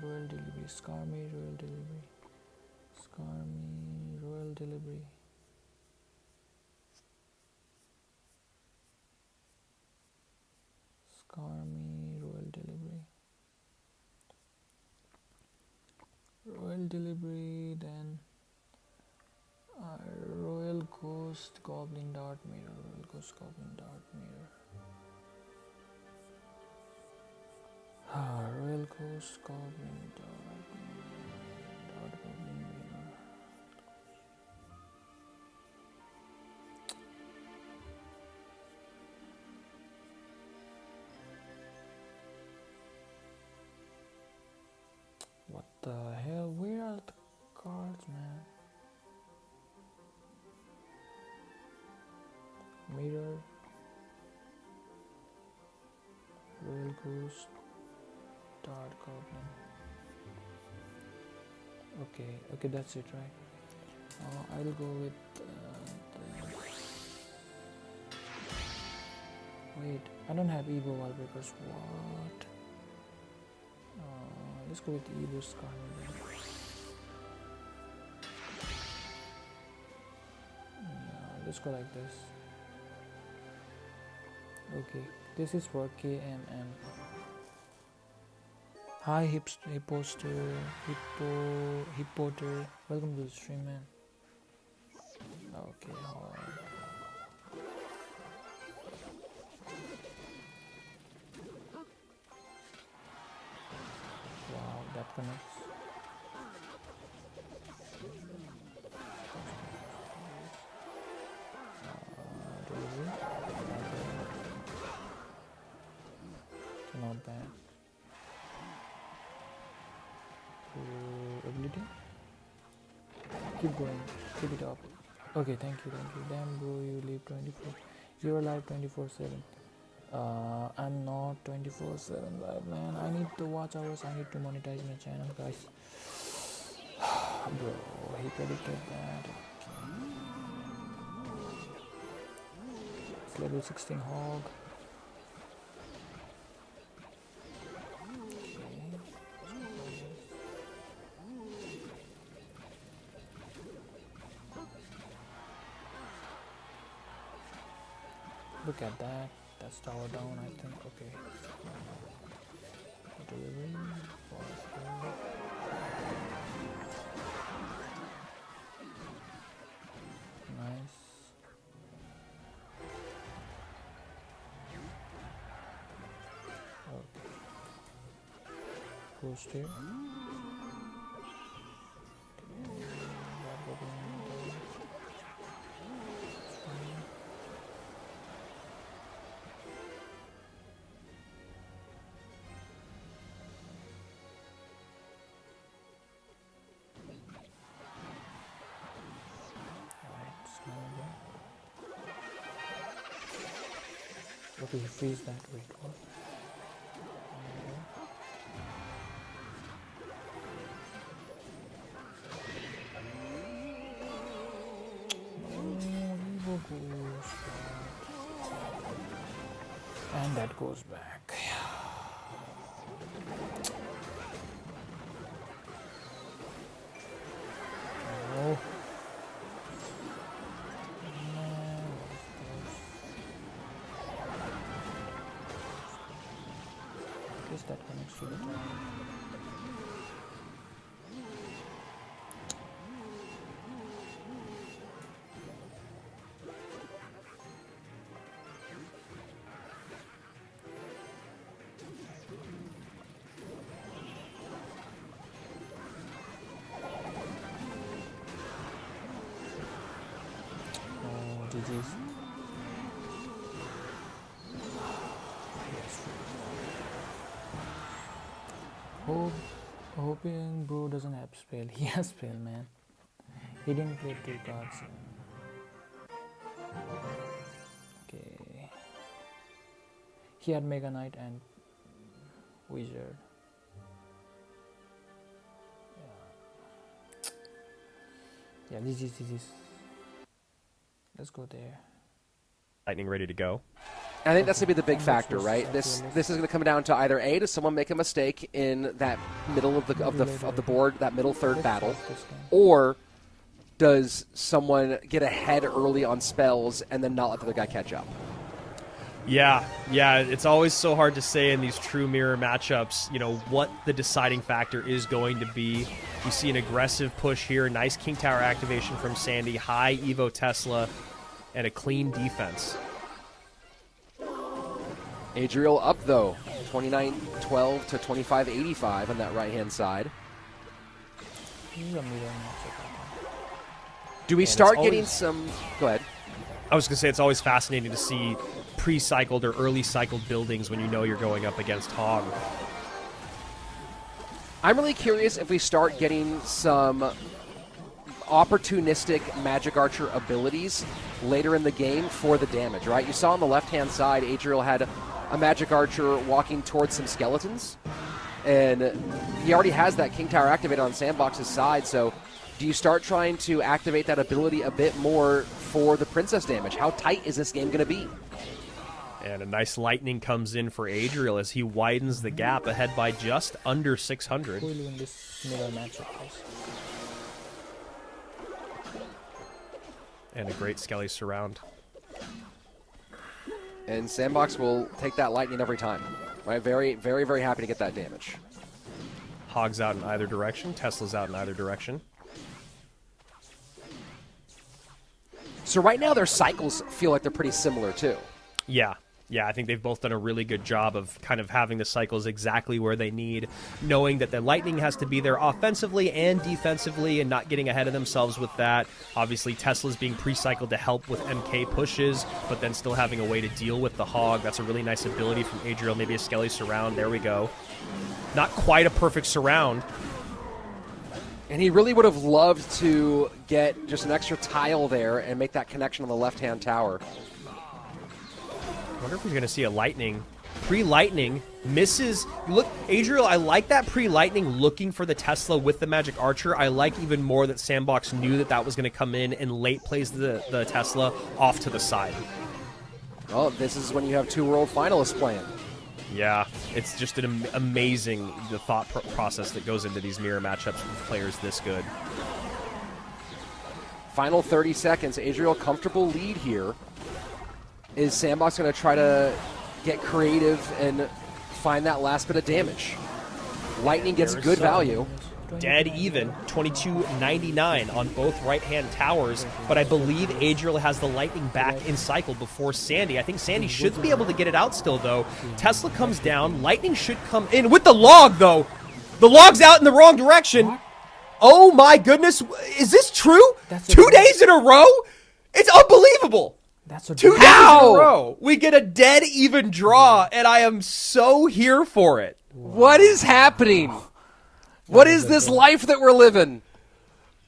Royal Delivery, Scar me, Royal Delivery, Scar me, Royal Delivery. Scar me, Royal Delivery. Royal Delivery, then Royal Ghost, Goblin Dart Mirror, Royal Ghost, Goblin Dart Mirror. Royal Ghost, Goblin Dart Goblin Mirror. What the hell? Where are the cards, man? Mirror, Royal Ghost, Dart Goblin. Okay, that's it, right? I'll go with wait, I don't have Evo Wallbreakers. What? Let's go with Evo Scar. Yeah, let's go like this. Okay, this is for KMM. Hi, Hippoter. Welcome to the stream, man. Okay, hold on. Wow, that connects. Really? Not bad. Ability? Keep going. Keep it up. Okay, thank you. Damn, bro, you live 24. You're alive 24/7. I'm not 24/7 live, man. I need to watch hours. I need to monetize my channel, guys. Bro, he predicted that. It's level 16 hog. Look at that. That's tower down, I think. Okay. Delivery. Nice. Okay. Post here. Okay, freeze that. Wait, what? And that goes back. Oh. That connects to the tower. Oh, GG's. Hoping bro doesn't have spell. He has spell, man. He didn't play 2 cards. Okay. He had Mega Knight and Wizard. Yeah, this is. Let's go there. Lightning ready to go. I think that's going to be the big factor, right? This is going to come down to either A, does someone make a mistake in that middle of the board, that middle third battle, or does someone get ahead early on spells and then not let the other guy catch up? Yeah, it's always so hard to say in these true mirror matchups, you know, what the deciding factor is going to be. We see an aggressive push here, nice King Tower activation from Sandy, high Evo Tesla, and a clean defense. Adriel up, though, 29-12 to 25-85 on that right-hand side. Do we start getting some... Go ahead. I was going to say it's always fascinating to see pre-cycled or early-cycled buildings when you know you're going up against Hog. I'm really curious if we start getting some opportunistic Magic Archer abilities later in the game for the damage, right? You saw on the left-hand side, Adriel had a Magic Archer walking towards some skeletons, and he already has that King Tower activated on Sandbox's side, so do you start trying to activate that ability a bit more for the Princess damage? How tight is this game going to be? And a nice lightning comes in for Adriel as he widens the gap ahead by just under 600. And a great Skelly surround. And Sandbox will take that lightning every time. Right? Very, very, very happy to get that damage. Hogs out in either direction. Tesla's out in either direction. So right now their cycles feel like they're pretty similar too. Yeah. Yeah, I think they've both done a really good job of kind of having the cycles exactly where they need, knowing that the Lightning has to be there offensively and defensively and not getting ahead of themselves with that. Obviously, Tesla's being pre-cycled to help with MK pushes, but then still having a way to deal with the Hog. That's a really nice ability from Adriel. Maybe a Skelly surround. There we go. Not quite a perfect surround. And he really would have loved to get just an extra tile there and make that connection on the left-hand tower. I wonder if we're going to see a Lightning. Pre-Lightning misses. Look, Adriel, I like that pre-Lightning looking for the Tesla with the Magic Archer. I like even more that Sandbox knew that that was going to come in and late plays the Tesla off to the side. Well, this is when you have two world finalists playing. Yeah, it's just an amazing the thought process that goes into these mirror matchups with players this good. Final 30 seconds. Adriel, comfortable lead here. Is Sandbox going to try to get creative and find that last bit of damage? Lightning gets good value. Dead even, 22.99 on both right-hand towers, but I believe Adriel has the Lightning back in cycle before Sandy. I think Sandy should be able to get it out still, though. Tesla comes down. Lightning should come in with the log, though. The log's out in the wrong direction. Oh, my goodness. Is this true? 2 days in a row? It's unbelievable. That's what 2 days in a row. We get a dead even draw, and I am so here for it. What is happening? What is this life that we're living?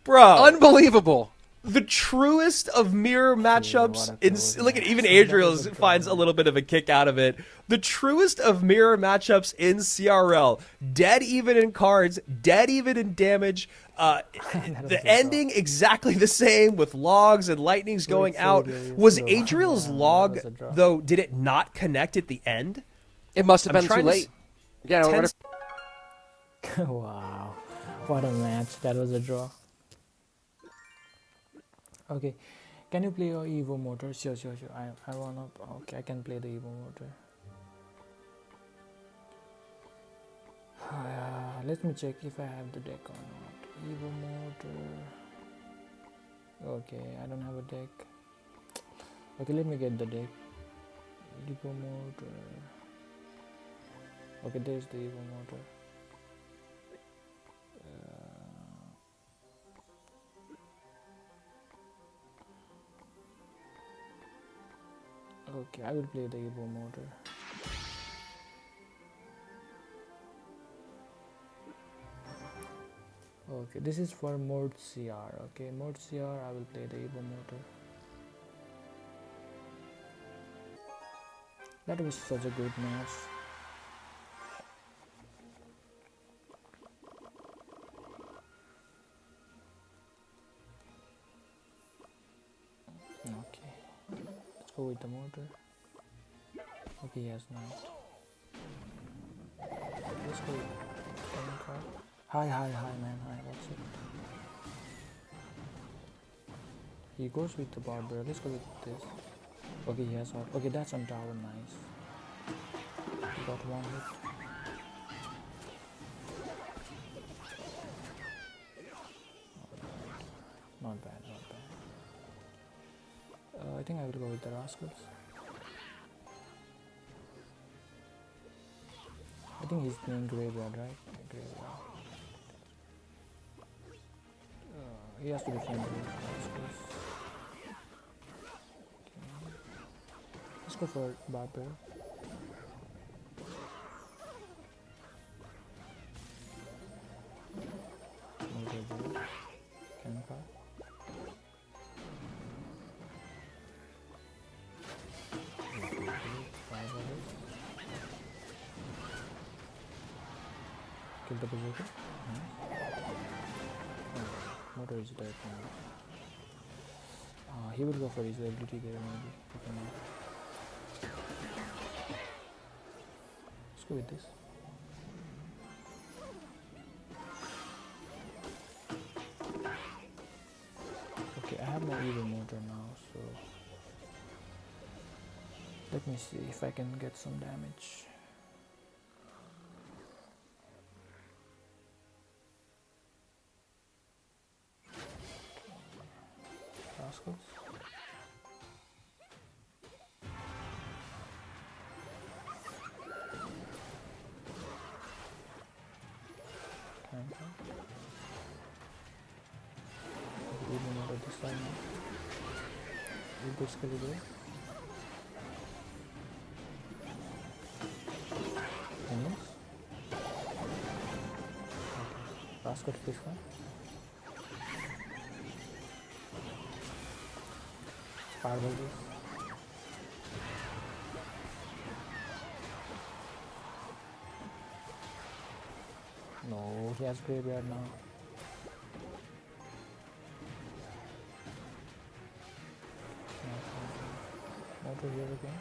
Bro. Unbelievable. The truest of mirror matchups. Look at even Adriel finds a little bit of a kick out of it. The truest of mirror matchups in CRL. Dead even in cards, dead even in damage. The ending exactly the same with logs and lightnings going out. Was Adriel's log, though, did it not connect at the end? It must have been too late. Yeah, wow, what a match. That was a draw. Okay, can you play your Evo motor? Sure. I wanna. Okay, I can play the Evo motor. Let me check if I have the deck or not. Evo motor. Okay, I don't have a deck. Okay, let me get the deck. Evo motor. Okay, there's the Evo motor. Okay, I will play the Evo motor. Okay, this is for mode CR. Okay, mode CR, I will play the Evo motor. That was such a good match. Okay, let's go with the motor. Okay, yes, nice. Let's go with card. Hi man, hi, what's up? He goes with the barber. Let's go with this. Okay, he has hot. Okay, that's on tower, nice. He got one hit. Not bad. I think I will go with the rascals. I think he's playing graveyard, right? Graveyard. He has to defend the rascals. Okay. Let's go for barber. Kill the berserker. Motor is dead now. He will go for his ability there maybe. Okay, no. Let's go with this. Okay, I have my evil motor now, so let me see if I can get some damage. Rascals. Even over this side now. You basically do. Menace. Okay. Rascal fish one. Fireball this. No, he has graveyard now. Motor here again.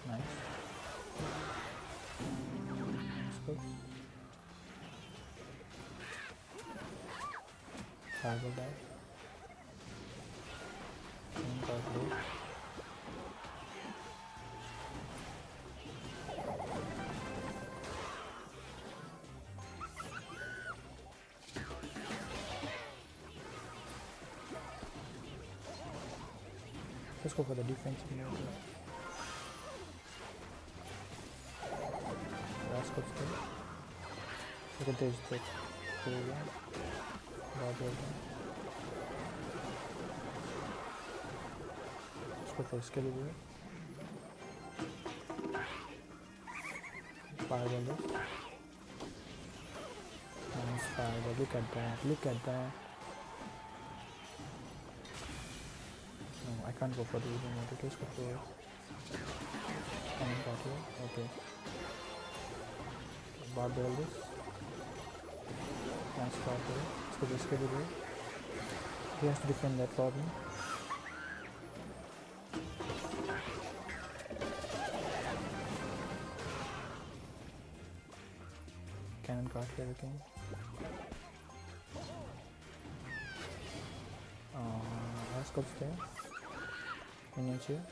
Nice. That's good. Fireball die. Got blue. Let's go for the defensive mode. Rascals there. Look at this trick. Let's go for Excalibur. Fireball this. Nice fireball. Look at that. Look at that. No, I can't go for the even mode. Let's go for okay. Barbell this. Nice barbell. Let's go for Excalibur. He has to defend that problem. Cannon card here again. Rascals there. Minions here.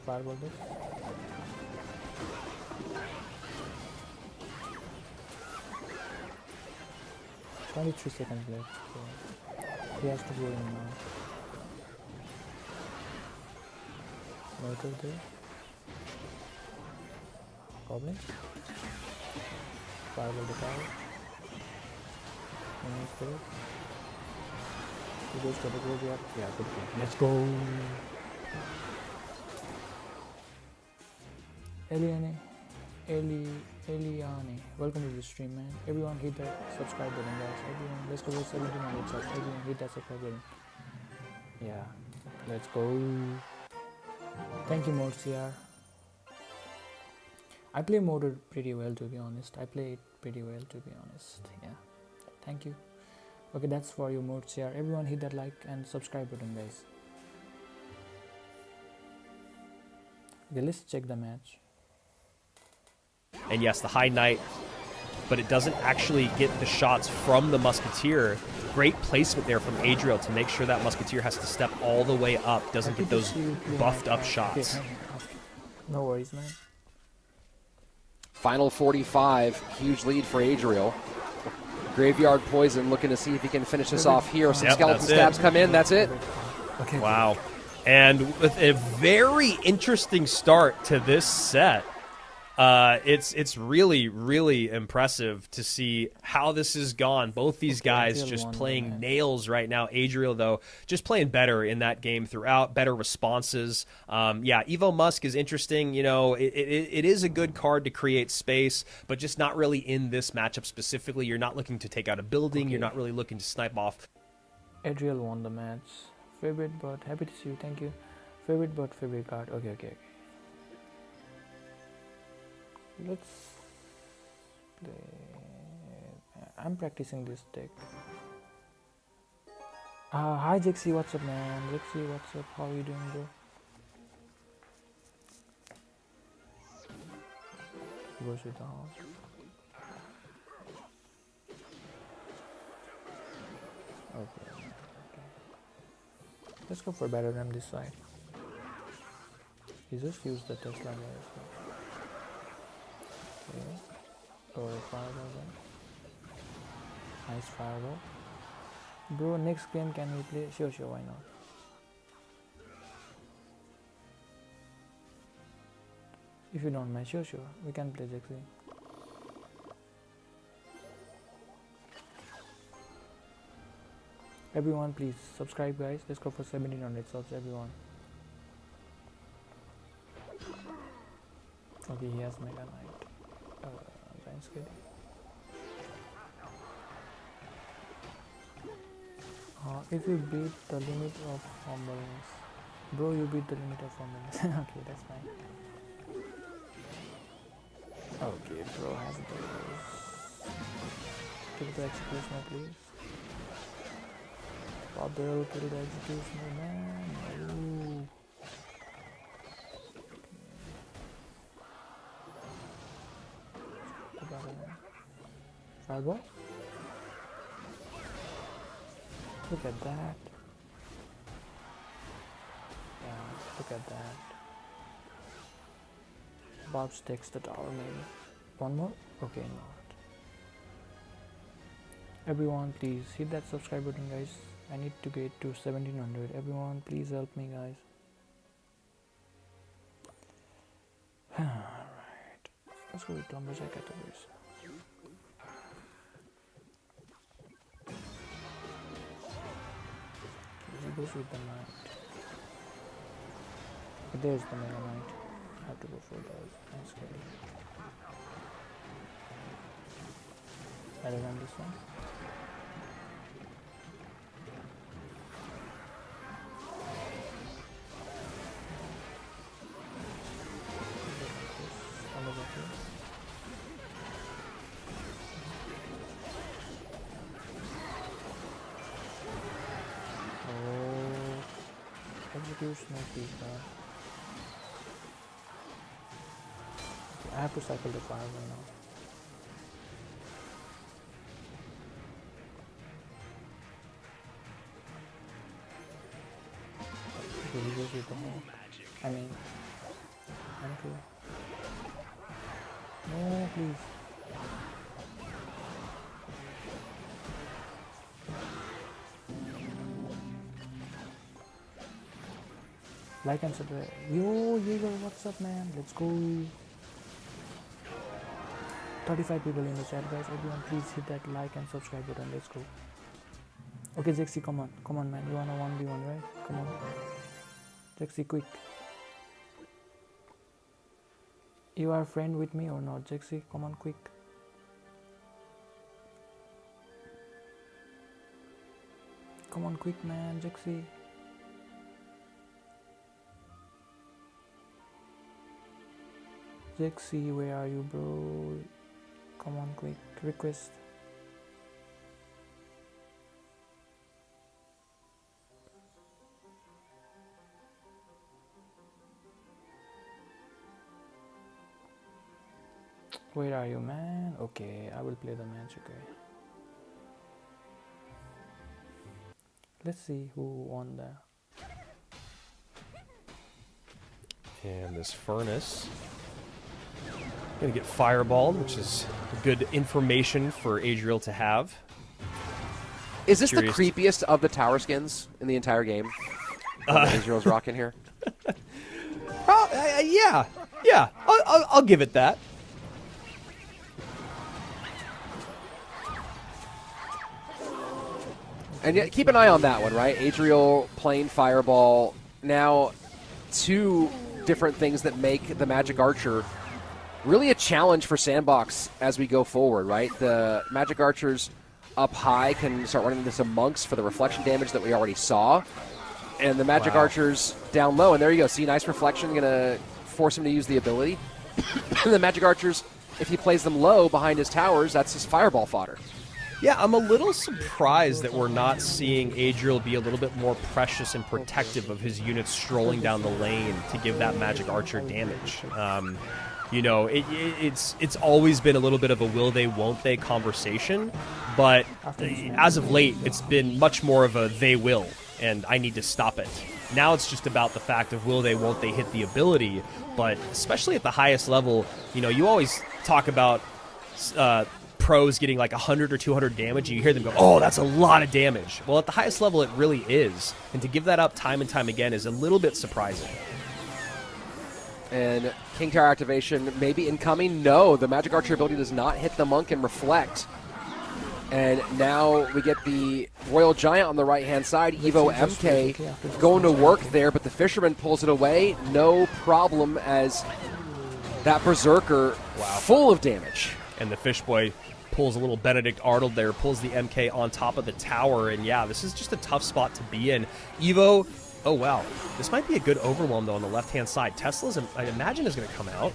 Fireball this. Only 3 seconds left. So he has to go in now. Motor there. Goblin. Fireball the tower. Minions there. He goes to the graveyard. Yeah, good game. Let's go. Eliane, welcome to the stream, man. Everyone hit that subscribe button, guys. Everyone, let's go with 1700 subs. Everyone hit that subscribe button. Yeah, let's go. Thank you, Mortiar. I play Motor pretty well, to be honest. Yeah, thank you. Okay, that's for you, Mortiar. Everyone hit that like and subscribe button, guys. Okay, let's check the match. And yes, the High Knight, but it doesn't actually get the shots from the Musketeer. Great placement there from Adriel to make sure that Musketeer has to step all the way up, doesn't get those buffed up shots. Okay, no worries, man. Final 45, huge lead for Adriel. Graveyard Poison looking to see if he can finish this off here. Some skeleton stabs come in, that's it. Okay. Wow. And with a very interesting start to this set. It's really impressive to see how this has gone. Both these guys just playing nails right now. Adriel, though, just playing better in that game throughout, better responses. Yeah, Evo Musk is interesting. You know, it is a good card to create space, but just not really in this matchup specifically. You're not looking to take out a building. You're not really looking to snipe off. Adriel won the match. Favorite but happy to see you. Thank you. Favorite but favorite card. Okay. Let's play. I'm practicing this deck. Hi Jexy, what's up, man? Jexy, what's up? How are you doing, bro? Goes with the house. Okay. Let's go for better than this side. He just used the Tesla guys. Okay. Or fireball then. Nice fireball. Bro, next game can we play? Sure, why not? If you don't mind, sure, we can play Jexy. Everyone, please subscribe, guys. Let's go for 1700 subs, everyone. Okay, he has Mega Knight. Giant Skid. If you beat the limit of humbleness, bro, you beat the limit of humbleness. Okay, that's fine. Okay, bro has those. Kill the executioner, please. Father, kill the executioner, man. Ooh. Fireball? Look at that. Yeah, look at that. Bobs takes the tower maybe. One more? Okay, not. Everyone, please hit that subscribe button, guys. I need to get to 1700. Everyone, please help me, guys. Alright. Let's go with Lumberjack categories. He goes with the knight. There's the Mega Knight. I have to go for those. Nice carry. Better than this one. Executioner, please, man. Okay, I have to cycle the fire right now. Okay, he goes with the hawk. I mean, uncle. No, please. Like and subscribe. Yo, what's up, man? Let's go. 35 people in the chat, guys. Everyone, please hit that like and subscribe button. Let's go. Okay, Jexy, come on, man. You wanna 1v1, right? Come on, Jexy, quick. You are a friend with me or not, Jexy? Come on, quick. Come on, quick, man, Jexy. Jexy, where are you, bro? Come on, quick. Request. Where are you, man? Okay, I will play the match, okay. Let's see who won there. And this furnace gonna get fireballed, which is good information for Adriel to have. Is this the creepiest of the tower skins in the entire game? Adriel's rocking here. Yeah. I'll give it that. And yet, keep an eye on that one, right? Adriel playing Fireball. Now, two different things that make the Magic Archer really a challenge for Sandbox as we go forward, right? The Magic Archers up high can start running into some monks for the reflection damage that we already saw. And the Magic Archers down low, and there you go. See, nice reflection, going to force him to use the ability. And the Magic Archers, if he plays them low behind his towers, that's his Fireball fodder. Yeah, I'm a little surprised that we're not seeing Adriel be a little bit more precious and protective of his units strolling down the lane to give that Magic Archer damage. You know, it's always been a little bit of a will they, won't they conversation, but as of late, it's been much more of a they will. and I need to stop it. Now it's just about the fact of will they, won't they hit the ability, but especially at the highest level, you know, you always talk about pros getting like 100 or 200 damage, and you hear them go, oh, that's a lot of damage. Well, at the highest level, it really is, and to give that up time and time again is a little bit surprising. And King Tower activation maybe incoming. No, the Magic Archer ability does not hit the Monk and reflect. And now we get the Royal Giant on the right-hand side. Evo MK going to work there, but the Fisherman pulls it away. No problem as that Berserker full of damage. And the Fish Boy pulls a little Benedict Arnold there, pulls the MK on top of the tower. And yeah, this is just a tough spot to be in. Evo, oh wow. This might be a good overwhelm, though, on the left-hand side. Tesla's, I imagine, is going to come out.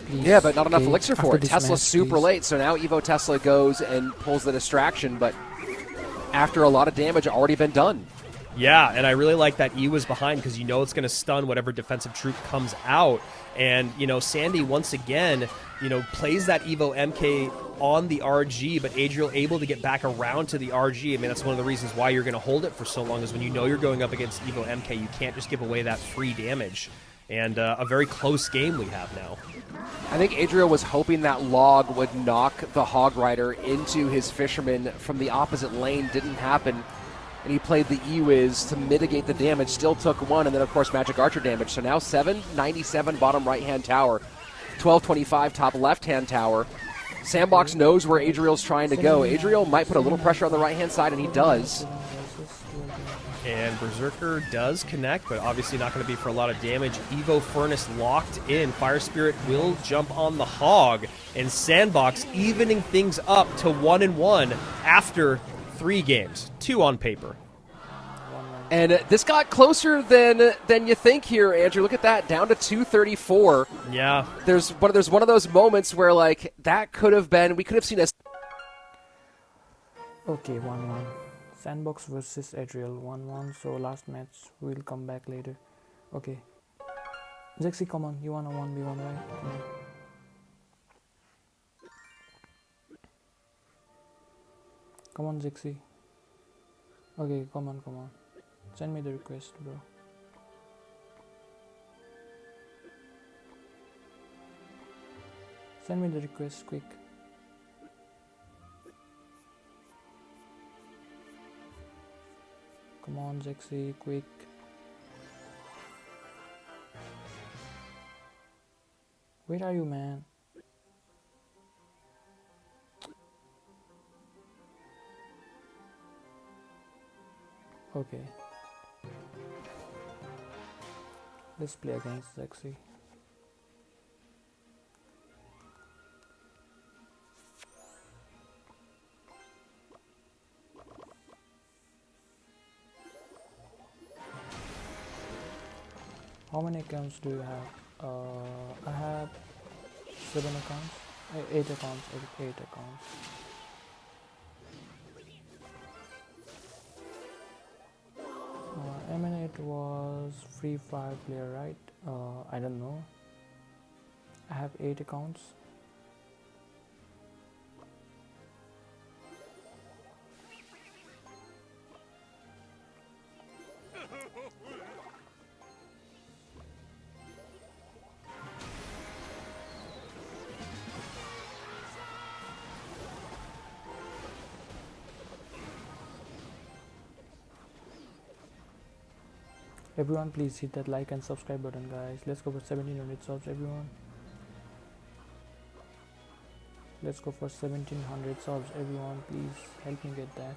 Yeah, but not enough elixir for it. Tesla's super late, so now Evo Tesla goes and pulls the distraction, but after a lot of damage already been done. Yeah, and I really like that E was behind because you know it's going to stun whatever defensive troop comes out. And, you know, Sandy, once again, you know, plays that Evo MK on the RG, but Adriel able to get back around to the RG. I mean, that's one of the reasons why you're going to hold it for so long is when you know you're going up against Evo MK, you can't just give away that free damage. And a very close game we have now. I think Adriel was hoping that Log would knock the Hog Rider into his Fisherman from the opposite lane. Didn't happen. And he played the E-Wiz to mitigate the damage. Still took one, and then, of course, Magic Archer damage. So now 797 bottom right-hand tower, 1225 top left-hand tower. Sandbox knows where Adriel's trying to go. Adriel might put a little pressure on the right-hand side, and he does. And Berserker does connect, but obviously not going to be for a lot of damage. Evo Furnace locked in. Fire Spirit will jump on the Hog, and Sandbox evening things up to 1-1 after 3 games, 2 on paper. And this got closer than you think here, Andrew. Look at that, down to 234. Yeah. There's one of those moments where, like, that could have been, we could have seen a... Okay, 1-1. Sandbox versus Adriel, 1-1. So last match, we'll come back later. Okay. Zexy, come on. You want a 1v1, right? Come on. Come on, Zexy. Okay, come on. Send me the request, bro. Send me the request, quick. Come on, Zexy, quick. Where are you, man? Okay. Let's play against Zexy. How many accounts do you have? I have 7 accounts. 8 accounts. 8 accounts. Emanate was free fire player, right? I don't know. I have 8 accounts. Everyone, please hit that like and subscribe button, guys. Let's go for 1700 subs, everyone. Let's go for 1700 subs, everyone. Please help me get that.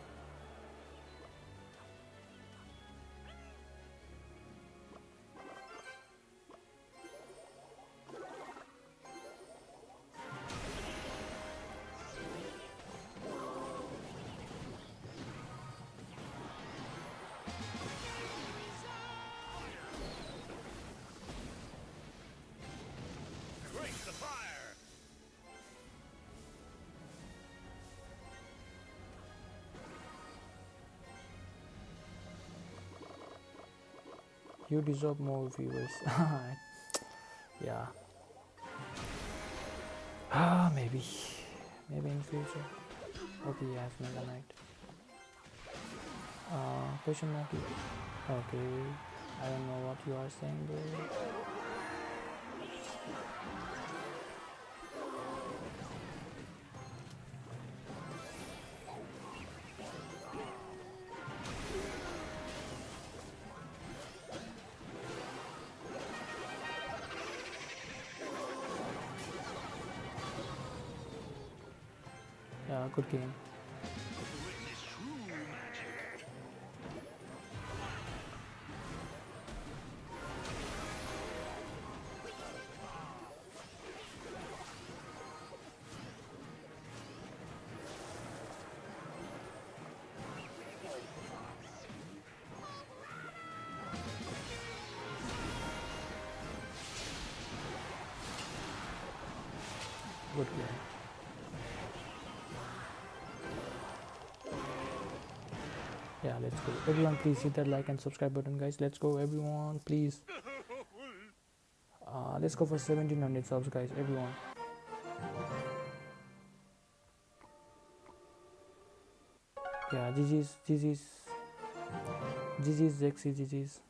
You deserve more viewers. Yeah. Maybe in future. Okay, yes, Mega Knight. Question mark. Okay. I don't know what you are saying, bro. Yeah, good game. Good game. Yeah, let's go. Everyone, please hit that like and subscribe button, guys. Let's go, everyone, please. Let's go for 1700 subs, guys. Everyone. Yeah, GG's, Zexy, GG's.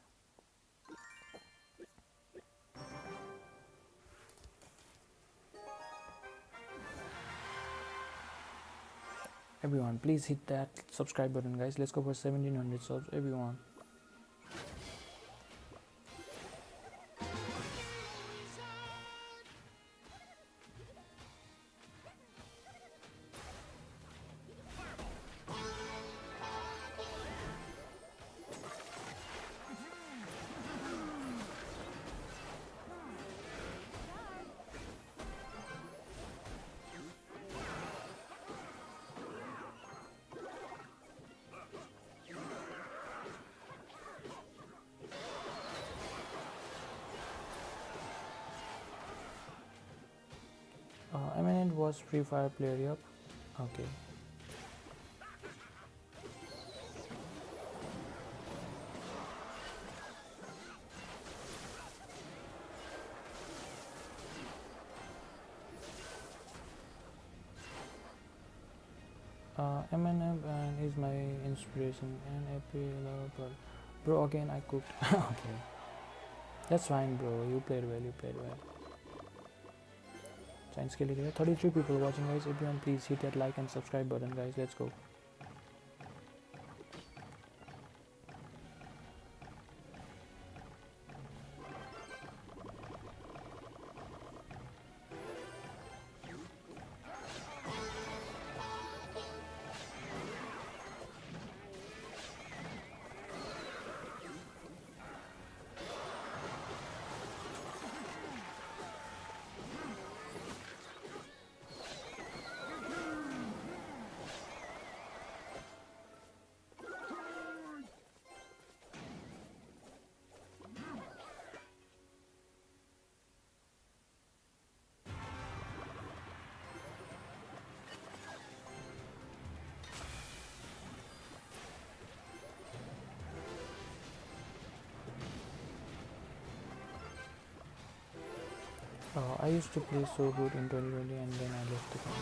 Everyone, please hit that subscribe button, guys. Let's go for 1700 subs, everyone. Eminent was Free Fire player, yep. Okay. Eminem is my inspiration and April, bro. Again, I cooked. Okay, that's fine, bro. You played well. You played well. Science kill here. 33 people watching, guys. Everyone, please hit that like and subscribe button, guys. Let's go. I used to play so good in 2020 and then I left the game.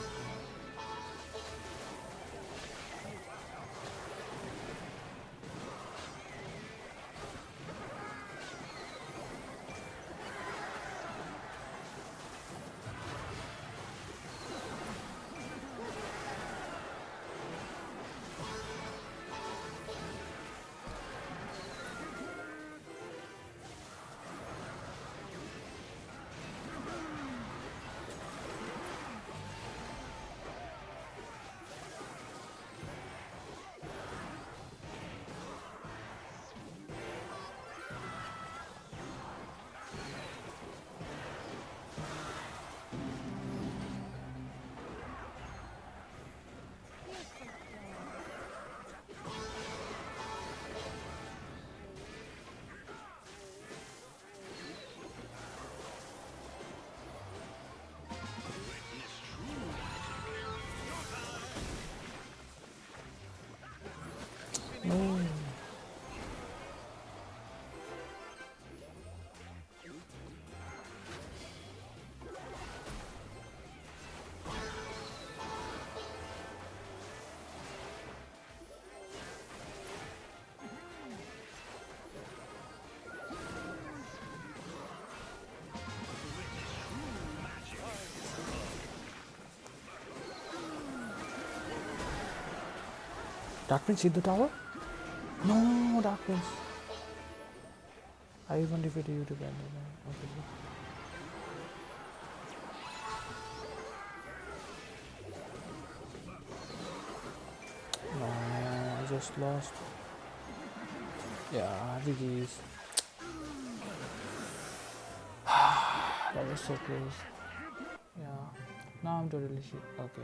No. Dark Prince hit the tower? No, Dark Prince. I even defeated you together. Okay. No, I just lost. Yeah, GG's. That was so close. Yeah. Now I'm totally shit. Okay.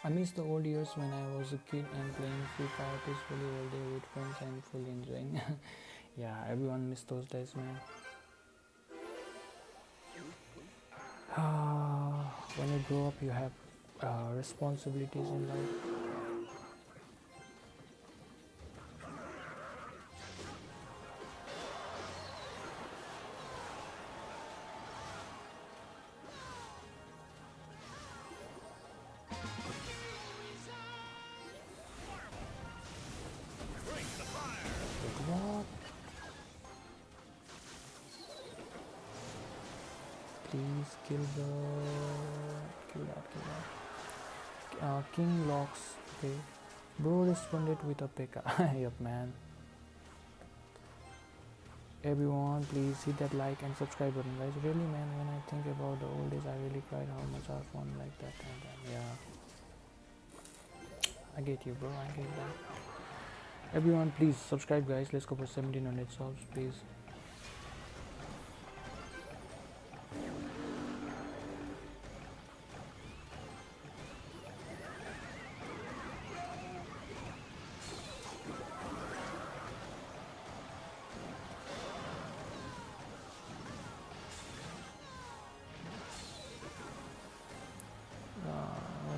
I miss the old years when I was a kid and playing Free Fire peacefully all day with friends and fully enjoying. Yeah, everyone missed those days, man. When you grow up, you have responsibilities in life. What? Please kill that. King locks. Okay. Bro responded with a P.E.K.K.A. Yup, man. Everyone, please hit that like and subscribe button, guys. Really, man, when I think about the old days, I really cried how much I fun like that time. Yeah. I get you, bro. I get that. Everyone, please subscribe, guys. Let's go for 1700 subs, please.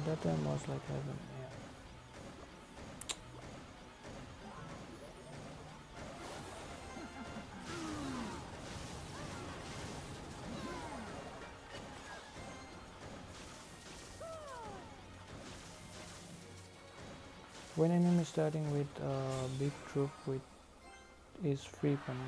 That time was like heaven. Yeah. When enemy is starting with a big troop with is free punish.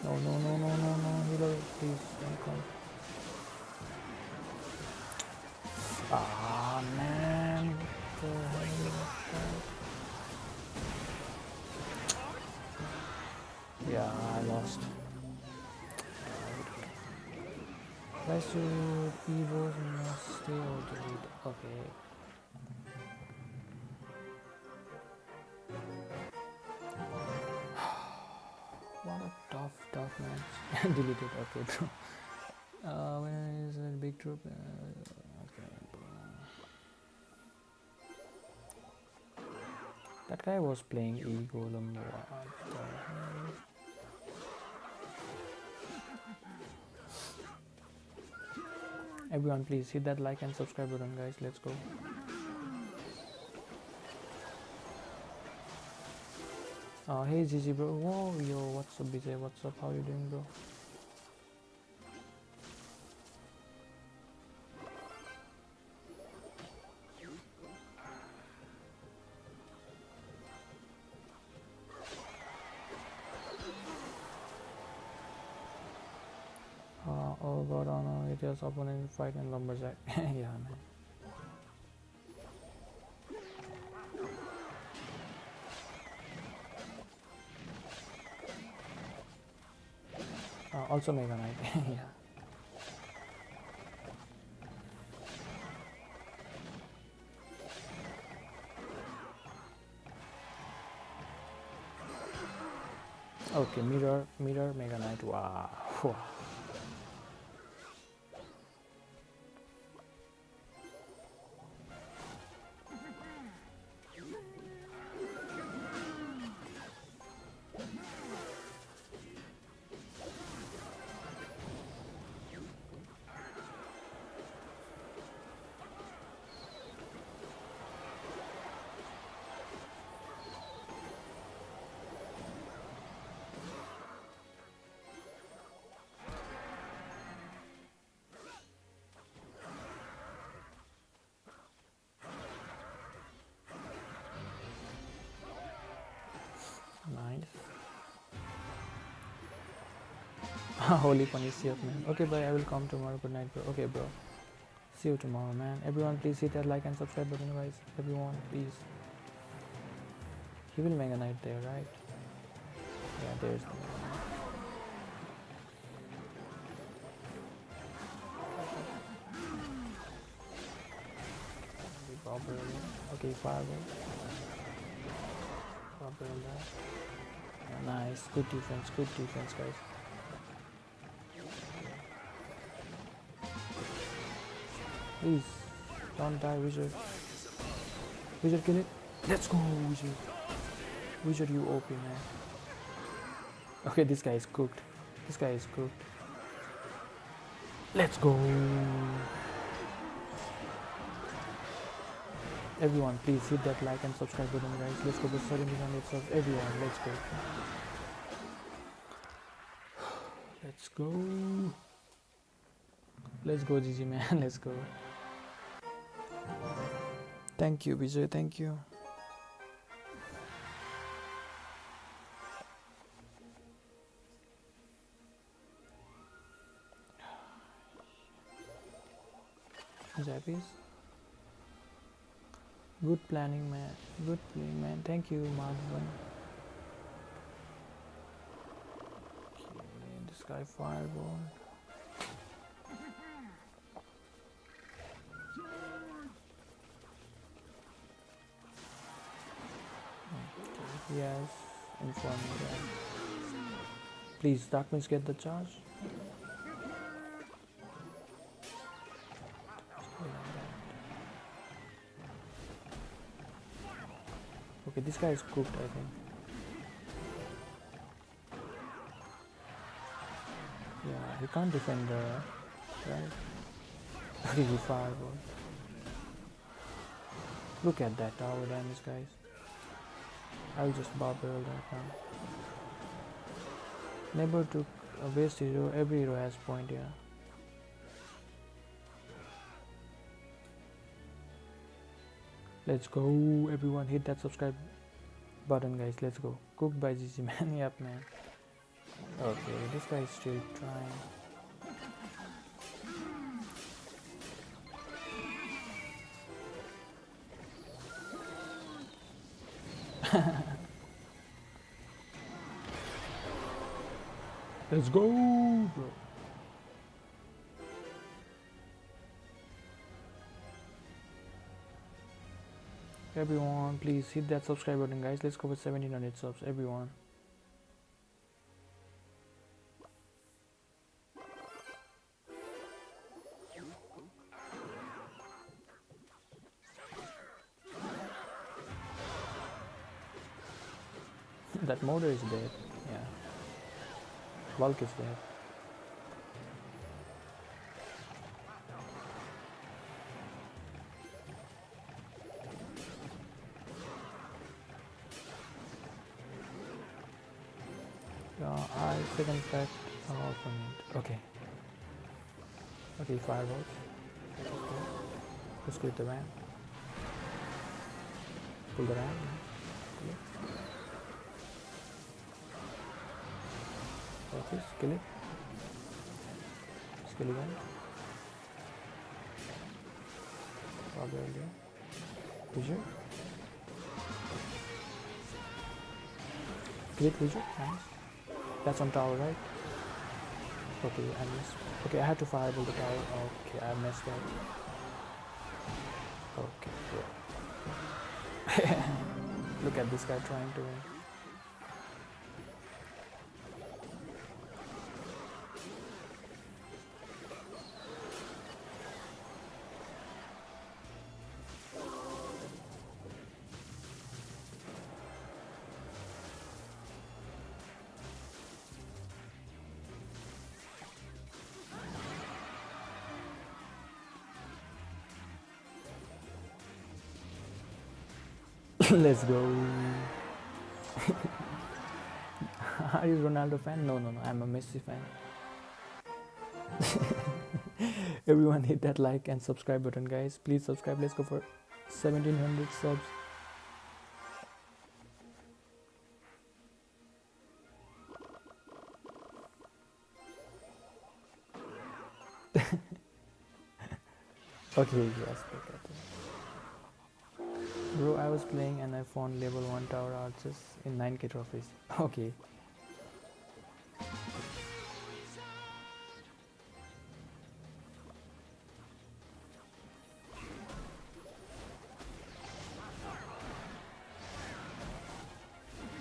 No, healer, please don't come. Ah, man. What the hell is that? Yeah, I lost. Guys, to Evos must stay or delete. Okay. What a tough match. Deleted. Okay, bro. When is a big troop? Okay. That guy was playing E-Golem. What the hell? Everyone, please hit that like and subscribe button, guys. Let's go. Hey GG, bro. Whoa, yo, what's up, BJ? What's up? How you doing, bro? Oh god, oh no, it is opponent fight and lumberjack. Yeah, man. Also Mega Knight. Yeah. Okay, mirror, Mega Knight. Wow. Whew. Nice. Holy punish up, man. Okay, bye. I will come tomorrow. Good night, bro. Okay, bro. See you tomorrow, man. Everyone, please hit that like and subscribe button, guys. Everyone, please. He will make a night there, right? Yeah, there's. Okay, fireball. Fireball there. Yeah, nice. Good defense, guys. Please, don't die, Wizard. Wizard, kill it. Let's go, Wizard. Wizard, you OP, man. Okay, this guy is cooked. Let's go. Everyone, please hit that like and subscribe button, guys. Let's go for 1700 subs. Everyone, let's go. Let's go. Let's go, GG, man. Let's go. Thank you, Vijay. Thank you. Zappies. Good planning, man. Good playing, man. Thank you, Marvin. Okay, this guy fireball. Okay, yes, inform me that. Please, Darkmans, get the charge. Okay, this guy is cooked, I think. Yeah, he can't defend the right. Okay, he fireball. Look at that tower damage, guys. I'll just barbell that now. Never took a waste hero. Every hero has point, yeah. Let's go, everyone. Hit that subscribe button, guys. Let's go. Cooked by GG, man. Yep, man. Okay, this guy is still trying. Let's go, bro. Everyone, please hit that subscribe button, guys. Let's go with 1700 subs, everyone. That motor is dead. Yeah. Bulk is dead. I second fact opponent. Okay. Okay, fireballs. Let's quit the ramp. Pull the ramp. Okay, skill it. Skill again. Probably. Visual. Great visual. Nice. That's on tower, right? Okay, I missed. Okay, I had to fireball the tower. Okay, I messed up. Okay, yeah. Look at this guy trying to win. Let's go. Are you Ronaldo fan? No, I'm a Messi fan. Everyone hit that like and subscribe button, guys. Please subscribe. Let's go for 1700 subs. Okay, yes, look at it. Bro, I was playing and I found level 1 tower arches in 9k trophies. Okay.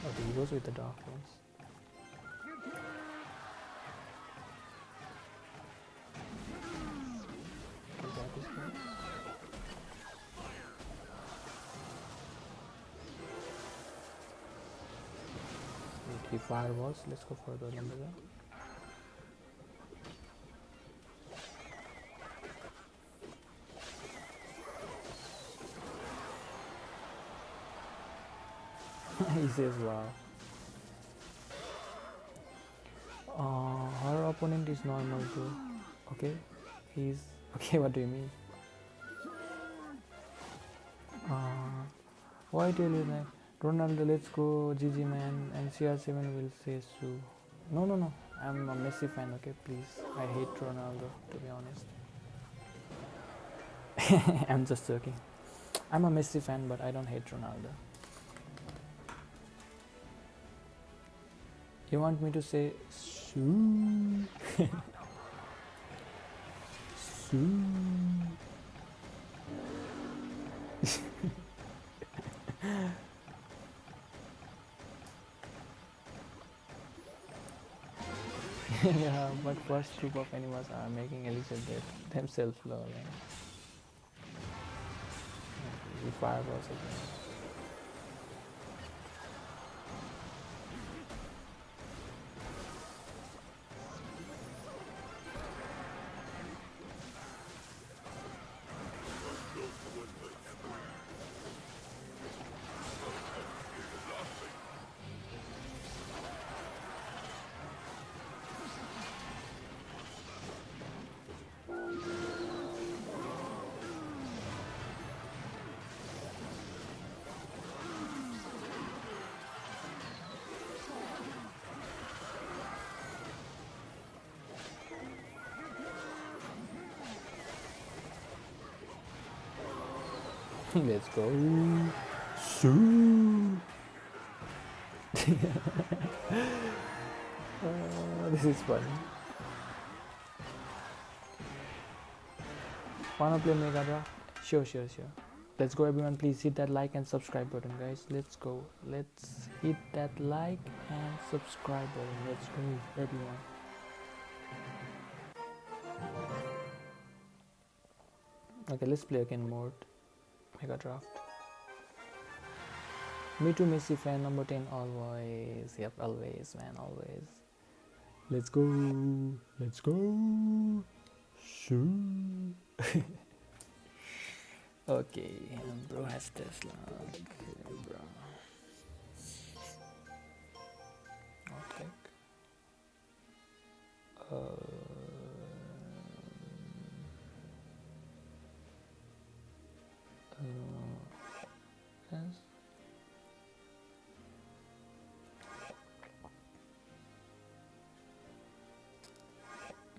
Okay, he goes with the dark ones. Okay, that is good. He fireballs. Let's go for the number one. He says wow. Her opponent is normal too. Okay, he's okay. What do you mean? Why tell you like Ronaldo? Let's go, GG man, and CR7 will say so. No. I'm a Messi fan. Okay, please. I hate Ronaldo, to be honest. I'm just joking. I'm a Messi fan, but I don't hate Ronaldo. You want me to say Sue? Sue. Yeah, but first group of animals are making Elizabeth themselves lowering. The fireballs again. Let's go. Sue. This is funny. Wanna play Mega Draft? Sure. Let's go, everyone. Please hit that like and subscribe button, guys. Let's go. Let's hit that like and subscribe button. Let's go, everyone. Okay, let's play again mode. Mega Draft. Me too, Messi fan, number 10 always. Yep, always, man, always. Let's go. Shoo. Okay, bro has Tesla. Okay, bro. I'll take. Yes.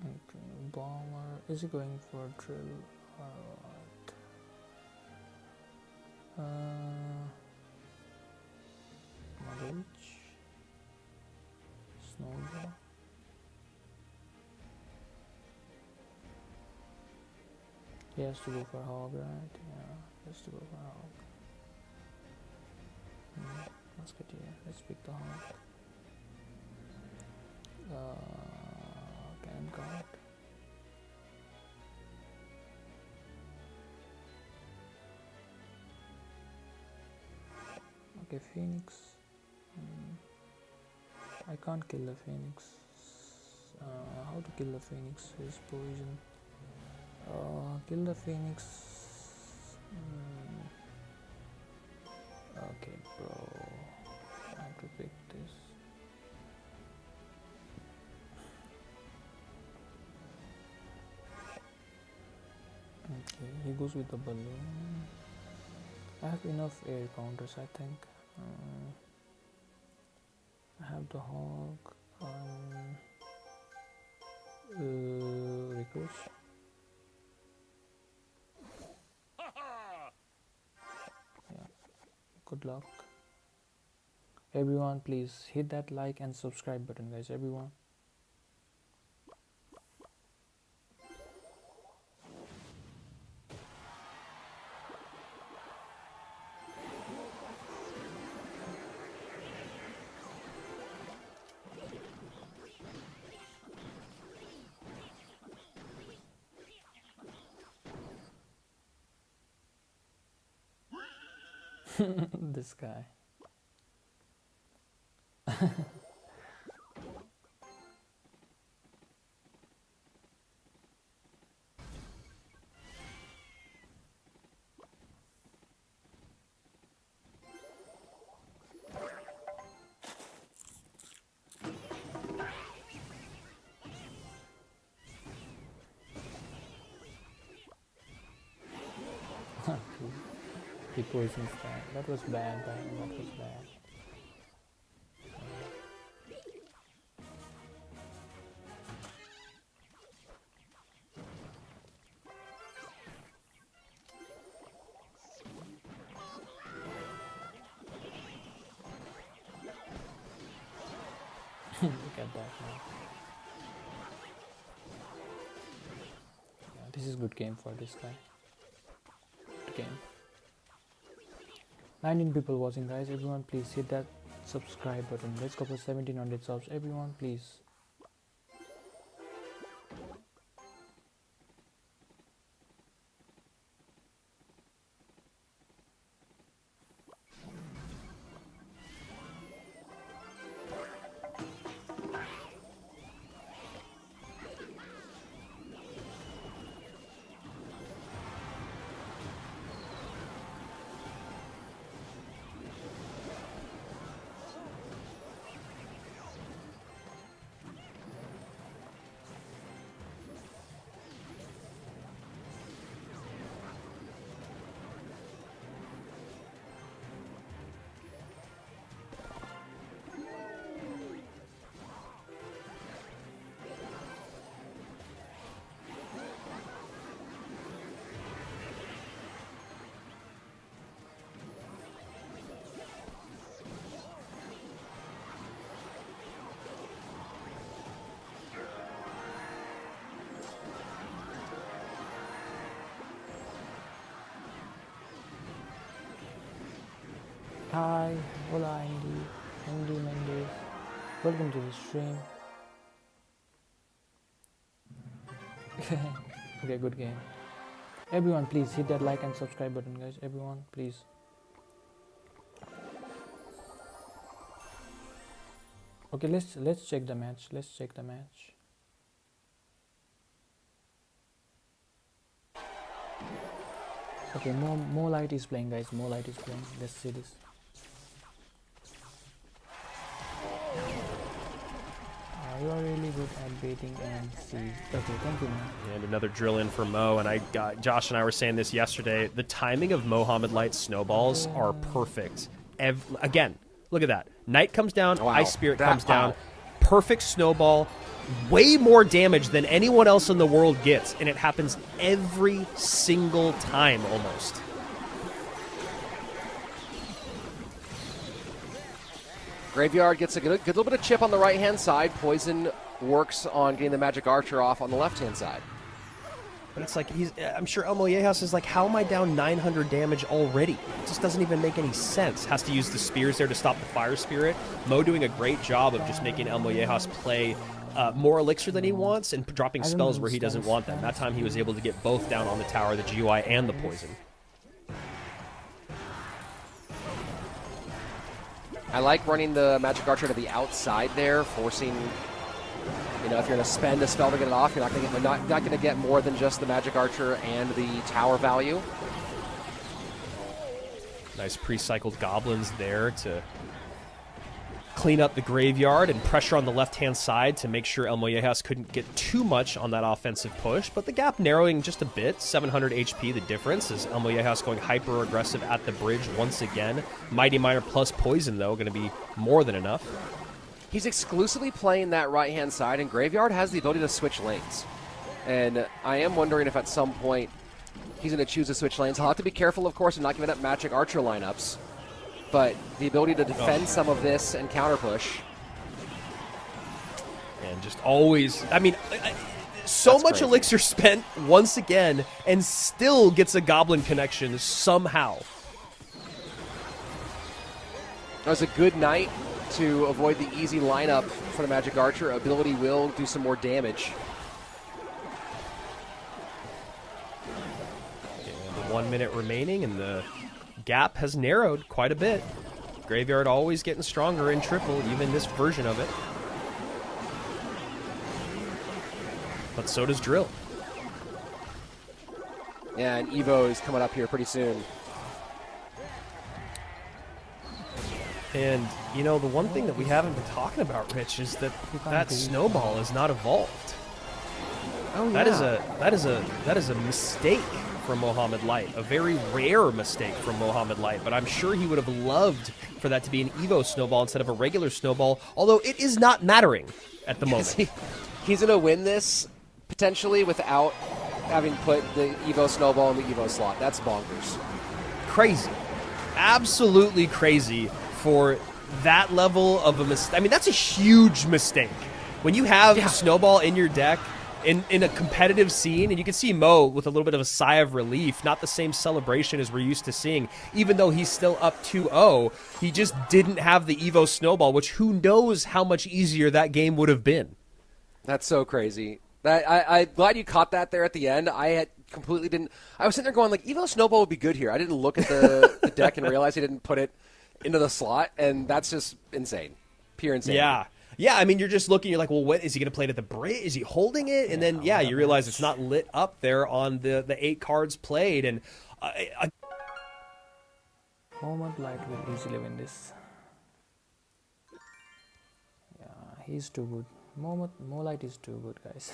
Okay, bomber. Is he going for a drill or what? Knowledge. Snowball. He has to go for hog, right? Yeah, he has to go for hog. Let's get here. Let's pick the hog. Cannon card. Okay, Phoenix. I can't kill the Phoenix. How to kill the Phoenix? His poison. Kill the Phoenix. Okay, bro. I have to pick this. Okay, he goes with the balloon. I have enough air counters, I think. I have the hawk. Recruits. Yeah. Good luck. Everyone, please hit that like and subscribe button, guys. Everyone. This guy. He poisons that. That was bad, that was bad. Look at that now. Yeah, this is good game for this guy. Good game. 19 people watching, guys. Everyone please hit that subscribe button. Let's go for 1700 subs. Everyone please. Hi, hola Andy Mendes. Welcome to the stream. Okay, good game. Everyone please hit that like and subscribe button, guys. Everyone please. Okay, let's check the match. Let's check the match. Okay, more light is playing, guys. More light is playing. Let's see this. You are really good at baiting and see. Okay, thank you, man. And another drill in for Mo. And Josh and I were saying this yesterday. The timing of Mohamed Light's snowballs are perfect. Again, look at that. Knight comes down, Wow. Ice Spirit comes down. Perfect snowball. Way more damage than anyone else in the world gets. And it happens every single time almost. Graveyard gets a good little bit of chip on the right-hand side. Poison works on getting the Magic Archer off on the left-hand side. But it's like, I'm sure Elmojas is like, how am I down 900 damage already? It just doesn't even make any sense. Has to use the spears there to stop the Fire Spirit. Mo doing a great job of just making Elmojas play more elixir than he wants and dropping spells where he doesn't want them. That time he was able to get both down on the tower, the GUI and the poison. I like running the Magic Archer to the outside there, forcing, you know, if you're going to spend a spell to get it off, you're not going to get more than just the Magic Archer and the tower value. Nice pre-cycled goblins there to clean up the graveyard and pressure on the left-hand side to make sure Elmojas couldn't get too much on that offensive push, but the gap narrowing just a bit. 700 HP the difference as Elmojas going hyper-aggressive at the bridge once again. Mighty Miner plus Poison, though, going to be more than enough. He's exclusively playing that right-hand side, and Graveyard has the ability to switch lanes. And I am wondering if at some point he's going to choose to switch lanes. He'll have to be careful, of course, of not giving up Magic Archer lineups. But the ability to defend some of this and counter push. And just always, I mean, so That's much crazy. elixir spent once again and still gets a goblin connection somehow. That was a good night to avoid the easy lineup for the Magic Archer. Ability will do some more damage. And 1 minute remaining, and the gap has narrowed quite a bit. Graveyard always getting stronger in triple, even this version of it. But so does Drill. Yeah, and Evo is coming up here pretty soon. And, you know, the one thing that we haven't been talking about, Rich, is that that snowball is not evolved. Oh, That is a mistake from Mohamed Light, a very rare mistake from Mohamed Light, but I'm sure he would have loved for that to be an Evo snowball instead of a regular snowball, although it is not mattering at the moment. He's going to win this potentially without having put the Evo snowball in the Evo slot. That's bonkers. Crazy. Absolutely crazy for that level of a mistake. I mean, that's a huge mistake. When you have snowball in your deck, in a competitive scene, and you can see Mo with a little bit of a sigh of relief, not the same celebration as we're used to seeing, even though he's still up 2-0, he just didn't have the Evo snowball, which who knows how much easier that game would have been. That's so crazy. I'm glad you caught that there at the end. I had completely didn't. I was sitting there going like, Evo snowball would be good here. I didn't look at the deck and realize he didn't put it into the slot, and that's just insane. Pure insane. Yeah, I mean, you're just looking, you're like, well, what, is he going to play it at the bridge? Is he holding it? And then, you realize it's not lit up there on the 8 cards played. And Mohamed Light will easily win this. Yeah, he's too good. Mo Light is too good, guys.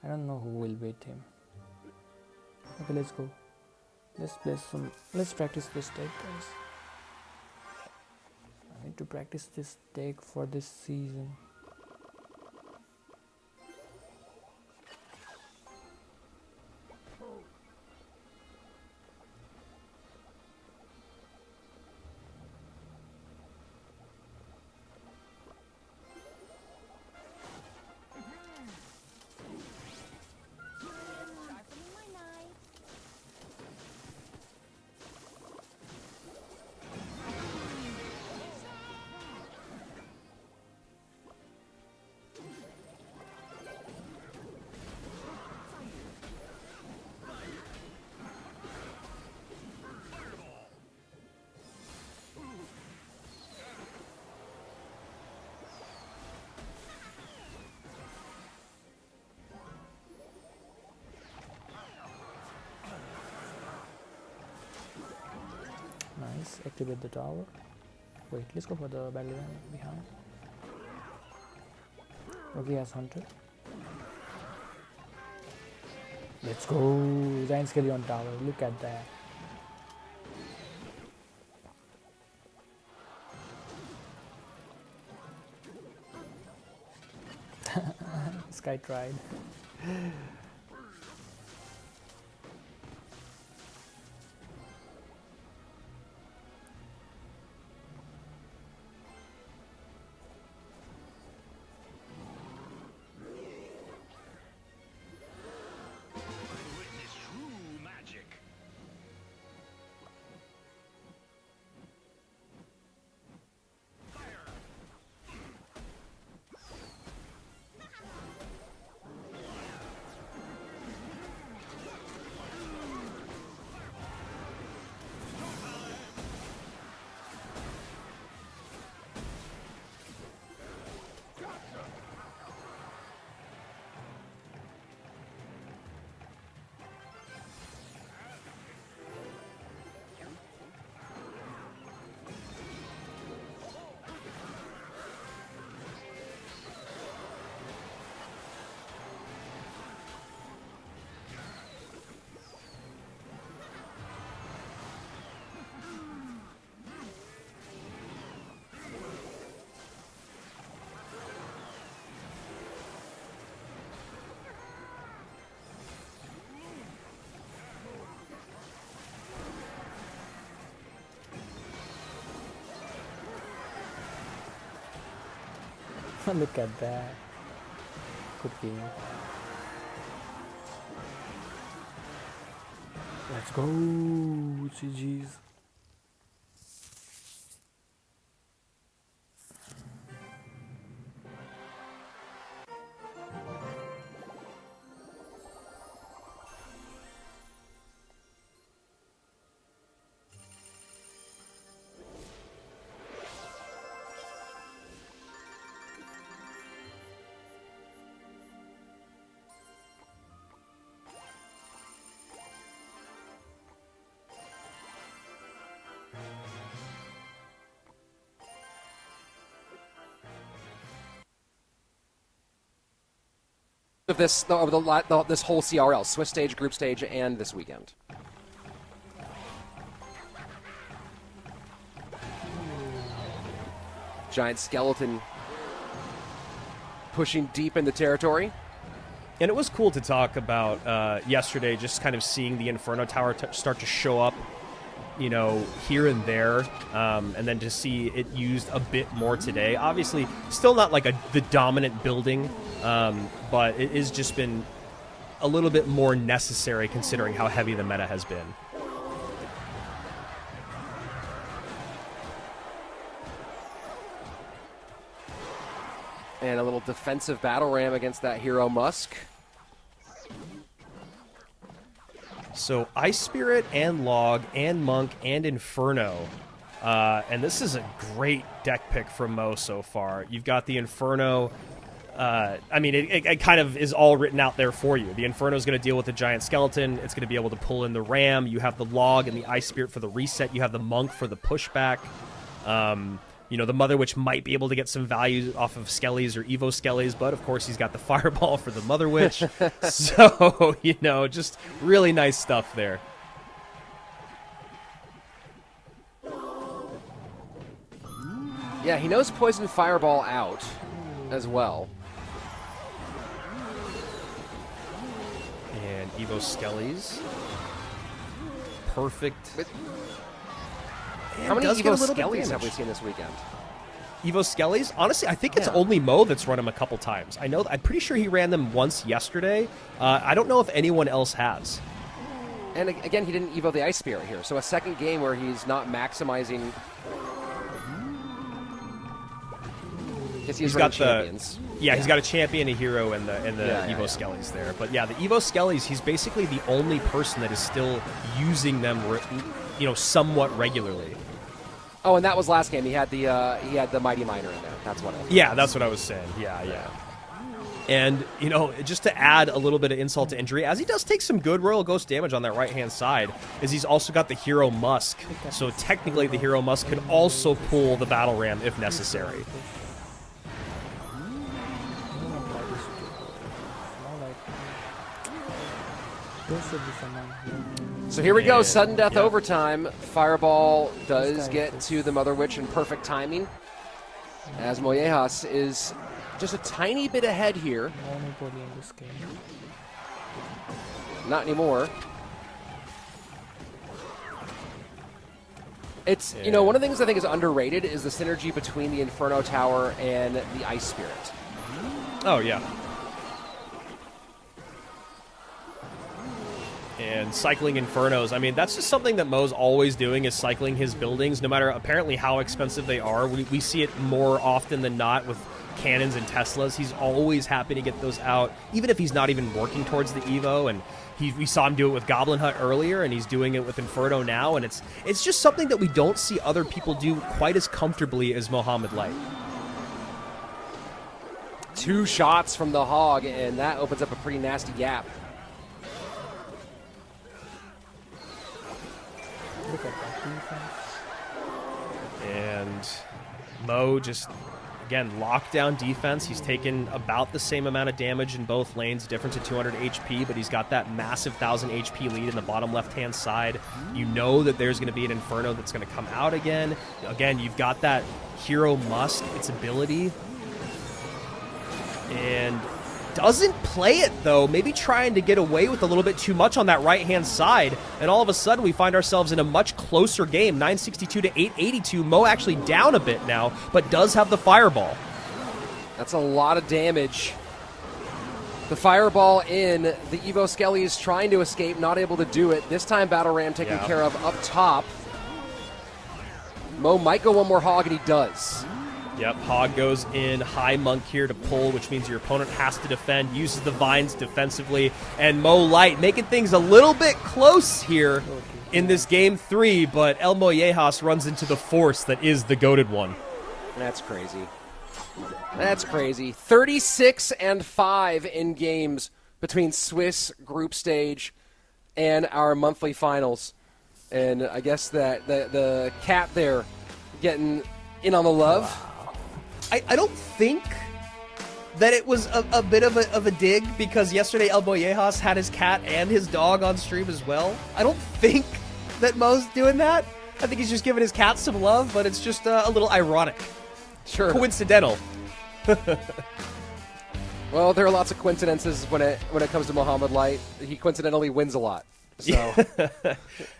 I don't know who will beat him. Okay, let's go. Let's practice this deck, guys. I need to practice this deck for this season. Sharpening my knife. Nice, activate the tower. Wait, let's go for the battle line behind. Okay, has Hunter. Let's go. Giant Skelly on tower. Look at that. This guy tried. Witness true magic. Look at that. Good game. Let's go. GG's. Of this this whole CRL, Swiss stage, group stage, and this weekend. Giant skeleton pushing deep into territory. And it was cool to talk about yesterday, just kind of seeing the Inferno Tower start to show up, you know, here and there, and then to see it used a bit more today. Obviously, still not like the dominant building, but it has just been a little bit more necessary considering how heavy the meta has been. And a little defensive battle ram against that hero Musk. So Ice Spirit and Log and Monk and Inferno. And this is a great deck pick from Mo so far. You've got the Inferno. I mean, it kind of is all written out there for you. The Inferno is going to deal with the giant skeleton. It's going to be able to pull in the ram. You have the Log and the Ice Spirit for the reset. You have the Monk for the pushback. You know, the Mother Witch might be able to get some value off of Skellies or Evo Skellies, but of course he's got the Fireball for the Mother Witch. So, you know, just really nice stuff there. Yeah, he knows Poison Fireball out as well. And Evo Skellies. Perfect. How many Evo Skellies have we seen this weekend? Evo Skellies? Honestly, I think it's only Mo that's run them a couple times. I'm pretty sure he ran them once yesterday. I don't know if anyone else has. And again, he didn't Evo the Ice Spirit here, so a second game where he's not maximizing. He's got champions. Yeah, he's got a champion, a hero, and the Evo Skellies there. But yeah, the Evo Skellies, he's basically the only person that is still using them, you know, somewhat regularly. Oh, and that was last game. He had the Mighty Miner in there. That's what. Yeah, that's what I was saying. Yeah. And, you know, just to add a little bit of insult to injury, as he does take some good Royal Ghost damage on that right-hand side, is he's also got the Hero Musk. So technically the Hero Musk could also pull the Battle Ram if necessary. So here we go, sudden death overtime. Fireball does get to the Mother Witch in perfect timing, as Mollejas is just a tiny bit ahead here. Not anymore. It's, you know, one of the things I think is underrated is the synergy between the Inferno Tower and the Ice Spirit. Oh, yeah. And cycling Infernos, I mean, that's just something that Mo's always doing, is cycling his buildings, no matter apparently how expensive they are. We see it more often than not with cannons and Teslas. He's always happy to get those out, even if he's not even working towards the Evo. And we saw him do it with Goblin Hut earlier, and he's doing it with Inferno now. And it's just something that we don't see other people do quite as comfortably as Mohamed Light. 2 shots from the Hog, and that opens up a pretty nasty gap. Look at that defense. And Mo just, again, lockdown defense. He's taken about the same amount of damage in both lanes, difference of 200 HP, but he's got that massive 1,000 HP lead in the bottom left-hand side. You know that there's going to be an Inferno that's going to come out again. Again, you've got that Hero Musk, its ability. And doesn't play it, though, maybe trying to get away with a little bit too much on that right-hand side, and all of a sudden we find ourselves in a much closer game, 962 to 882. Mo actually down a bit now, but does have the Fireball. That's a lot of damage. The fireball in. The Evo Skelly is trying to escape, not able to do it. This time Battle Ram taken care of up top. Mo might go one more hog, and he does. Yep, Hog goes in, high Monk here to pull, which means your opponent has to defend, uses the vines defensively, and Mo Light making things a little bit close here in this game 3, but Elmojas runs into the force that is the goated one. That's crazy. That's crazy. 36-5 in games between Swiss group stage and our monthly finals. And I guess that the cat there getting in on the love. Wow. I don't think that it was a bit of a dig, because yesterday Elmojas had his cat and his dog on stream as well. I don't think that Mo's doing that. I think he's just giving his cat some love, but it's just a little ironic. Sure. Coincidental. Well, there are lots of coincidences when it comes to Mohamed Light. He coincidentally wins a lot. So.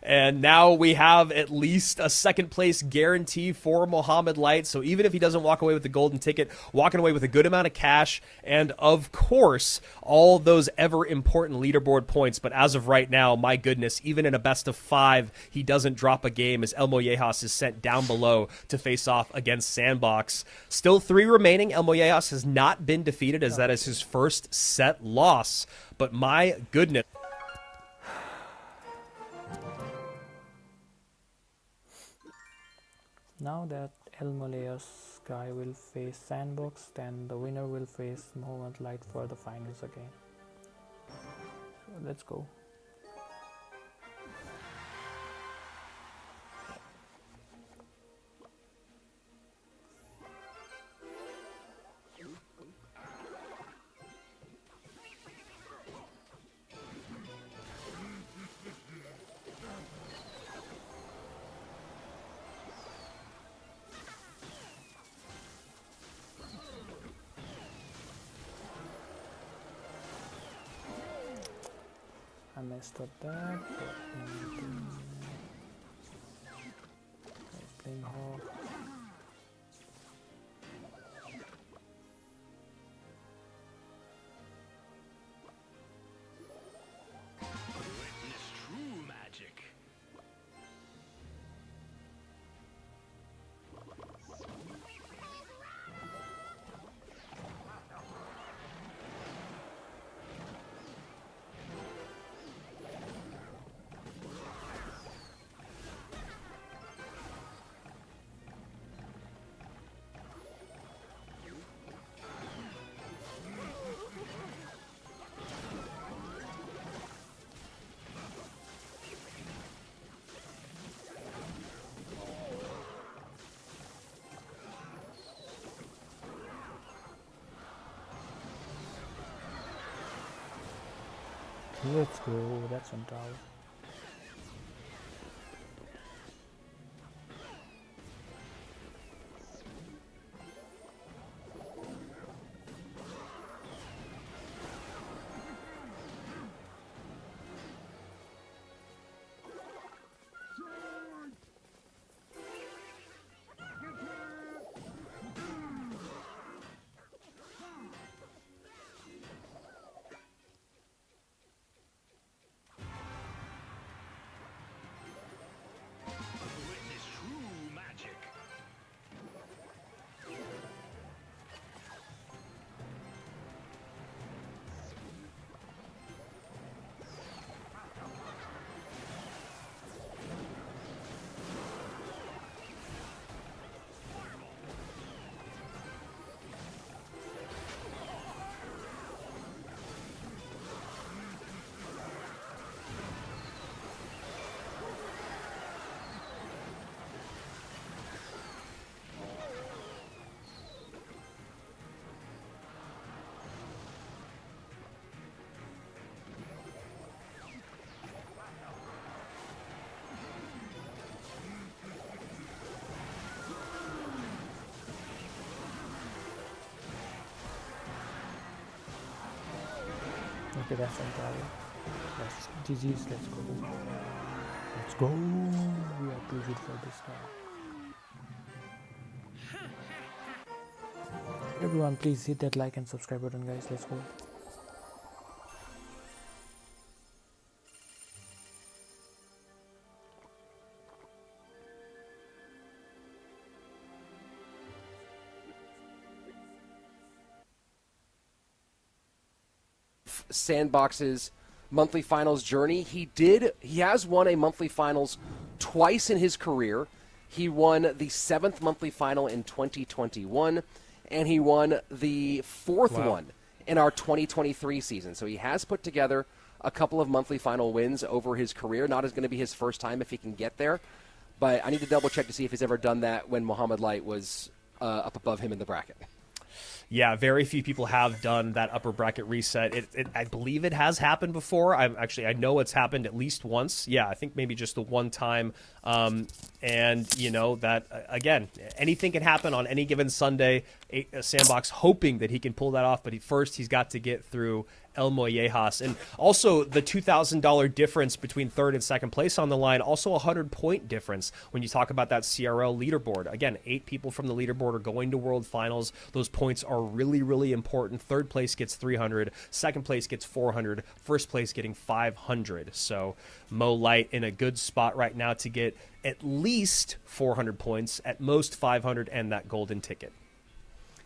And now we have at least a second place guarantee for Mohamed Light. So even if he doesn't walk away with the golden ticket, walking away with a good amount of cash and, of course, all those ever important leaderboard points. But as of right now, my goodness, even in a best of 5, he doesn't drop a game as Elmojas is sent down below to face off against Sandbox. Still 3 remaining. Elmojas has not been defeated, as that is his first set loss. But my goodness. Now that Elmojas guy will face Sandbox, then the winner will face Mohamed Light for the finals again. So let's go. I messed up that, but playing hog. Witness true magic. Let's go, that's on tower. Witness true magic. Okay, that's on tower. That's GG's, let's go. Let's go. We are too good for this guy. Everyone, please hit that like and subscribe button, guys. Let's go. Sandbox's monthly finals journey. He has won a monthly finals twice in his career. He won the 7th monthly final in 2021, and he won the 4th one in our 2023 season. So he has put together a couple of monthly final wins over his career. Not as going to be his first time if he can get there, but I need to double check to see if he's ever done that when Mohamed Light was up above him in the bracket. Yeah, very few people have done that upper bracket reset. I believe it has happened before. I know it's happened at least once. Yeah, I think maybe just the one time. And, you know, that, again, anything can happen on any given Sunday. Sandbox hoping that he can pull that off, but first he's got to get through Elmojas. And also the $2,000 difference between third and second place on the line, also a 100-point difference when you talk about that CRL leaderboard. Again, 8 people from the leaderboard are going to World Finals. Those points are really, really important. Third place gets 300, second place gets 400, first place getting 500. So Mo Light in a good spot right now to get at least 400 points, at most 500, and that golden ticket.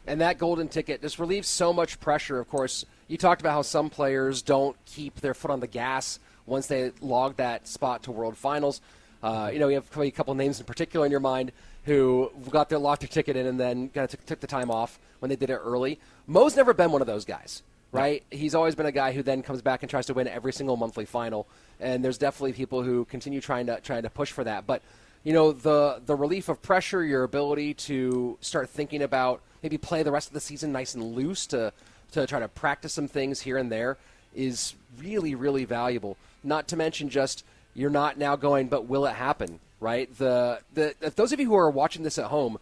And that golden ticket just relieves so much pressure. Of course, you talked about how some players don't keep their foot on the gas once they log that spot to World Finals. You know, you have probably a couple names in particular in your mind who locked their ticket in and then kind of took the time off when they did it early. Mo's never been one of those guys, right? No. He's always been a guy who then comes back and tries to win every single monthly final. And there's definitely people who continue trying to push for that. But you know, the relief of pressure, your ability to start thinking about maybe play the rest of the season nice and loose to try to practice some things here and there is really, really valuable. Not to mention just you're not now going, but will it happen, right? If those of you who are watching this at home,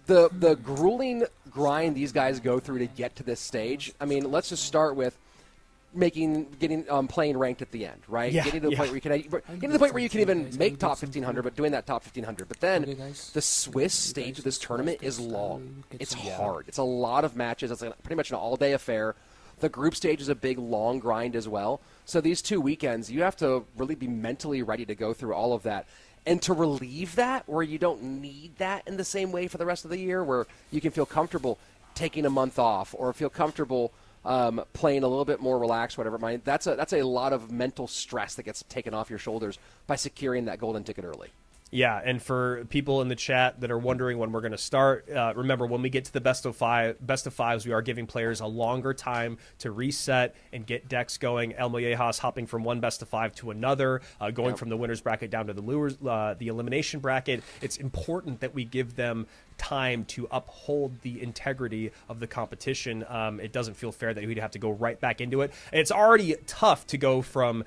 the grueling grind these guys go through to get to this stage, I mean, let's just start with playing ranked at the end, right? Yeah, getting to the point where you can even make top 1500, but doing that top 1500. But then the Swiss stage of this tournament is long. It's hard. It's a lot of matches. It's like pretty much an all-day affair. The group stage is a big, long grind as well. So these 2 weekends, you have to really be mentally ready to go through all of that. And to relieve that, where you don't need that in the same way for the rest of the year, where you can feel comfortable taking a month off or feel comfortable playing a little bit more relaxed, whatever. That's a lot of mental stress that gets taken off your shoulders by securing that golden ticket early. Yeah, and for people in the chat that are wondering when we're going to start, remember, when we get to the best of fives, we are giving players a longer time to reset and get decks going. Elmojas hopping from one best of 5 to another, going from the winner's bracket down to the elimination bracket. It's important that we give them time to uphold the integrity of the competition. It doesn't feel fair that we'd have to go right back into it. It's already tough to go from,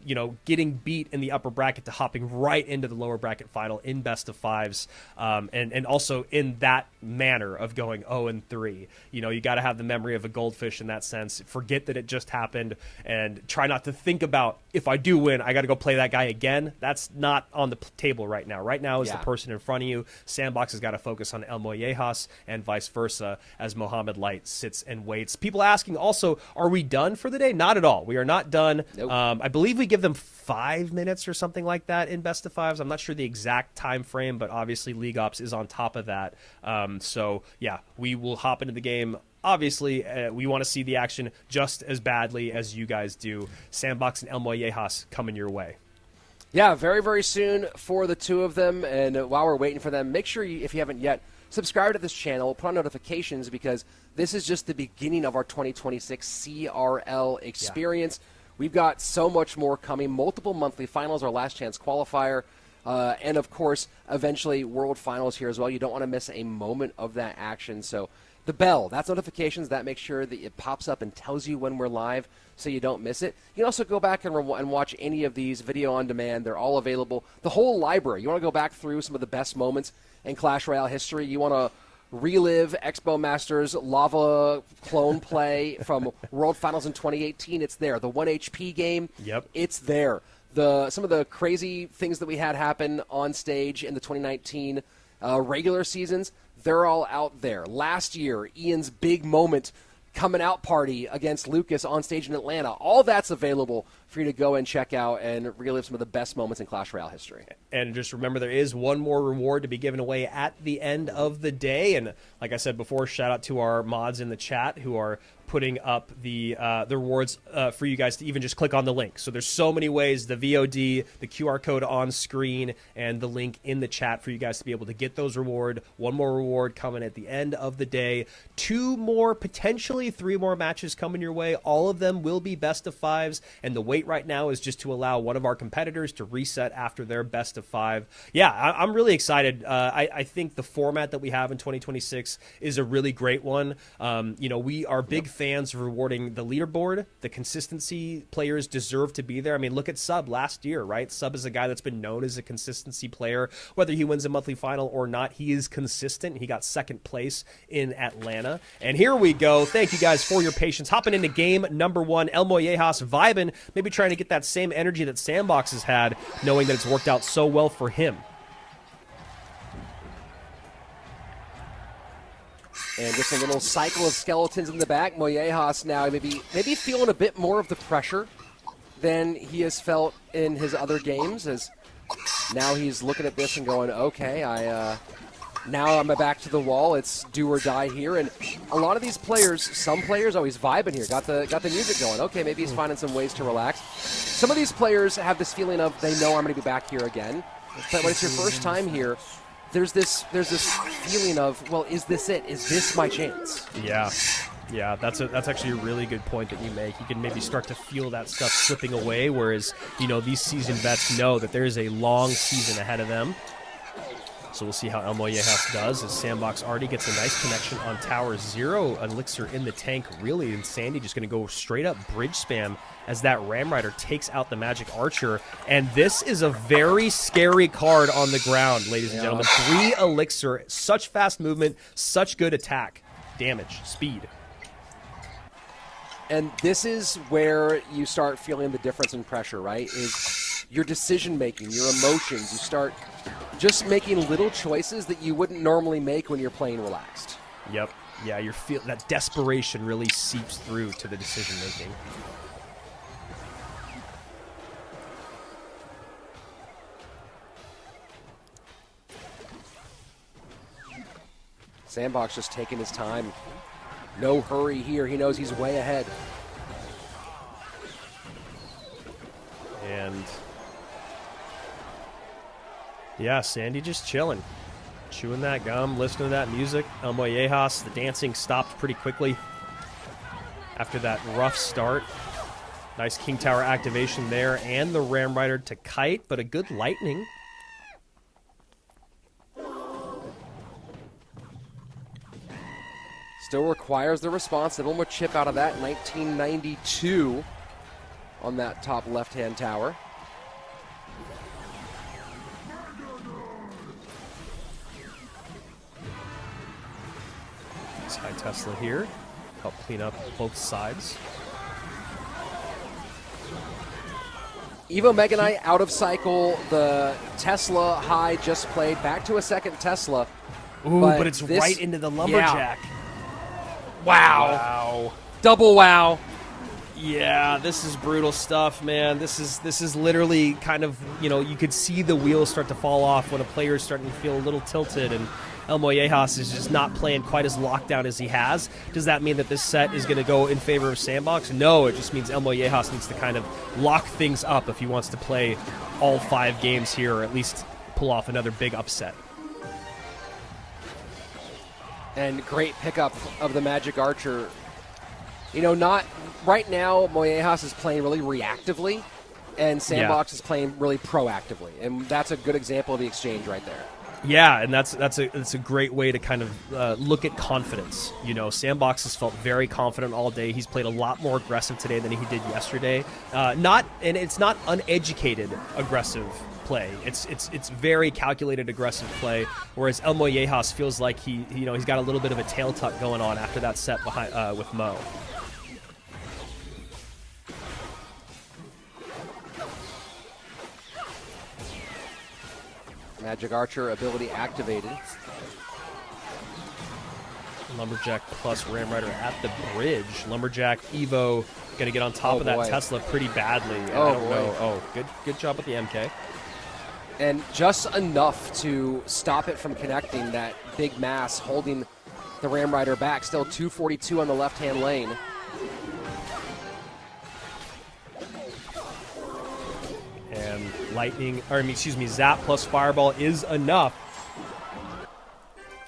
you know, getting beat in the upper bracket to hopping right into the lower bracket final in best of fives, and also in that manner of going 0-3. You know, you got to have the memory of a goldfish in that sense. Forget that it just happened and try not to think about, if I do win, I got to go play that guy again. That's not on the table right now. Right now is the person in front of you. Sandbox has got to focus on Elmojas and vice versa as Mohamed Light sits and waits. People asking also, are we done for the day? Not at all. We are not done. Nope. I believe we give them 5 minutes or something like that in best of fives. I'm not sure the exact time frame, but obviously League Ops is on top of that. So yeah, we will hop into the game. Obviously, we want to see the action just as badly as you guys do. Sandbox and Elmojas coming your way. Yeah, very, very soon for the two of them. And while we're waiting for them, make sure, if you haven't yet, subscribe to this channel, put on notifications, because this is just the beginning of our 2026 CRL experience. Yeah. We've got so much more coming, multiple monthly finals, our last chance qualifier, and, of course, eventually World Finals here as well. You don't want to miss a moment of that action. So the bell, that's notifications. That makes sure that it pops up and tells you when we're live so you don't miss it. You can also go back and watch any of these video on demand. They're all available. The whole library. You want to go back through some of the best moments in Clash Royale history. You want to relive Expo Masters lava clone play from World Finals in 2018. It's there. The 1 HP game, it's there. Some of the crazy things that we had happen on stage in the 2019 regular seasons, they're all out there. Last year, Ian's big moment coming out party against Lucas on stage in Atlanta. All that's available for you to go and check out and relive some of the best moments in Clash Royale history. And just remember, there is one more reward to be given away at the end of the day. And like I said before, shout out to our mods in the chat who are putting up the rewards for you guys to even just click on the link. So there's so many ways, the VOD, the QR code on screen, and the link in the chat for you guys to be able to get those reward. One more reward coming at the end of the day. 2 more, potentially 3 more matches coming your way. All of them will be best of 5s, and the wait right now is just to allow one of our competitors to reset after their best of 5. Yeah, I'm really excited. I think the format that we have in 2026 is a really great one. We are big fans of rewarding the leaderboard. The consistency players deserve to be there. I mean, look at Sub last year, right? Sub is a guy that's been known as a consistency player. Whether he wins a monthly final or not, he is consistent. He got 2nd place in Atlanta. And here we go. Thank you guys for your patience. Hopping into game number 1. Elmojas vibing, maybe trying to get that same energy that Sandbox has had, knowing that it's worked out so well for him. And just a little cycle of skeletons in the back. Moyejas now maybe feeling a bit more of the pressure than he has felt in his other games, as now he's looking at this and going, okay, now I'm back to the wall. It's do or die here. And a lot of these players, some players, he's vibing here. Got the music going. Okay, maybe he's finding some ways to relax. Some of these players have this feeling of they know I'm going to be back here again. But when it's your first time here, there's this feeling of, well, is this it? Is this my chance? Yeah, that's actually a really good point that you make. You can maybe start to feel that stuff slipping away, whereas, these seasoned vets know that there is a long season ahead of them. So we'll see how Elmojas does, as Sandbox already gets a nice connection on tower. 0 elixir in the tank, really, and Sandy just going to go straight up bridge spam as that Ram Rider takes out the Magic Archer. And this is a very scary card on the ground, ladies and gentlemen. 3 elixir, such fast movement, such good attack, damage, speed. And this is where you start feeling the difference in pressure, right? Is your decision-making, your emotions. You start just making little choices that you wouldn't normally make when you're playing relaxed. Yep. Yeah, that desperation really seeps through to the decision-making. Sandbox just taking his time. No hurry here. He knows he's way ahead. And yeah, Sandy just chilling. Chewing that gum, listening to that music. Elmojas, the dancing stopped pretty quickly after that rough start. Nice King Tower activation there, and the Ram Rider to kite, but a good lightning. Still requires the response. A little more chip out of that. 1992 on that top left-hand tower. Nice high Tesla here. Help clean up both sides. Evo Mega Knight out of cycle. The Tesla high just played. Back to a second Tesla. Ooh, but it's right into the lumberjack. Yeah. Wow. Double wow. Yeah, this is brutal stuff, man. This is literally kind of, you could see the wheels start to fall off when a player is starting to feel a little tilted, and Elmojas is just not playing quite as locked down as he has. Does that mean that this set is going to go in favor of Sandbox? No, it just means Elmojas needs to kind of lock things up if he wants to play all 5 games here, or at least pull off another big upset. And great pickup of the Magic Archer. Not right now. Moyejas is playing really reactively, and Sandbox is playing really proactively, and that's a good example of the exchange right there. Yeah, and that's a great way to kind of look at confidence. Sandbox has felt very confident all day. He's played a lot more aggressive today than he did yesterday. It's not uneducated aggressive play. It's very calculated aggressive play. Whereas Elmojas feels like he's got a little bit of a tail tuck going on after that set behind with Mo. Magic Archer ability activated. Lumberjack plus Ram Rider at the bridge. Lumberjack Evo going to get on top of that Tesla pretty badly. I don't know. Oh, good job with the MK. And just enough to stop it from connecting that big mass, holding the Ram Rider back. Still 242 on the left-hand lane. And Zap plus Fireball is enough.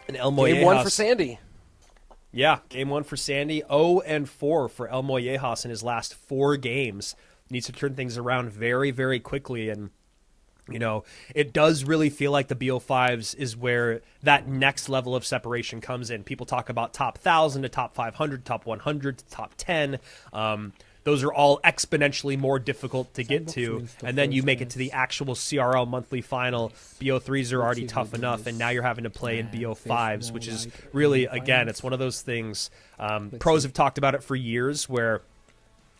And Elmojas. Game 1 for Sandy. Yeah, game 1 for Sandy. 0-4 for Elmojas in his last 4 games. Needs to turn things around very, very quickly. And, you know, it does really feel like the BO5s is where that next level of separation comes in. People talk about top 1,000 to top 500, top 100 to top 10. Those are all exponentially more difficult to get to, and then you make it to the actual CRL monthly final. BO3s are already tough enough, and now you're having to play in BO5s, which is really, again, it's one of those things. Pros have talked about it for years, where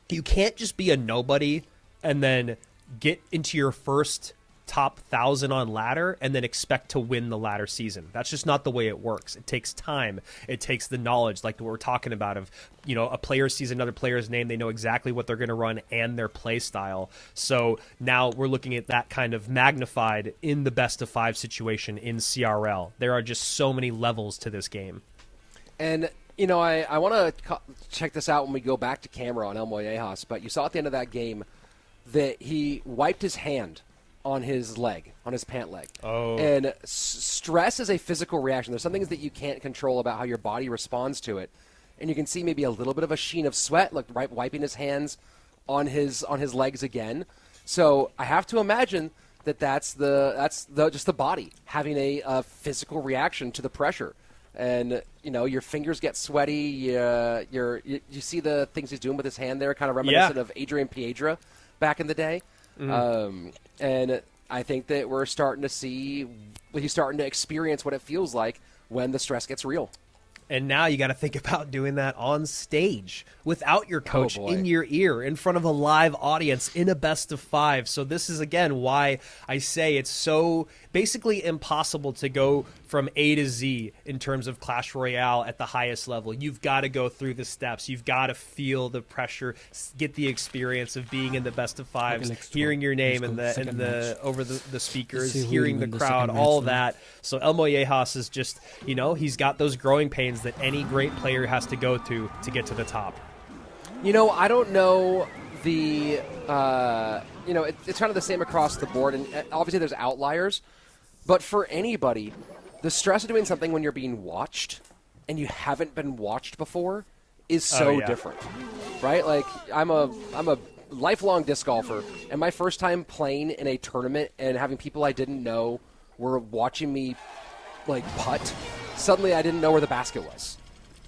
you can't just be a nobody and then get into your first top 1,000 on ladder and then expect to win the ladder season. That's just not the way it works. It takes time. It takes the knowledge, like what we're talking about, of, you know, a player sees another player's name, they know exactly what they're going to run and their play style. So now we're looking at that kind of magnified in the best of 5 situation in CRL. There are just so many levels to this game. And, you know, I want to check this out when we go back to camera on Elmojas, but you saw at the end of that game that he wiped his hand on his leg, on his pant leg. Oh. And stress is a physical reaction. There's some things that you can't control about how your body responds to it. And you can see maybe a little bit of a sheen of sweat, like wiping his hands on his legs again. So I have to imagine that that's just the body having a physical reaction to the pressure. And, you know, your fingers get sweaty. You see the things he's doing with his hand there, kind of reminiscent of Adrian Piedra back in the day. Mm-hmm. And I think that we're starting to see, he's starting to experience what it feels like when the stress gets real. And now you got to think about doing that on stage without your coach in your ear, in front of a live audience, in a best of 5. So this is, again, why I say it's so basically impossible to go from A to Z in terms of Clash Royale at the highest level. You've got to go through the steps. You've got to feel the pressure, get the experience of being in the best of 5s, hearing your name in the over the speakers, hearing the crowd, all of that. So Elmojas is just, you know, he's got those growing pains that any great player has to go to get to the top. You know, I don't know the, you know, it's kind of the same across the board, and obviously there's outliers, but for anybody, the stress of doing something when you're being watched and you haven't been watched before is so different, right? Like, I'm a lifelong disc golfer, and my first time playing in a tournament and having people I didn't know were watching me, like, putt, suddenly I didn't know where the basket was.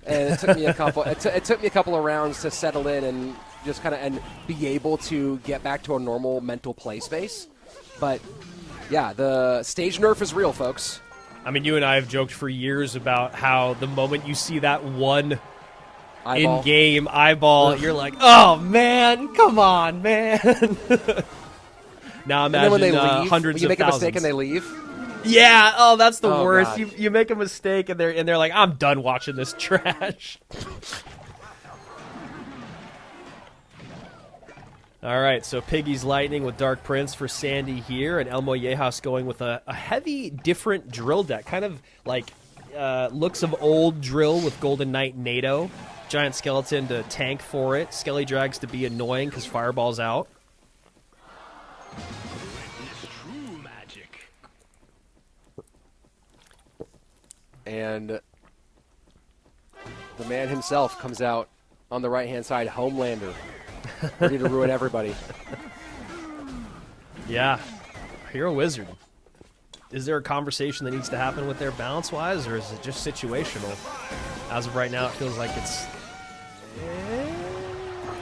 And it took me a couple. It took me a couple of rounds to settle in and just kind of and be able to get back to a normal mental play space. But yeah, the stage nerf is real, folks. I mean, you and I have joked for years about how the moment you see that one in-game eyeball, you're like, "Oh man, come on, man!" Now imagine and then when they leave, hundreds you of make thousands. a mistake and they leave. Yeah, oh, that's the worst. God. You make a mistake and they're like, I'm done watching this trash. All right, so Piggy's Lightning with Dark Prince for Sandy here, and Elmojas going with a heavy, different drill deck, kind of like looks of old drill with Golden Knight NATO. Giant Skeleton to tank for it. Skelly Drags to be annoying because Fireball's out. True magic. And the man himself comes out on the right-hand side, Homelander, ready to ruin everybody. Yeah, Hero Wizard. Is there a conversation that needs to happen with their balance-wise, or is it just situational? As of right now, it feels like it's...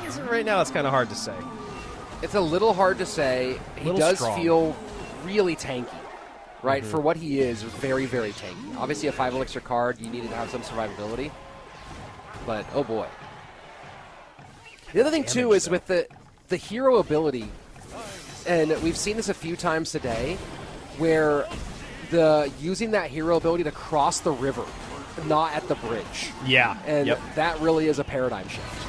As of right now, it's kind of hard to say. It's a little hard to say. He does feel really tanky, right? For what he is, very, very tanky. Obviously, a 5 elixir card, you needed to have some survivability. But, oh boy. The other thing, too, is with the hero ability, and we've seen this a few times today, where using that hero ability to cross the river not at the bridge. Yeah. And Yep. that really is a paradigm shift.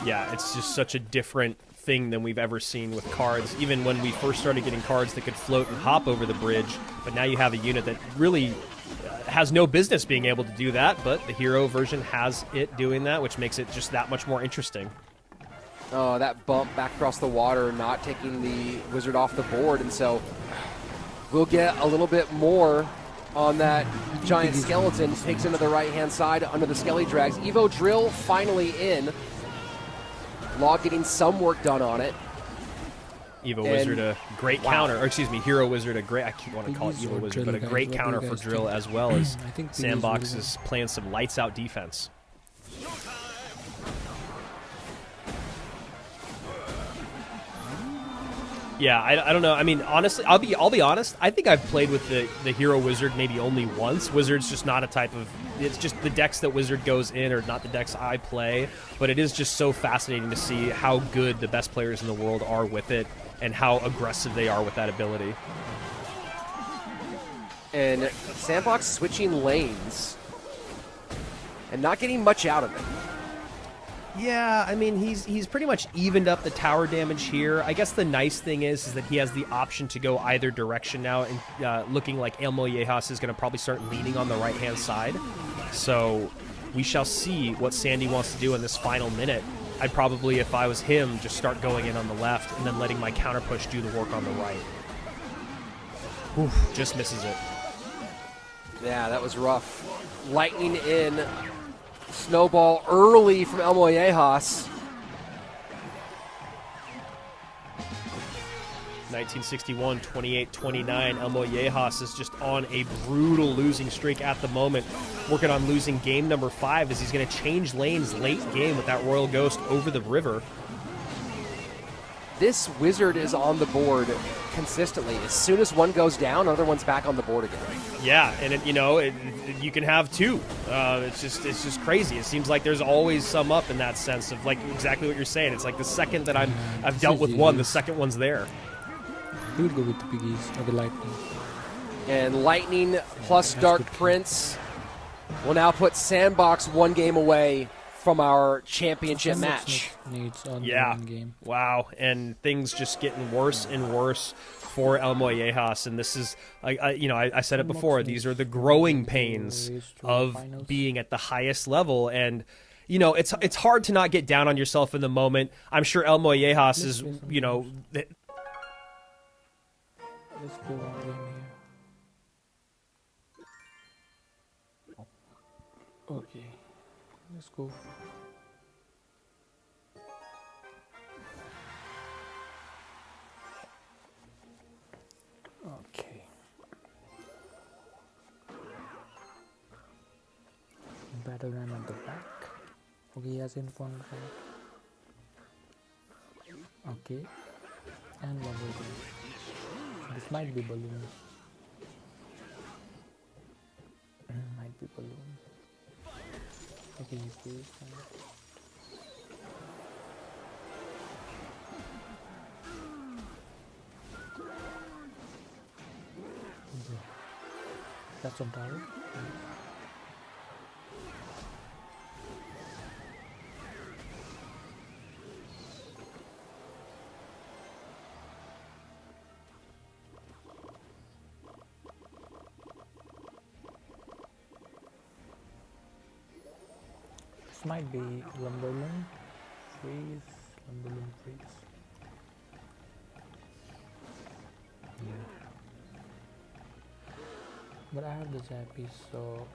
Yeah, it's just such a different thing than we've ever seen with cards. Even when we first started getting cards that could float and hop over the bridge, but now you have a unit that really has no business being able to do that, but the hero version has it doing that, which makes it just that much more interesting. Oh, that bump back across the water, not taking the wizard off the board, and so we'll get a little bit more on that giant skeleton. Takes into the right-hand side under the Skelly Drags. Evo Drill finally in. Law getting some work done on it. Evo Wizard a great counter, or excuse me, Hero Wizard a great, I keep want to call it Evo Wizard, but a great counter for Drill as well as Sandbox is playing some lights out defense. Yeah, I don't know. I mean, honestly, I'll be honest. I think I've played with the Hero Wizard maybe only once. Wizard's just not a type of. It's just the decks that Wizard goes in, or not the decks I play. But it is just so fascinating to see how good the best players in the world are with it, and how aggressive they are with that ability. And Sandbox switching lanes and not getting much out of it. Yeah, I mean, he's pretty much evened up the tower damage here. I guess the nice thing is that he has the option to go either direction now, and looking like Elmojas is going to probably start leaning on the right-hand side. So we shall see what Sandy wants to do in this final minute. I'd probably, if I was him, just start going in on the left and then letting my counter push do the work on the right. Oof, just misses it. Yeah, that was rough. Lightning in. Snowball early from Elmojas. 1961, 28-29. Elmojas is just on a brutal losing streak at the moment. Working on losing game number 5 as he's going to change lanes late game with that Royal Ghost over the river. This wizard is on the board consistently. As soon as one goes down, another one's back on the board again. Yeah, and you can have two. It's just crazy. It seems like there's always some up in that sense of like exactly what you're saying. It's like the second that I've dealt with one, the second one's there. He would go with the piggies or the lightning. And Lightning plus Dark Prince will now put Sandbox one game away from our championship match. Yeah. Wow. And things just getting worse and worse for Elmojas. And this is, I said it before, these are the growing pains of being at the highest level. And, it's hard to not get down on yourself in the moment. I'm sure Elmojas is, Let's go on game here. Okay. Let's go. Okay. Battle ram at the back. Okay, he has info on the right. Okay. And one more thing. This might be balloon. Might be balloon. Okay, he plays. That's on tower. This might be Lumberland freeze. Lumberland freeze. Yeah. But I have the Zappy, so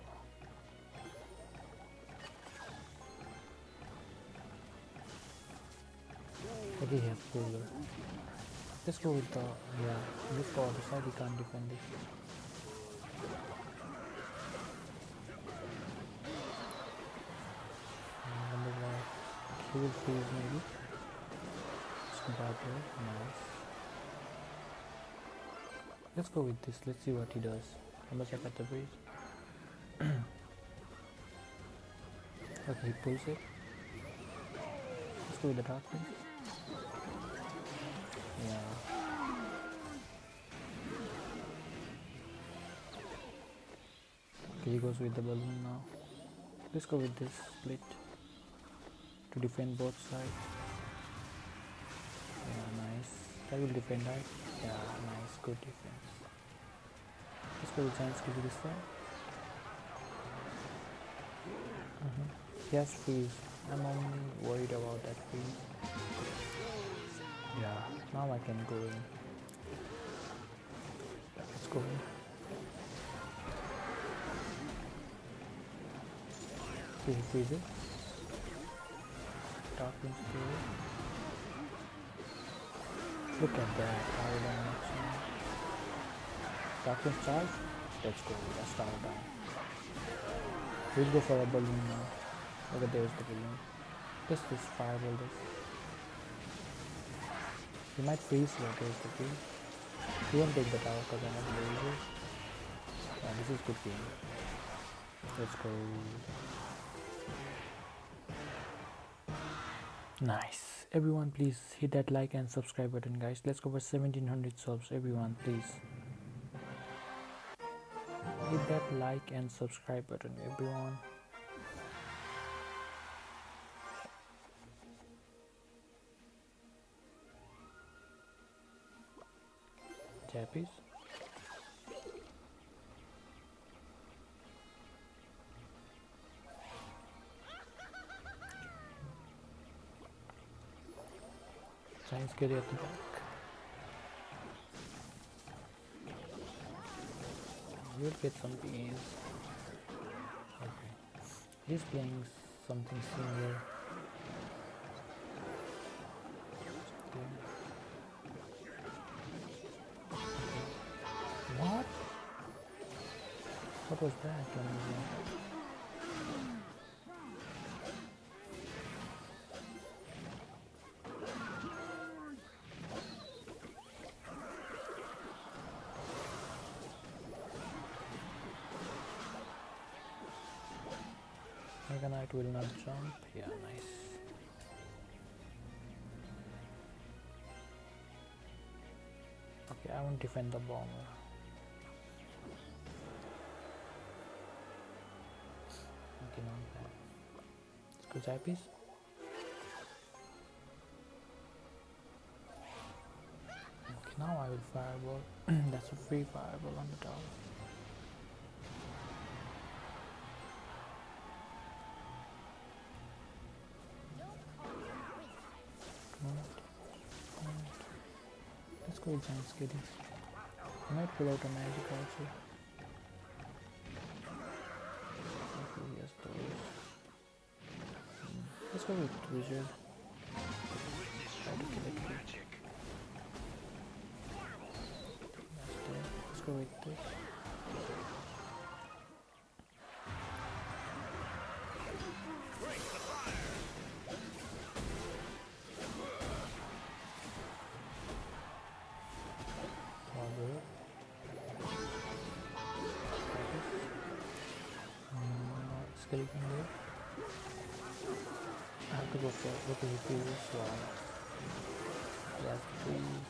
okay, he has Cooler. Let's go with the let's go other side, he can't defend it. Number one, he will freeze maybe. Let's go back there, nice. Let's go with this, let's see what he does. How much I got the breeze? Okay, he pulls it. Let's go with the darkness. Yeah. Okay, he goes with the balloon now. Let's go with this split to defend both sides. Yeah, nice. That will defend, right? Yeah, nice. Good defense. Let's go with giant skill to this side. Yes, freeze. I'm only worried about that freeze. Yeah, now I can go in. Let's go in. Freeze it. Darkness through. Look at that. Power down action. Darkness charge. Let's go. Let's power down. We'll go for a balloon now. Look at there's the balloon. Just this fireball this. You might freeze here, there's the freeze. You won't take the tower because I'm not laser. Yeah, this is good game. Let's go. Nice. Everyone please hit that like and subscribe button, guys. Let's go for 1700 subs. Everyone please hit that like and subscribe button, everyone. Jappies. Giant scary at the back. We'll get some games. Okay. He's playing something similar. What? What was that? Mega Knight will not jump. Yeah, nice. Okay, I won't defend the bomber. Okay, not bad. Let's go Zappies. Okay, now I will fireball. That's a free fireball on the tower. Let's go with giant skating. I might pull out a magic also. Okay, yes, those. Let's go with wizard. Try to kill it. That's there. Let's go with this. Skill can do. I have to go for what is the freeze? Wow. That's the freeze.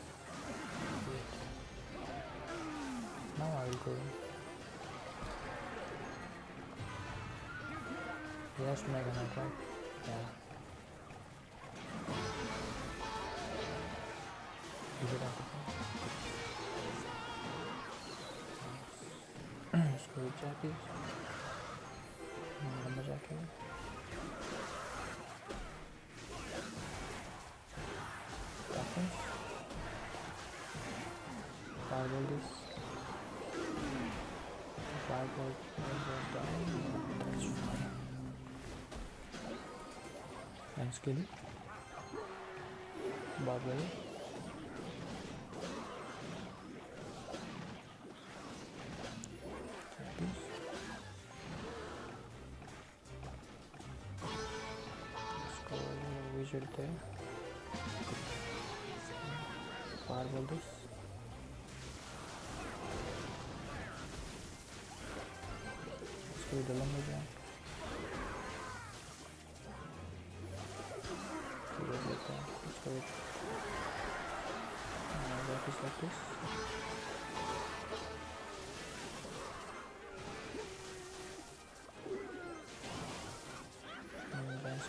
Good. Now I will go in. He has to make a night, right? Yeah. Is it after that? Let's go with Jappies. Lumberjack here. Darkness. Fireball this. Fireball down. That's fine. And skilly. Barbell. Wizard there. Fireball this. Let's go with the lumberjack. Let's go with that is like this.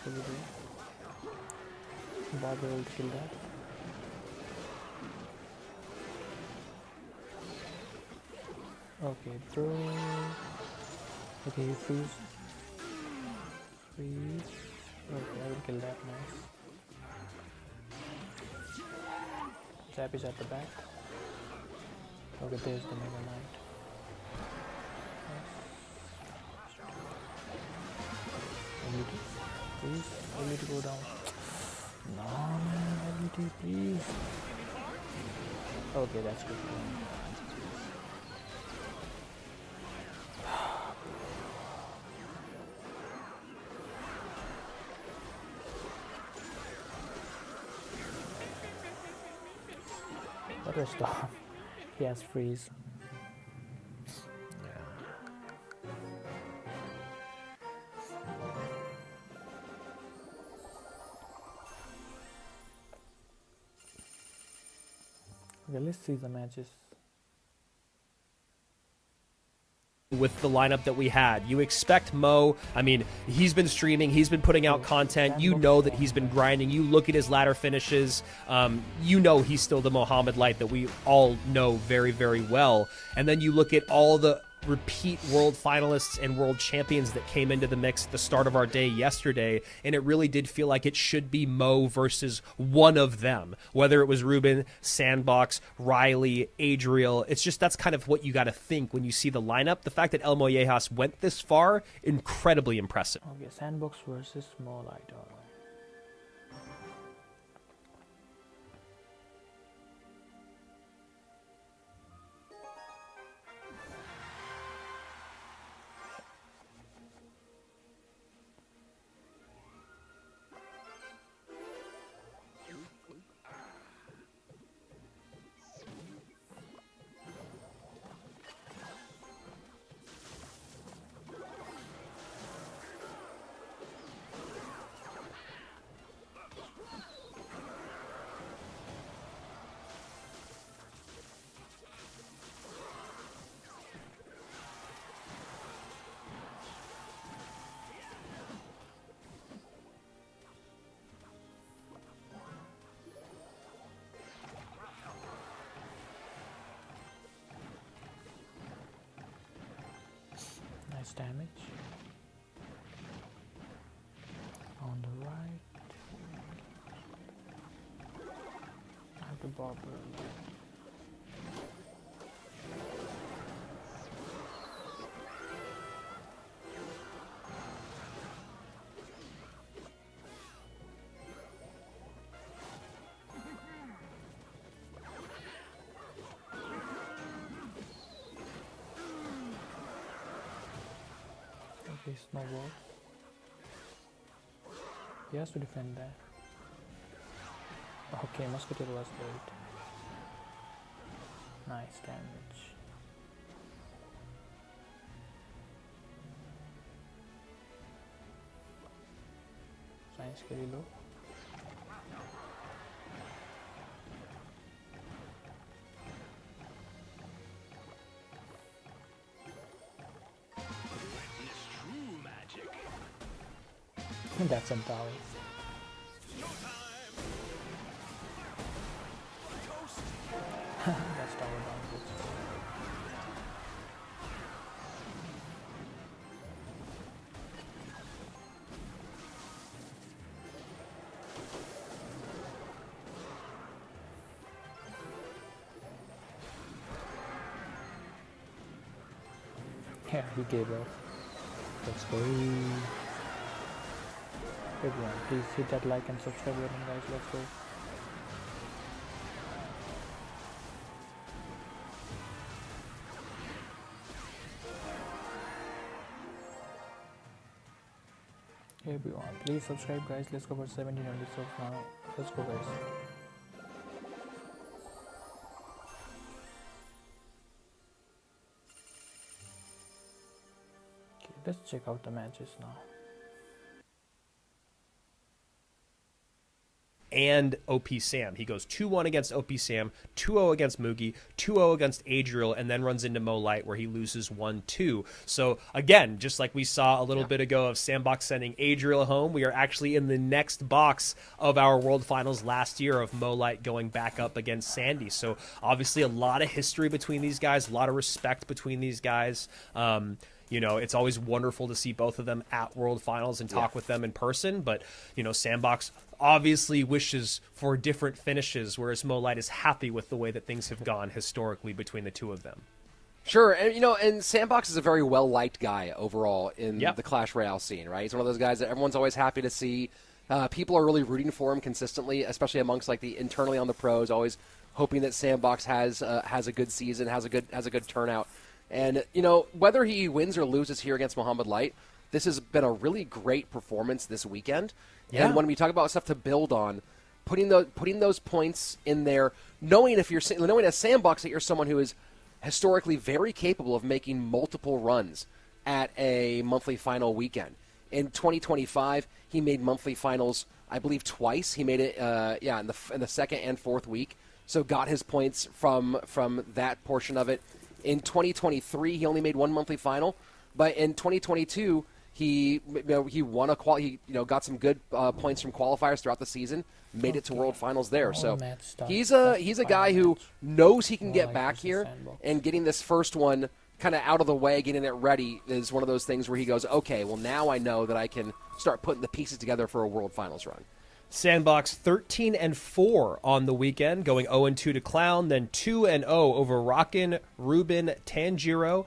Peacefully do. Bob will kill that. Okay, throw. Okay, he freeze. Freeze. Okay, I will kill that. Nice. Zap is at the back. Okay, there's the Mega Knight. LUT, please. LUT go down. No, man. LUT, please. Okay, that's good. What a stop. He has freeze. Okay, let's see the matches. With the lineup that we had, you expect Mo. I mean, he's been streaming, he's been putting out content. You know that he's been grinding. You look at his ladder finishes. You know he's still the Mohamed Light that we all know very, very well. And then you look at all the repeat world finalists and world champions that came into the mix at the start of our day yesterday, and it really did feel like it should be Mo versus one of them, whether it was Ruben, Sandbox, Riley, Adriel. It's just, that's kind of what you got to think when you see the lineup. The fact that Elmojas went this far, incredibly impressive. Okay, Sandbox versus Mo Light. Alright. Nice damage. On the right. I have to bob her. Okay, snowball. He has to defend that. Okay, Musketeer was great. Nice damage. Science very low. That's some power. That's tower down. Yeah, he gave up. Let's go. Everyone, please hit that like and subscribe button, guys. Let's go. Everyone, please subscribe, guys. Let's go for 1700 subs now. Let's go, guys. Okay, let's check out the matches now. and OP Sam. He goes 2-1 against OP Sam, 2-0 against Mugi, 2-0 against Adriel, and then runs into Mo Light where he loses 1-2. So again, just like we saw a little bit ago of Sandbox sending Adriel home, we are actually in the next box of our World Finals last year of Mo Light going back up against Sandy. So obviously a lot of history between these guys, a lot of respect between these guys. You know, it's always wonderful to see both of them at World Finals and talk with them in person. But, you know, Sandbox obviously wishes for different finishes, whereas Mo Light is happy with the way that things have gone historically between the two of them. Sure, and you know, and Sandbox is a very well-liked guy overall in the Clash Royale scene, right? He's one of those guys that everyone's always happy to see. People are really rooting for him consistently, especially amongst like the internally on the pros, always hoping that Sandbox has a good season, has a good turnout. And, you know, whether he wins or loses here against Mohamed Light, this has been a really great performance this weekend. Yeah. And when we talk about stuff to build on, putting those points in there, knowing as Sandbox that you're someone who is historically very capable of making multiple runs at a monthly final weekend. In 2025, he made monthly finals, I believe, twice. He made it, in the second and fourth week. So got his points from that portion of it. In 2023, he only made one monthly final, but in 2022, he won he got some good points from qualifiers throughout the season, made it to World Finals there. So he's a guy who knows he can get back here, and getting this first one kind of out of the way, getting it ready is one of those things where he goes, okay, well now I know that I can start putting the pieces together for a World Finals run. Sandbox 13-4 on the weekend, going 0-2 to Clown, then 2-0 over Rockin', Ruben, Taniro,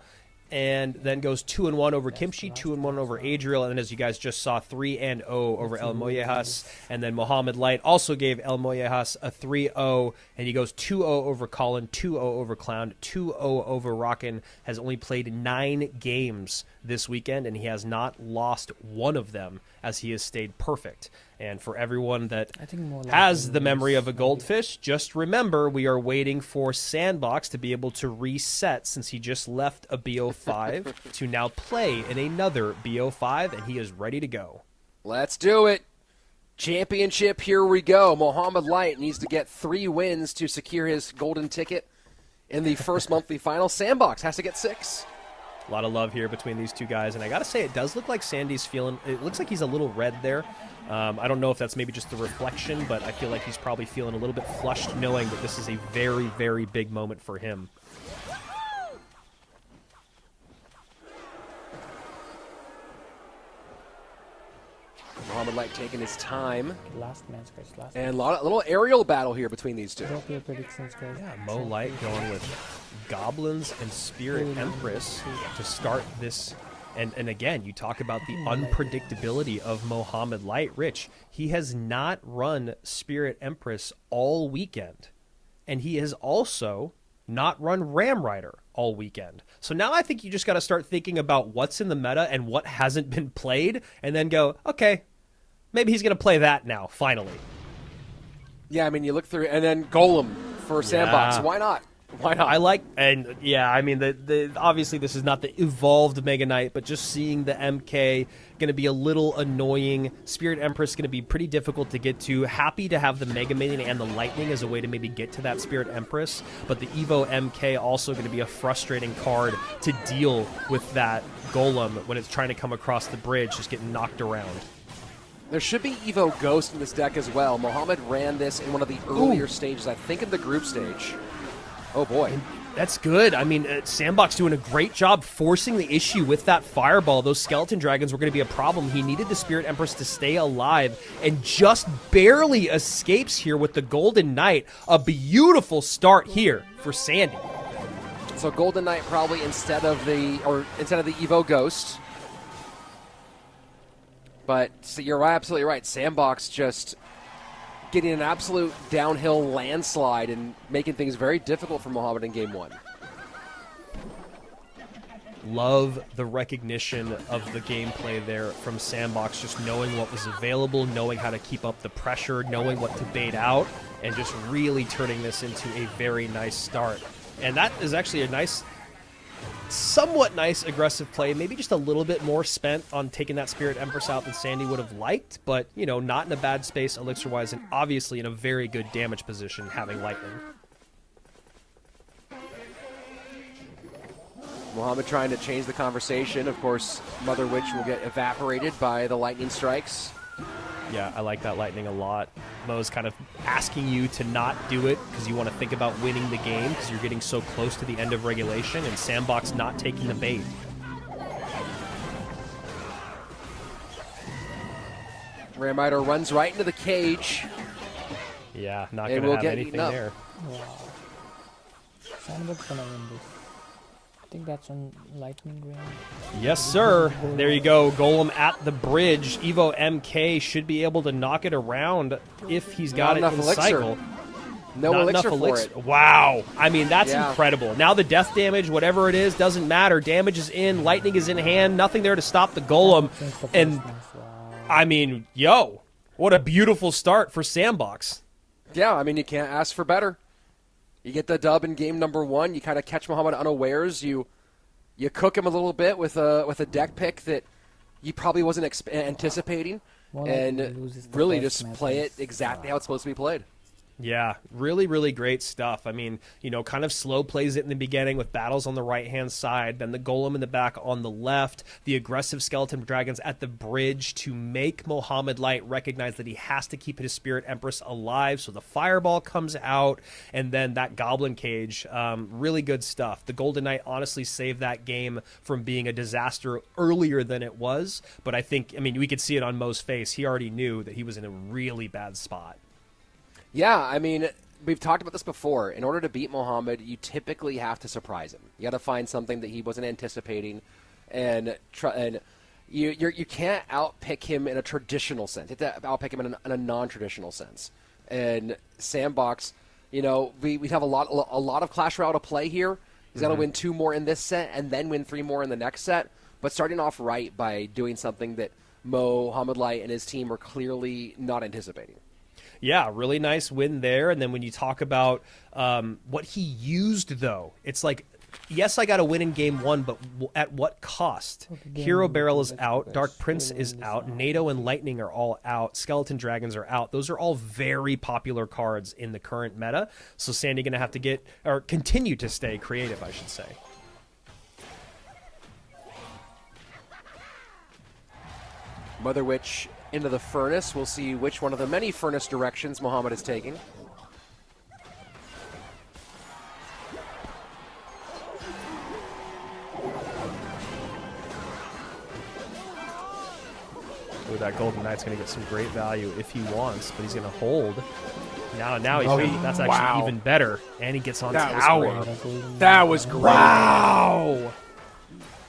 and then goes 2-1 over Kimchi, 2-1 over Adriel, and then as you guys just saw, 3-0 over Elmojas, and then Mohamed Light also gave Elmojas a 3-0, and he goes 2-0 over Colin, 2-0 over Clown, 2-0 over Rockin', has only played 9 games this weekend, and he has not lost one of them as he has stayed perfect. And for everyone that has the memory of a goldfish, just remember we are waiting for Sandbox to be able to reset since he just left a BO5 to now play in another BO5, and he is ready to go. Let's do it. Championship, here we go. Mohamed Light needs to get 3 wins to secure his golden ticket in the first monthly final. Sandbox has to get 6. A lot of love here between these two guys, and I gotta say, it does look like Sandy's feeling, it looks like he's a little red there. I don't know if that's maybe just the reflection, but I feel like he's probably feeling a little bit flushed knowing that this is a very, very big moment for him. Mohamed Light taking his time. Last match, guys. And a little aerial battle here between these two. Drop your predictions, guys. Yeah, Mo Light going with Goblins and Spirit Empress to start this. And again, you talk about the unpredictability of Mohamed Light. Rich, he has not run Spirit Empress all weekend. And he has also not run Ram Rider all weekend. So now I think you just got to start thinking about what's in the meta and what hasn't been played, and then go, okay, maybe he's going to play that now, finally. Yeah, I mean, you look through, and then Golem for Sandbox. Why not? Why not? I like, and yeah, I mean, the obviously this is not the evolved Mega Knight, but just seeing the MK going to be a little annoying. Spirit Empress going to be pretty difficult to get to. Happy to have the Mega Minion and the Lightning as a way to maybe get to that Spirit Empress, but the Evo MK also going to be a frustrating card to deal with that Golem when it's trying to come across the bridge, just getting knocked around. There should be Evo Ghost in this deck as well. Mohamed ran this in one of the earlier stages, I think in the group stage. Oh, boy. That's good. I mean, Sandbox doing a great job forcing the issue with that fireball. Those skeleton dragons were going to be a problem. He needed the Spirit Empress to stay alive and just barely escapes here with the Golden Knight. A beautiful start here for Sandy. So Golden Knight probably instead of the Evo Ghost. But so you're absolutely right. Sandbox just getting an absolute downhill landslide and making things very difficult for Mohamed in Game 1. Love the recognition of the gameplay there from Sandbox, just knowing what was available, knowing how to keep up the pressure, knowing what to bait out, and just really turning this into a very nice start. And that is actually a nice somewhat nice aggressive play, maybe just a little bit more spent on taking that Spirit Empress out than Sandy would have liked, but, you know, not in a bad space elixir-wise, and obviously in a very good damage position having Lightning. Mohamed trying to change the conversation. Of course, Mother Witch will get evaporated by the lightning strikes. Yeah, I like that Lightning a lot. Mo's kind of asking you to not do it because you want to think about winning the game because you're getting so close to the end of regulation, and Sandbox not taking the bait. Ramrider runs right into the cage. Yeah, not going to have anything there. Wow. Sandbox gonna win this. I think that's on lightning round. Yes, sir. There you go. Golem at the bridge. Evo MK should be able to knock it around if he's got it in elixir. cycle. No Not elixir enough for elixir. it. Wow. I mean, that's Yeah. incredible. Now the death damage, whatever it is, doesn't matter. Damage is in. Lightning is in hand. Nothing there to stop the Golem. And, I mean, yo, what a beautiful start for Sandbox. Yeah, I mean, you can't ask for better. You get the dub in game number 1. You kind of catch Mohamed unawares. You cook him a little bit with a deck pick that you probably wasn't anticipating, and really just play it exactly how it's supposed to be played. Yeah, really, really great stuff. I mean, you know, kind of slow plays it in the beginning with battles on the right-hand side, then the Golem in the back on the left, the aggressive Skeleton Dragons at the bridge to make Mohamed Light recognize that he has to keep his Spirit Empress alive, so the Fireball comes out, and then that Goblin Cage, really good stuff. The Golden Knight honestly saved that game from being a disaster earlier than it was, but I mean, we could see it on Mo's face. He already knew that he was in a really bad spot. Yeah, I mean, we've talked about this before. In order to beat Mohamed, you typically have to surprise him. You got to find something that he wasn't anticipating, and you can't outpick him in a traditional sense. You have to outpick him in a non-traditional sense. And Sandbox, you know, we have a lot of Clash Royale to play here. He's got to win 2 more in this set, and then win 3 more in the next set. But starting off right by doing something that Mohamed Light and his team were clearly not anticipating. Yeah, really nice win there. And then when you talk about what he used, though, it's like, yes, I got a win in game 1, but at what cost? Hero Barrel is out. Dark Prince is out. NATO and Lightning are all out. Skeleton Dragons are out. Those are all very popular cards in the current meta. So Sandy going to have to continue to stay creative, I should say. Mother Witch into the furnace. We'll see which one of the many furnace directions Mohamed is taking. Ooh, that Golden Knight's going to get some great value if he wants, but he's going to hold. Now that's actually even better. And he gets on tower. That was great. Wow!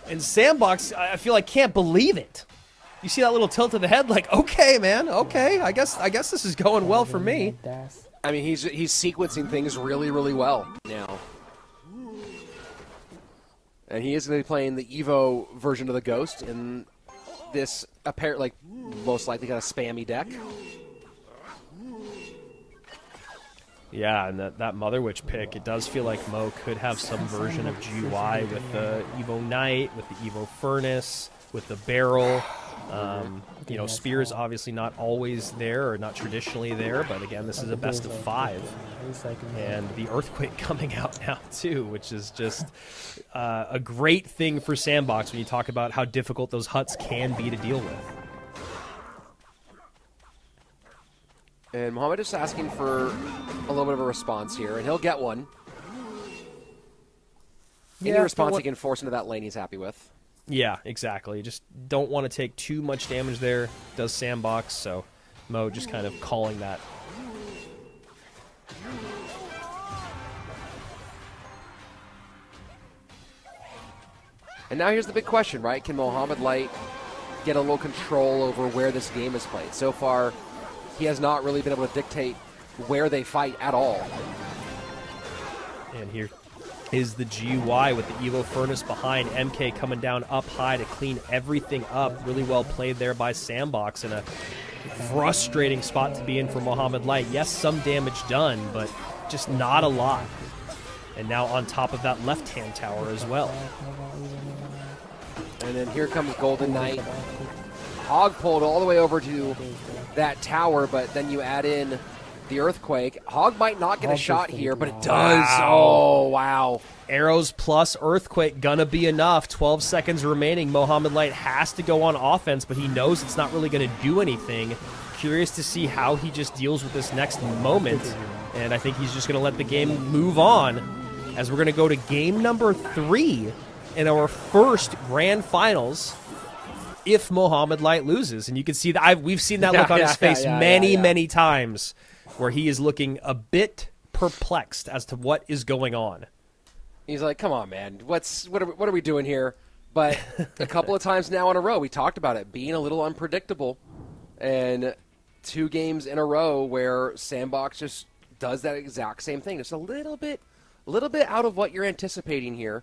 And Sandbox, I feel like can't believe it. You see that little tilt of the head, like, okay, man, okay, I guess this is going well for me. I mean, he's sequencing things really, really well now. And he is going to be playing the Evo version of the Ghost in this apparently, most likely kind of spammy deck. Yeah, and that Mother Witch pick, it does feel like Mo could have some version of GUI with the Evo Knight, with the Evo Furnace, with the Barrel. You know, Spear's obviously not always there, or not traditionally there, but again, this is a best of 5. And the Earthquake coming out now, too, which is just a great thing for Sandbox when you talk about how difficult those huts can be to deal with. And Mohamed is asking for a little bit of a response here, and he'll get one. Any response he can force into that lane he's happy with. Yeah, exactly. Just don't want to take too much damage there. Does Sandbox, so Mo just kind of calling that. And now here's the big question, right? Can Mohamed Light get a little control over where this game is played? So far, he has not really been able to dictate where they fight at all. And here is the GUI with the Evo Furnace behind. MK coming down up high to clean everything up. Really well played there by Sandbox in a frustrating spot to be in for Mohamed Light. Yes, some damage done, but just not a lot. And now on top of that left-hand tower as well. And then here comes Golden Knight. Hog pulled all the way over to that tower, but then you add in the Earthquake. Hog might not get a shot here, but it does. Wow. Oh, wow. Arrows plus Earthquake gonna be enough. 12 seconds remaining. Mohamed Light has to go on offense, but he knows it's not really going to do anything. Curious to see how he just deals with this next moment, and I think he's just going to let the game move on as we're going to go to game number 3 in our first grand finals if Mohamed Light loses. And you can see that we've seen that look on his face many times, where he is looking a bit perplexed as to what is going on. He's like, come on, man. What are we doing here? But a couple of times now in a row, we talked about it being a little unpredictable. And 2 games in a row where Sandbox just does that exact same thing. It's a little bit out of what you're anticipating here.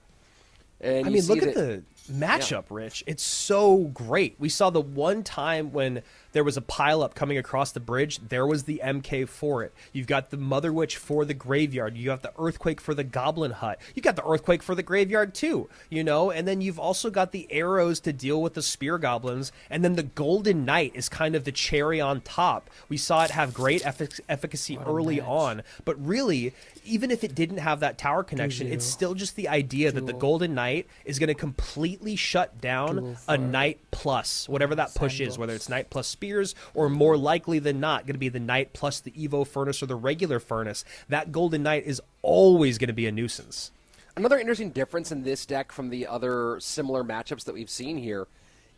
And I mean, look at the matchup, Rich. It's so great. We saw the one time when there was a pileup coming across the bridge, there was the MK for it. You've got the Mother Witch for the graveyard. You got the Earthquake for the Goblin Hut. You got the Earthquake for the graveyard too, you know? And then you've also got the arrows to deal with the Spear Goblins. And then the Golden Knight is kind of the cherry on top. We saw it have great efficacy early on, but really, even if it didn't have that tower connection, it's still just the idea that the Golden Knight is going to completely shut down a Knight plus, whatever that push is, whether it's Knight plus Spears or more likely than not going to be the Knight plus the Evo Furnace or the regular Furnace. That Golden Knight is always going to be a nuisance. Another interesting difference in this deck from the other similar matchups that we've seen here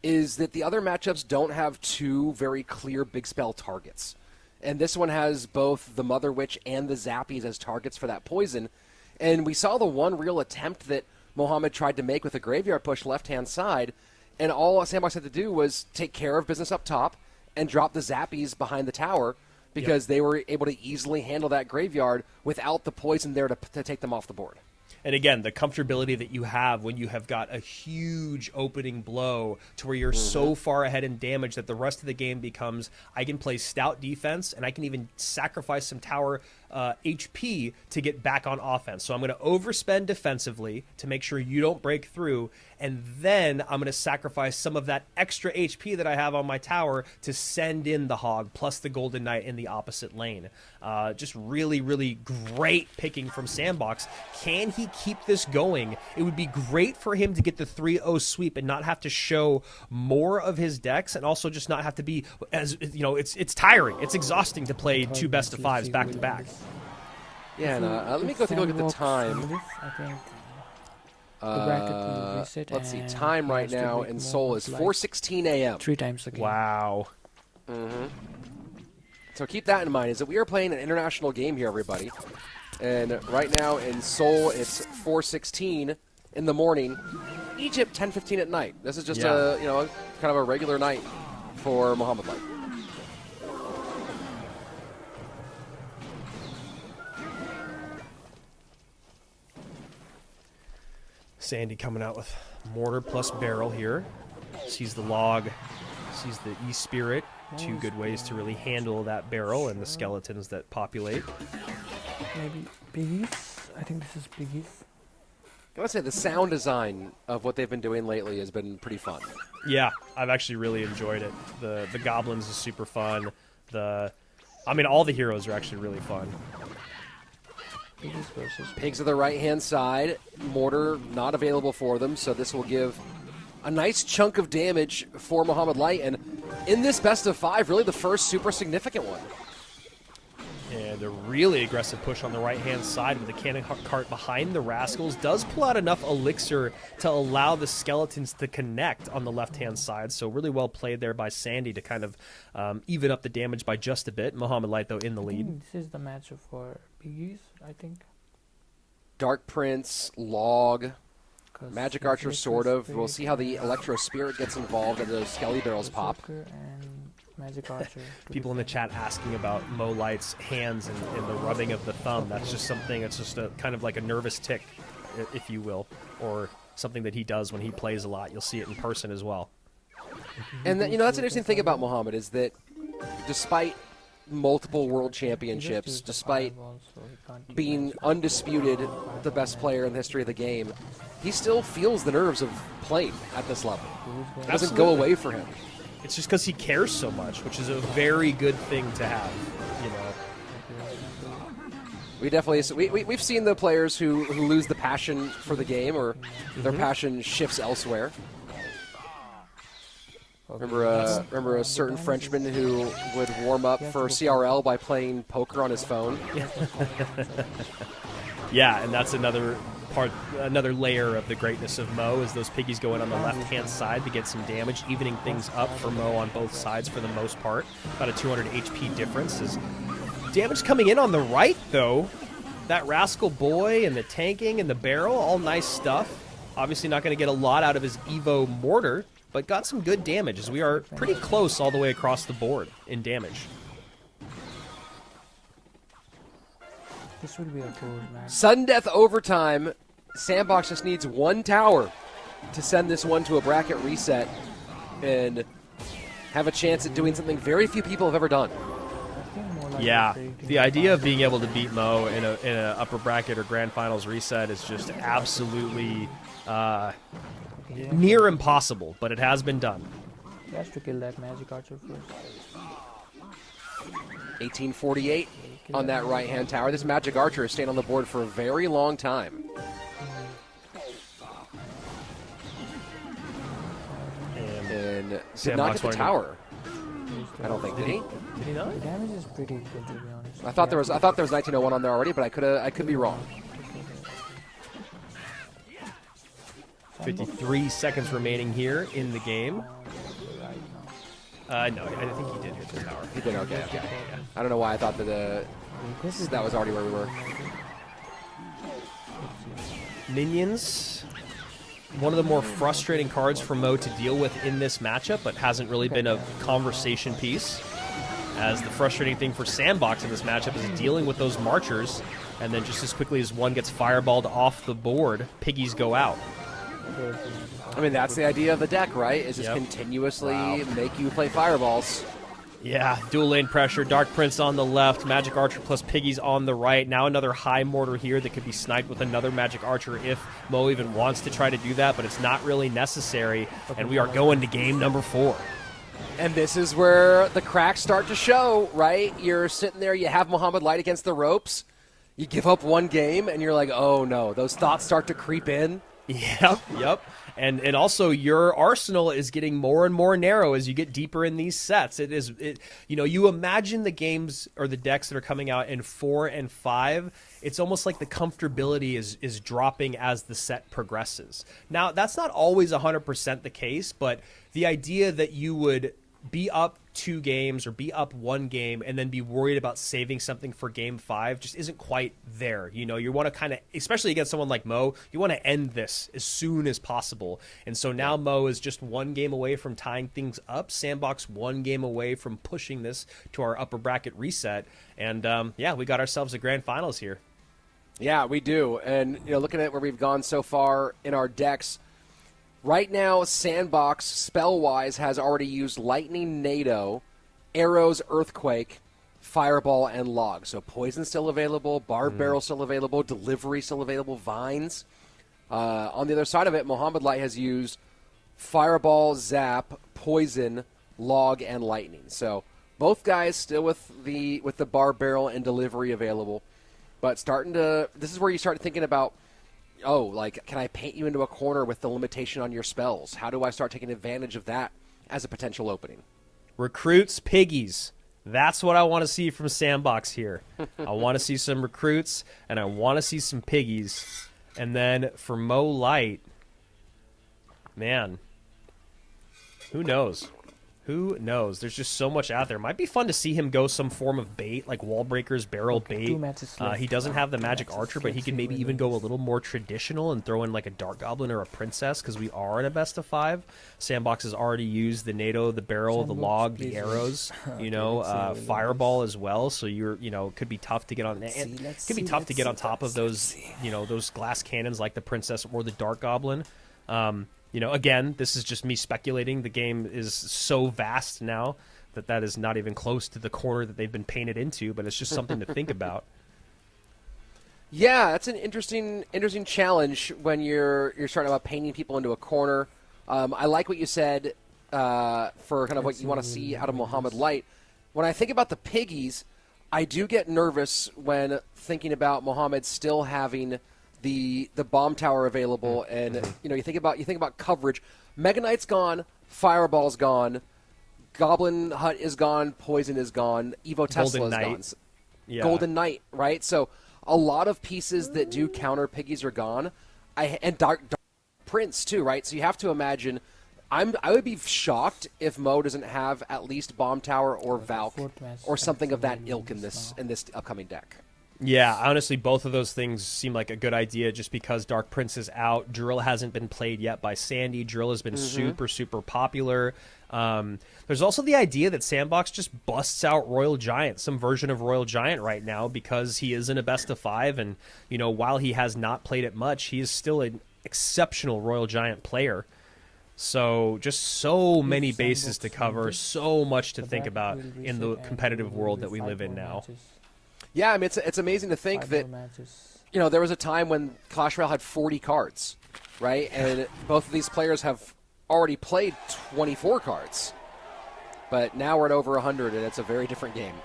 is that the other matchups don't have 2 very clear big spell targets. And this one has both the Mother Witch and the Zappies as targets for that poison. And we saw the one real attempt that Mohamed tried to make with a graveyard push left-hand side, and all Sandbox had to do was take care of business up top and drop the Zappies behind the tower because they were able to easily handle that graveyard without the poison there to take them off the board. And again, the comfortability that you have when you have got a huge opening blow to where you're so far ahead in damage that the rest of the game becomes, I can play stout defense and I can even sacrifice some tower HP to get back on offense. So I'm going to overspend defensively to make sure you don't break through, and then I'm going to sacrifice some of that extra HP that I have on my tower to send in the Hog plus the Golden Knight in the opposite lane. Just really, really great picking from Sandbox. Can he keep this going? It would be great for him to get the 3-0 sweep and not have to show more of his decks, and also just not have to be, as you know, it's tiring. It's exhausting to play 2 best-of-5s back-to-back. Yeah, and let me go take a look at the time. I think the bracket will reset. Let's see, time right now in Seoul is 4:16 a.m. 3 times again. Wow. So keep that in mind, is that we are playing an international game here, everybody. And right now in Seoul, it's 4:16 in the morning. Egypt, 10:15 at night. This is just a kind of a regular night for Mohamed Light. Sandy coming out with mortar plus barrel here. Sees the log, sees the E-Spirit. 2 good ways to really handle that barrel and the skeletons that populate. Maybe Piggies? I think this is Piggies. I want to say the sound design of what they've been doing lately has been pretty fun. Yeah, I've actually really enjoyed it. The goblins is super fun. All the heroes are actually really fun. Piggies versus Pigs are the right-hand side. Mortar not available for them, so this will give a nice chunk of damage for Mohamed Light. And in this best-of-5, really the first super significant one. And a really aggressive push on the right-hand side with the cannon cart behind the Rascals. Does pull out enough elixir to allow the skeletons to connect on the left-hand side. So really well played there by Sandy to kind of even up the damage by just a bit. Mohamed Light, though, in the lead. This is the matchup for Piggies, I think. Dark Prince, Log, 'Cause Magic Archer, sort of. Spirit We'll see how the Electro Spirit gets involved and those Skelly Barrels pop. And Magic Archer. People in the chat asking about Mo Light's hands and the rubbing of the thumb. That's just something, it's just a kind of like a nervous tick, if you will, or something that he does when he plays a lot. You'll see it in person as well. And that's an interesting thing about Mohamed is that despite multiple world championships, despite being undisputed the best player in the history of the game, he still feels the nerves of playing at this level. It doesn't go away for him. It's just because he cares so much, which is a very good thing to have, you know. We definitely we've seen the players who lose the passion for the game, or their passion shifts elsewhere. Remember a certain Frenchman who would warm up for CRL by playing poker on his phone? Yeah, and that's another layer of the greatness of Mo is those piggies go in on the left-hand side to get some damage, evening things up for Mo on both sides for the most part. About a 200 HP difference. Is damage coming in on the right, though. That Rascal Boy and the tanking and the barrel, all nice stuff. Obviously not going to get a lot out of his Evo Mortar, but got some good damage as we are pretty close all the way across the board in damage. This would be a cool match. Sudden death overtime. Sandbox just needs one tower to send this one to a bracket reset and have a chance at doing something very few people have ever done. Yeah, the idea of being able to beat Mo in a upper bracket or grand finals reset is just absolutely near impossible, but it has been done. He has to kill that magic archer first. 1848 on that right-hand tower. This magic archer has stayed on the board for a very long time. And did not get the tower. I don't think, did he? Did he not? The damage is pretty good, to be honest. I thought there was 1901 on there already, but I could be wrong. 53 seconds remaining here in the game. No, I think he did hit the tower. He did, okay. I don't know why I thought that that was already where we were. Minions. One of the more frustrating cards for Mo to deal with in this matchup, but hasn't really been a conversation piece. As the frustrating thing for Sandbox in this matchup is dealing with those marchers, and then just as quickly as one gets fireballed off the board, piggies go out. I mean, that's the idea of the deck, right? Is just continuously make you play fireballs. Yeah, dual lane pressure, Dark Prince on the left, Magic Archer plus Piggies on the right. Now another high mortar here that could be sniped with another Magic Archer if Mo even wants to try to do that, but it's not really necessary, and we are going to game number 4. And this is where the cracks start to show, right? You're sitting there, you have Mohamed Light against the ropes, you give up one game, and you're like, oh no, those thoughts start to creep in. Yep. And also your arsenal is getting more and more narrow as you get deeper in these sets. You imagine the games or the decks that are coming out in 4 and 5. It's almost like the comfortability is dropping as the set progresses. Now, that's not always 100% the case, but the idea that you would be up 2 games or be up 1 game and then be worried about saving something for game 5 just isn't quite there. You want to kind of, especially against someone like Mo, you want to end this as soon as possible. And so now Mo is just 1 game away from tying things up. Sandbox 1 game away from pushing this to our upper bracket reset. And we got ourselves a grand finals here. Yeah, we do. And looking at where we've gone so far in our decks, right now, Sandbox, spell-wise, has already used Lightning, NATO, Arrows, Earthquake, Fireball, and Log. So Poison still available, Barb Barrel still available, Delivery still available, Vines. On the other side of it, Mohamed Light has used Fireball, Zap, Poison, Log, and Lightning. So both guys still with the Barb Barrel and Delivery available. But this is where you start thinking about, can I paint you into a corner with the limitation on your spells? How do I start taking advantage of that as a potential opening? Recruits, Piggies. That's what I want to see from Sandbox here. I want to see some recruits, and I want to see some Piggies. And then for Mo Light, man, who knows? Who knows? There's just so much out there. Might be fun to see him go some form of bait, like Wall Breakers, Barrel Bait. He doesn't have the Magic Archer, but he could maybe even go a little more traditional and throw in like a Dark Goblin or a Princess, because we are in a best of 5. Sandbox has already used the NATO, the Barrel, the Log, the Arrows, Fireball as well. So could be tough to get on. Could be tough to get on top of those, those glass cannons like the Princess or the Dark Goblin. You know, again, this is just me speculating. The game is so vast now that is not even close to the corner that they've been painted into, but it's just something to think about. Yeah, that's an interesting challenge when you're starting about painting people into a corner. I like what you said for kind of what you want to see out of Mohamed Light. When I think about the piggies, I do get nervous when thinking about Mohamed still having the bomb tower available, and you think about coverage. Mega Knight's gone, Fireball's gone, Goblin Hut is gone, Poison is gone, Evo Tesla is gone. Yeah. Golden Knight, right? So a lot of pieces that do counter piggies are gone, and Dark Prince too, right? So you have to imagine. I would be shocked if Mo doesn't have at least Bomb Tower or Valk or something of that ilk in this upcoming deck. Yeah, honestly, both of those things seem like a good idea just because Dark Prince is out. Drill hasn't been played yet by Sandy. Drill has been super, super popular. There's also the idea that Sandbox just busts out Royal Giant, some version of Royal Giant right now, because he is in a best of 5. And, while he has not played it much, he is still an exceptional Royal Giant player. So just so many bases to cover, so much to think about in the competitive world that we live in now. Yeah, I mean, it's amazing to think that, there was a time when Clash Royale had 40 cards, right? And both of these players have already played 24 cards. But now we're at over 100, and it's a very different game.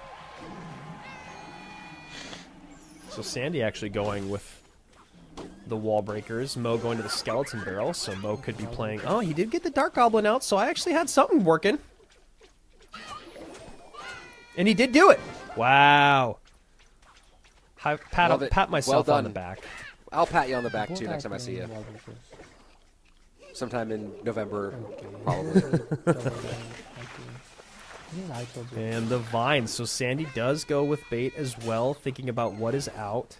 So Sandy actually going with the wall breakers, Mo going to the skeleton barrel, so Mo could be playing. Oh, he did get the Dark Goblin out, so I actually had something working. And he did do it. Wow. Pat myself on the back. I'll pat you on the back, too, next time I see you. Sometime in November, probably. And the vines. So Sandy does go with bait as well, thinking about what is out.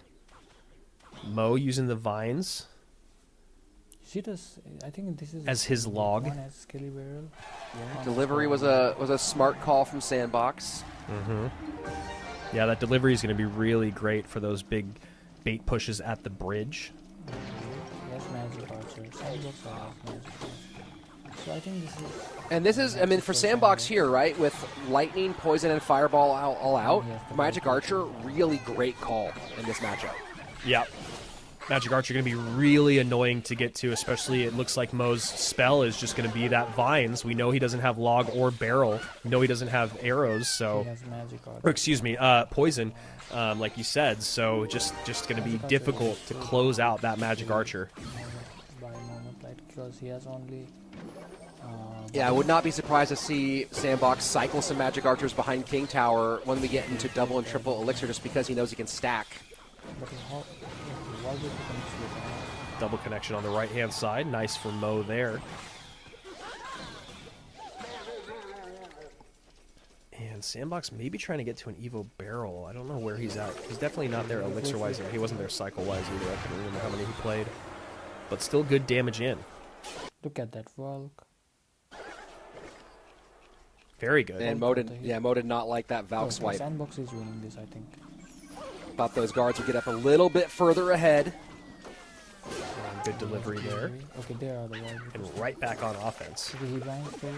Mo using the vines. I think this is as his log. Delivery was a smart call from Sandbox. Yeah, that delivery is going to be really great for those big bait pushes at the bridge. Yes, Magic Archer. Sandbox Magic. So I think this is, for Sandbox here, right, with Lightning, Poison, and Fireball all out, Magic Archer, really great call in this matchup. Yeah. Magic Archer going to be really annoying to get to, especially it looks like Mo's spell is just going to be that Vines. We know he doesn't have Log or Barrel. We know he doesn't have arrows, so... He has Magic Archer. Or, excuse me, Poison, like you said. So just going to be difficult to close out that Magic Archer. By moment, like, because he has only... Yeah, I would not be surprised to see Sandbox cycle some Magic Archers behind King Tower when we get into double and triple Elixir, just because he knows he can stack. Double connection on the right-hand side. Nice for Mo there. And Sandbox maybe trying to get to an Evo Barrel. I don't know where he's at. He's definitely not there Elixir-wise. He wasn't there Cycle-wise either. I can't remember how many he played. But still good damage in. Look at that Valk. Very good. And Mo did not like that Valk swipe. Sandbox is winning this, I think. Thought those guards would get up a little bit further ahead. And good delivery there. Okay, there are the walls. And right back on offense. Okay, he blanks first.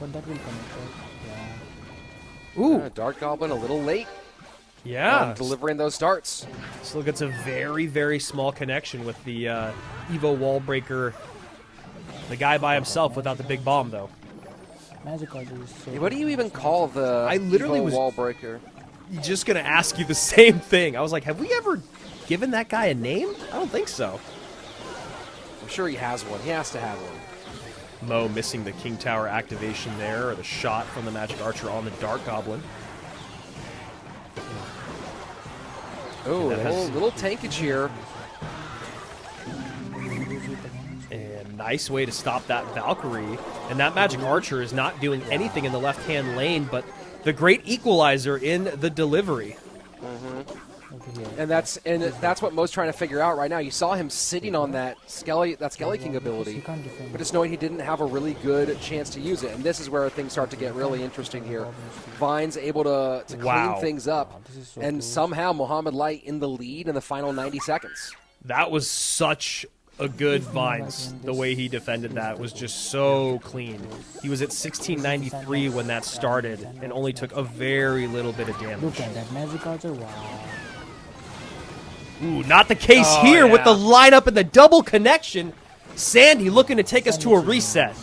But that will connect, right? Yeah. Ooh. Dark Goblin a little late. Yeah. Delivering those darts. Still gets a very, very small connection with the Evo wall breaker. The guy by himself without the big bomb, though. Magic Archer is so... What do you even call the Evo wall breaker? Just going to ask you the same thing. I was like, have we ever given that guy a name? I don't think so. I'm sure he has one. He has to have one. Mo missing the King Tower activation there, or the shot from the Magic Archer on the Dark Goblin. Oh, a little tankage here. And nice way to stop that Valkyrie. And that Magic Archer is not doing anything in the left-hand lane, but the great equalizer in the delivery. And that's what Mo's trying to figure out right now. You saw him sitting on that Skelly King ability, but just knowing he didn't have a really good chance to use it. And this is where things start to get really interesting here. Vine's able to clean things up, and somehow Mohamed Light in the lead in the final 90 seconds. That was such a good Vines. The way he defended that was just so clean. He was at 1693 when that started and only took a very little bit of damage. Look at that magic archer. Wow. Ooh, not the case here with the lineup and the double connection. Sandy looking to take us to a reset.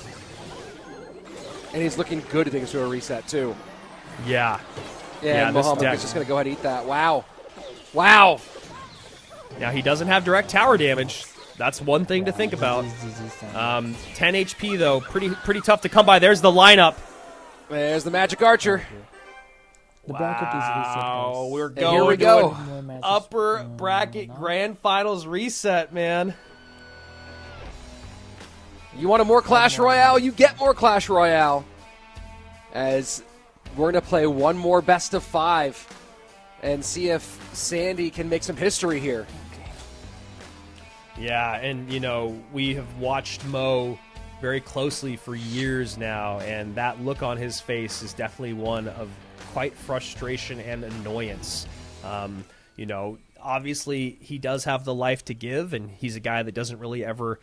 And he's looking good to take us to a reset, too. Yeah. Yeah, this Mohamed deck. is just going to go ahead and eat that. Wow. Wow. Now, he doesn't have direct tower damage. That's one thing to think about. 10 HP, though. Pretty tough to come by. There's the lineup. There's the Magic Archer. The bracket is reset, guys. We're And going here we to go. an upper bracket grand finals reset, man. You want a more Clash Royale? You get more Clash Royale. As we're going to play one more best of 5 and see if Sandy can make some history here. Yeah, and, you know, we have watched Mo very closely for years now, and that look on his face is definitely one of quite frustration and annoyance. You know, obviously he does have the life to give, and he's a guy that doesn't really ever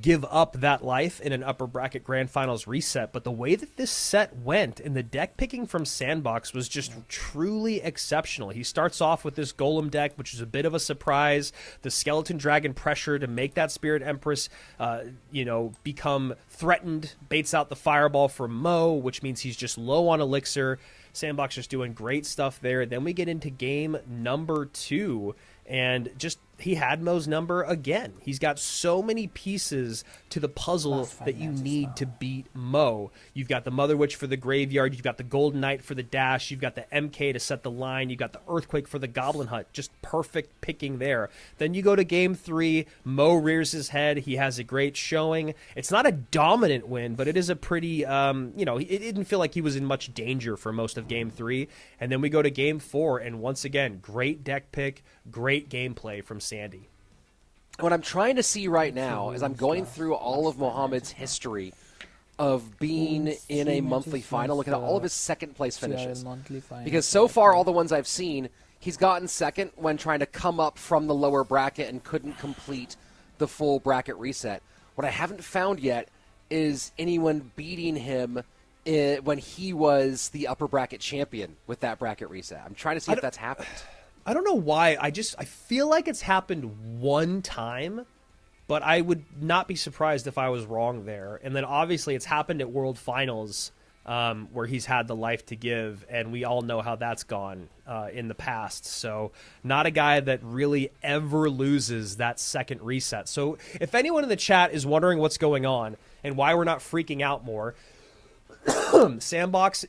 give up that life in an upper bracket grand finals reset, but the way that this set went and the deck picking from Sandbox was just truly exceptional. He starts off with this golem deck, which is a bit of a surprise. The skeleton dragon pressure to make that Spirit Empress you know, become threatened, baits out the fireball from Mo, which means he's just low on elixir. Sandbox just doing great stuff there. Then we get into game number 2, and just he had Mo's number again. He's got so many pieces to the puzzle that you need to beat Mo. You've got the Mother Witch for the graveyard. You've got the Golden Knight for the dash. You've got the MK to set the line. You've got the Earthquake for the Goblin Hut. Just perfect picking there. Then you go to game 3. Mo rears his head. He has a great showing. It's not a dominant win, but it is a pretty, you know, it didn't feel like he was in much danger for most of game 3. And then we go to game 4, and once again, great deck pick, great gameplay from Sandy. What I'm trying to see right now is I'm going through all of Mohamed's history of being in a monthly final, looking at all of his second place finishes. Because so far, all the ones I've seen, he's gotten second when trying to come up from the lower bracket and couldn't complete the full bracket reset. What I haven't found yet is anyone beating him when he was the upper bracket champion with that bracket reset. I'm trying to see if that's happened. I don't know why. I feel like it's happened one time, but I would not be surprised if I was wrong there. And then obviously it's happened at World Finals where he's had the life to give, and we all know how that's gone in the past. So not a guy that really ever loses that second reset. So if anyone in the chat is wondering what's going on and why we're not freaking out more, Sandbox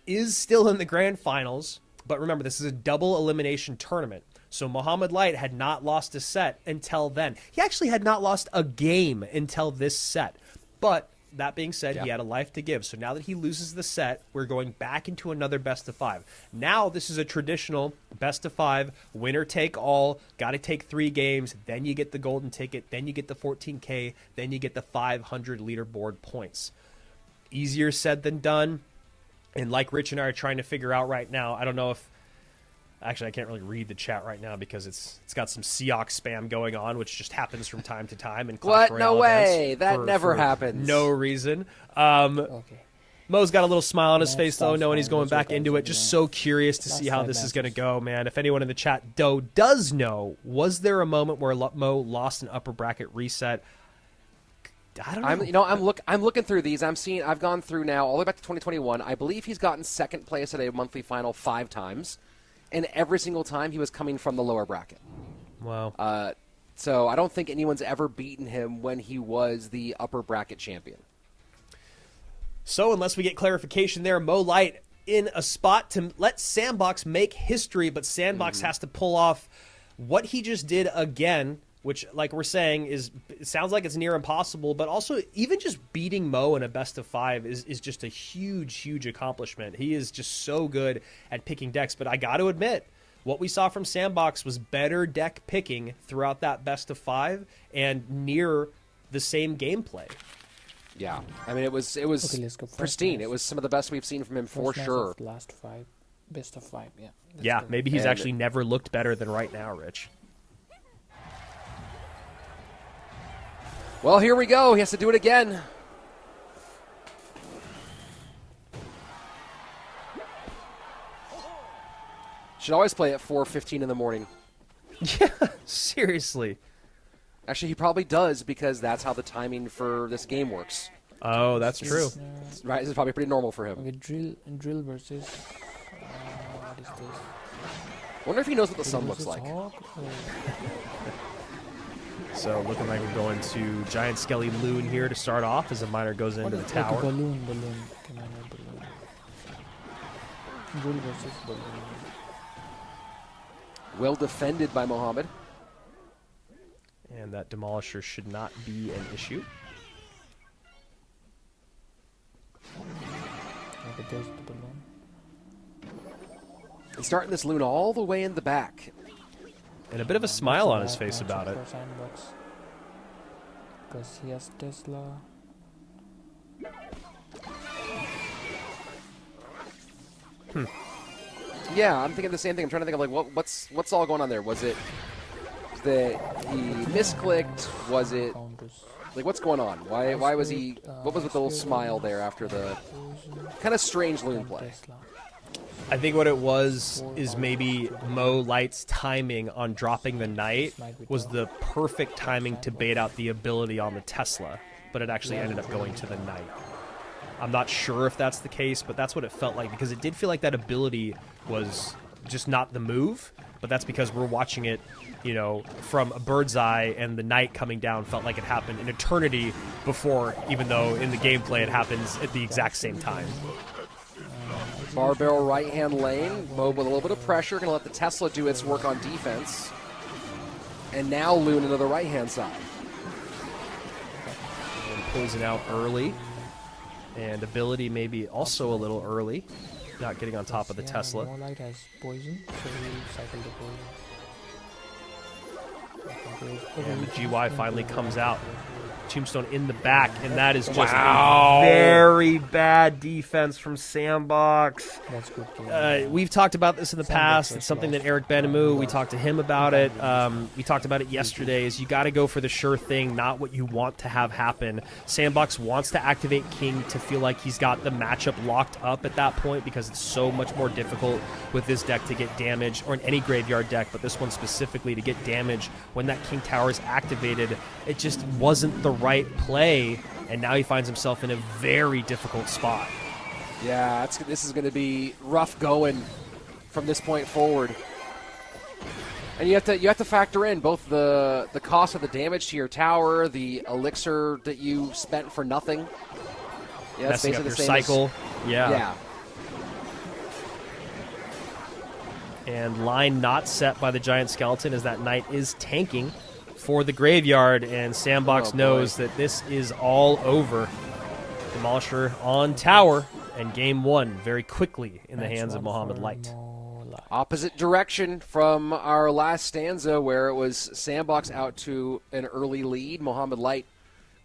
is still in the grand finals. But remember, this is a double elimination tournament. So Mohamed Light had not lost a set until then. He actually had not lost a game until this set. But that being said, he had a life to give. So now that he loses the set, we're going back into another best of 5. Now this is a traditional best of 5, winner take all. Got to take 3 games. Then you get the golden ticket. Then you get the 14K. Then you get the 500 leaderboard points. Easier said than done. And like Rich and I are trying to figure out right now, I don't know if... Actually, I can't really read the chat right now because it's got some Seahawk spam going on, which just happens from time to time. In Clash What? Royale No way. events That never happens. No reason. Okay. Mo's got a little smile on his face, though, knowing he's going back into it. Just so curious to see how this is going to go, man. If anyone in the chat, though, does know, was there a moment where Mo lost an upper bracket reset? I don't know. I'm looking through these. I've gone through now all the way back to 2021. I believe he's gotten second place at a monthly final 5 times, and every single time he was coming from the lower bracket. Wow. So I don't think anyone's ever beaten him when he was the upper bracket champion. So unless we get clarification there, Mo Light in a spot to let Sandbox make history, but Sandbox has to pull off what he just did again, which, like we're saying, it sounds like it's near impossible, but also even just beating Mo in a best of 5 is just a huge, huge accomplishment. He is just so good at picking decks, but I got to admit, what we saw from Sandbox was better deck picking throughout that best of 5 and near the same gameplay. Yeah, I mean, it was pristine. It was some of the best we've seen from him for sure. Last 5, best of 5, yeah. Yeah, maybe he's actually never looked better than right now, Rich. Well, here we go. He has to do it again. Should always play at 4:15 in the morning. Yeah, seriously. Actually, he probably does because that's how the timing for this game works. Oh, that's true. Right? This is probably pretty normal for him. Okay, drill versus. What is this? Wonder if he knows what the Drill sun looks versus like. Hawk? So looking like we're going to Giant Skelly Loon here to start off as a miner goes into the tower. Okay, balloon. Commander balloon. Drill versus balloon. Well defended by Mohamed. And that Demolisher should not be an issue. Okay, there's the balloon. And starting this loon all the way in the back. And a bit of a smile on his face about it. For Sandbox. Because he has Tesla. Yeah, I'm thinking the same thing. I'm trying to think of like what's all going on there. Was it that he misclicked? Was it Counters. like what's going on? Why was he? What was with the little smile there after the kind of strange loon play? Tesla. I think what it was is maybe Mo Light's timing on dropping the knight was the perfect timing to bait out the ability on the Tesla, but it actually ended up going to the knight. I'm not sure if that's the case, but that's what it felt like because it did feel like that ability was just not the move, but that's because we're watching it, you know, from a bird's eye, and the knight coming down felt like it happened an eternity before, even though in the gameplay it happens at the exact same time. Bar barrel right hand lane. Mo with a little bit of pressure, going to let the Tesla do its work on defense. And now loon into the right hand side. And closing out early. And ability maybe also a little early. Not getting on top of the Tesla. More light has poison, so we'll cycle the poison. And the GY finally comes out. Tombstone in the back, and that is just Wow. a very bad defense from Sandbox. That's good game. We've talked about this in the Sandbox past. is It's something lost. that Eric Benamu, we talked to him about it. We talked about it yesterday, is you got to go for the sure thing, not what you want to have happen. Sandbox wants to activate King to feel like he's got the matchup locked up at that point because it's so much more difficult with this deck to get damage, or in any graveyard deck, but this one specifically to get damage when that King Tower is activated. It just wasn't the right play, and now he finds himself in a very difficult spot. Yeah, this is going to be rough going from this point forward. And you have to factor in both the cost of the damage to your tower, the elixir that you spent for nothing. Yeah, that's Messing up basically your the same cycle. Yeah. And line not set by the giant skeleton as that knight is tanking for the graveyard, and Sandbox Oh, knows that this is all over. Demolisher on tower, and game one very quickly in the hands of Mohamed Light. Opposite direction from our last stanza, where it was Sandbox out to an early lead. Mohamed Light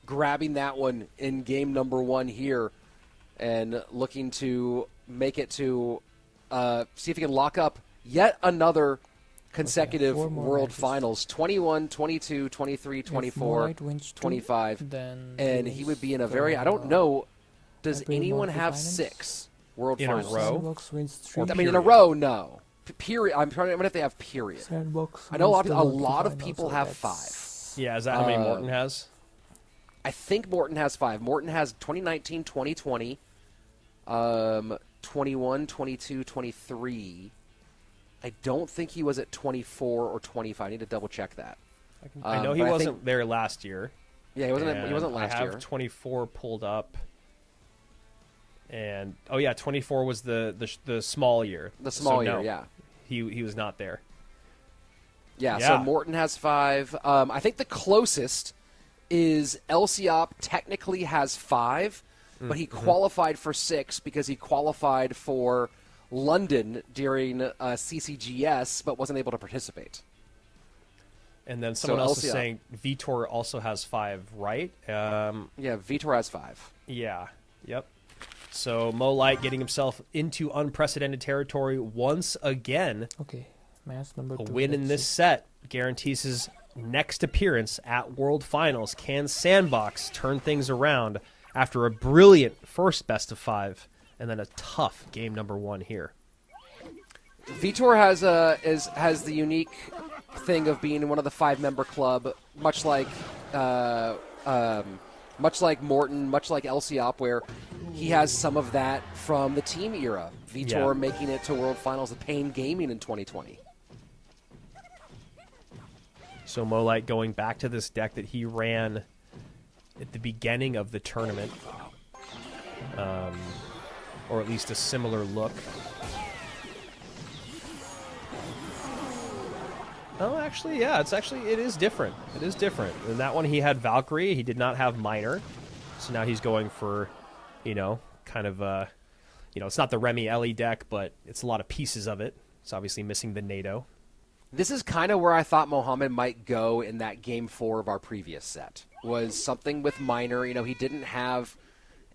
grabbing that one in game number one here, and looking to make it to see if he can lock up yet another consecutive four more World matches. Finals, 21, 22, 23, 24, 25, and he would be in a very, I don't know, does April anyone monthly have finals? 6 World In a Finals? row? Sandbox wins 3. I mean, in a row, no. Period. I'm trying to, what if they have period? Sandbox I know a wins the lot monthly of people finals, have so that's- 5. Yeah, is that how many Morton has? I think Morton has 5. Morton has 2019, 2020, 21, 22, 23. I don't think he was at 24 or 25. I need to double check that. I know he but I wasn't think- there last year. Yeah, he wasn't last I have year. 24 pulled up. And, oh yeah, 24 was the small year. The small So, year, no, yeah. He was not there. Yeah, Yeah. so Morton has 5. I think the closest is LCOP technically has 5, but he qualified for 6 because he qualified for London during CCGS, but wasn't able to participate. And then someone else is LCR. saying Vitor also has 5, right? Yeah, Vitor has 5. Yeah. Yep. So Mo Light getting himself into unprecedented territory once again. Okay, match number A 2. win in let's this see. set guarantees his next appearance at World Finals. Can Sandbox turn things around after a brilliant first best of 5 and then a tough game number 1 here? Vitor has the unique thing of being one of the 5-member club, much like Morton, much like Elsiop, where he has some of that from the team era. Vitor making it to World Finals of Pain Gaming in 2020. So MoLight going back to this deck that he ran at the beginning of the tournament, or at least a similar look. Oh, actually, yeah, it is different. It is different. In that one, he had Valkyrie. He did not have Miner. So now he's going for, kind of, it's not the Remy Ellie deck, but it's a lot of pieces of it. It's obviously missing the NATO. This is kind of where I thought Mohamed might go in that game 4 of our previous set. Was something with Miner. He didn't have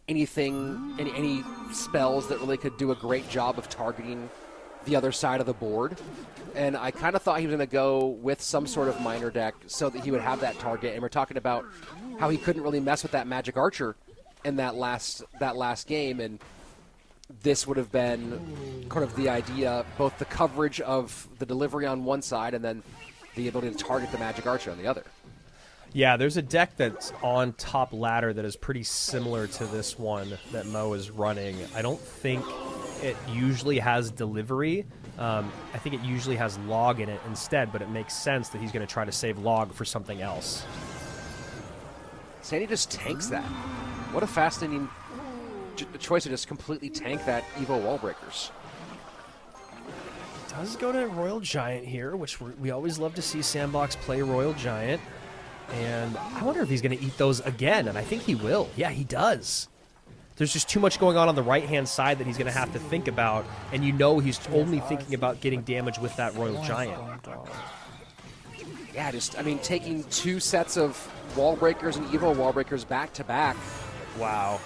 anything, any spells that really could do a great job of targeting the other side of the board. And I kind of thought he was going to go with some sort of Miner deck so that he would have that target. And we're talking about how he couldn't really mess with that Magic Archer in that last game. And this would have been kind of the idea, both the coverage of the delivery on one side and then the ability to target the Magic Archer on the other. Yeah, there's a deck that's on top ladder that is pretty similar to this one that Mo is running. I don't think it usually has delivery. I think it usually has log in it instead, but it makes sense that he's going to try to save log for something else. Sandy just tanks that. What a fascinating choice to just completely tank that Evo wall breakers. Does go to Royal Giant here, which we always love to see Sandbox play Royal Giant. And I wonder if he's going to eat those again, and I think he will. Yeah, he does. There's just too much going on the right-hand side that he's going to have to think about, and he's only thinking about getting damage with that Royal Giant. Yeah, taking 2 sets of wall breakers and Evo wall breakers back-to-back. Wow.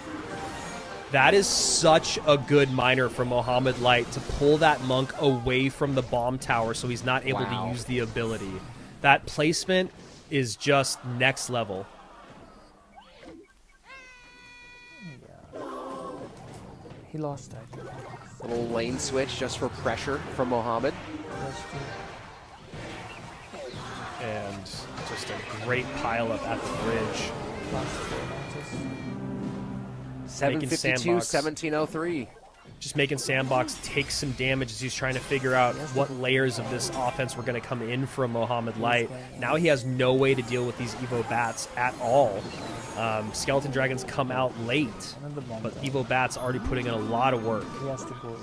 That is such a good miner from Mohamed Light to pull that Monk away from the bomb tower so he's not able to use the ability. That placement is just next level. He lost that. Little lane switch just for pressure from Mohamed. And just a great pile up at the bridge. 752, 1703. Just making Sandbox take some damage as he's trying to figure out what layers of this offense were going to come in from Mohamed Light. Now he has no way to deal with these Evo Bats at all. Skeleton Dragons come out late, but Evo Bat's already putting in a lot of work.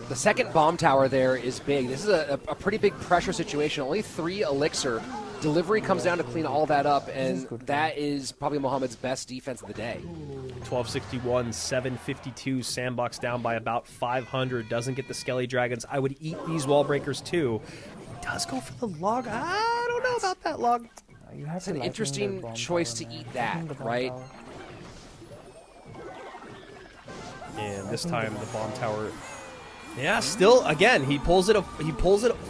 The second bomb tower there is big. This is a pretty big pressure situation. Only 3 elixir. Delivery comes down to clean all that up, and that is probably Mohamed's best defense of the day. 1261, 752, Sandbox down by about 500, doesn't get the Skelly Dragons. I would eat these wall breakers too. He does go for the log. I don't know about that log. It's an interesting choice to eat that, right? And this time the bomb tower... Yeah, still, again, he pulls it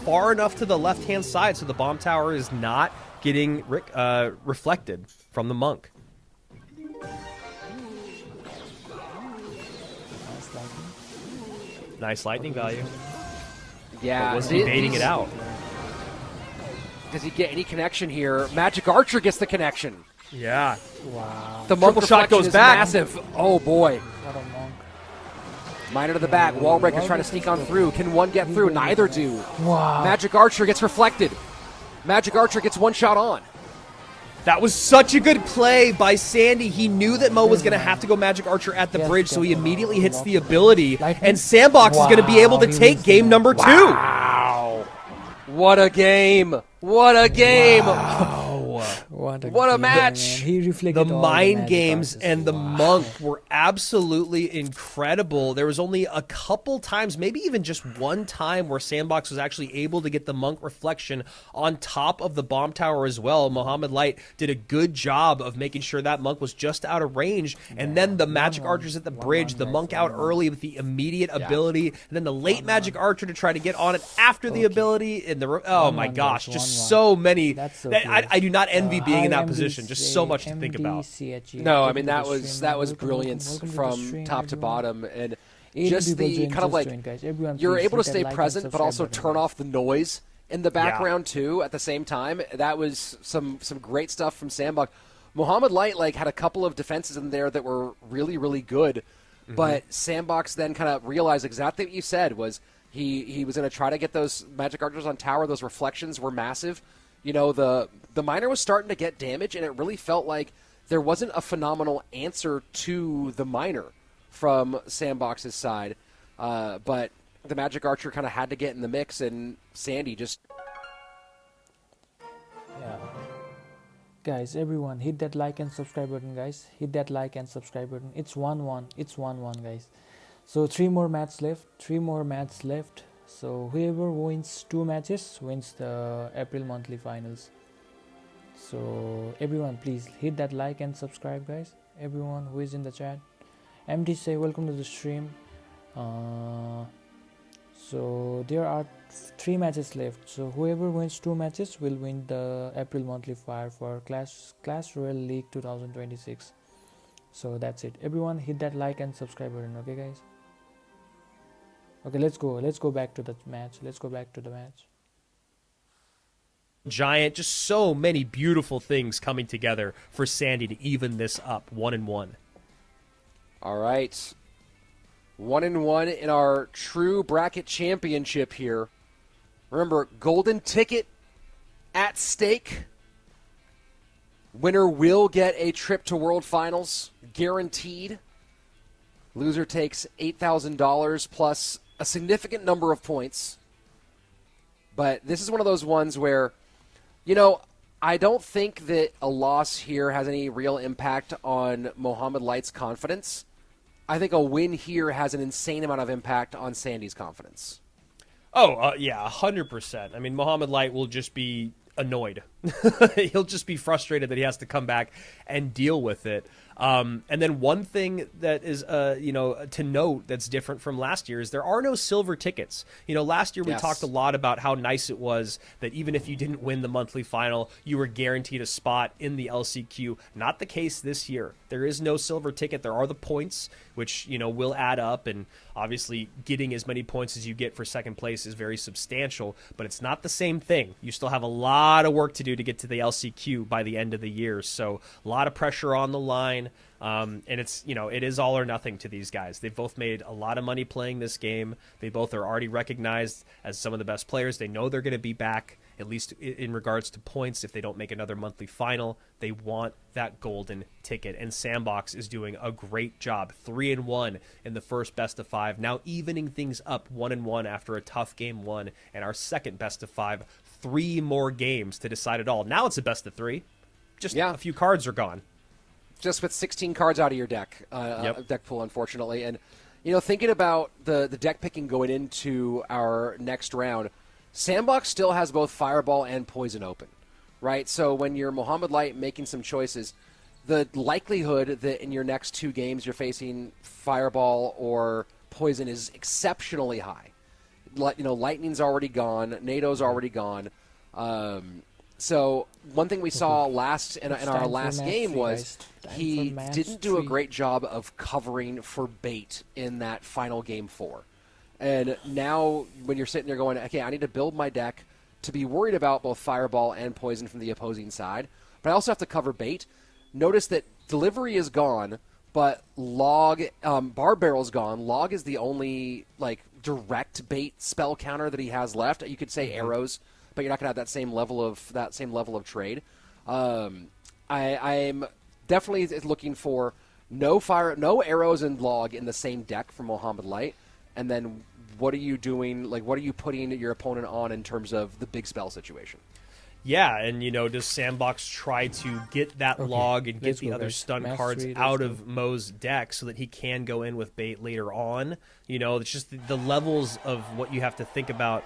far enough to the left-hand side so the bomb tower is not getting reflected from the Monk. Nice lightning value. Yeah. But was he baiting it out? Does he get any connection here? Magic Archer gets the connection. Yeah. Wow. The Monk Triple shot goes back. Massive. Oh, boy. What a Monk. Miner to the back. Wallbreaker's trying to sneak on through. Can one get through? Neither do. Wow. Magic Archer gets reflected. Magic Archer gets one shot on. That was such a good play by Sandy. He knew that Mo was going to have to go Magic Archer at the bridge, so he immediately hits the ability. And Sandbox is going to be able to take game number 2. Wow. What a game. What a game. Wow. What a What a game, match! man. He reflected The all mind magic games artists. and the Wow. monk were absolutely incredible. There was only a couple times, maybe even just one time, where Sandbox was actually able to get the monk reflection on top of the bomb tower as well. Mohamed Light did a good job of making sure that monk was just out of range. And then the magic 1-1. archers at the 1-1, bridge, the guys, monk out 1-1. early with the immediate ability, and then the late magic archer to try to get on it after the ability. And oh my 1-1, gosh, guys, just 1-1. so many. That's so I do not envy being in that Hi, position. Just so much to think about. MDCHE. No, I Welcome mean to that the was stream, that man. was Welcome, brilliance welcome to the from stream, top to everyone. bottom, and 80 just people the joined, kind of just like joined, guys. Everyone, you're please able to hit that stay like and present, but subscribe also button, turn guys. off the noise in the background too at the same time. That was some great stuff from Sandbox. Mohamed Light had a couple of defenses in there that were really, really good, but Sandbox then kind of realized exactly what you said was he was going to try to get those magic archers on tower. Those reflections were massive. The miner was starting to get damage, and it really felt like there wasn't a phenomenal answer to the miner from Sandbox's side. But the magic archer kind of had to get in the mix, and Sandy just... Yeah. Guys, everyone, hit that like and subscribe button, guys. Hit that like and subscribe button. It's 1-1. It's 1-1, guys. So 3 more matches left. 3 more matches left. So whoever wins 2 matches wins the April monthly finals. So everyone, please hit that like and subscribe, guys. Everyone who is in the chat. MD say welcome to the stream. So there are 3 matches left. So whoever wins 2 matches will win the April monthly fire for Clash Royale League 2026. So that's it. Everyone hit that like and subscribe button, okay guys? Okay, let's go back to the match. Giant, just so many beautiful things coming together for Sandy to even this up 1-1. All right. 1-1 in our true bracket championship here. Remember, golden ticket at stake. Winner will get a trip to World Finals, guaranteed. Loser takes $8,000 plus a significant number of points. But this is one of those ones where, I don't think that a loss here has any real impact on Mohamed Light's confidence. I think a win here has an insane amount of impact on Sandy's confidence. Yeah, 100%. I mean, Mohamed Light will just be annoyed. He'll just be frustrated that he has to come back and deal with it. And then one thing that is, to note that's different from last year is there are no silver tickets. Last year we talked a lot about how nice it was that even if you didn't win the monthly final, you were guaranteed a spot in the LCQ. Not the case this year. There is no silver ticket. There are the points, which, will add up. And obviously getting as many points as you get for second place is very substantial, but it's not the same thing. You still have a lot of work to do to get to the LCQ by the end of the year. So a lot of pressure on the line. And it's, it is all or nothing to these guys. They've both made a lot of money playing this game. They both are already recognized as some of the best players. They know they're going to be back, at least in regards to points. If they don't make another monthly final, they want that golden ticket. And Sandbox is doing a great job. 3-1 in the first best of 5. Now evening things up 1-1 after a tough game 1. And our second best of 5. 3 more games to decide it all. Now it's a best of 3. Just a few cards are gone. Just with 16 cards out of your deck, deck pool, unfortunately. And, thinking about the deck picking going into our next round, Sandbox still has both Fireball and Poison open, right? So when you're Mohamed Light making some choices, the likelihood that in your next 2 games you're facing Fireball or Poison is exceptionally high. Lightning's already gone. NATO's already gone. So one thing we saw in our last game was he didn't do a great job of covering for bait in that final game 4. And now when you're sitting there going, okay, I need to build my deck to be worried about both Fireball and Poison from the opposing side, but I also have to cover bait. Notice that Delivery is gone, but Log, Barb Barrel's gone. Log is the only direct bait spell counter that he has left. You could say Arrows, but you're not going to have that same level of trade. I'm definitely looking for no arrows and Log in the same deck for Mohamed Light. And then what are you doing? What are you putting your opponent on in terms of the big spell situation? Yeah, and, does Sandbox try to get that log and get the other stun cards out of Mo's deck so that he can go in with bait later on? It's just the levels of what you have to think about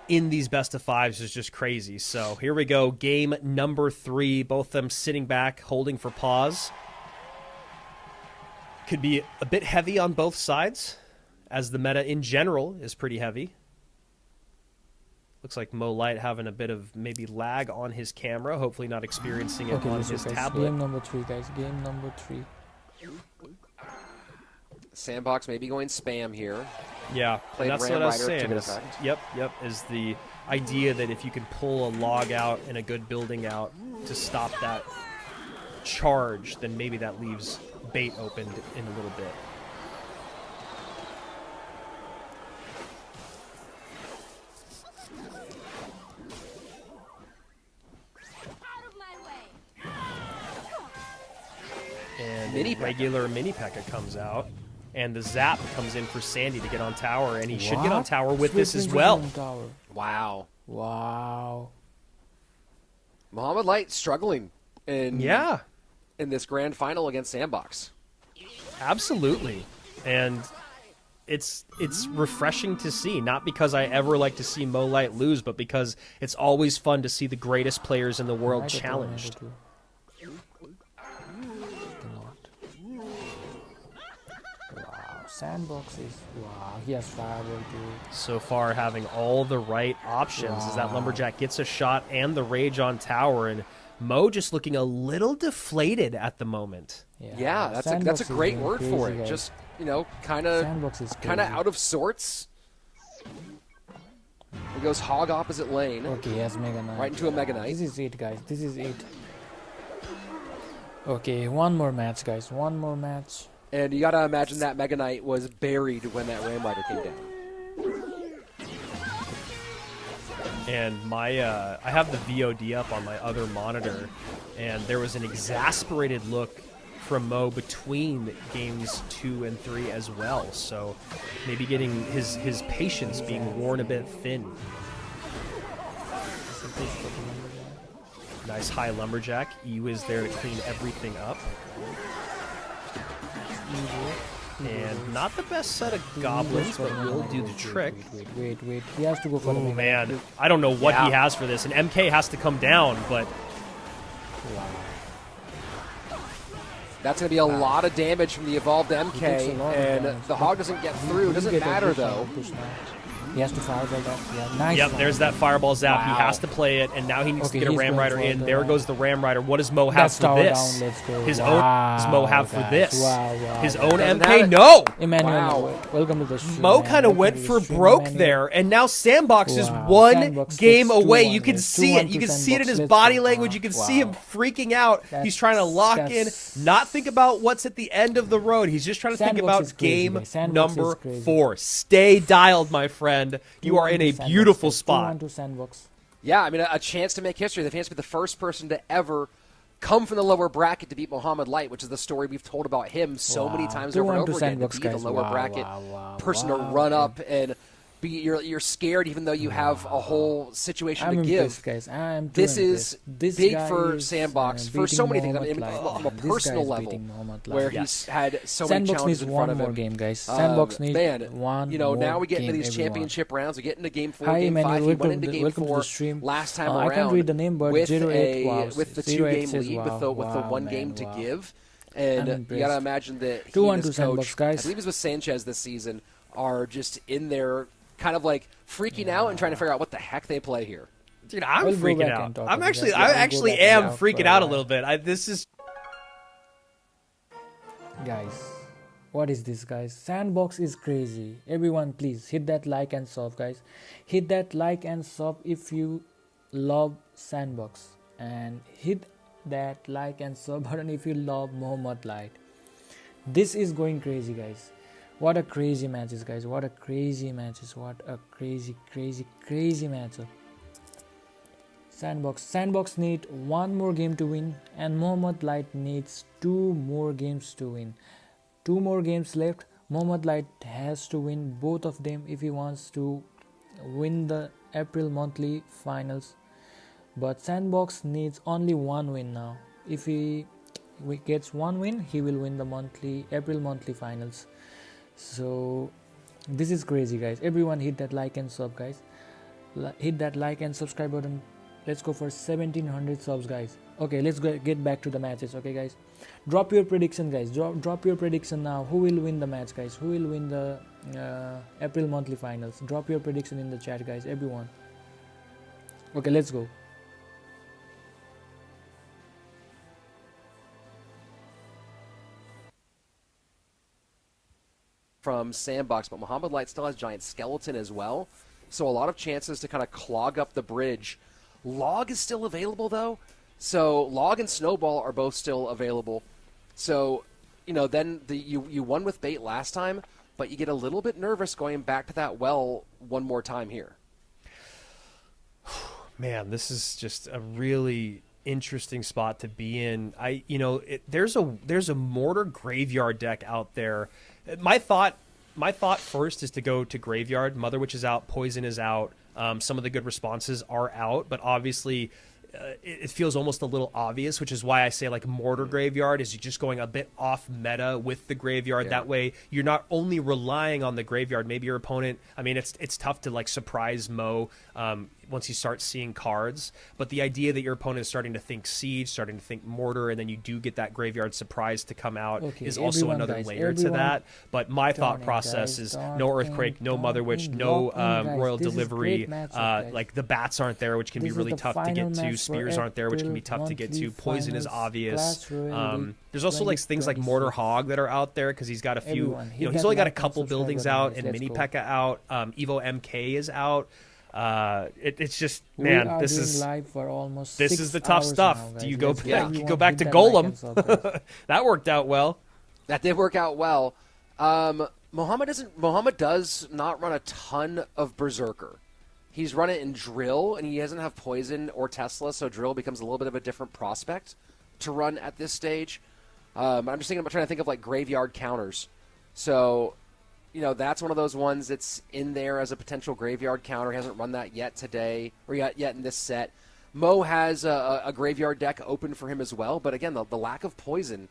in these best of fives is just crazy. So here we go, game number 3, both of them sitting back, holding for pause. Could be a bit heavy on both sides, as the meta in general is pretty heavy. Looks like Mo Light having a bit of maybe lag on his camera, hopefully not experiencing it on his tablet. Game number 3, guys. Game number 3. Sandbox maybe going spam here. Yeah, and that's what I was saying. Yep, is the idea that if you can pull a log out and a good building out to stop that charge, then maybe that leaves bait opened in a little bit. And regular mini P.E.K.K.A comes out, and the zap comes in for Sandy to get on tower, and he should get on tower with this as well. Wow. Mohamed Light struggling in this grand final against Sandbox. Absolutely. And it's refreshing to see, not because I ever like to see Mo Light lose, but because it's always fun to see the greatest players in the world challenged. Sandbox is he has fireball too. So far having all the right options as that lumberjack gets a shot and the rage on tower, and Mo just looking a little deflated at the moment. Yeah, that's a great word for it. Guys. Just kind of out of sorts. He goes hog opposite lane. Okay, he has Mega Knight. Right into a Mega Knight. This is it, guys. This is it. Okay, one more match, guys. One more match. And you gotta imagine that Mega Knight was buried when that Ram Rider came down. And I have the VOD up on my other monitor, and there was an exasperated look from Mo between games 2 and 3 as well. So maybe getting his patience being worn a bit thin. Nice high lumberjack. EU is there to clean everything up. And not the best set of goblins, but will do the trick. Wait. He has to go for the Mega man. Knight. I don't know what he has for this. And MK has to come down, but... That's going to be a lot of damage from the evolved MK, and the hog doesn't get through. Doesn't matter, though. He has to fireball that. Yeah, nice. Yep, there's that fireball zap. He has to play it, and now he needs to get a Ram Rider in. There goes the Ram Rider. What does Mo have for this? His own does Mo have for this? His own MK? No! Emmanuel, welcome to the stream. Mo kind of went for broke there, and now Sandbox is one game away. You can see it. You can see it in his body language. You can see him freaking out. He's trying to lock in, not think about what's at the end of the road. He's just trying to think about game number 4. Stay dialed, my friend. You are in a beautiful spot. Yeah, I mean, a chance to make history. The chance to be the first person to ever come from the lower bracket to beat Mohamed Light, which is the story we've told about him so many times over and over again. To be the lower bracket person to run up and you're scared even though you have a whole situation to give. This is big for Sandbox for so many things. I mean, on a personal level, where he's had so many challenges in front of him. More game, guys. Sandbox needs one more now we get into these championship rounds. We get into game 4, game 5. He went into game 4 last time around. I can't read the name, but with the 2-game lead, with the 1 game to give. And you got to imagine that he and his coach, I believe he's with Sanchez this season, are just in there kind of like freaking out and trying to figure out what the heck they play here. Dude, I'm freaking out. I actually am freaking out a little bit. Guys, what is this, guys? Sandbox is crazy. Everyone, please hit that like and sub, guys. Hit that like and sub if you love Sandbox, and hit that like and sub button if you love Mohamed Light. This is going crazy, guys. What a crazy matches, guys. What a crazy matches. What a crazy matchup. Sandbox need 1 more game to win, and Mohamed Light needs 2 more games to win. 2 more games left. Mohamed Light has to win both of them if he wants to win the April monthly finals. But Sandbox needs only one win now. If he gets one win, he will win the April monthly finals. So this is crazy, guys. Everyone hit that like and sub, guys. Hit that like and subscribe button. Let's go for 1700 subs, guys. Okay, let's get back to the matches. Okay, guys, drop your prediction, guys. Drop your prediction now. Who will win the match, guys? Who will win the April monthly finals? Drop your prediction in the chat, guys. Everyone. Okay, let's go. From Sandbox, but Mohamed Light still has Giant Skeleton as well, so a lot of chances to kind of clog up the bridge. Log is still available, though, so Log and Snowball are both still available. So, you know, then you won with bait last time, but you get a little bit nervous going back to that well one more time here. Man, this is just a really interesting spot to be in. There's a Mortar Graveyard deck out there. My thought first is to go to Graveyard. Mother Witch is out, Poison is out. Some of the good responses are out, but obviously it feels almost a little obvious, which is why I say like Mortar Graveyard is just going a bit off meta with the Graveyard. Yeah. That way you're not only relying on the Graveyard. Maybe your opponent, I mean, it's tough to like surprise Mo once you start seeing cards, but the idea that your opponent is starting to think Siege, starting to think Mortar, and then you do get that Graveyard surprise to come out is also another layer to that. But my thought process is no Earthquake, no Mother Witch, no Royal Delivery. Like the bats aren't there, which can be really tough to get to. Spears aren't there, which can be tough to get to. Poison is obvious. There's also like things like Mortar Hog that are out there because he's got a few. He's only got a couple buildings out, and Mini P.E.K.K.A out. Evo MK is out. It's just, man, this is the tough stuff. Now, do you go back? You go back to Golem. That worked out well. That did work out well. Mohamed does not run a ton of Berserker. He's run it in Drill, and he doesn't have Poison or Tesla, so Drill becomes a little bit of a different prospect to run at this stage. I'm just trying to think of like Graveyard counters. So, that's one of those ones that's in there as a potential Graveyard counter. He hasn't run that yet today, or yet in this set. Mo has a Graveyard deck open for him as well, but again, the lack of Poison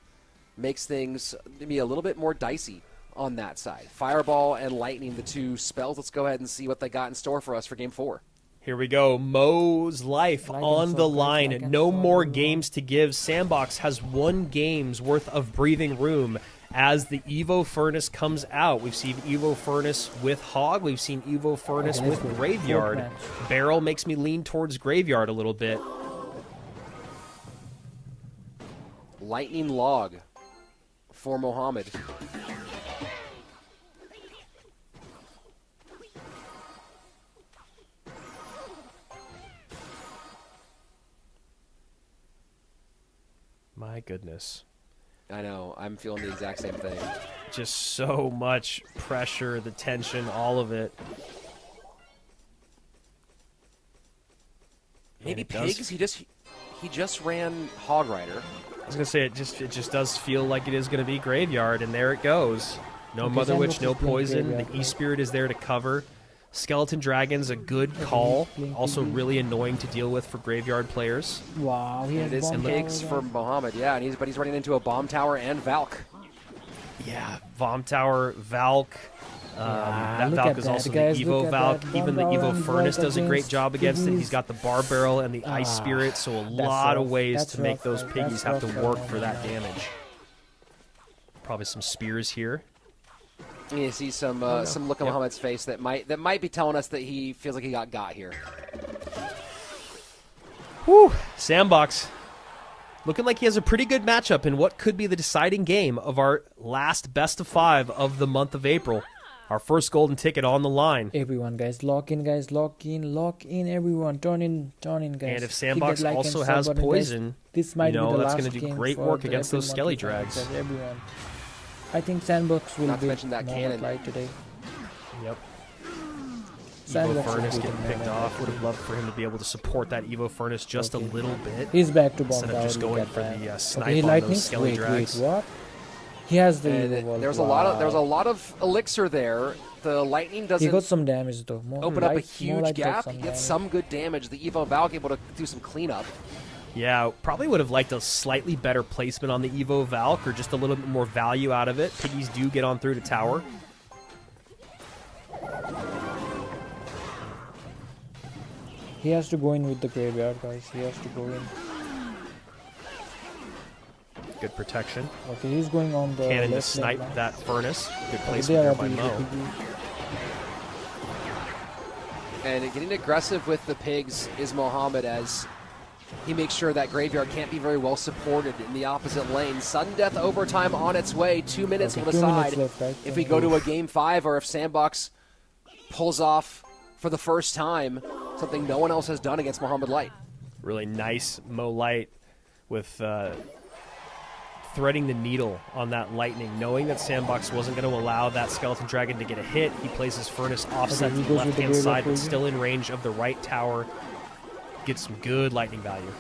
makes things maybe a little bit more dicey on that side. Fireball and Lightning, the two spells. Let's go ahead and see what they got in store for us for Game 4. Here we go. Mo's life on the line. No more games to give. Sandbox has 1 game's worth of breathing room as the Evo Furnace comes out. We've seen Evo Furnace with Hog. We've seen Evo Furnace with Graveyard. Barrel makes me lean towards Graveyard a little bit. Lightning Log for Mohamed. My goodness. I know. I'm feeling the exact same thing. Just so much pressure, the tension, all of it. Maybe Pigs? He just ran Hog Rider. I was gonna say it just does feel like it is gonna be Graveyard, and there it goes. No Mother Witch, no Poison. The E-Spirit is there to cover. Skeleton Dragon's a good call. Also really annoying to deal with for Graveyard players. Wow, it is Pigs for Mohamed, yeah, and he's running into a Bomb Tower and Valk. Yeah, Bomb Tower, Valk. That Valk is also the Evo Valk. Even the Evo Furnace does a great job against it. He's got the Bar Barrel and the Ice Spirit, so a lot of ways to make those piggies have to work for that damage. Probably some spears here. You see some look on Mohamed's face that might be telling us that he feels like he got here. Whew. Sandbox looking like he has a pretty good matchup in what could be the deciding game of our last best of 5 of the month of April. Our first golden ticket on the line. Everyone, guys, lock in, everyone. Turn in, guys. And if Sandbox also has Poison, this might be the that's last going to do game great work against those Skelly Drags. Everyone. I think Sandbox will be that cannon light today. Yep. Sandbox Evo Furnace getting picked off. Would have loved for him to be able to support that Evo Furnace just a little bit. He's back to bomb instead of just going for the snipe okay, on those Skelly Drags. Wait, what? He has the Evo There's a lot of elixir there. the lightning He doesn't got some damage though. open up a More huge light got gap, some he gets damage. some good damage. The Evo Valk able to do some cleanup. Yeah, probably would have liked a slightly better placement on the Evo Valk or just a little bit more value out of it. Piggies do get on through to tower. He has to go in with the graveyard, guys. He has to go in. Good protection. Okay, he's going on the Cannon to left snipe line. that furnace. Good Okay, placement there there are by the Mo. piggy. And getting aggressive with the pigs is Mohamed as he makes sure that graveyard can't be very well supported in the opposite lane. Sudden death overtime on its way. 2 minutes Okay, will 2 minutes decide left, guys. if we go to a game 5 or if Sandbox pulls off for the first time something no one else has done against Mohamed Light. Really nice Mo Light with threading the needle on that lightning, knowing that Sandbox wasn't going to allow that Skeleton Dragon to get a hit. He plays his furnace offset Okay, he to the goes with the left-hand graveyard side, but poison. still in range of the right tower. Gets some good lightning value.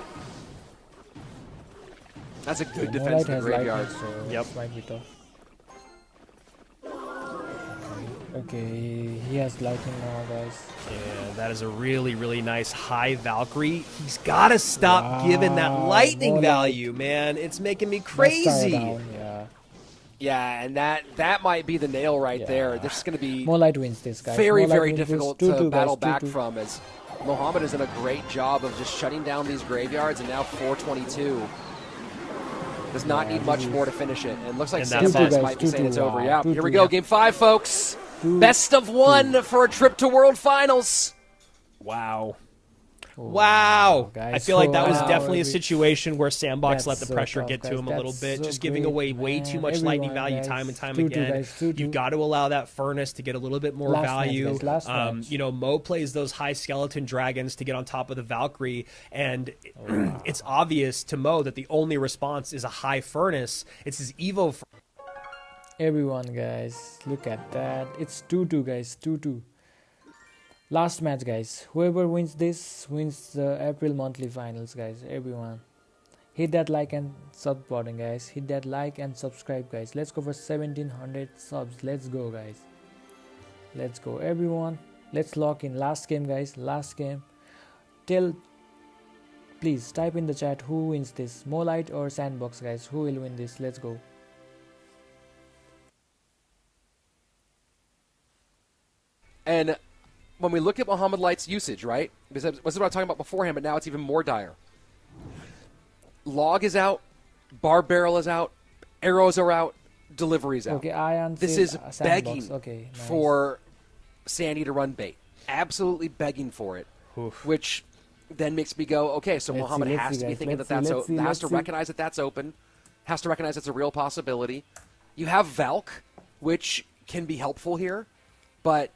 That's a good Moonlight defense of the has graveyard. lightning, so Yep. this might be tough. Okay, he has lightning now, guys. Yeah, that is a really, really nice high Valkyrie. He's got to stop giving that Wow, lightning more value, man. It's making me Let's crazy. start down, yeah. Yeah, and that might be the nail right there. Yeah. This is going to be More light wins this, guys. very, More light very wins this. difficult 2-2, to guys, battle back 2-2. from as Mohamed has done a great job of just shutting down these graveyards, and now 422 does not need much more to finish it. And it looks like And that's Sandbox it. might be 2-2, saying it's over. wow, Yeah, 2-2, here we go, yeah. game 5, folks. 2-2. Best of 1 for a trip to World Finals. Wow. Oh, Wow. guys, I feel like that was wow, definitely a every- situation where Sandbox let That's the so pressure tough, get to guys. him a little That's bit, so just giving great, away way too man. much lightning Everyone, value guys. time and time 2-2, again. guys, 2-2. You've got to allow that furnace to get a little bit more Last match, value. guys, last match. You know, Mo plays those high skeleton dragons to get on top of the Valkyrie, and it's obvious to Mo that the only response is a high furnace. It's his Evo. Everyone, guys, look at that. It's 2-2, guys, 2-2. Last match, guys. Whoever wins this wins the April monthly finals, guys. Everyone, hit that like and sub button, guys. Hit that like and subscribe, guys. Let's go for 1700 subs. Let's go, guys. Let's go, everyone. Let's lock in. Last game, guys. Last game. Please type in the chat who wins this, Molite or Sandbox, guys. Who will win this? Let's go. And when we look at Mohamed Light's usage, right? Because this is what I was talking about beforehand, but now it's even more dire. Log is out, Bar Barrel is out, arrows are out, deliveries out. Okay, Ion. This said, is Sandbox. begging Okay, nice. for Sandy to run bait. Absolutely begging for it, which then makes me go, okay, so Let's Mohamed see, let's has see, to be guys. thinking Let's that see, that's let's see, has let's to see. recognize that that's open, has to recognize it's a real possibility. You have Valk, which can be helpful here, but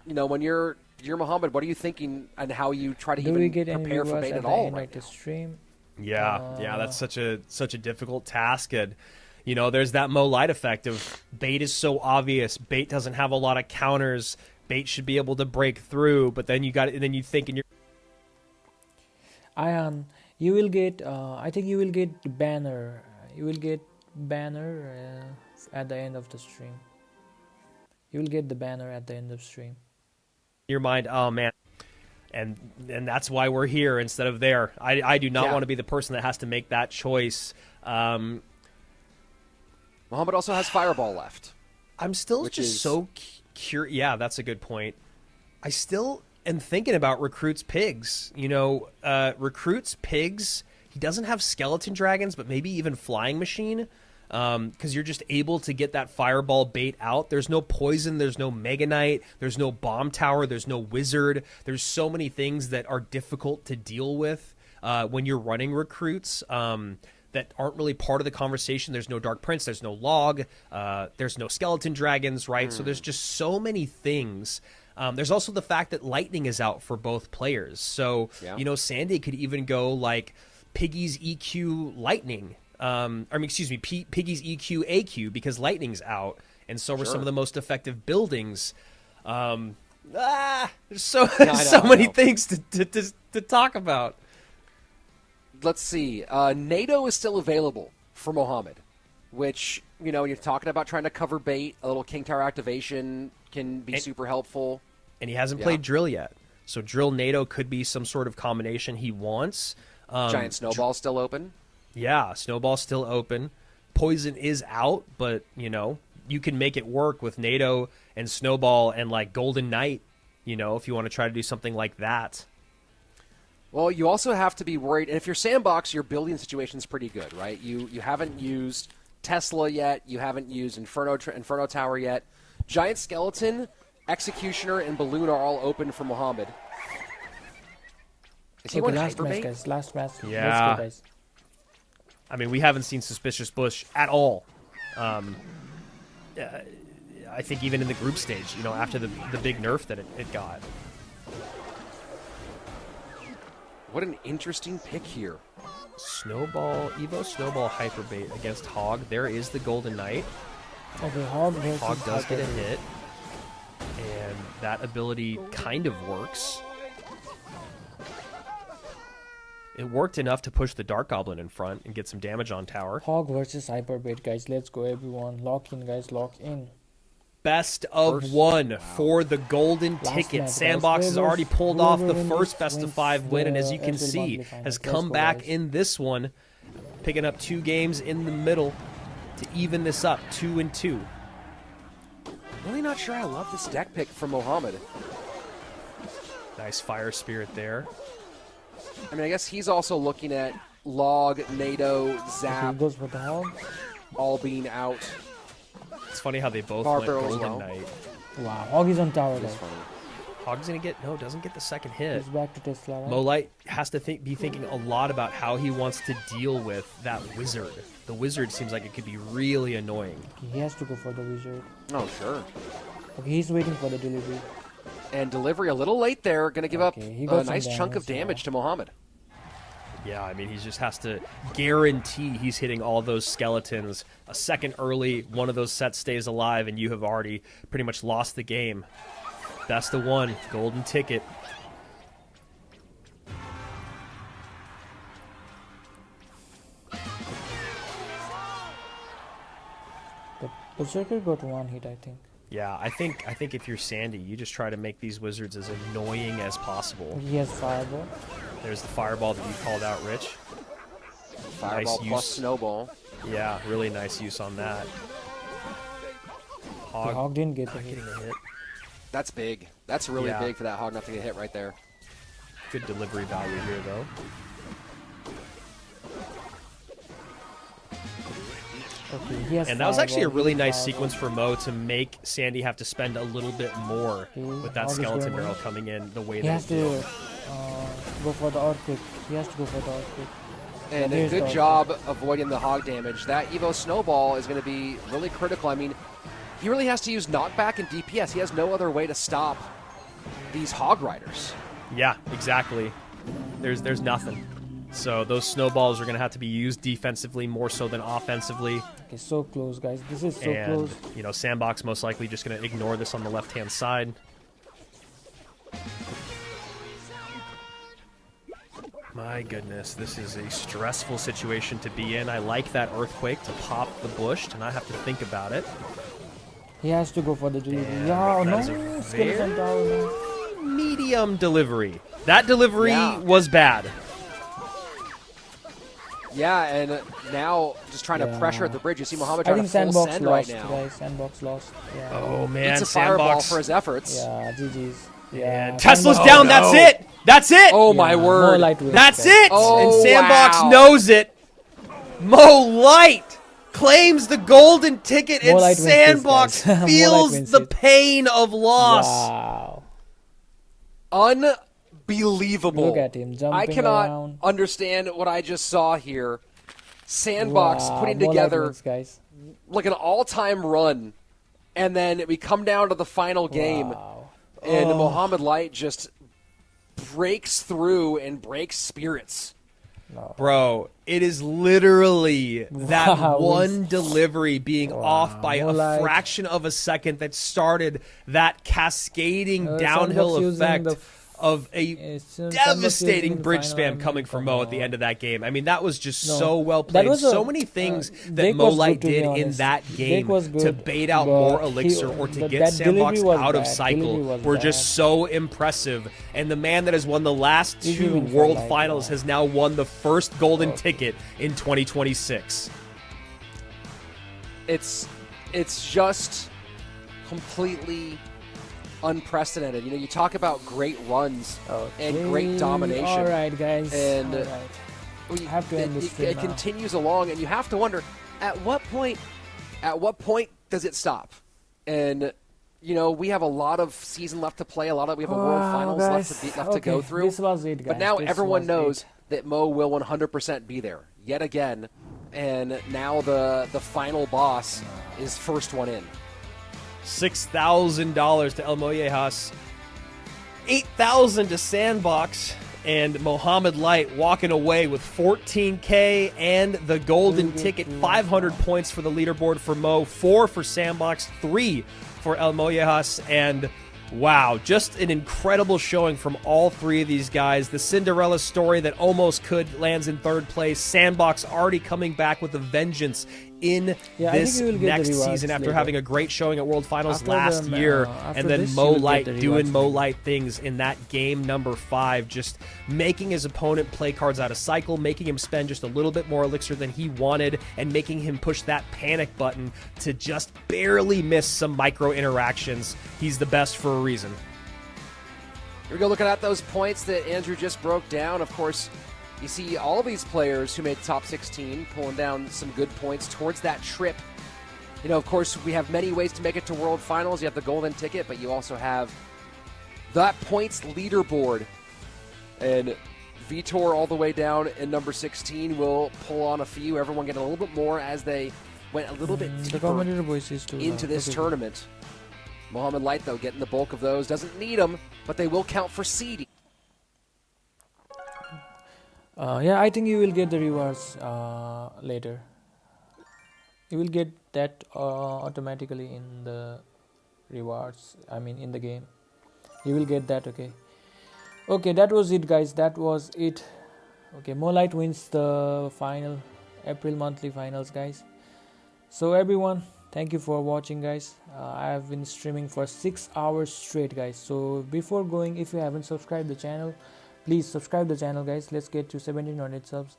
you know when you're Mohamed, what are you thinking and how you try to Do we even get any prepare for viewers bait at at the all end right of the now? stream? Yeah, that's such a difficult task, and you know, there's that Mo Light effect of bait is so obvious. Bait doesn't have a lot of counters. Bait should be able to break through, but then then you think in your Ion, you will get. I think you will get banner. You will get banner at the end of the stream. You will get the banner at the end of stream. mind, oh man. And that's why we're here instead of there. I do not want to be the person that has to make that choice. Mohamed also has Fireball left. I'm still Which just is- so curious. Yeah, that's a good point. I still am thinking about Recruit's pigs. You know, Recruit's pigs, he doesn't have skeleton dragons, but maybe even flying machine. Because you're just able to get that fireball bait out. There's no poison, there's no Mega Knight, there's no bomb tower, there's no wizard. There's so many things that are difficult to deal with when you're running recruits that aren't really part of the conversation. There's no Dark Prince, there's no log, there's no skeleton dragons, right? So there's just so many things. There's also the fact that lightning is out for both players. So, you know, Sandy could even go like Piggy's EQ lightning. Excuse me, Piggy's EQ AQ because lightning's out, and so were some of the most effective buildings. There's so many things to talk about. Let's see. NATO is still available for Mohamed. which, you know, when you're talking about trying to cover bait, a little King Tower activation can be super helpful. And he hasn't played Drill yet. So Drill NATO could be some sort of combination he wants. Giant Snowball still open. Yeah, Snowball's still open. Poison is out, but, you know, you can make it work with NATO and Snowball and, like, Golden Knight, you know, if you want to try to do something like that. Well, you also have to be worried. And if you're Sandbox, your building situation's pretty good, right? You haven't used Tesla yet. You haven't used Inferno Tower yet. Giant Skeleton, Executioner, and Balloon are all open for Mohamed. Is he Okay, one last match, Hyperbait? guys. Last match. Yeah. Let's go, guys. I mean, we haven't seen Suspicious Bush at all. I think even in the group stage, you know, after the big nerf that it got. What an interesting pick here. Snowball, Evo Snowball Hyperbait against Hog. There is the Golden Knight. Okay, Hog versus Hog does get a Hyperbait. hit. And that ability kind of works. It worked enough to push the Dark Goblin in front and get some damage on tower. Hog versus Hyperbait, guys. Let's go, everyone. Lock in, guys. Lock in. Best of one for the golden ticket. match, guys. Sandbox has Whoever- already pulled off the whoever first wins best of 5 win, and as you can Adriel see, monthly final. has Let's come go, back guys. in this one, picking up 2 games in the middle to even this up, 2-2. Really not sure I love this deck pick from Mohamed. Nice Fire Spirit there. I mean, I guess he's also looking at Log, NATO, Okay, he Zap, goes for the Hog. all being out. It's funny how they both Barbaro went as Golden well. Knight. Wow, Hog is on tower, It's guys. funny. Hog's gonna get doesn't get the second hit. He's back to Tesla, right? Molite has to be thinking a lot about how he wants to deal with that wizard. The wizard seems like it could be really annoying. Okay, he has to go for the Wizard. Oh, sure. Okay, he's waiting for the delivery. And delivery a little late there. Going to give up Okay, he a got some nice chunk of damage, damage to Mohamed. Yeah, I mean, he just has to guarantee he's hitting all those skeletons. A second early, one of those sets stays alive, and you have already pretty much lost the game. Best of one, golden ticket. The Berserker got 1 hit, I think. Yeah, I think if you're Sandy, you just try to make these wizards as annoying as possible. He has Fireball. There's the fireball that you called out, Rich. Fireball Nice plus use. Snowball. Yeah, really nice use on that. The Hog Hog didn't get the not hit. getting a hit. That's big. That's really Yeah. big for that Hog not to get hit right there. Good delivery value here, though. Okay, he has And that was actually a Fireball, really he nice has sequence Fireball. for Mo to make Sandy have to spend a little bit more Okay, with that Hog is skeleton going barrel in. coming in the way He that has it did. to go for the Earthquake. He has to go for the Earthquake. And a there's good the- job avoiding the Hog damage. That Evo Snowball is going to be really critical. I mean, he really has to use knockback and DPS. He has no other way to stop these Hog Riders. Yeah, exactly. There's nothing. So those snowballs are going to have to be used defensively more so than offensively. Okay, so close, guys. This is so And, close. you know, Sandbox most likely just going to ignore this on the left-hand side. My goodness, this is a stressful situation to be in. I like that Earthquake to pop the bush to not have to think about it. He has to go for the delivery. Damn, Yeah, that is a no, Skeleton Tower. No. Medium delivery. That delivery Yeah. was bad. Yeah, and now just trying to Yeah. pressure at the bridge. You see Mohamed I trying think to full Sandbox send lost, right now. guys. Sandbox lost. Yeah. Oh, man, It's a fireball Sandbox. for his efforts. Yeah, GG's. Yeah. And Tesla's Sandbox- down. That's it. That's it. Oh, my Yeah, word. more lightweight, That's guys. it! Oh, and Sandbox wow. knows it. Mo Light claims the golden ticket, Mo and Light wins this, Sandbox guys. Mo Light feels wins the it. pain of loss. Wow. Unbelievable. Look at him jumping I cannot around. understand what I just saw here. Sandbox Wow, putting Mo Light together wins, guys. like an all-time run, and then we come down to the final game, Wow. and Oh. Mohamed Light just breaks through and breaks spirits. Bro, it is literally that Wow. one delivery being off by Mo a Light. fraction of a second that started that cascading downhill Sandbox using effect. the of a It's, Sandbox devastating is in bridge final, spam I mean, coming from come Mo at the on. end of that game. I mean, that was just No, so well that played. was So a- many things that Drake Mo was Light good, to be did in honest. that Drake game was to good, bait out but more elixir or to get that Sandbox delivery was out of bad. cycle Delivery was were bad. just so impressive. And the man that has won the last Easy two win for World Light, Finals yeah. has now won the first golden Okay. ticket in 2026. It's just completely unprecedented. You know, you talk about great runs and great domination. All right, guys. And, all right. We have to end this stream it now. continues along, and you have to wonder at what point does it stop? And you know, we have a lot of season left to play. We have a World Finals left to go through. This was it, guys. But now This everyone was knows it. that Mo will 100% be there yet again, and now the final boss is first one in. $6,000 to Elmojas, $8,000 to Sandbox, and Mohamed Light walking away with $14K and the golden ticket. 500 points for the leaderboard for Mo, 4 for Sandbox, 3 for Elmojas, and wow, just an incredible showing from all three of these guys. The Cinderella story that almost could lands in third place. Sandbox already coming back with a vengeance in Yeah, I this think we will get the next rewards season after later. having a great showing at World Finals After last the, year. after And then this, Mo you will get Light the doing rewards Mo later. Light things in that game number 5, just making his opponent play cards out of cycle, making him spend just a little bit more elixir than he wanted, and making him push that panic button to just barely miss some micro interactions. He's the best for a reason. Here we go, looking at those points that Andrew just broke down. Of course, you see all these players who made top 16 pulling down some good points towards that trip. You know, of course, we have many ways to make it to World Finals. You have the golden ticket, but you also have that points leaderboard. And Vitor all the way down in number 16 will pull on a few. Everyone getting a little bit more as they went a little bit The deeper commentator voice is too into loud. this Okay. tournament. Mohamed Light, though, getting the bulk of those. Doesn't need them, but they will count for seeding. Yeah, I think you will get the rewards later. You will get that automatically in the rewards. I mean, in the game, you will get that. Okay, that was it, guys. That was it. Okay, Mo Light wins the final April monthly finals, guys. So everyone, thank you for watching, guys. I have been streaming for 6 hours straight, guys. So before going, if you haven't subscribed the channel, please subscribe the channel, guys. Let's get to 1700 subs.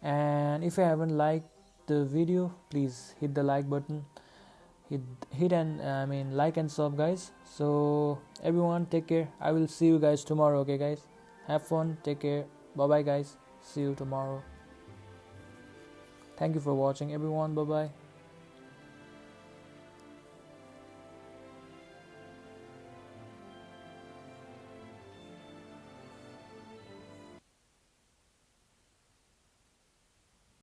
And if you haven't liked the video, please hit the like button, hit and like and sub, guys. So everyone, take care. I will see you guys tomorrow. Okay, guys, have fun, take care, bye bye, guys. See you tomorrow. Thank you for watching, everyone. Bye bye.